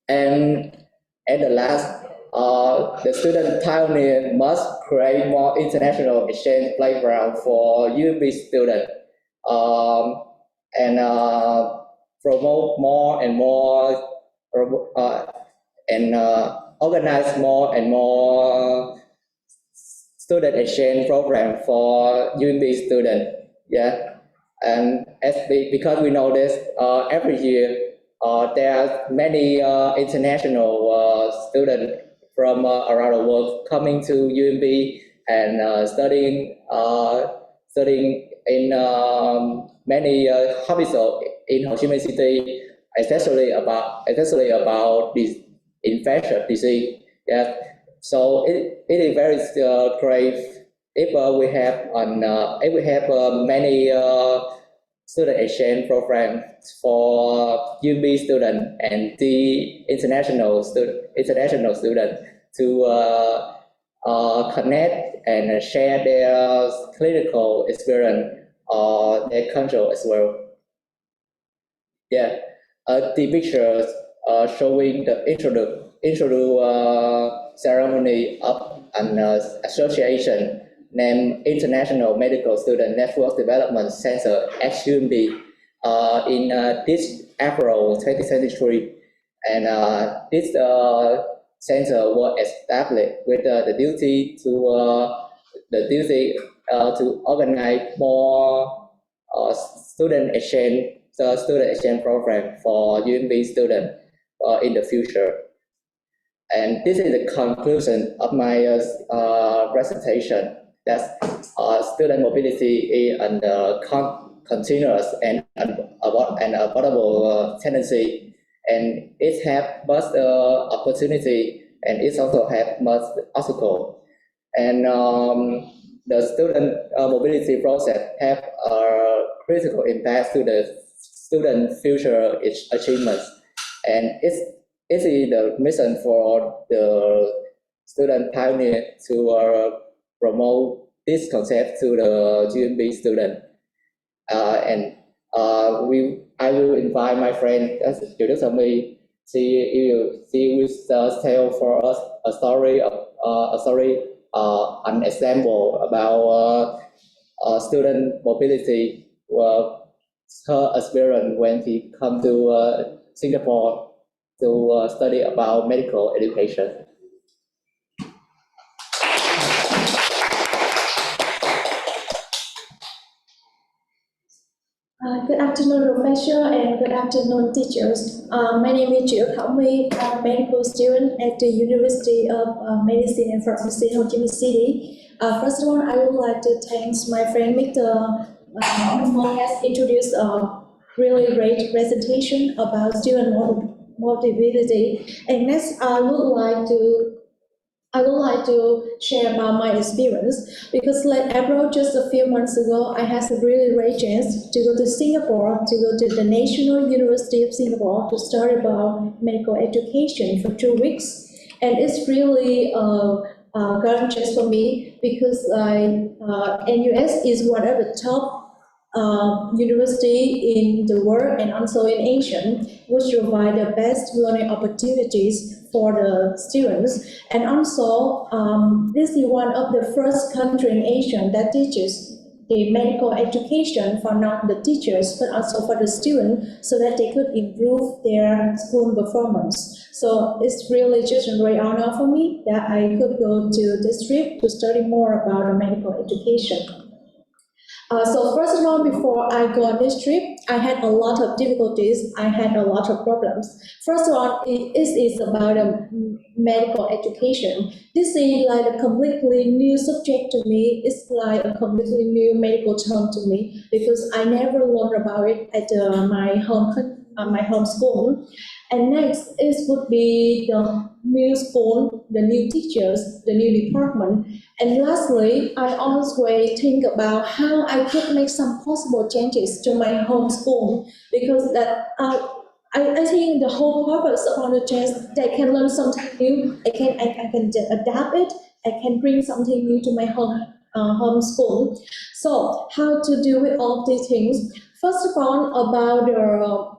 And at the last, the student pioneer must create more international exchange playground for UMB students, and promote more and more and organize more and more student exchange program for UMB students. Yeah, and because we know this, every year there are many international students from around the world coming to UMB and studying in many hospitals in Ho Chi Minh City, especially about this infectious disease. Yeah, so it is very great if we have many student exchange programs for UMB students and the international students to connect and share their clinical experience or their culture as well. Yeah, the pictures showing the introduce ceremony of an association named International Medical Student Network Development Center (XUMB) in this April 2023, and this center was established with the duty to organize more student exchange program for UMB students in the future. And this is the conclusion of my presentation. That student mobility is a continuous and avoidable tendency, and it has much opportunity, and it also has much obstacle. And the student mobility process have a critical impact to the student future achievements, and it is the mission for the student pioneer to promote this concept to the UMB student. I will invite my friend Chủ Tịch Me. She will tell for us a story, an example about student mobility, her experience when she come to Singapore to study about medical education.
Good afternoon, Professor, and good afternoon, teachers. My name is Triệu Thảo My. I'm a medical student at the University of Medicine and Pharmacy, Ho Chi Minh City. First of all, I would like to thank my friend Mr. Who has introduced a really great presentation about student mobility. And next, I would like to share about my experience, because like April, just a few months ago, I had a really great chance to go to Singapore, to go to the National University of Singapore to study about medical education for 2 weeks. And it's really a grand chance for me, because NUS is one of the top university in the world and also in Asia, which provide the best learning opportunities for the students. And also, this is one of the first country in Asia that teaches the medical education for not the teachers, but also for the students, so that they could improve their school performance. So it's really just a great honor for me that I could go to this trip to study more about medical education. So first of all, before I go on this trip, I had a lot of difficulties. I had a lot of problems. First of all, it is about medical education. This is like a completely new subject to me. It's like a completely new medical term to me, because I never learned about it at my home school. And next, it would be the new school, the new teachers, the new department. And lastly, I always think about how I could make some possible changes to my home school, because that I think the whole purpose of the chance that I can learn something new, I can adapt it, I can bring something new to my home school. So how to do with all these things? First of all, about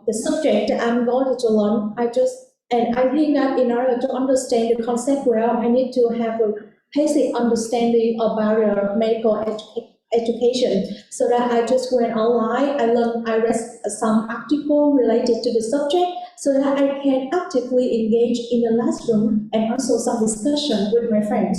the subject that I'm going to learn, I think that in order to understand the concept well, I need to have a basic understanding about medical education. So that I just went online, I read some article related to the subject, so that I can actively engage in the classroom and also some discussion with my friends.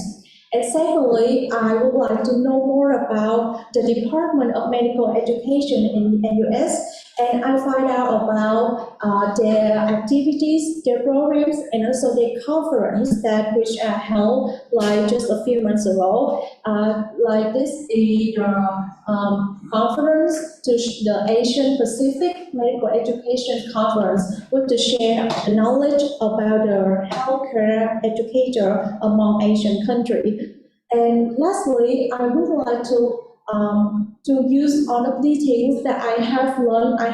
And secondly, I would like to know more about the Department of Medical Education in the US, and I find out about their activities, their programs, and also their conference that which are held like just a few months ago. Like this is the conference to the Asian Pacific Medical Education Conference, with to share the knowledge about the healthcare educator among Asian countries. And lastly, I would like to use all of these things that I have learned. I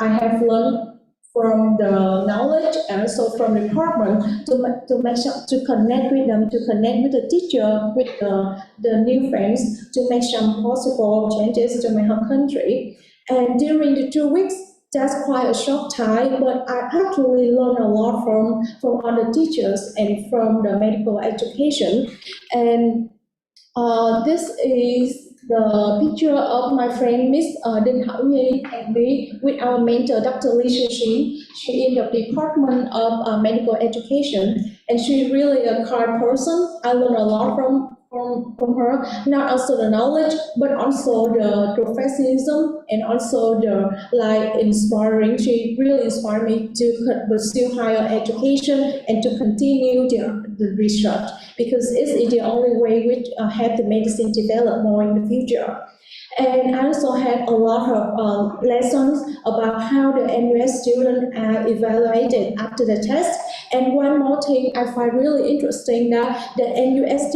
have learned from the knowledge and also from the department to make sure to connect with them, to connect with the teacher, with the new friends, to make some possible changes to my home country. And during the 2 weeks, that's quite a short time, but I actually learned a lot from other teachers and from the medical education. And this is the picture of my friend Miss Đinh Hảo Nhi and me with our mentor, Dr. Lee Shi. She in the Department of Medical Education, and she's really a kind person. I learned a lot from her, not also the knowledge, but also the professionalism and also the inspiring. She really inspired me to pursue higher education and to continue the research, because it's the only way we have the medicine develop more in the future. And I also had a lot of lessons about how the NUS students are evaluated after the test. And one more thing I find really interesting, that the NUS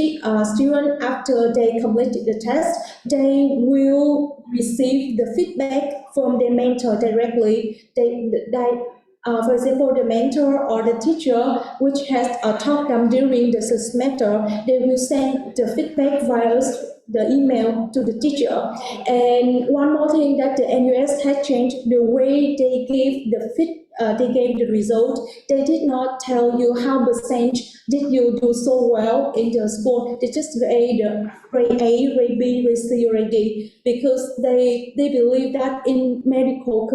students, after they completed the test, they will receive the feedback from their mentor directly. For example, the mentor or the teacher which has taught them during the semester, they will send the feedback via the email to the teacher. And one more thing, that the NUS had changed the way they gave the result. They did not tell you how percentage did you do so well in the school. They just gave the grade A, grade B, grade C, grade D, because they believe that in medical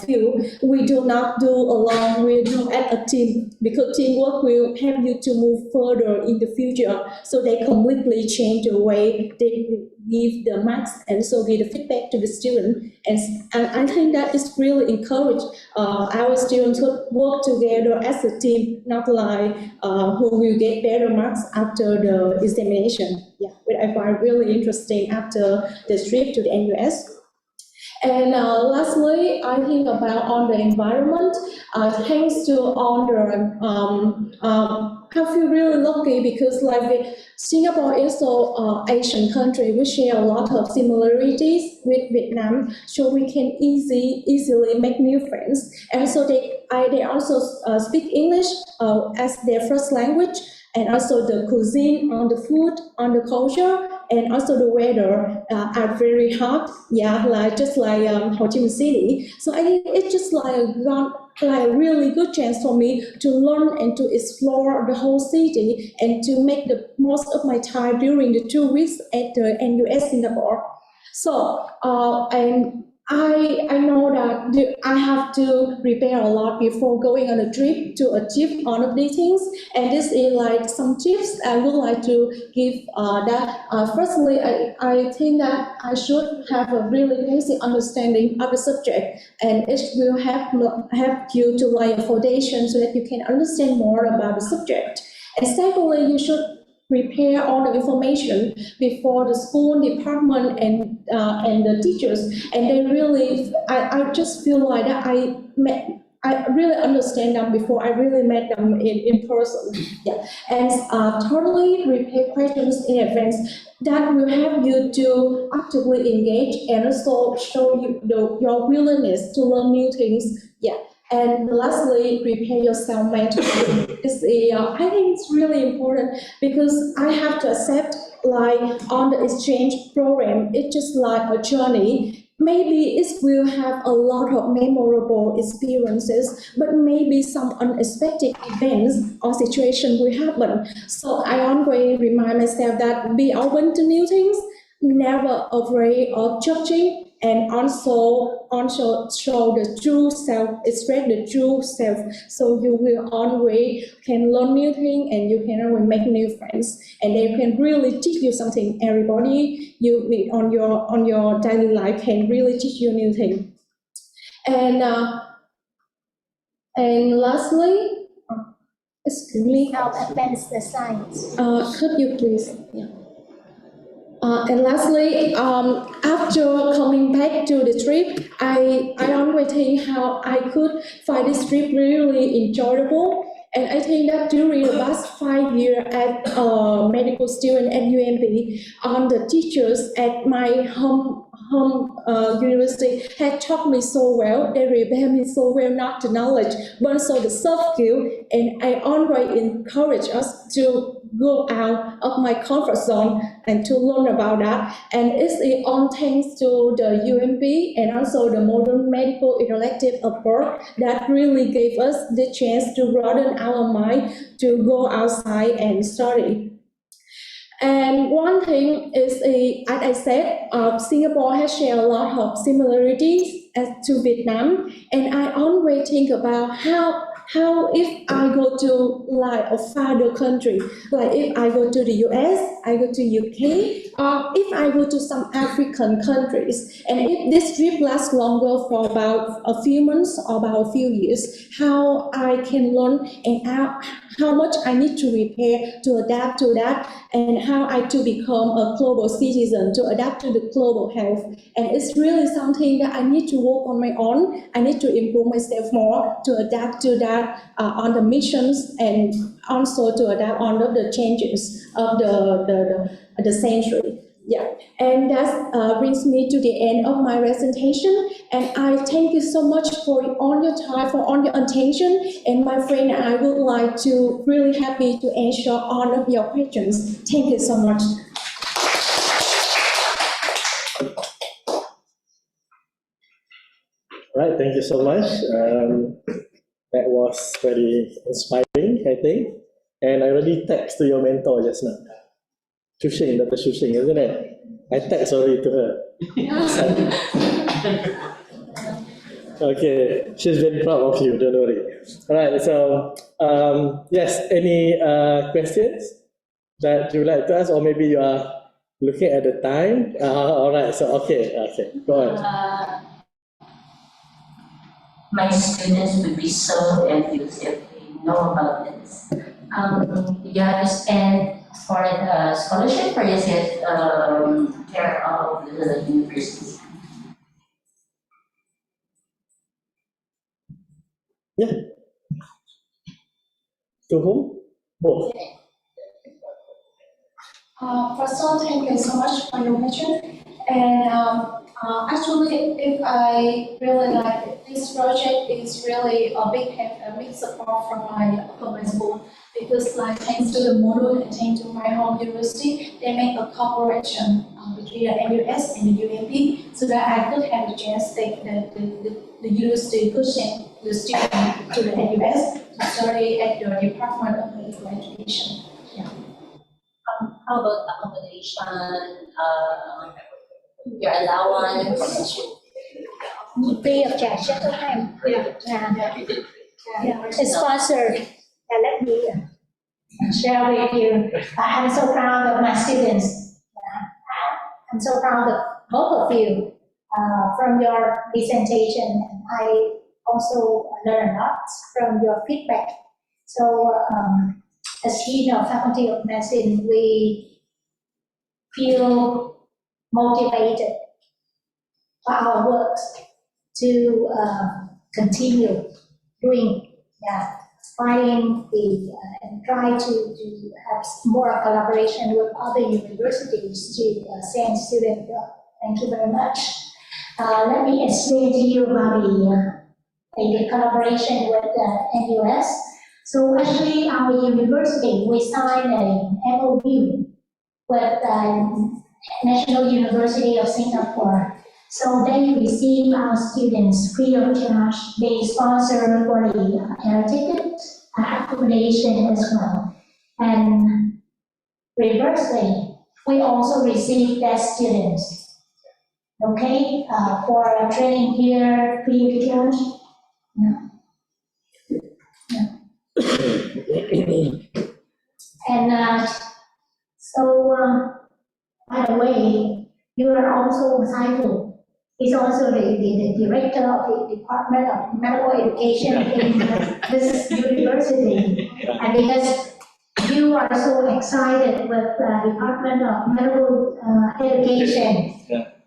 field we do not do alone, we do as a team, because teamwork will help you to move further in the future. So they completely change the way they give the marks and so give the feedback to the student. And I think that is really encourage our students to work together as a team, not like who will get better marks after the examination. Yeah, which I find really interesting after the trip to the NUS. And lastly, I think about on the environment, thanks to all the I feel really lucky, because Singapore is also Asian country. We share a lot of similarities with Vietnam, so we can easily make new friends. And so they also speak English as their first language, and also the cuisine, on the food, on the culture, and also the weather are very hot. Yeah, just like Ho Chi Minh City. So I think it's just like a really good chance for me to learn and to explore the whole city and to make the most of my time during the 2 weeks at the NUS Singapore. So and I know that I have to prepare a lot before going on a trip to achieve all of these things, and this is like some tips I would like to give. Firstly, I think that I should have a really basic understanding of the subject, and it will help you to lay a foundation so that you can understand more about the subject. And secondly, you should prepare all the information before the school department and the teachers, and they really, I just feel like that I really understand them before I really met them in person. Yeah, and totally prepare questions in advance that will help you to actively engage and also show you your willingness to learn new things. Yeah. And lastly, prepare yourself mentally. I think it's really important, because I have to accept, like on the exchange program, it's just like a journey. Maybe it will have a lot of memorable experiences, but maybe some unexpected events or situations will happen. So I always remind myself that be open to new things, never afraid of judging, and also show the true self, express the true self. So you will always can learn new things, and you can always make new friends, and they can really teach you something. Everybody you meet on your daily life can really teach you new things. And lastly, excuse me.
How advanced the science?
Could you please? Yeah. And lastly, after coming back to the trip, I always think how I could find this trip really enjoyable. And I think that during the past 5 years as a medical student at UMP, the teachers at my home university had taught me so well. They prepare me so well, not the knowledge, but also the soft skill. And I always encourage us to go out of my comfort zone and to learn about that. And it's all thanks to the UMP and also the modern medical interactive approach that really gave us the chance to broaden our mind to go outside and study. And one thing is, as I said, Singapore has shared a lot of similarities to Vietnam, and I always think about how if I go to like a farther country, like if I go to the US, I go to UK, or if I go to some African countries, and if this trip lasts longer for about a few months or about a few years, how I can learn and how much I need to prepare to adapt to that, and how I to become a global citizen to adapt to the global health. And it's really something that I need to work on my own. I need to improve myself more to adapt to that on the missions, and also to adapt on the changes of the century. Yeah, and that brings me to the end of my presentation. And I thank you so much for all your time, for all your attention. And my friend, I would like to really happy to answer all of your questions. Thank you so much.
Right, thank you so much. That was very inspiring, I think. And I already text to your mentor just now. Shushing, Dr. Shushing, isn't it? I text already to her. Okay, she's very proud of you, don't worry. All right, so yes, any questions that you would like to ask, or maybe you are looking at the time? All right, so okay, go ahead.
My students would be so enthused if they know about this. You understand for the scholarship, or is it care of the university?
Yeah. To whom? Both.
First of all, thank you so much for your question. And actually, if I really like it, this project is really a big support from my school, because like thanks to the module and thanks to my home university, they make a cooperation between the NUS and the UMP, so that I could have a chance to take the university pushing the student to the NUS to study at the Department of Medical Education. Yeah.
How about accommodation, your allowance?
Free of charge, just to time. Yeah. It's sponsored. Let me share with you. I'm so proud of my students. I'm so proud of both of you from your presentation. I also learned a lot from your feedback. So, as dean of Faculty of Medicine, we feel motivated for our work to continue doing that, fighting and try to have more collaboration with other universities to send students. Thank you very much. Let me explain to you about the collaboration with NUS. So actually, our university, we signed an MOU with National University of Singapore. So they receive our students free of charge. They sponsor for the air ticket, accommodation as well. And reversely, we also receive their students. Okay, for training here, pre-teach. And by the way, you are also Saifu. He's also the director of the Department of Medical Education in this university. And because you are so excited with the Department of Medical Education,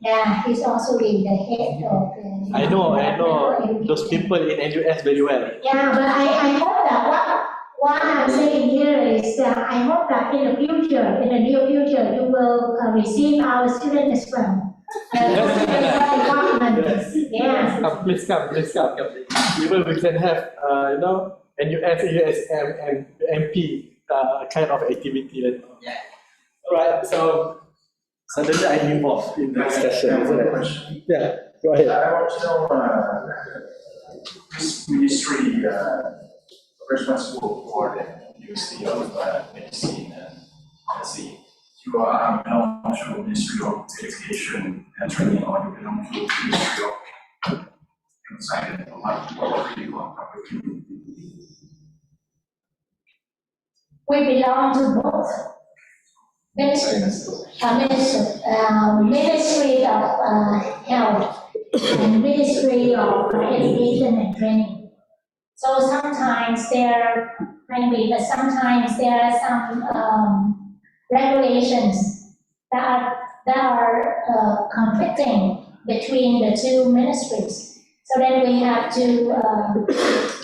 yeah, he's also the head of the
I know those people in NUS very well.
Yeah, but I hope that what I'm saying here is that I hope that in the future, in the near future, you will receive our students as well. Yes.
Please come. Even we can have, NUS, USM, and MP kind of activity later. Yeah. All right, so suddenly I'm involved in the discussion, isn't it? Yeah, go ahead.
I want to know this ministry responsible for the University of Medicine and Pharmacy. You are belong to Ministry of Education and Training, or you belong to Ministry of Science and what do you want?
We belong to both. Ministry of Health and Ministry of Education and Training. So sometimes there are some regulations that are conflicting between the two ministries. So then we have to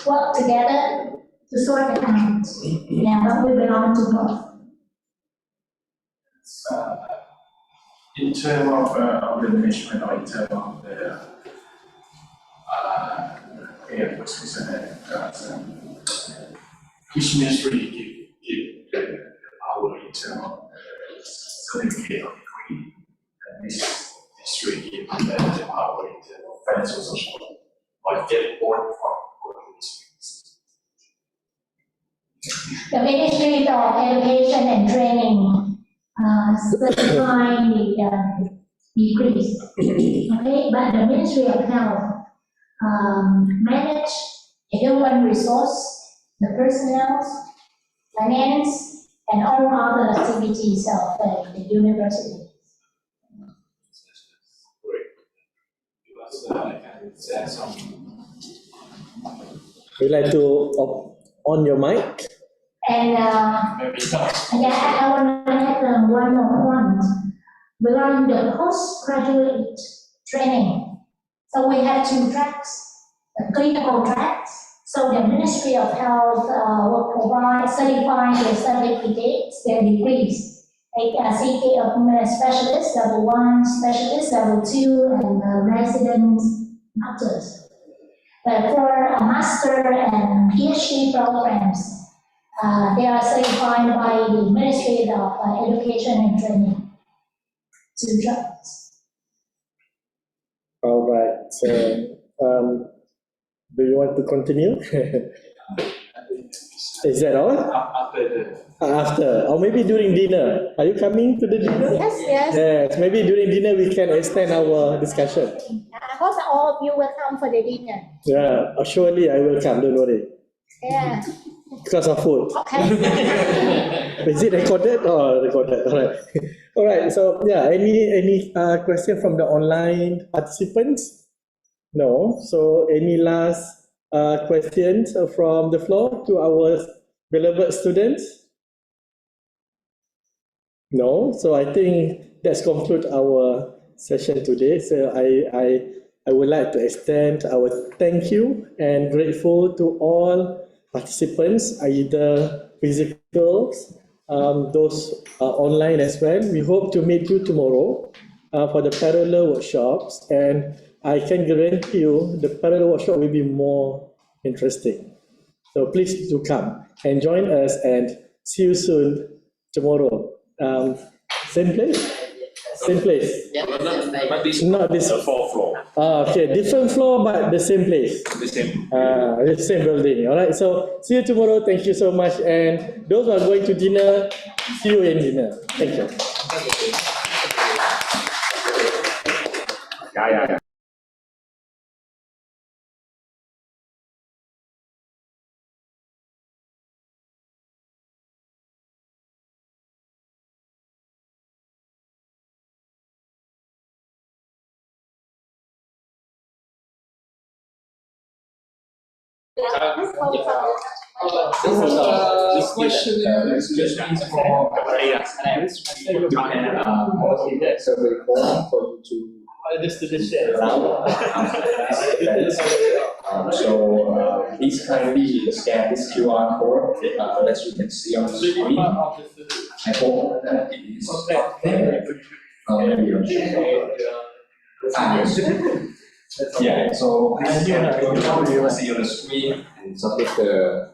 work together to sort it out. Yeah, but we belong to both.
In terms of the management, or in terms of the each ministry give the power in terms of certificate of degree, and this ministry give the power in terms of financial support, or get board from both ministries.
The Ministry of Education and Training certifying the degrees, okay? But the Ministry of Health manage the human resource, the personnel, finance, and all other activities of the university.
Would you like to on your mic?
And yeah, I want to add one more point. Regarding the postgraduate training, so we have 2 tracks, the clinical tracks. So the Ministry of Health will provide certifying the certificates, their degrees, like CK of specialist, level 1, specialist, level 2, and resident doctors. But for a master and PhD programs, they are certified by the Ministry of Education and Training. 2 jobs.
All right. So, do you want to continue? Is that all? After, or maybe during dinner. Are you coming to the dinner?
Yes, yes.
Yes. Maybe during dinner we can extend our discussion.
I hope all of you will come for the dinner.
Yeah. Surely I will come. Don't worry.
Yeah.
Because of food.
Okay.
Is it recorded or recorded? All right. All right. So yeah, any question from the online participants? No. So any last questions from the floor to our beloved students? No. So I think that's conclude our session today. So I would like to extend our thank you and grateful to all participants, either physical, those online as well. We hope to meet you tomorrow for the parallel workshops, and I can guarantee you the parallel workshop will be more interesting. So please do come and join us, and see you soon tomorrow. Same place? Same place?
But this
Not this.
The 4th floor.
Okay, different floor, but the same place. The same building. All right. So see you tomorrow. Thank you so much. And those who are going to dinner, see you in dinner. Thank you.
Yeah.
This question is for survey form for you to please kindly scan this QR code that you can see on the screen. I hope that it is yeah, so please scan the code you see on the screen and submit the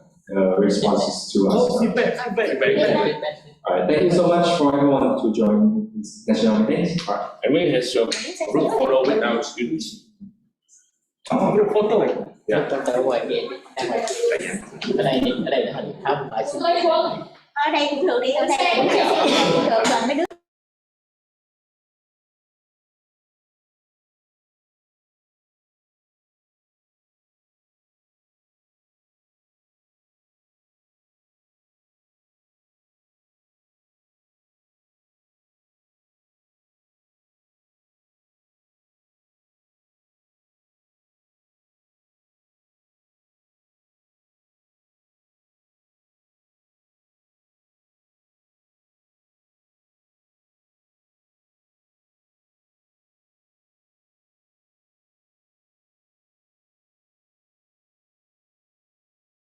responses to us. All right, thank you so much for everyone to join this national meeting.
And we have some group photo with our students.
Group photo.
Yeah.
Ở đây cũng thường đi, ở đây cũng thường